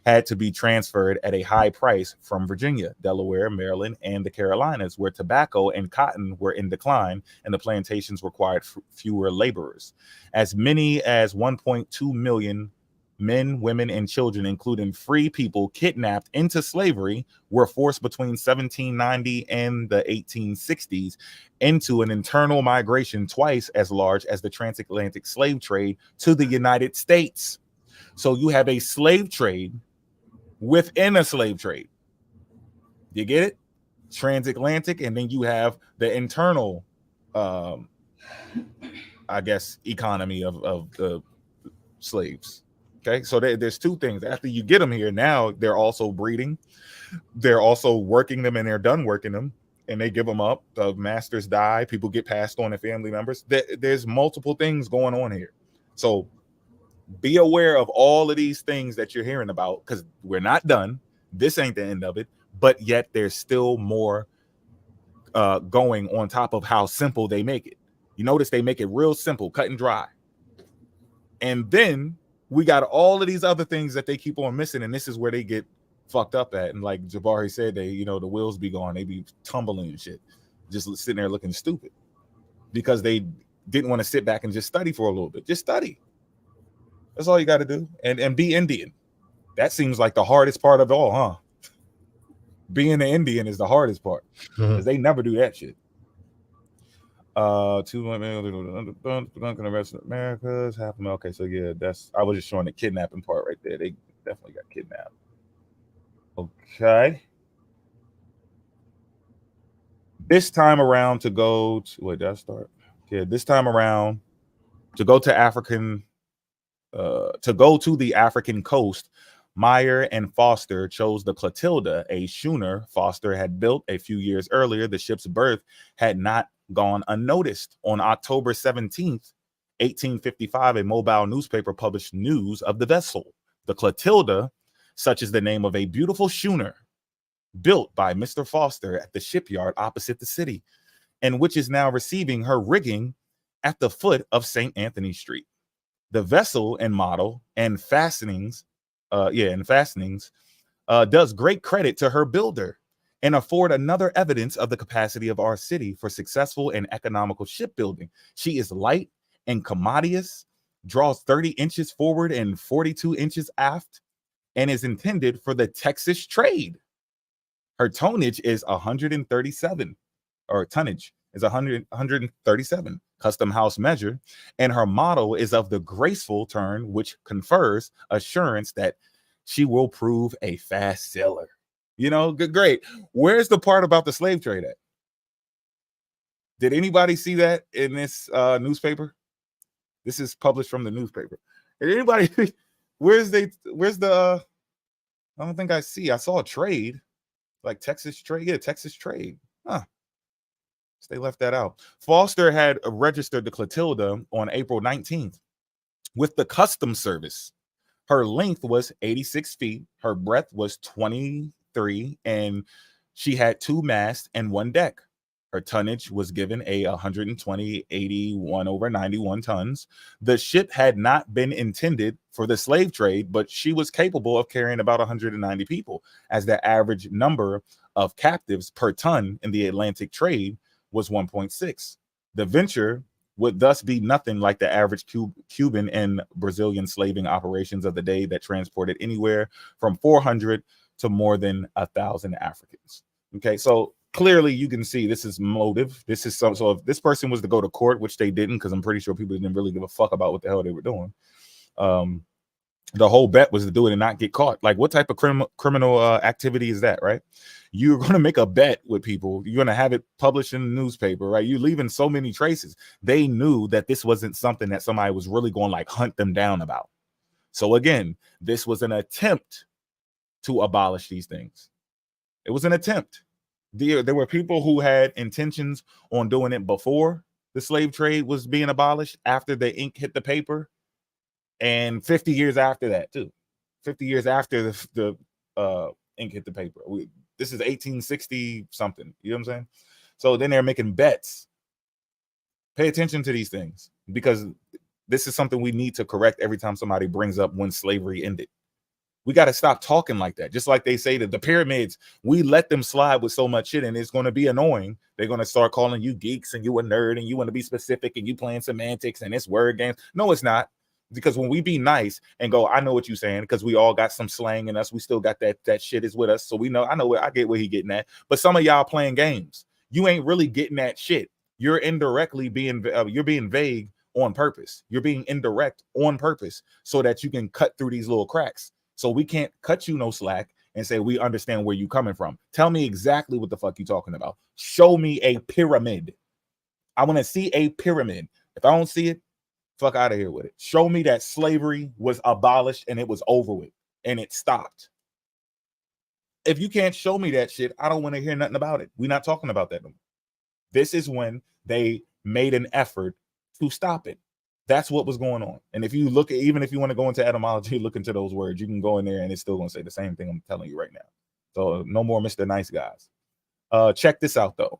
had to be transferred at a high price from Virginia, Delaware, Maryland, and the Carolinas, where tobacco and cotton were in decline and the plantations required fewer laborers. As many as 1.2 million men, women, and children, including free people kidnapped into slavery, were forced between 1790 and the 1860s into an internal migration twice as large as the transatlantic slave trade to the United States. So you have a slave trade within a slave trade. You get it? Transatlantic, and then you have the internal, I guess, economy of the slaves. Okay, so there's two things. After you get them here, now they're also breeding, they're also working them, and they're done working them, and they give them up. The masters die, people get passed on to family members. There's multiple things going on here. So be aware of all of these things that you're hearing about, because we're not done. This ain't the end of it, but yet there's still more going on top of how simple they make it. You notice they make it real simple, cut and dry. And then we got all of these other things that they keep on missing, and this is where they get fucked up at. And like Jabari said, they, the wheels be gone, they be tumbling and shit, just sitting there looking stupid because they didn't want to sit back and just study for a little bit. Just study. That's all you got to do, and be Indian. That seems like the hardest part of it all, huh? Being an Indian is the hardest part because they never do that shit. 2 million in the rest of Americas, half a million. Okay, so yeah, I was just showing the kidnapping part right there. They definitely got kidnapped. Okay. This time around to go to, wait, did I start? Yeah, this time around to go to the African coast, Meyer and Foster chose the Clotilda, a schooner Foster had built a few years earlier. The ship's berth had not gone unnoticed. On October 17th, 1855, a Mobile newspaper published news of the vessel. The Clotilda, such is the name of a beautiful schooner built by Mr. Foster at the shipyard opposite the city, and which is now receiving her rigging at the foot of St. Anthony Street. The vessel and model and fastenings does great credit to her builder and afford another evidence of the capacity of our city for successful and economical shipbuilding. She is light and commodious, draws 30 inches forward and 42 inches aft, and is intended for the Texas trade. Her tonnage is 137, or tonnage is 137, custom house measure, and her model is of the graceful turn, which confers assurance that she will prove a fast sailor. Good, great. Where's the part about the slave trade at? Did anybody see that in this newspaper? This is published from the newspaper. Did anybody? Where's the? I don't think I saw a trade, like Texas trade. Yeah, Texas trade. Huh. So they left that out. Foster had registered the Clotilda on April 19th with the Customs Service. Her length was 86 feet. Her breadth was 23, and she had 2 masts and 1 deck. Her tonnage was given a 120, 81 over 91 tons. The ship had not been intended for the slave trade, but she was capable of carrying about 190 people, as the average number of captives per ton in the Atlantic trade was 1.6. The venture would thus be nothing like the average Cuban and Brazilian slaving operations of the day that transported anywhere from 400 to more than 1,000 Africans. Okay, so clearly you can see this is motive. This is so if this person was to go to court, which they didn't, because I'm pretty sure people didn't really give a fuck about what the hell they were doing. The whole bet was to do it and not get caught. Like, what type of criminal activity is that, right? You're going to make a bet with people. You're going to have it published in the newspaper, right? You're leaving so many traces. They knew that this wasn't something that somebody was really going to like hunt them down about. So again, this was an attempt to abolish these things. It was an attempt. There were people who had intentions on doing it before the slave trade was being abolished, after the ink hit the paper, and 50 years after that too. 50 years after the ink hit the paper. This is 1860 something. You know what I'm saying? So then they're making bets. Pay attention to these things, because this is something we need to correct every time somebody brings up when slavery ended. We got to stop talking like that. Just like they say that the pyramids, we let them slide with so much shit, and it's going to be annoying. They're going to start calling you geeks and you a nerd and you want to be specific and you playing semantics and it's word games. No, it's not. Because when we be nice and go, I know what you're saying, because we all got some slang in us. We still got that shit is with us. So we know, I get where he getting at. But some of y'all playing games. You ain't really getting that shit. You're indirectly being, you're being vague on purpose. You're being indirect on purpose so that you can cut through these little cracks. So we can't cut you no slack and say, we understand where you coming from. Tell me exactly what the fuck you talking about. Show me a pyramid. I want to see a pyramid. If I don't see it, fuck out of here with it. Show me that slavery was abolished and it was over with and it stopped. If you can't show me that shit, I don't want to hear nothing about it. We're not talking about that no more. This is when they made an effort to stop it. That's what was going on. And if you look at, even if you want to go into etymology, look into those words, you can go in there and it's still going to say the same thing I'm telling you right now. So no more Mr. Nice Guys. Check this out though.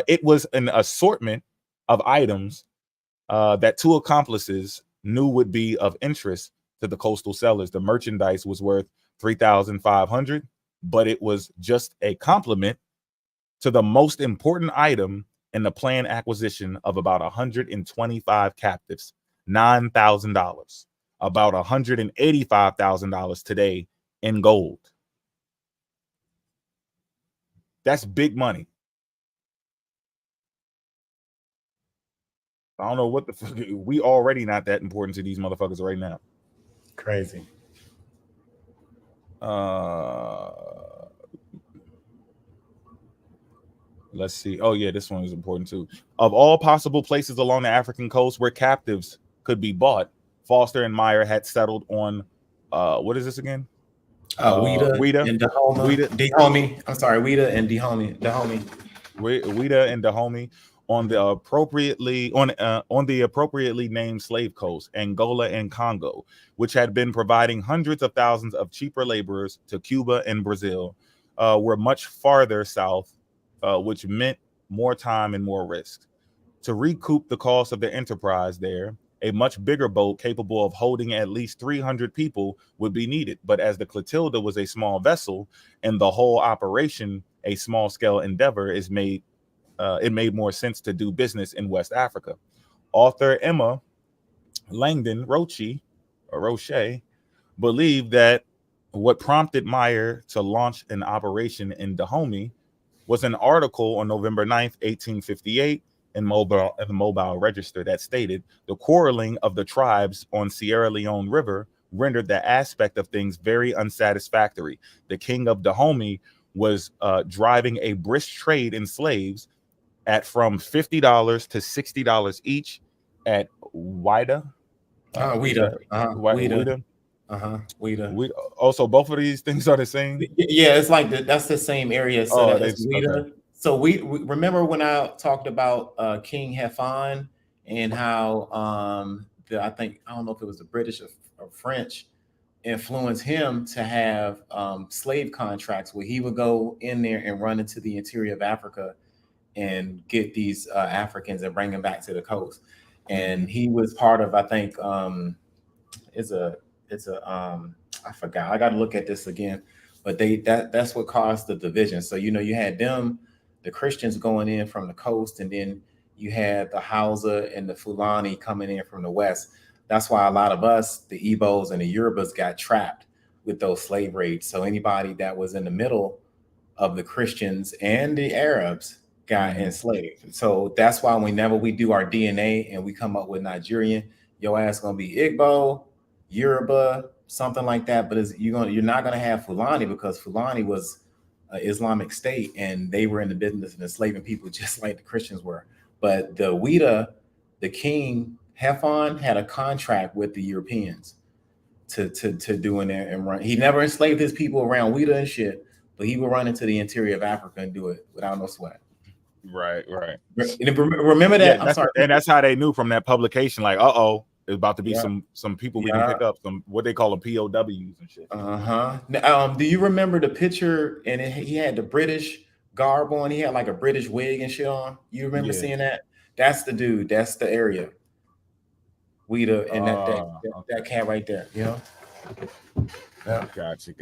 It was an assortment of items that two accomplices knew would be of interest to the coastal sellers. The merchandise was worth $3,500, but it was just a complement to the most important item in the planned acquisition of about 125 captives, $9,000, about $185,000 today in gold. That's big money. I don't know what the fuck. We already not that important to these motherfuckers right now. Crazy. Let's see. Oh yeah, this one is important too. Of all possible places along the African coast where captives could be bought, Foster and Meyer had settled on what is this again? Ouida and Dahomey. I'm sorry, Ouida and Dahomey. Ouida and Dahomey on the appropriately named slave coast, Angola and Congo, which had been providing hundreds of thousands of cheaper laborers to Cuba and Brazil, were much farther south, which meant more time and more risk. To recoup the cost of the enterprise there, a much bigger boat capable of holding at least 300 people would be needed. But as the Clotilda was a small vessel and the whole operation a small-scale endeavor, it made more sense to do business in West Africa. Author Emma Langdon Roche believed that what prompted Meyer to launch an operation in Dahomey was an article on November 9th, 1858 in the Mobile Register that stated the quarreling of the tribes on Sierra Leone River rendered the aspect of things very unsatisfactory. The king of Dahomey was driving a brisk trade in slaves at from $50 to $60 each at Ouida. Ouida. Also, both of these things are the same. Yeah, it's like that's the same area. So that's Ouida. Okay. So we remember when I talked about King Hefan and how I don't know if it was the British or French influenced him to have slave contracts where he would go in there and run into the interior of Africa and get these Africans and bring them back to the coast. And he was part of, I think, I forgot. I got to look at this again. But that's what caused the division. So you had them, the Christians going in from the coast, and then you had the Hausa and the Fulani coming in from the west. That's why a lot of us, the Igbos and the Yorubas, got trapped with those slave raids. So anybody that was in the middle of the Christians and the Arabs got enslaved. So that's why whenever we do our DNA and we come up with Nigerian, your ass gonna be Igbo, Yoruba, something like that. But you're not gonna have Fulani, because Fulani was an Islamic state, and they were in the business of enslaving people just like the Christians were. But the Ouida, the king Hefon, had a contract with the Europeans to do in there and run. He never enslaved his people around Ouida and shit, but he would run into the interior of Africa and do it without no sweat. Right. Remember that? Yeah, I'm sorry. And that's how they knew from that publication, like, there's about to be some people we can pick up, some what they call them POWs and shit. Do you remember the picture? And he had the British garb on. He had like a British wig and shit on. You remember seeing that? That's the dude. That's the area. Ouida and that cat right there. You know. Yeah. Gotcha.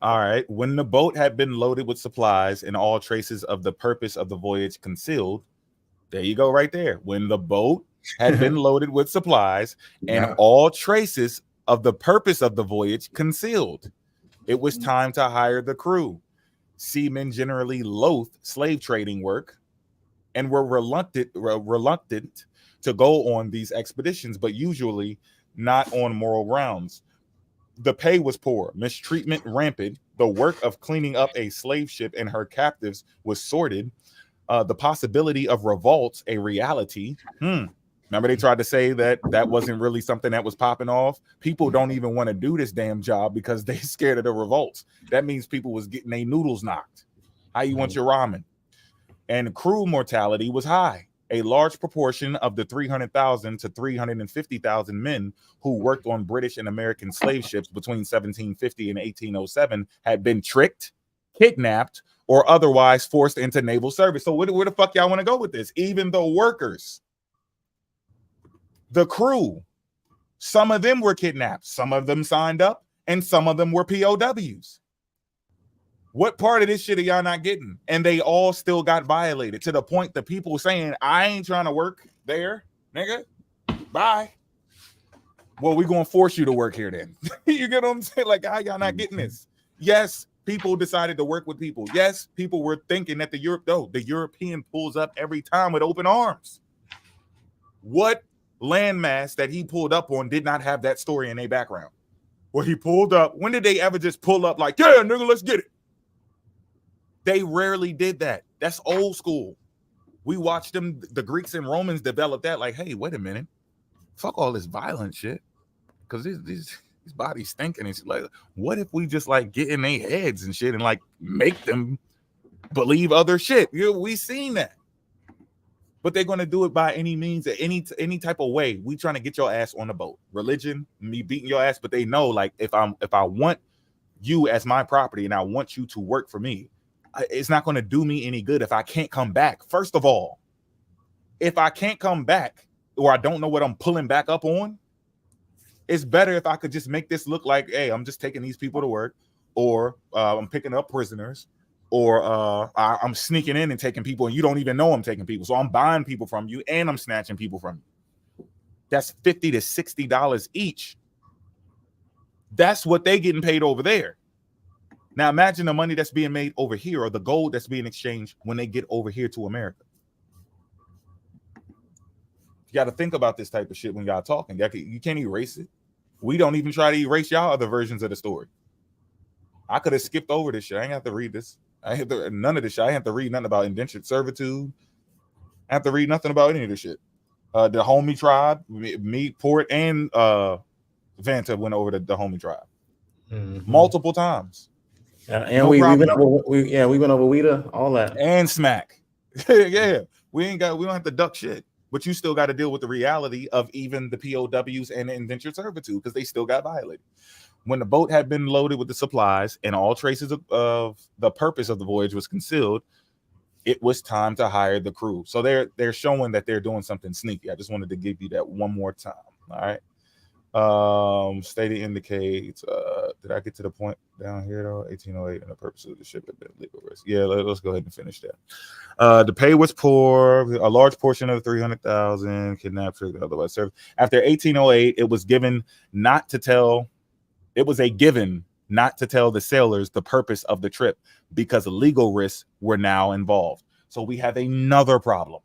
All right. When the boat had been loaded with supplies and all traces of the purpose of the voyage concealed, there you go, right there. When the boat had been loaded with supplies and all traces of the purpose of the voyage concealed, it was time to hire the crew. Seamen generally loathed slave trading work and were reluctant to go on these expeditions, but usually not on moral grounds. The pay was poor, mistreatment rampant, the work of cleaning up a slave ship and her captives was sordid, the possibility of revolt a reality. Remember they tried to say that wasn't really something that was popping off? People don't even want to do this damn job because they're scared of the revolts. That means people was getting their noodles knocked. How you want your ramen? And crew mortality was high. A large proportion of the 300,000 to 350,000 men who worked on British and American slave ships between 1750 and 1807 had been tricked, kidnapped, or otherwise forced into naval service. So where the fuck y'all want to go with this? Even the workers, the crew, some of them were kidnapped, some of them signed up, and some of them were POWs. What part of this shit are y'all not getting? And they all still got violated to the point that people saying, I ain't trying to work there, nigga. Bye. Well, we're going to force you to work here then. You get what I'm saying? Like, how y'all not getting this? Yes, people decided to work with people. Yes, people were thinking that the European pulls up every time with open arms. What landmass that he pulled up on did not have that story in their background? Well, he pulled up. When did they ever just pull up like, yeah, nigga, let's get it? They rarely did that. That's old school. We watched them, the Greeks and Romans develop that. Like, hey, wait a minute. Fuck all this violent shit. Because these bodies stinking. It's like, what if we just like get in their heads and shit and like make them believe other shit? We seen that. But they're going to do it by any means, any type of way. We trying to get your ass on the boat. Religion, me beating your ass. But they know, like, if I want you as my property and I want you to work for me, it's not going to do me any good if I can't come back. First of all, if I can't come back or I don't know what I'm pulling back up on, it's better if I could just make this look like, hey, I'm just taking these people to work, or I'm picking up prisoners, or I'm sneaking in and taking people and you don't even know I'm taking people. So I'm buying people from you and I'm snatching people from you. That's $50 to $60 each. That's what they getting paid over there. Now imagine the money that's being made over here, or the gold that's being exchanged when they get over here to America. You got to think about this type of shit when y'all talking. You can't erase it. We don't even try to erase y'all other versions of the story. I could have skipped over this shit. I ain't have to read this. None of this shit. I have to read nothing about indentured servitude. I have to read nothing about any of this shit. The Homie tribe, me, Port, and Vanta went over the Homie tribe multiple times. And no we went over Ouida, all that, and Smack. Yeah, we don't have to duck shit, but you still got to deal with the reality of even the POWs and the indentured servitude because they still got violated. When the boat had been loaded with the supplies and all traces of the purpose of the voyage was concealed, it was time to hire the crew. So they're showing that they're doing something sneaky. I just wanted to give you that one more time. All right. Stated indicates, did I get to the point down here though? 1808 and the purpose of the ship had been legal risk. Yeah, let's go ahead and finish that. The pay was poor. A large portion of the 300,000 kidnapped, otherwise served. After 1808, it was a given not to tell the sailors the purpose of the trip because legal risks were now involved. So we have another problem.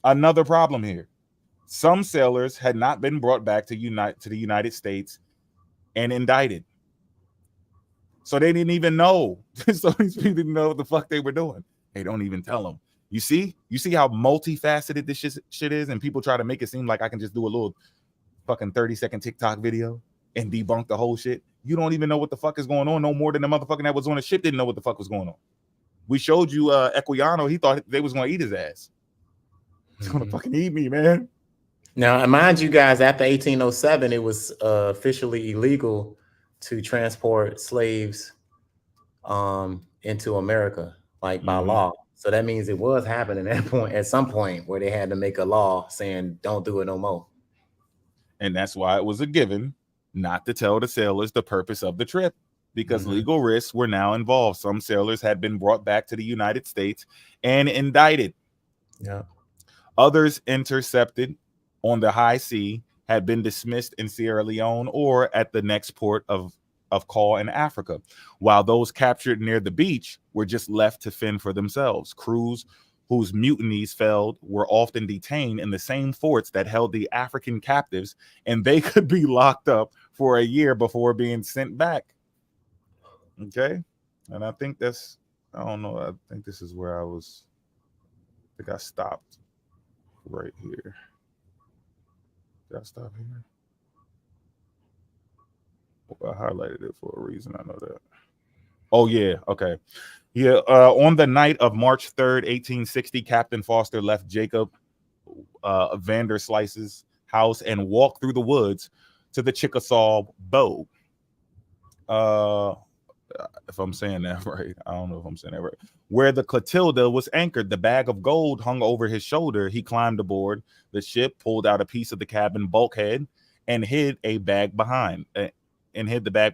Another problem here. Some sailors had not been brought back to the United States and indicted. So they didn't even know. So these people didn't know what the fuck they were doing. They don't even tell them. You see how multifaceted this shit is, and people try to make it seem like I can just do a little fucking 30-second TikTok video and debunk the whole shit. You don't even know what the fuck is going on, no more than the motherfucker that was on the ship didn't know what the fuck was going on. We showed you Equiano. He thought they was going to eat his ass. He's going to fucking eat me, man. Now, mind you guys, after 1807, it was officially illegal to transport slaves into America, like by law. So that means it was happening at some point where they had to make a law saying don't do it no more. And that's why it was a given not to tell the sailors the purpose of the trip, because legal risks were now involved. Some sailors had been brought back to the United States and indicted. Yeah. Others intercepted on the high sea had been dismissed in Sierra Leone or at the next port of call in Africa, while those captured near the beach were just left to fend for themselves. Crews whose mutinies failed were often detained in the same forts that held the African captives, and they could be locked up for a year before being sent back. Okay? And I think that's, I don't know, I think this is where I think I stopped right here. Did I stop here? I highlighted it for a reason. I know that. Oh, yeah. Okay. Yeah. On the night of March 3rd, 1860, Captain Foster left Jacob Vanderslice's house and walked through the woods to the Chickasaw Bow. If I'm saying that right. I don't know if I'm saying that right. Where the Clotilda was anchored, the bag of gold hung over his shoulder. He climbed aboard the ship, pulled out a piece of the cabin bulkhead, and hid the bag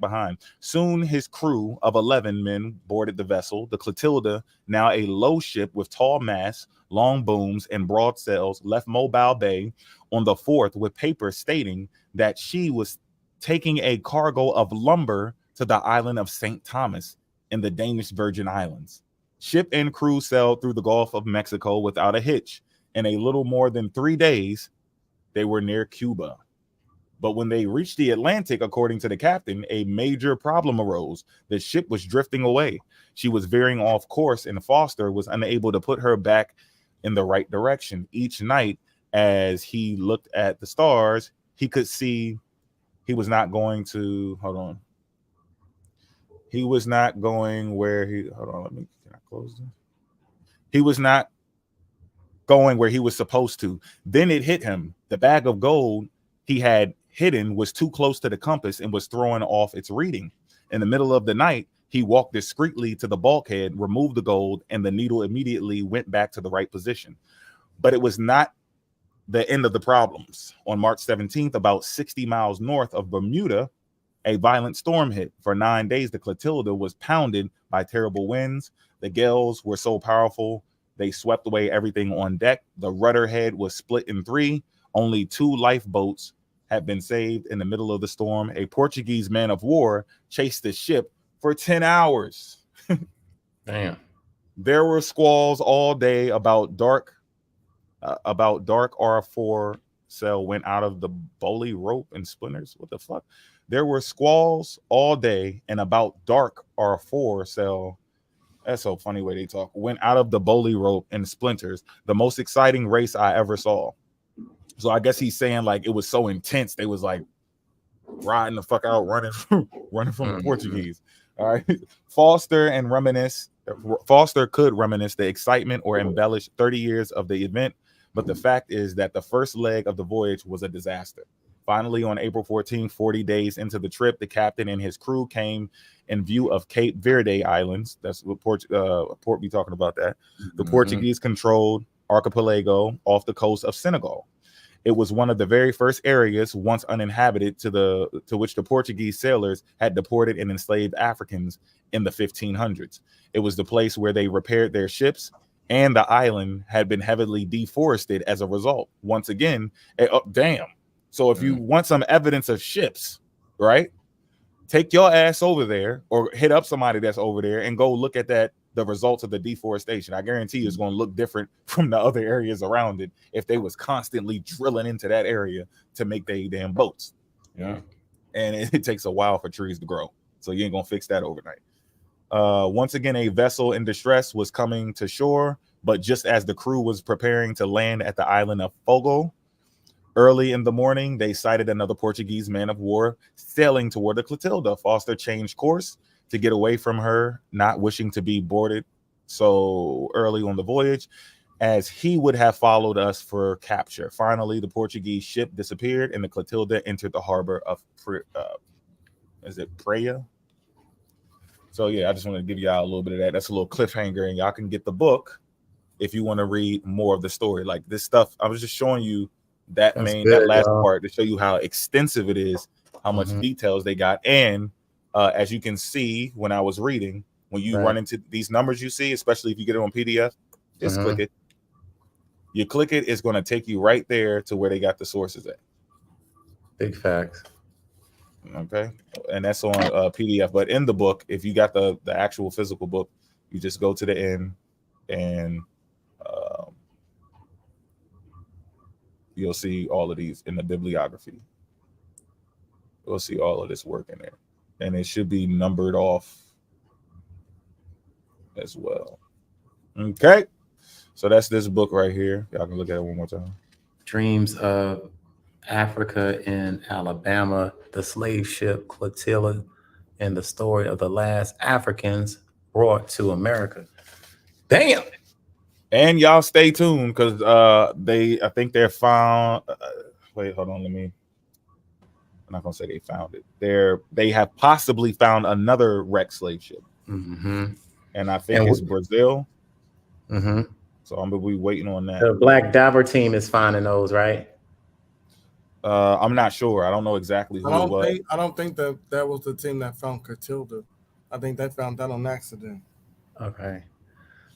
behind. Soon his crew of 11 men boarded the vessel. The Clotilda, now a low ship with tall masts, long booms, and broad sails, left Mobile Bay on the 4th with papers stating that she was taking a cargo of lumber to the island of St. Thomas in the Danish Virgin Islands. Ship and crew sailed through the Gulf of Mexico without a hitch. In a little more than 3 days, they were near Cuba. But when they reached the Atlantic, according to the captain, a major problem arose. The ship was drifting away. She was veering off course, and Foster was unable to put her back in the right direction. Each night, as he looked at the stars, he could see he was not going to, he was not going where he, can I close this? He was not going where he was supposed to. Then it hit him. The bag of gold he had hidden was too close to the compass and was throwing off its reading. In the middle of the night, he walked discreetly to the bulkhead, removed the gold, and the needle immediately went back to the right position. But it was not the end of the problems. On March 17th, about 60 miles north of Bermuda, a violent storm hit. For 9 days, the Clotilda was pounded by terrible winds. The gales were so powerful, they swept away everything on deck. The rudder head was split in 3. Only 2 lifeboats had been saved in the middle of the storm. A Portuguese man of war chased the ship for 10 hours. Damn. There were squalls all day about dark R4 sail went out of the bully rope and splinters. What the fuck? There were squalls all day and about dark R4 sail. That's so funny way they talk. Went out of the bully rope and splinters. The most exciting race I ever saw. So I guess he's saying like it was so intense. They was like riding the fuck out, running from the Portuguese. All right. Foster could reminisce the excitement or embellish 30 years of the event, but the fact is that the first leg of the voyage was a disaster. Finally, on April 14, 40 days into the trip, the captain and his crew came in view of Cape Verde Islands. That's what Port be talking about that. The Portuguese controlled archipelago off the coast of Senegal. It was one of the very first areas once uninhabited to which the Portuguese sailors had deported and enslaved Africans in the 1500s. It was the place where they repaired their ships, and the island had been heavily deforested as a result. Once again, damn. So if you want some evidence of ships, right, take your ass over there or hit up somebody that's over there and go look at that the results of the deforestation. I guarantee you it's going to look different from the other areas around it if they was constantly drilling into that area to make their damn boats. Yeah. And it takes a while for trees to grow. So you ain't going to fix that overnight. Once again, a vessel in distress was coming to shore, but just as the crew was preparing to land at the island of Fogo, early in the morning, they sighted another Portuguese man of war sailing toward the Clotilda. Foster changed course to get away from her, not wishing to be boarded so early on the voyage, as he would have followed us for capture. Finally, the Portuguese ship disappeared, and the Clotilda entered the harbor of Praia? So yeah, I just want to give y'all a little bit of that. That's a little cliffhanger, and y'all can get the book if you want to read more of the story. Like this stuff, I was just showing you that that last part to show you how extensive it is, how much details they got, and as you can see when I was reading, when you run into these numbers you see, especially if you get it on PDF, just click it. You click it, it's going to take you right there to where they got the sources at. Big facts. Okay, and that's on PDF. But in the book, if you got the actual physical book, you just go to the end, and you'll see all of these in the bibliography. You'll see all of this work in there, and it should be numbered off as well. Okay, so that's this book right here. Y'all can look at it one more time. Dreams of Africa in Alabama, the slave ship Clotilda, and the story of the last Africans brought to America. Damn. And y'all stay tuned because I think they're found. Wait, hold on. I'm not gonna say they found it. They have possibly found another wrecked slave ship, and I think it's Brazil. So I'm gonna be waiting on that. The Black Diver team is finding those, right? I'm not sure. I don't know exactly who it was. I don't think that was the team that found Clotilda. I think they found that on accident. Okay.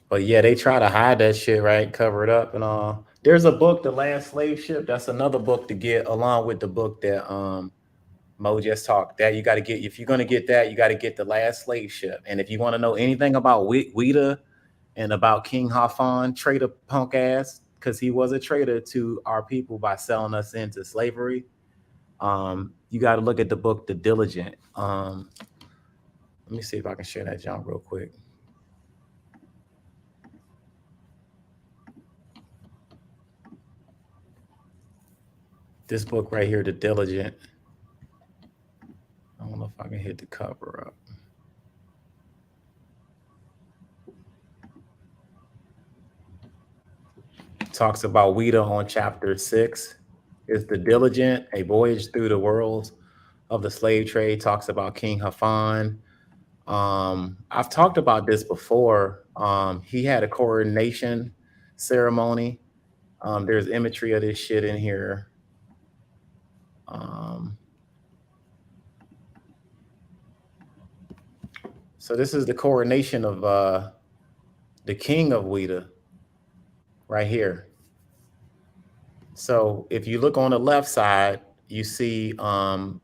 But yeah, they try to hide that shit, right? Cover it up and all. There's a book, The Last Slave Ship. That's another book to get along with the book that Mo just talked. That you got to get. If you're gonna get that, you got to get The Last Slave Ship. And if you want to know anything about Ouida and about King Hafan, traitor punk ass, because he was a traitor to our people by selling us into slavery. You got to look at the book The Diligent. Let me see if I can share that jump real quick. This book right here, The Diligent. I don't know if I can hit the cover up. Talks about Ouida on chapter 6. Is The Diligent, a voyage through the worlds of the slave trade. Talks about King Hafan. I've talked about this before. He had a coronation ceremony. There's imagery of this shit in here. So this is the coronation of the king of Ouida right here. So if you look on the left side, you see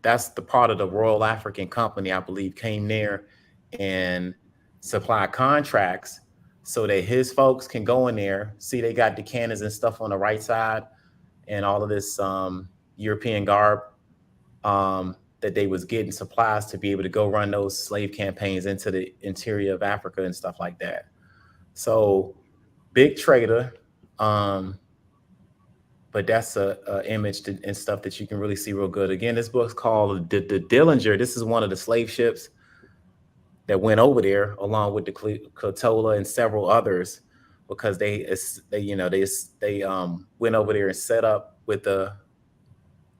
that's the part of the Royal African Company, I believe, came there and supply contracts so that his folks can go in there. See, they got the cannons and stuff on the right side and all of this European garb that they was getting supplies to be able to go run those slave campaigns into the interior of Africa and stuff like that. So big trader, but that's a image and stuff that you can really see real good. Again, this book's called the Dillinger. This is one of the slave ships that went over there along with the Clotilda and several others, because they went over there and set up with the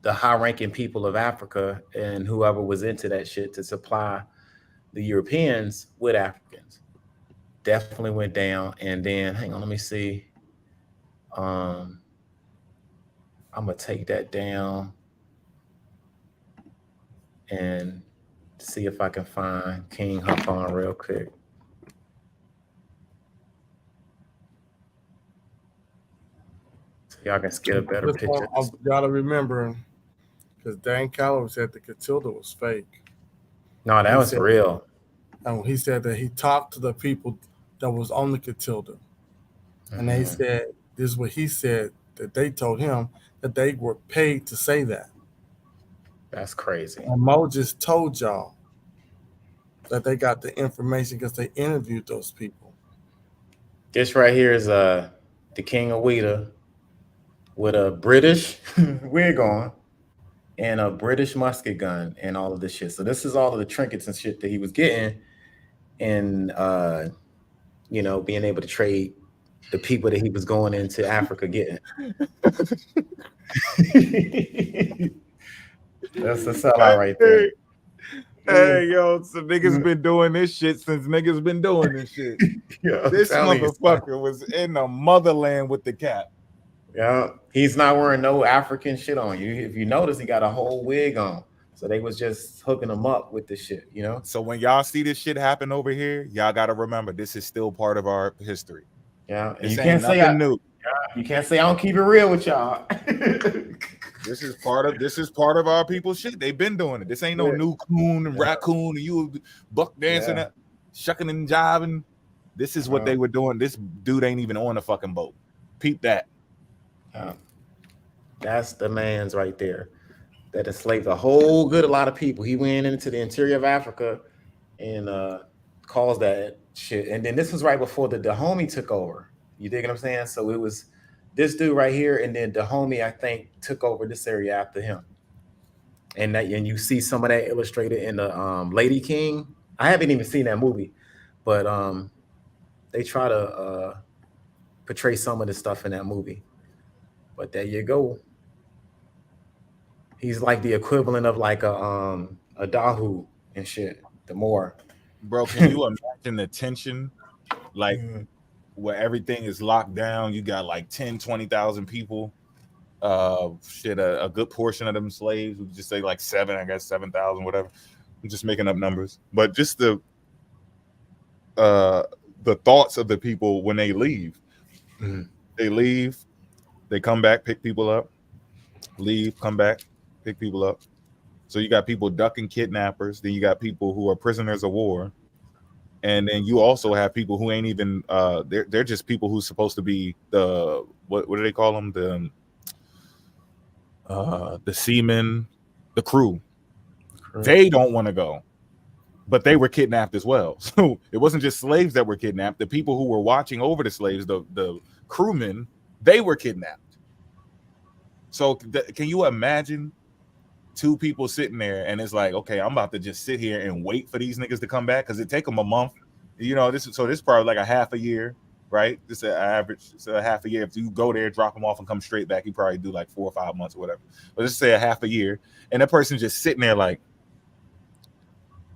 high-ranking people of Africa and whoever was into that shit to supply the Europeans with Africans. Definitely went down. And then, hang on, let me see. I'm gonna take that down and see if I can find King Hafan real quick. So y'all can get a better picture. I've got to remember, because Dan Callow said the Clotilda was fake. No, that was real. And he said that he talked to the people that was on the Clotilda. And they said, this is what he said, that they told him that they were paid to say that. That's crazy. And Mo just told y'all that they got the information because they interviewed those people. This right here is the King of Ouida with a British wig on and a British musket gun and all of this shit. So this is all of the trinkets and shit that he was getting, and you know, being able to trade the people that he was going into Africa getting. That's the sellout right there. Hey, yo, so niggas been doing this shit since niggas been doing this shit. Yo, this motherfucker was in the motherland with the cap. Yeah, he's not wearing no African shit on you. If you notice, he got a whole wig on. So they was just hooking him up with this shit, you know? So when y'all see this shit happen over here, y'all got to remember this is still part of our history. Yeah, this you can't say new. You can't say I don't keep it real with y'all. This is part of our people's shit. They've been doing it. This ain't no new coon and raccoon and you buck dancing, shucking and jiving. This is what they were doing. This dude ain't even on a fucking boat. Peep that. That's the man's right there that enslaved a whole good a lot of people. He went into the interior of Africa and caused that shit. And then this was right before the Dahomey took over. You dig what I'm saying? So it was this dude right here, and then Dahomey, I think, took over this area after him. And you see some of that illustrated in the Lady King. I haven't even seen that movie, but they try to portray some of the stuff in that movie. But there you go. He's like the equivalent of like a Dahu and shit. The Moor. Bro, can you imagine the tension? Like where everything is locked down, you got like 10, 20,000 people. A good portion of them slaves. We just say like 7,000, whatever. I'm just making up numbers. But just the thoughts of the people when they leave. They leave, they come back, pick people up, leave, come back, pick people up. So you got people ducking kidnappers, then you got people who are prisoners of war, and then you also have people who ain't even they're just people who's supposed to be the what do they call them, the seamen, the crew. They don't want to go, but they were kidnapped as well. So it wasn't just slaves that were kidnapped. The people who were watching over the slaves, the crewmen, they were kidnapped. So can you imagine two people sitting there and it's like, okay, I'm about to just sit here and wait for these niggas to come back because it take them a month. You know, this is probably like a half a year, right? This is an average. So a half a year. If you go there, drop them off and come straight back, you probably do like 4 or 5 months or whatever. But let's say a half a year. And that person just sitting there like,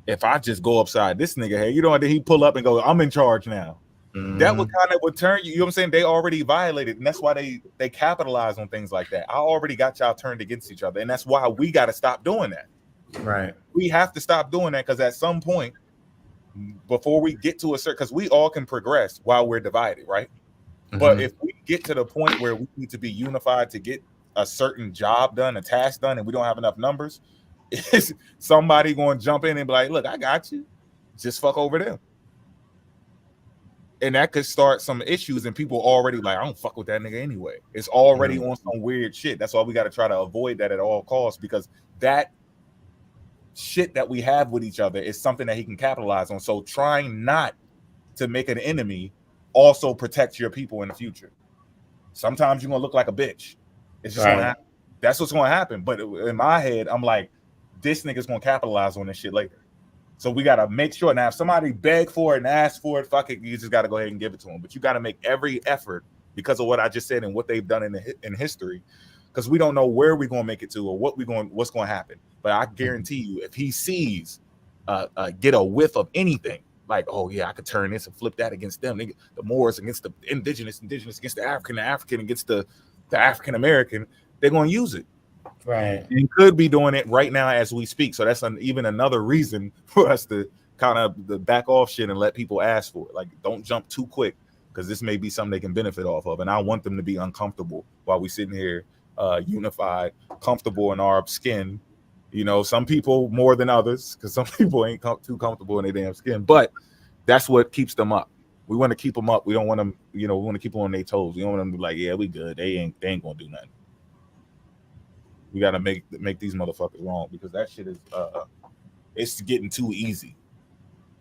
if I just go upside this nigga head, you know, he pull up and go, I'm in charge now. That would kind of turn you know what I'm saying? They already violated, and that's why they capitalize on things like that. I already got y'all turned against each other, and that's why we got to stop doing that. Right. We have to stop doing that because at some point, before we get to a certain, because we all can progress while we're divided, right? But if we get to the point where we need to be unified to get a certain job done, a task done, and we don't have enough numbers, is somebody going to jump in and be like, look, I got you. Just fuck over them. And that could start some issues, and people already like, I don't fuck with that nigga anyway. It's already on some weird shit. That's why we got to try to avoid that at all costs, because that shit that we have with each other is something that he can capitalize on. So trying not to make an enemy also protects your people in the future. Sometimes you're gonna look like a bitch. It's just gonna happen. That's what's gonna happen. But in my head, I'm like, this nigga's gonna capitalize on this shit later. So we gotta make sure. Now, if somebody beg for it and ask for it, fuck it, you just gotta go ahead and give it to them. But you gotta make every effort because of what I just said and what they've done in history, because we don't know where we're gonna make it to or what's gonna happen. But I guarantee you, if he sees get a whiff of anything, like, oh yeah, I could turn this and flip that against them. The Moors against the indigenous against the African against the African American, they're gonna use it. Right. And could be doing it right now as we speak. So that's even another reason for us to kind of back off shit and let people ask for it. Like, don't jump too quick, because this may be something they can benefit off of. And I want them to be uncomfortable while we sitting here unified, comfortable in our skin. You know, some people more than others, because some people ain't too comfortable in their damn skin. But that's what keeps them up. We want to keep them up. We don't want them, we want to keep them on their toes. We don't want them to be like, yeah, we good. They ain't gonna do nothing. We gotta make these motherfuckers wrong, because that shit is it's getting too easy.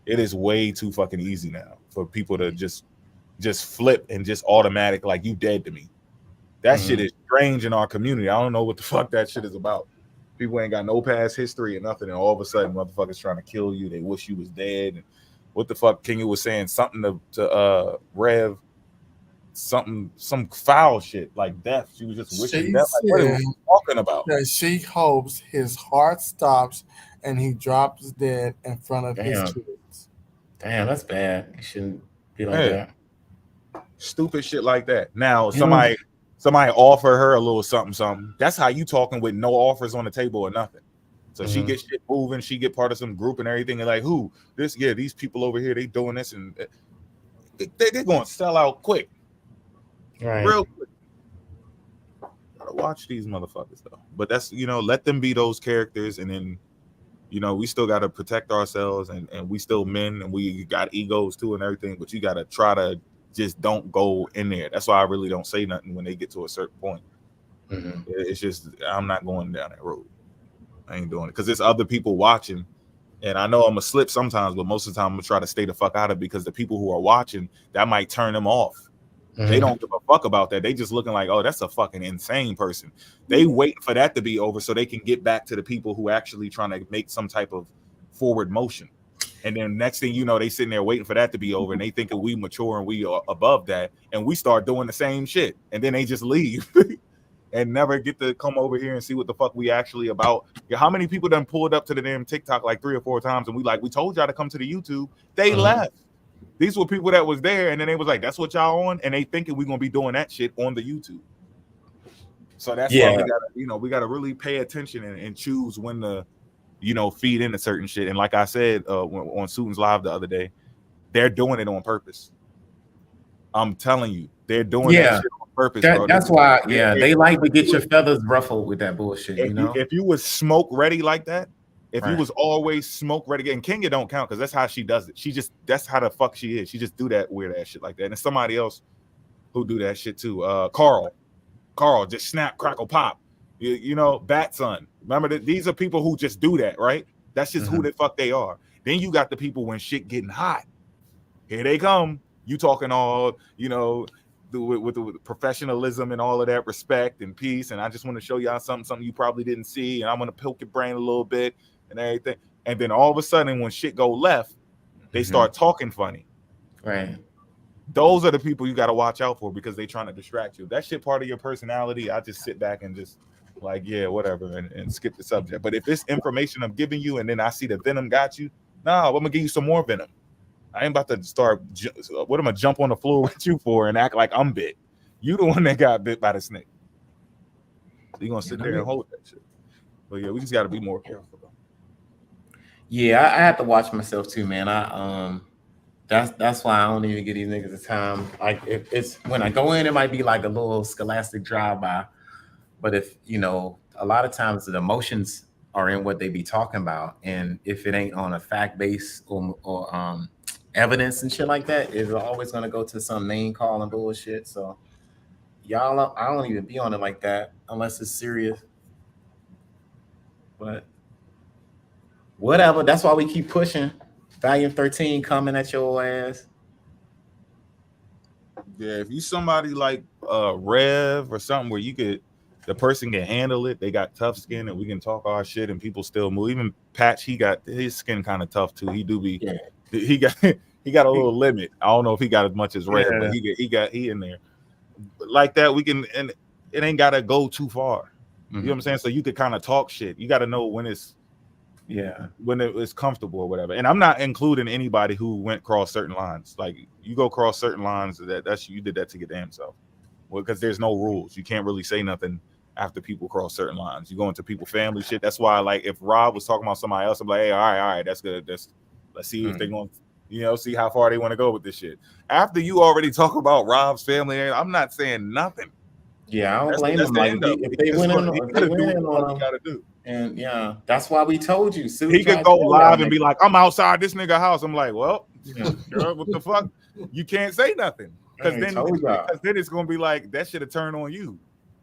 It is way too fucking easy now for people to just flip and just automatic, like, you dead to me. That shit is strange in our community. I don't know what the fuck that shit is about. People ain't got no past history or nothing, and all of a sudden motherfuckers trying to kill you. They wish you was dead. And what the fuck Kenya was saying, something to Rev, some foul shit like death. She was just wishing death. Like, what are we talking about? That she hopes his heart stops and he drops dead in front of his kids. Damn, that's bad. You shouldn't be like that. Stupid shit like that. Now somebody offer her a little something. That's how you talking with no offers on the table or nothing. So she gets shit moving, she get part of some group and everything, and like, who? These people over here, they doing this, and they're going to sell out quick. Right. Real quick. Gotta watch these motherfuckers though. But that's, let them be those characters, and then, we still gotta protect ourselves, and we still men, and we got egos too and everything, but you gotta try to just don't go in there. That's why I really don't say nothing when they get to a certain point. It's just, I'm not going down that road. I ain't doing it, because there's other people watching, and I know I'm gonna slip sometimes, but most of the time I'm gonna try to stay the fuck out of it, because the people who are watching, that might turn them off. They don't give a fuck about that. They just looking like, oh, that's a fucking insane person. They wait for that to be over so they can get back to the people who actually trying to make some type of forward motion. And then next thing you know, they sitting there waiting for that to be over, and they thinking we mature and we are above that, and we start doing the same shit, and then they just leave and never get to come over here and see what the fuck we actually about. How many people done pulled up to the damn TikTok like 3 or 4 times, and we told y'all to come to the YouTube. They left. These were people that was there, and then they was like, that's what y'all on, and they thinking we're gonna be doing that shit on the YouTube. So that's why we gotta really pay attention and choose when to, feed into certain shit. And like I said on Susan's live the other day, they're doing it on purpose. I'm telling you, they're doing that shit on purpose, bro. That's why, they like to get your feathers ruffled with that bullshit. If you was smoke ready like that, if you was always smoke ready, and Kenya don't count, because that's how she does it. That's how the fuck she is. She just do that weird ass shit like that. And there's somebody else who do that shit too. Carl, just snap, crackle, pop. Bat Son. Remember that these are people who just do that, right? That's just who the fuck they are. Then you got the people when shit getting hot. Here they come. You talking all, with the professionalism and all of that, respect and peace. And I just want to show y'all something you probably didn't see. And I'm gonna poke your brain a little bit and everything. And then all of a sudden, when shit go left, they start talking funny. Right. Those are the people you got to watch out for, because they trying to distract you. That shit part of your personality. I just sit back and just like, yeah, whatever, and skip the subject. But if it's information I'm giving you, and then I see the venom got you, I'm gonna give you some more venom. I ain't about to start. What am I jump on the floor with you for and act like I'm bit? You the one that got bit by the snake. So you gonna sit there and hold that shit. But yeah, we just got to be more careful. Yeah, I have to watch myself too, man. That's why I don't even give these niggas the time. Like, if it's when I go in, it might be like a little scholastic drive-by. But if a lot of times the emotions are in what they be talking about, and if it ain't on a fact base or evidence and shit like that, it's always gonna go to some name calling bullshit. So y'all, I don't even be on it like that unless it's serious. But whatever. That's why we keep pushing. Volume 13 coming at your ass. Yeah, if you somebody like Rev or something where the person can handle it, they got tough skin, and we can talk our shit and people still move. Even Patch, he got his skin kind of tough too. He do be he got a little limit. I don't know if he got as much as Rev, but he in there. But like that, we can, and it ain't gotta go too far. You know what I'm saying? So you could kind of talk shit. You got to know when it's comfortable or whatever. And I'm not including anybody who went cross certain lines. Like, you go cross certain lines, that's you did that to your damn self. Well, because there's no rules. You can't really say nothing after people cross certain lines. You go into people family shit. That's why, like, if Rob was talking about somebody else, I'm like, hey, all right, that's good. Let's see if they're going to, see how far they want to go with this shit. After you already talk about Rob's family, I'm not saying nothing. Yeah, I don't blame them. Like, if they went in on them, gotta do. And that's why we told you. He could go live and be like, I'm outside this nigga house. I'm like, well, what the fuck? you can't say nothing because I then told it's gonna be like that should have turned on you.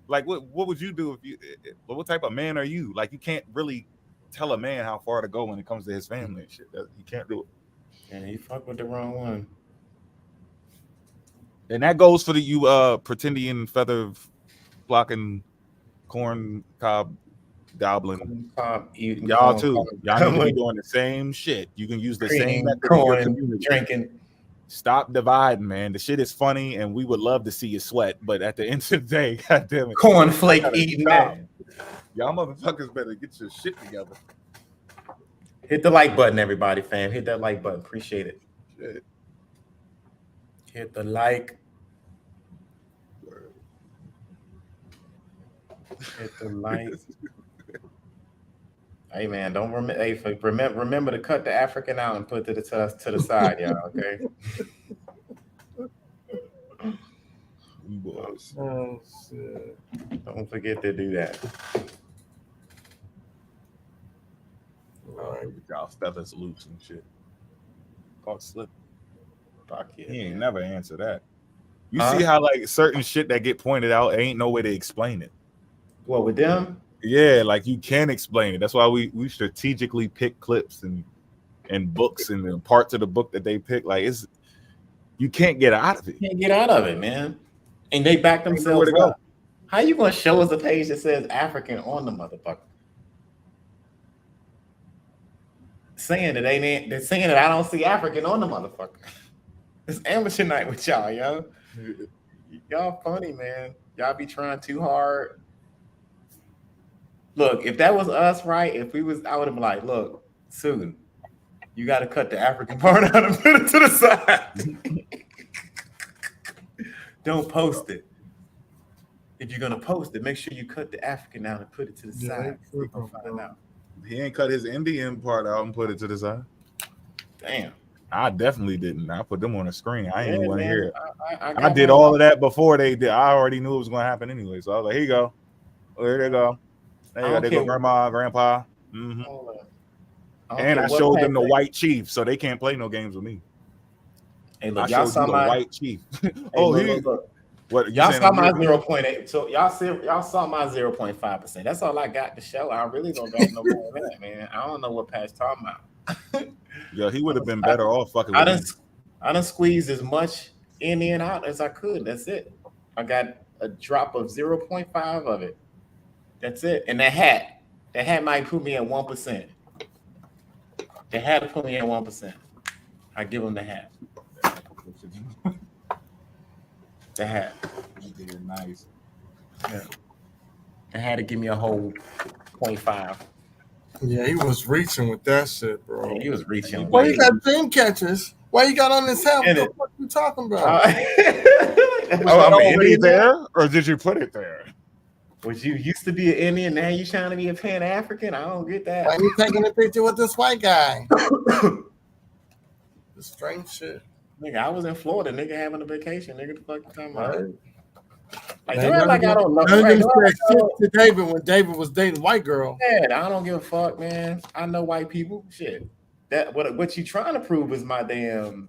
Like what would you do if you? What type of man are you? Like you can't really tell a man how far to go when it comes to his family and shit. You can't do it. And he fucked with the wrong one. And that goes for the you pretendian feather flocking corn cob goblin. Y'all too. Y'all need to be doing the same shit. You can use the same method in your community. Drinking. Stop dividing, man. The shit is funny, and we would love to see you sweat. But at the end of the day, God damn it, cornflake eating that. Y'all motherfuckers better get your shit together. Hit the like button, everybody, fam. Hit that like button. Appreciate it. Shit. Hit the like. Hit the like. Hey man, don't remember to cut the African out and put it to the side, y'all. Okay. Boys. Oh shit! Don't forget to do that. All right, y'all feathers loose and shit. Caught slip. Fuck yeah. He ain't never answer that. You see how like certain shit that get pointed out ain't no way to explain it. What with them? Yeah, like you can explain it. That's why we strategically pick clips and books and parts of the book that they pick. Like you can't get out of it. Can't get out of it, man. And they back themselves up. How you gonna show us a page that says African on the motherfucker? Saying that I don't see African on the motherfucker. It's amateur night with y'all, yo. Y'all funny, man. Y'all be trying too hard. Look, if that was us, right? I would have been like, look, soon, you got to cut the African part out and put it to the side. Don't post it. If you're gonna post it, make sure you cut the African out and put it to the side. We're gonna find out. He ain't cut his Indian part out and put it to the side. Damn. I definitely didn't. I put them on the screen. I didn't even want to hear it. I did all of that before they did. I already knew it was going to happen anyway. So I was like, here you go. There they go. There you go. They go, grandma, grandpa. Mm-hmm. And I showed them the white chief, so they can't play no games with me. Hey, look, y'all saw my white chief. What y'all saw my 0.8. So y'all saw my 0.5%. That's all I got to show. I really don't got no more than that, man. I don't know what Pat's talking about. Yo, he would have been better off fucking with me. I done squeezed as much Indian out as I could. That's it. I got a drop of 0.5 of it. That's it. And that hat might put me at 1%. The hat put me at 1%. I give him the hat. The hat. Nice. Yeah. I had to give me a whole 0.5. Yeah, he was reaching with that shit, bro. Yeah, he was reaching. Why you got dream catchers? Why you got on this hat? What the fuck you talking about? I'm an Indian there? Or did you put it there? Was you used to be an Indian, now you trying to be a Pan-African? I don't get that. Why you taking a picture with this white guy? The strange shit. Nigga, I was in Florida, nigga, having a vacation. Nigga, the fuck you talking about? Right. Like, I don't know. None of them said shit to David when David was dating white girl. Yeah, I don't give a fuck, man. I know white people. Shit. That what you trying to prove is my damn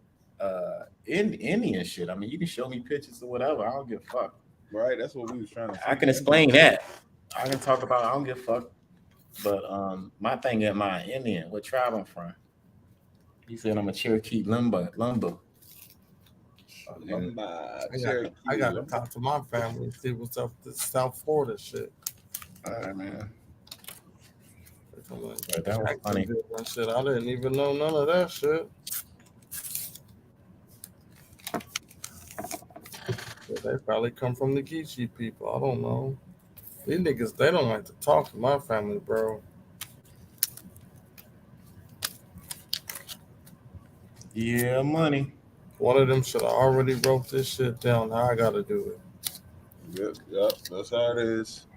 Indian shit. I mean, you can show me pictures or whatever. I don't give a fuck. Right, that's what we was trying to say. I can explain that. I can talk about I don't give a fuck. But my thing is my Indian, what tribe I'm from. He said I'm a Cherokee lumber. I got to talk to my family and see what's up with this South Florida shit. All right, man. That was funny. Shit, I didn't even know none of that shit. Yeah, they probably come from the Geechee people. I don't know. These niggas, they don't like to talk to my family, bro. Yeah, money. One of them should have already wrote this shit down. Now I gotta do it. Yep, that's how it is.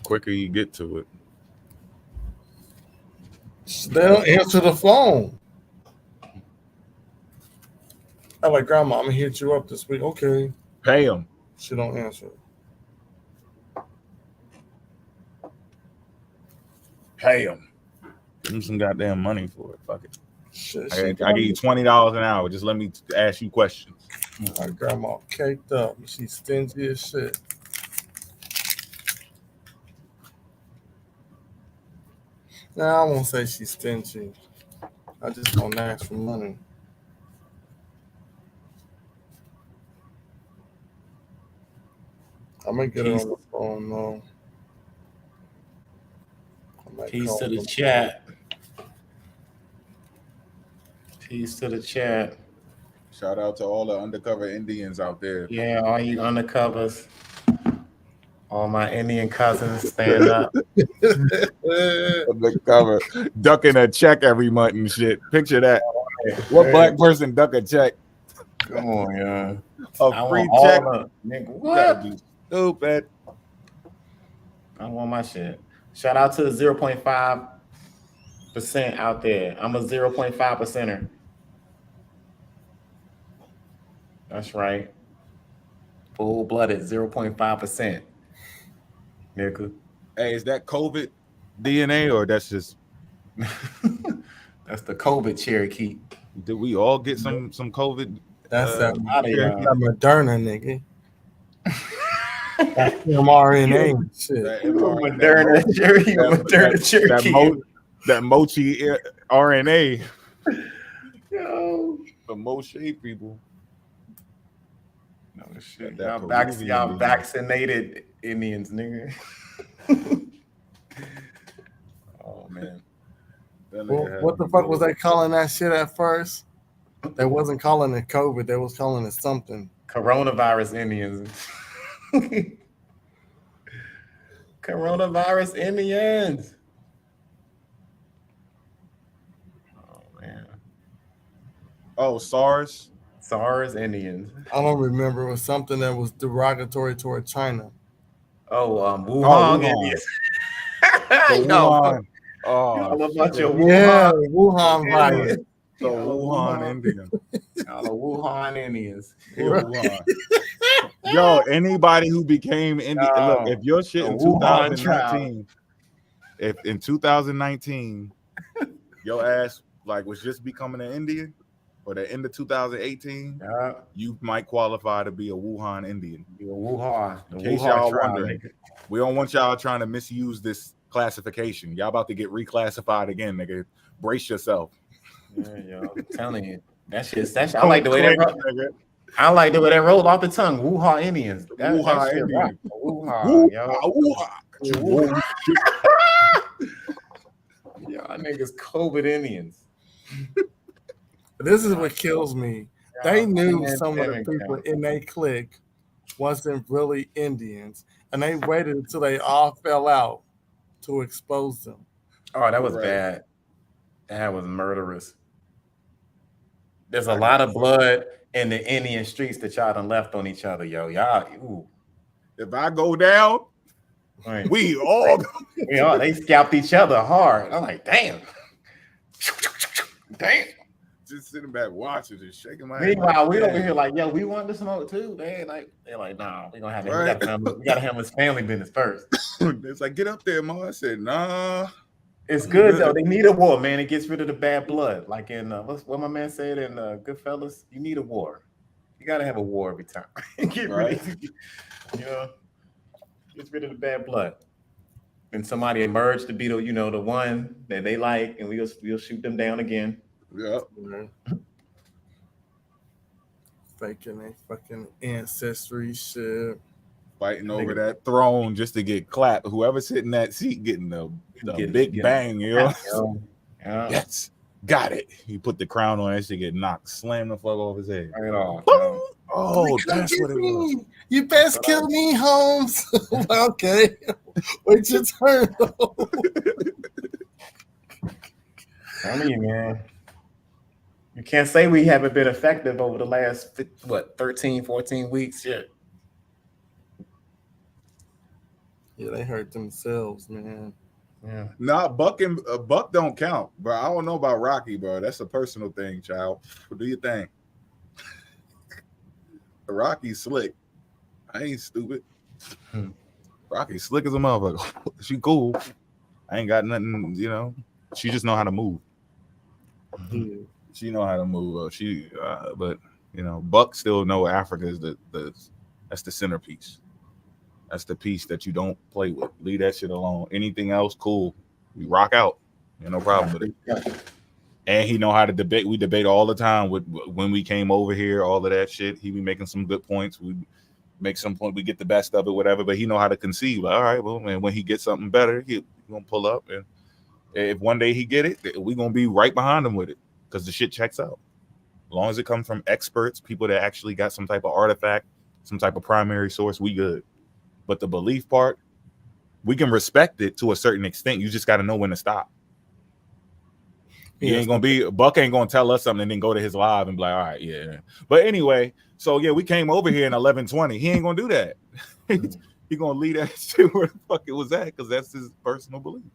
Quicker you get to it. They don't answer the phone. I'm like, Grandma, I'm gonna hit you up this week. Okay. Pay them. She don't answer. Pay them. Give them some goddamn money for it. Fuck it. I give you $20 an hour. Just let me ask you questions. My grandma caked up. She's stingy as shit. Nah, I won't say she's stingy. I just don't ask for money. I'm gonna get her on the phone though. Peace to the chat. Peace to the chat. Shout out to all the undercover Indians out there. Yeah, all you undercovers. All my Indian cousins, stand up. Undercover, ducking a check every month and shit. Picture that. What black person duck a check? Come on, yeah. A free check. Nigga, what? That'd be stupid. I want my shit. Shout out to the 0.5% out there. I'm a 0.5%er. That's right. Full-blooded 0.5%. Nigga. Hey, is that COVID DNA or that's just that's the COVID Cherokee? Did we all get some COVID? That's that Moderna nigga. That mRNA shit. Moderna Cherokee. That mochi RNA. Yo. The Moshe people. No shit. Y'all vaccinated Indians, nigga. Oh man. What the fuck was they calling that shit at first? They wasn't calling it COVID. They was calling it something. Coronavirus Indians. Coronavirus Indians. Oh man. Oh, SARS. SARS Indians. I don't remember. It was something that was derogatory toward China. Oh, Wuhan Indians. Wuhan. Oh, a bunch of Wuhan virus. So Wuhan Indians. Y'all are Wuhan Indians. Wuhan. Yo, anybody who became Indian, look, if your shit in 2019, if in 2019, your ass like was just becoming an Indian, or the end of 2018, you might qualify to be a Wuhan Indian. Be a Wuhan. In case y'all wondering, we don't want y'all trying to misuse this classification. Y'all about to get reclassified again, nigga. Brace yourself. Yeah, yo, I'm telling you, that shit. I like the way that. I like the way that rolled off the tongue. Wuhan Indians. Wuhan Indians. Wuhan, yo. Y'all niggas COVID Indians. This is what kills me. They knew some of the people in their clique wasn't really Indians, and they waited until they all fell out to expose them. Oh, that was bad. That was murderous. There's a lot of blood in the Indian streets that y'all done left on each other, yo. Y'all, ooh. If I go down, right. we all they scalped each other hard. I'm like, damn. Damn. Just sitting back watching, just shaking my head. Meanwhile, we over here like, yo, we want to smoke too. They're like, nah, we gonna have it. We gotta handle his family business first. It's like, get up there, Ma. I said, nah. It's good though. They need a war, man. It gets rid of the bad blood. Like in what my man said in Goodfellas, you need a war. You gotta have a war every time. Get rid of, gets rid of the bad blood. And somebody emerged to be the one that they like, and we'll shoot them down again. Yeah. Faking a fucking ancestry shit. Fighting over that throne just to get clapped. Whoever's sitting in that seat getting the big bang, you know? Yes. Got it. He put the crown on that shit, get knocked, slam the fuck off his head. Right off. Oh, that's what it was. You best kill me, Holmes. Okay. Wait your turn. I mean, man. You can't say we haven't been effective over the last, 13, 14 weeks yet. Yeah, they hurt themselves, man. Yeah. Nah, Buck don't count, bro. I don't know about Rocky, bro. That's a personal thing, child. What do you think? Rocky's slick. I ain't stupid. Rocky's slick as a motherfucker. She cool. I ain't got nothing, She just know how to move. She know how to move. But Buck still know Africa is that's the centerpiece. That's the piece that you don't play with. Leave that shit alone. Anything else, cool. We rock out. No problem with it. And he know how to debate. We debate all the time when we came over here, all of that shit. He be making some good points. We make some point. We get the best of it, whatever. But he know how to conceive. Like, all right, well, man, when he gets something better, he gonna pull up. And if one day he get it, we gonna be right behind him with it because the shit checks out. As long as it comes from experts, people that actually got some type of artifact, some type of primary source, we good. But the belief part, we can respect it to a certain extent. You just got to know when to stop. He ain't gonna be Buck ain't gonna tell us something and then go to his live and be like, all right, yeah. But anyway, so yeah, we came over here in 11:20. He ain't gonna do that. He gonna leave that shit where the fuck it was at because that's his personal belief.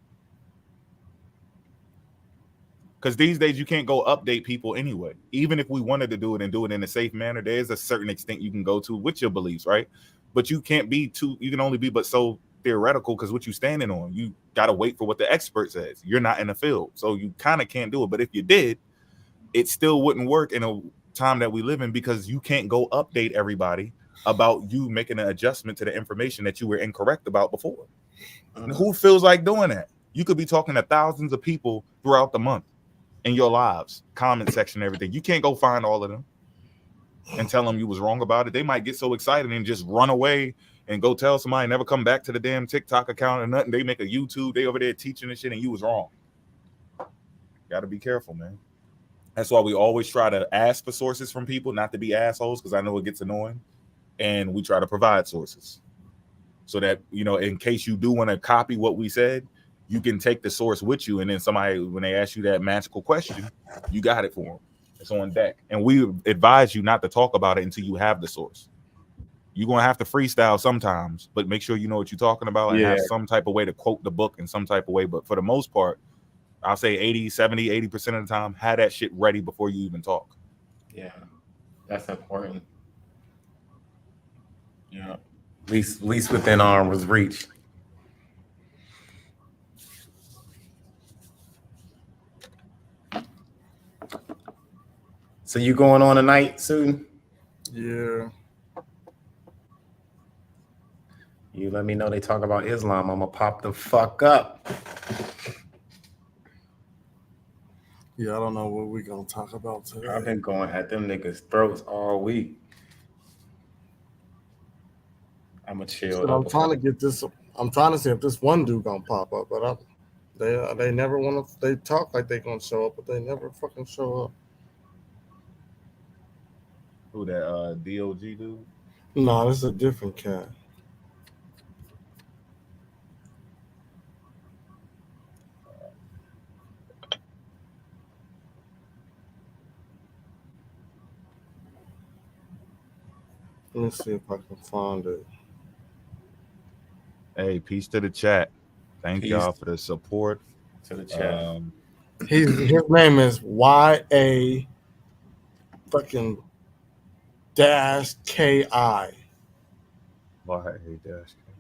Because these days you can't go update people anyway. Even if we wanted to do it and do it in a safe manner, there is a certain extent you can go to with your beliefs, right? But you can't be you can only be but so theoretical because what you standing on, you got to wait for what the expert says. You're not in the field, so you kind of can't do it. But if you did, it still wouldn't work in a time that we live in because you can't go update everybody about you making an adjustment to the information that you were incorrect about before. Who feels like doing that? You could be talking to thousands of people throughout the month in your lives, comment section, everything. You can't go find all of them and tell them you was wrong about it. They might get so excited and just run away and go tell somebody, never come back to the damn TikTok account or nothing. They make a YouTube, they over there teaching and shit, and you was wrong. Got to be careful, man. That's why we always try to ask for sources from people, not to be assholes, because I know it gets annoying. And we try to provide sources so that, in case you do want to copy what we said, you can take the source with you. And then somebody, when they ask you that magical question, you got it for them. It's on deck. And we advise you not to talk about it until you have the source. You're going to have to freestyle sometimes, but make sure you know what you're talking about and have some type of way to quote the book in some type of way. But for the most part, I'll say 80% of the time, have that shit ready before you even talk. Yeah, that's important. Yeah, at least within arm's reach. So you going on tonight soon? Yeah. You let me know they talk about Islam. I'm gonna pop the fuck up. Yeah, I don't know what we're gonna talk about today. I've been going at them niggas' throats all week. I'm gonna chill. So I'm trying to get this. I'm trying to see if this one dude gonna pop up, but they never want to. They talk like they gonna show up, but they never fucking show up. Who that DOG dude? No, this is a different cat. Let me see if I can find it. Hey, peace to the chat. Thank y'all for the support. To the chat. His name is YA fucking dash KI. YA dash KI.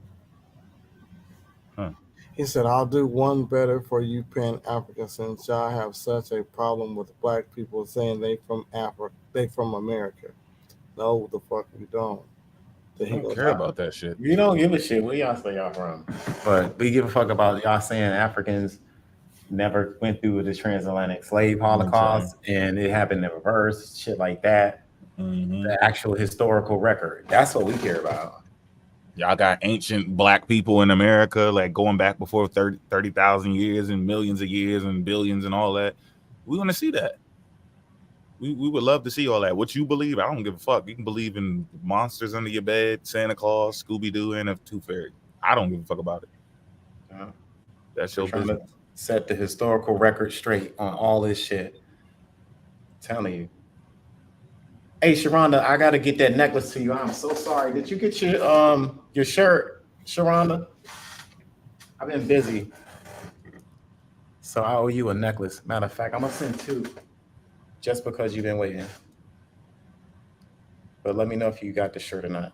Huh. He said, "I'll do one better for you Pan-Africans since y'all have such a problem with black people saying they from Africa, they from America. No, the fuck we don't." I don't care about that shit. You don't give a shit where y'all say y'all from. But we give a fuck about y'all saying Africans never went through the transatlantic slave holocaust and it happened in reverse, shit like that. The actual historical record. That's what we care about. Y'all got ancient black people in America, like going back before 30,000 years and millions of years and billions and all that. We want to see that. We would love to see all that. What you believe, I don't give a fuck. You can believe in monsters under your bed, Santa Claus, Scooby-Doo, and a Tooth Fairy. I don't give a fuck about it. That's your business. Set the historical record straight on all this shit. I'm telling you. Hey, Sharonda, I gotta get that necklace to you. I'm so sorry. Did you get your shirt, Sharonda? I've been busy, so I owe you a necklace. Matter of fact, I'm gonna send 2, just because you've been waiting. But let me know if you got the shirt or not.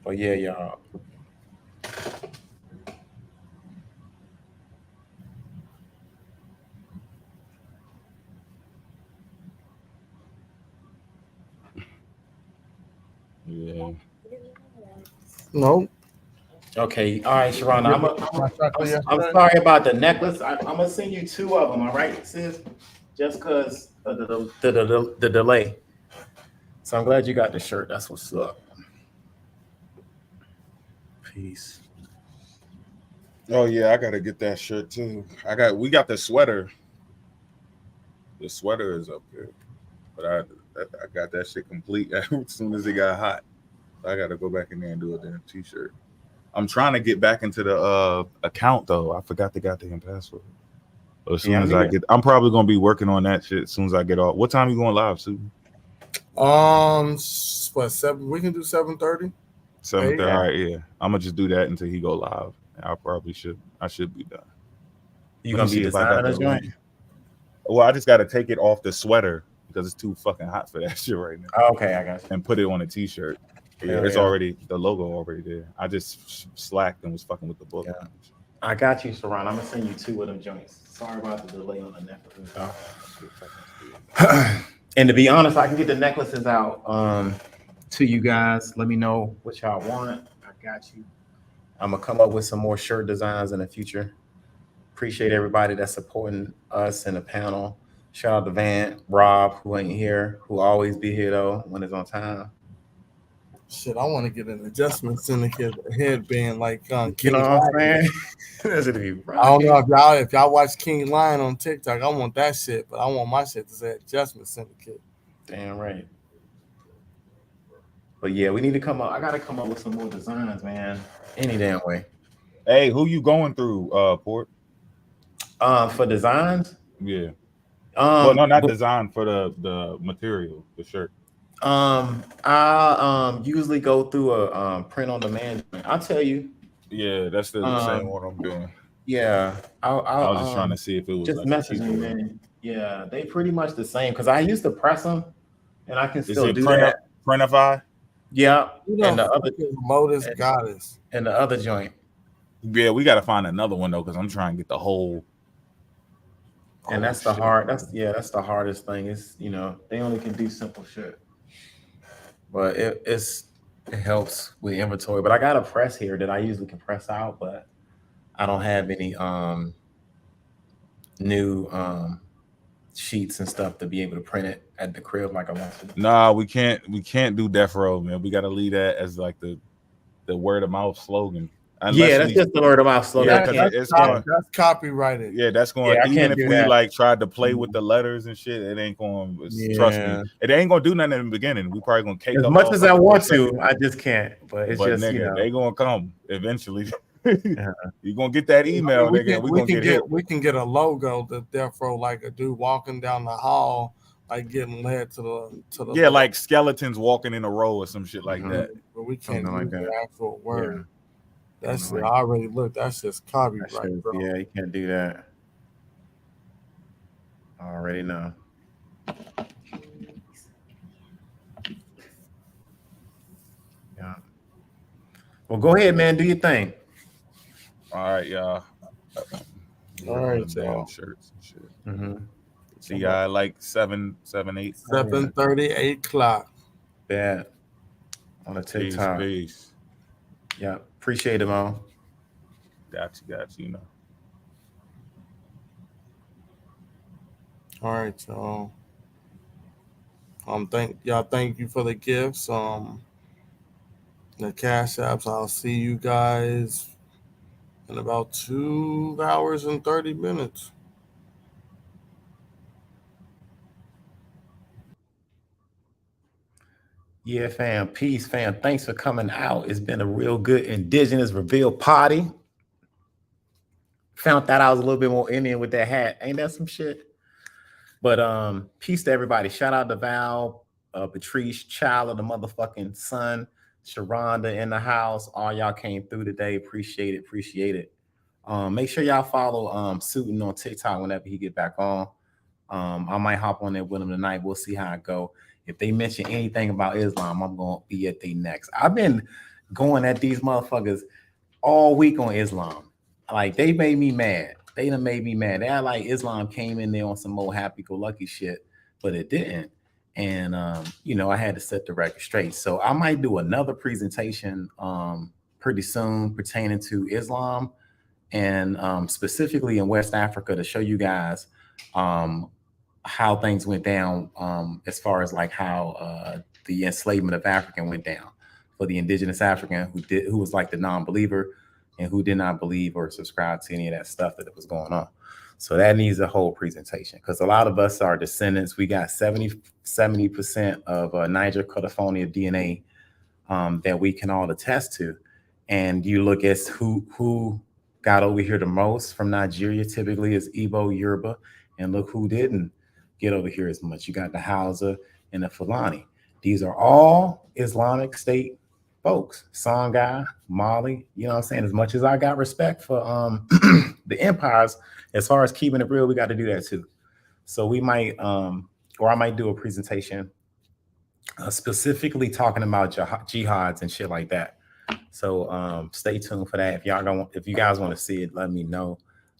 But yeah, y'all. Yeah. Nope. Okay, all right, Sharon. I'm sorry about the necklace. I'm gonna send you 2 of them. All right, sis. Just because of the delay. So I'm glad you got the shirt. That's what's up. Peace. Oh yeah, I gotta get that shirt too. We got the sweater. The sweater is up there, but I got that shit complete as soon as it got hot. I gotta go back in there and do a damn t-shirt. I'm trying to get back into the account though. I forgot the goddamn password. As soon as I'm probably gonna be working on that shit as soon as I get off. What time you going live, Sue? What 7? We can do 7:30. 7:30. All right, yeah. I'm gonna just do that until he go live. I should be done. You gonna be designing a joint? Well, I just gotta take it off the sweater because it's too fucking hot for that shit right now. Oh, okay, I got you. And put it on a t-shirt. Yeah, it's already the logo already there. I just slacked and was fucking with the book. Yeah. I got you, Saran. I'm gonna send you 2 of them joints. Sorry about the delay on the necklaces. And to be honest, I can get the necklaces out to you guys. Let me know what y'all want. I got you. I'm gonna come up with some more shirt designs in the future. Appreciate everybody that's supporting us in the panel. Shout out to Van, Rob, who ain't here, who always be here though when it's on time. Shit, I want to get an adjustment syndicate headband like King You know what I'm Lion. saying? I don't know if y'all watch King Lion on TikTok. I want that shit, but I want my shit to say adjustment syndicate. Damn right. But yeah, we need to come up. I gotta come up with some more designs, man. Any damn way. Hey, who you going through, Port? For designs? Yeah. Well, no, not design, for the material, the shirt. I usually go through a print on demand. I'll tell you. Yeah, that's the same one I'm doing. Yeah, I was just trying to see if it was just like message me, man. Yeah, they pretty much the same because I used to press them, and I can still do that. Printify? Yeah, and the other Modus Goddess and the other joint. Yeah, we got to find another one though because I'm trying to get the whole. And that's the hard. That's the hardest thing. Is they only can do simple shit, but it helps with inventory. But I got a press here that I usually can press out, but I don't have any new sheets and stuff to be able to print it at the crib like I want to. Nah, we can't do death row, man. We got to leave that as like the word of mouth slogan. Unless that's just the word of mouth slogan. Yeah, that's copyrighted. Yeah, that's going. Yeah, even if we like tried to play with the letters and shit, it ain't going. Trust me, it ain't gonna do nothing in the beginning. We probably gonna cake as up much as I want to. I just can't. But it's just nigga, they gonna come eventually. You gonna get that email, nigga. We can get a logo that death row like a dude walking down the hall, like getting led to the like skeletons walking in a row or some shit like that. But we can't use the actual word. Yeah. That's I already looked. That's just copyright, bro. Yeah, you can't do that. I already know. Yeah. Well, go ahead, man. Do your thing. All right, y'all. All right, y'all. Shirts and shit. See y'all like 7, 8. 7:30, 8 o'clock. Bad. On the TikTok. Peace. Yeah. Appreciate it, man. Got you. All right, y'all. Thank you for the gifts. The cash apps. I'll see you guys in about 2 hours and 30 minutes. Yeah, fam. Peace, fam. Thanks for coming out. It's been a real good Indigenous reveal party. Found that I was a little bit more Indian with that hat. Ain't that some shit? But peace to everybody. Shout out to Val, Patrice, child of the motherfucking sun, Sharonda in the house. All y'all came through today. Appreciate it. Make sure y'all follow Suitin on TikTok whenever he get back on. I might hop on there with him tonight. We'll see how it go. If they mention anything about Islam, I'm gonna be at the next. I've been going at these motherfuckers all week on Islam. Like, they made me mad. They done made me mad. They act like Islam came in there on some more happy-go-lucky shit, but it didn't. And you know, I had to set the record straight. So I might do another presentation pretty soon pertaining to Islam, and specifically in West Africa, to show you guys how things went down as far as like how the enslavement of African went down for the indigenous African who was like the non-believer and who did not believe or subscribe to any of that stuff that was going on. So that needs a whole presentation, because a lot of us are descendants. We got 70% of Niger California DNA that we can all attest to. And you look at who got over here the most from Nigeria, typically is Igbo, Yoruba, and look who didn't get over here as much. You got the Hausa and the Fulani. These are all Islamic State folks. Songhai, Mali, you know what I'm saying? As much as I got respect for the empires, as far as keeping it real, we got to do that too. So we might, or I might do a presentation specifically talking about jihads and shit like that. So stay tuned for that. If you guys want to see it, let me know.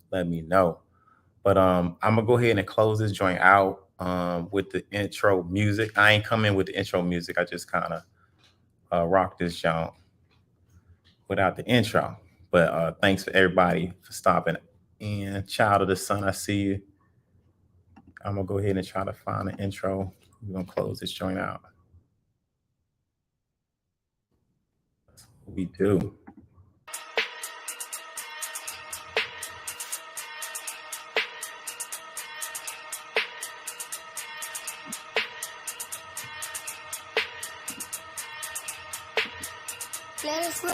But I'm gonna go ahead and close this joint out with the intro music. I ain't come in with the intro music. I just kind of rock this joint without the intro. But thanks for everybody for stopping. And Child of the Sun, I see you. I'm gonna go ahead and try to find an intro. We're gonna close this joint out. That's what we do. Let us roll.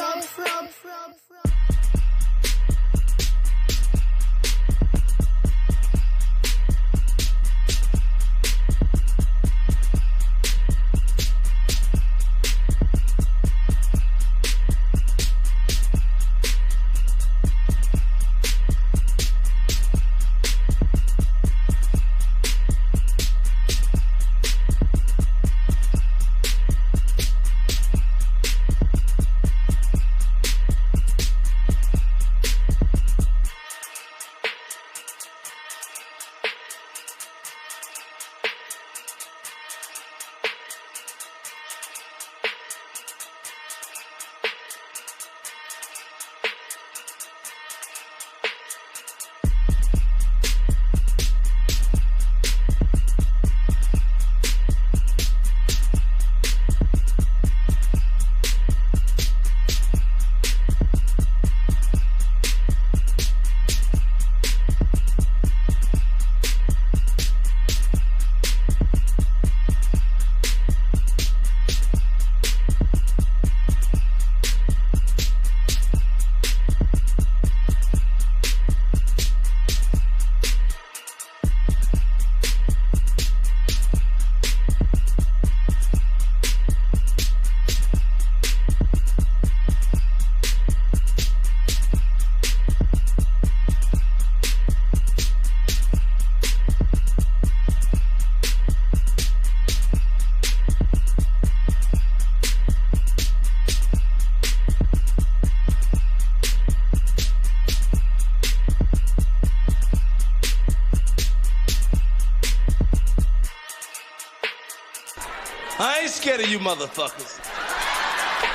I ain't scared of you motherfuckers.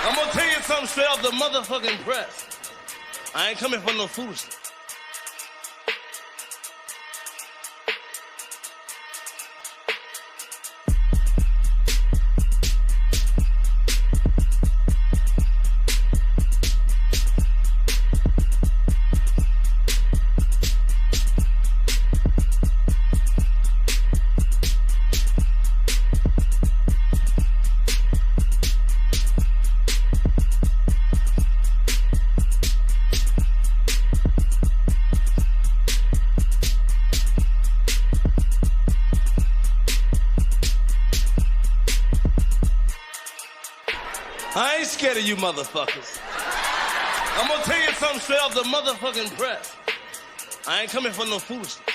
I'm gonna tell you something straight off the motherfucking press. I ain't coming for no foolishness. I ain't scared of you motherfuckers. I'm gonna tell you something straight off the motherfucking press. I ain't coming for no foolishness.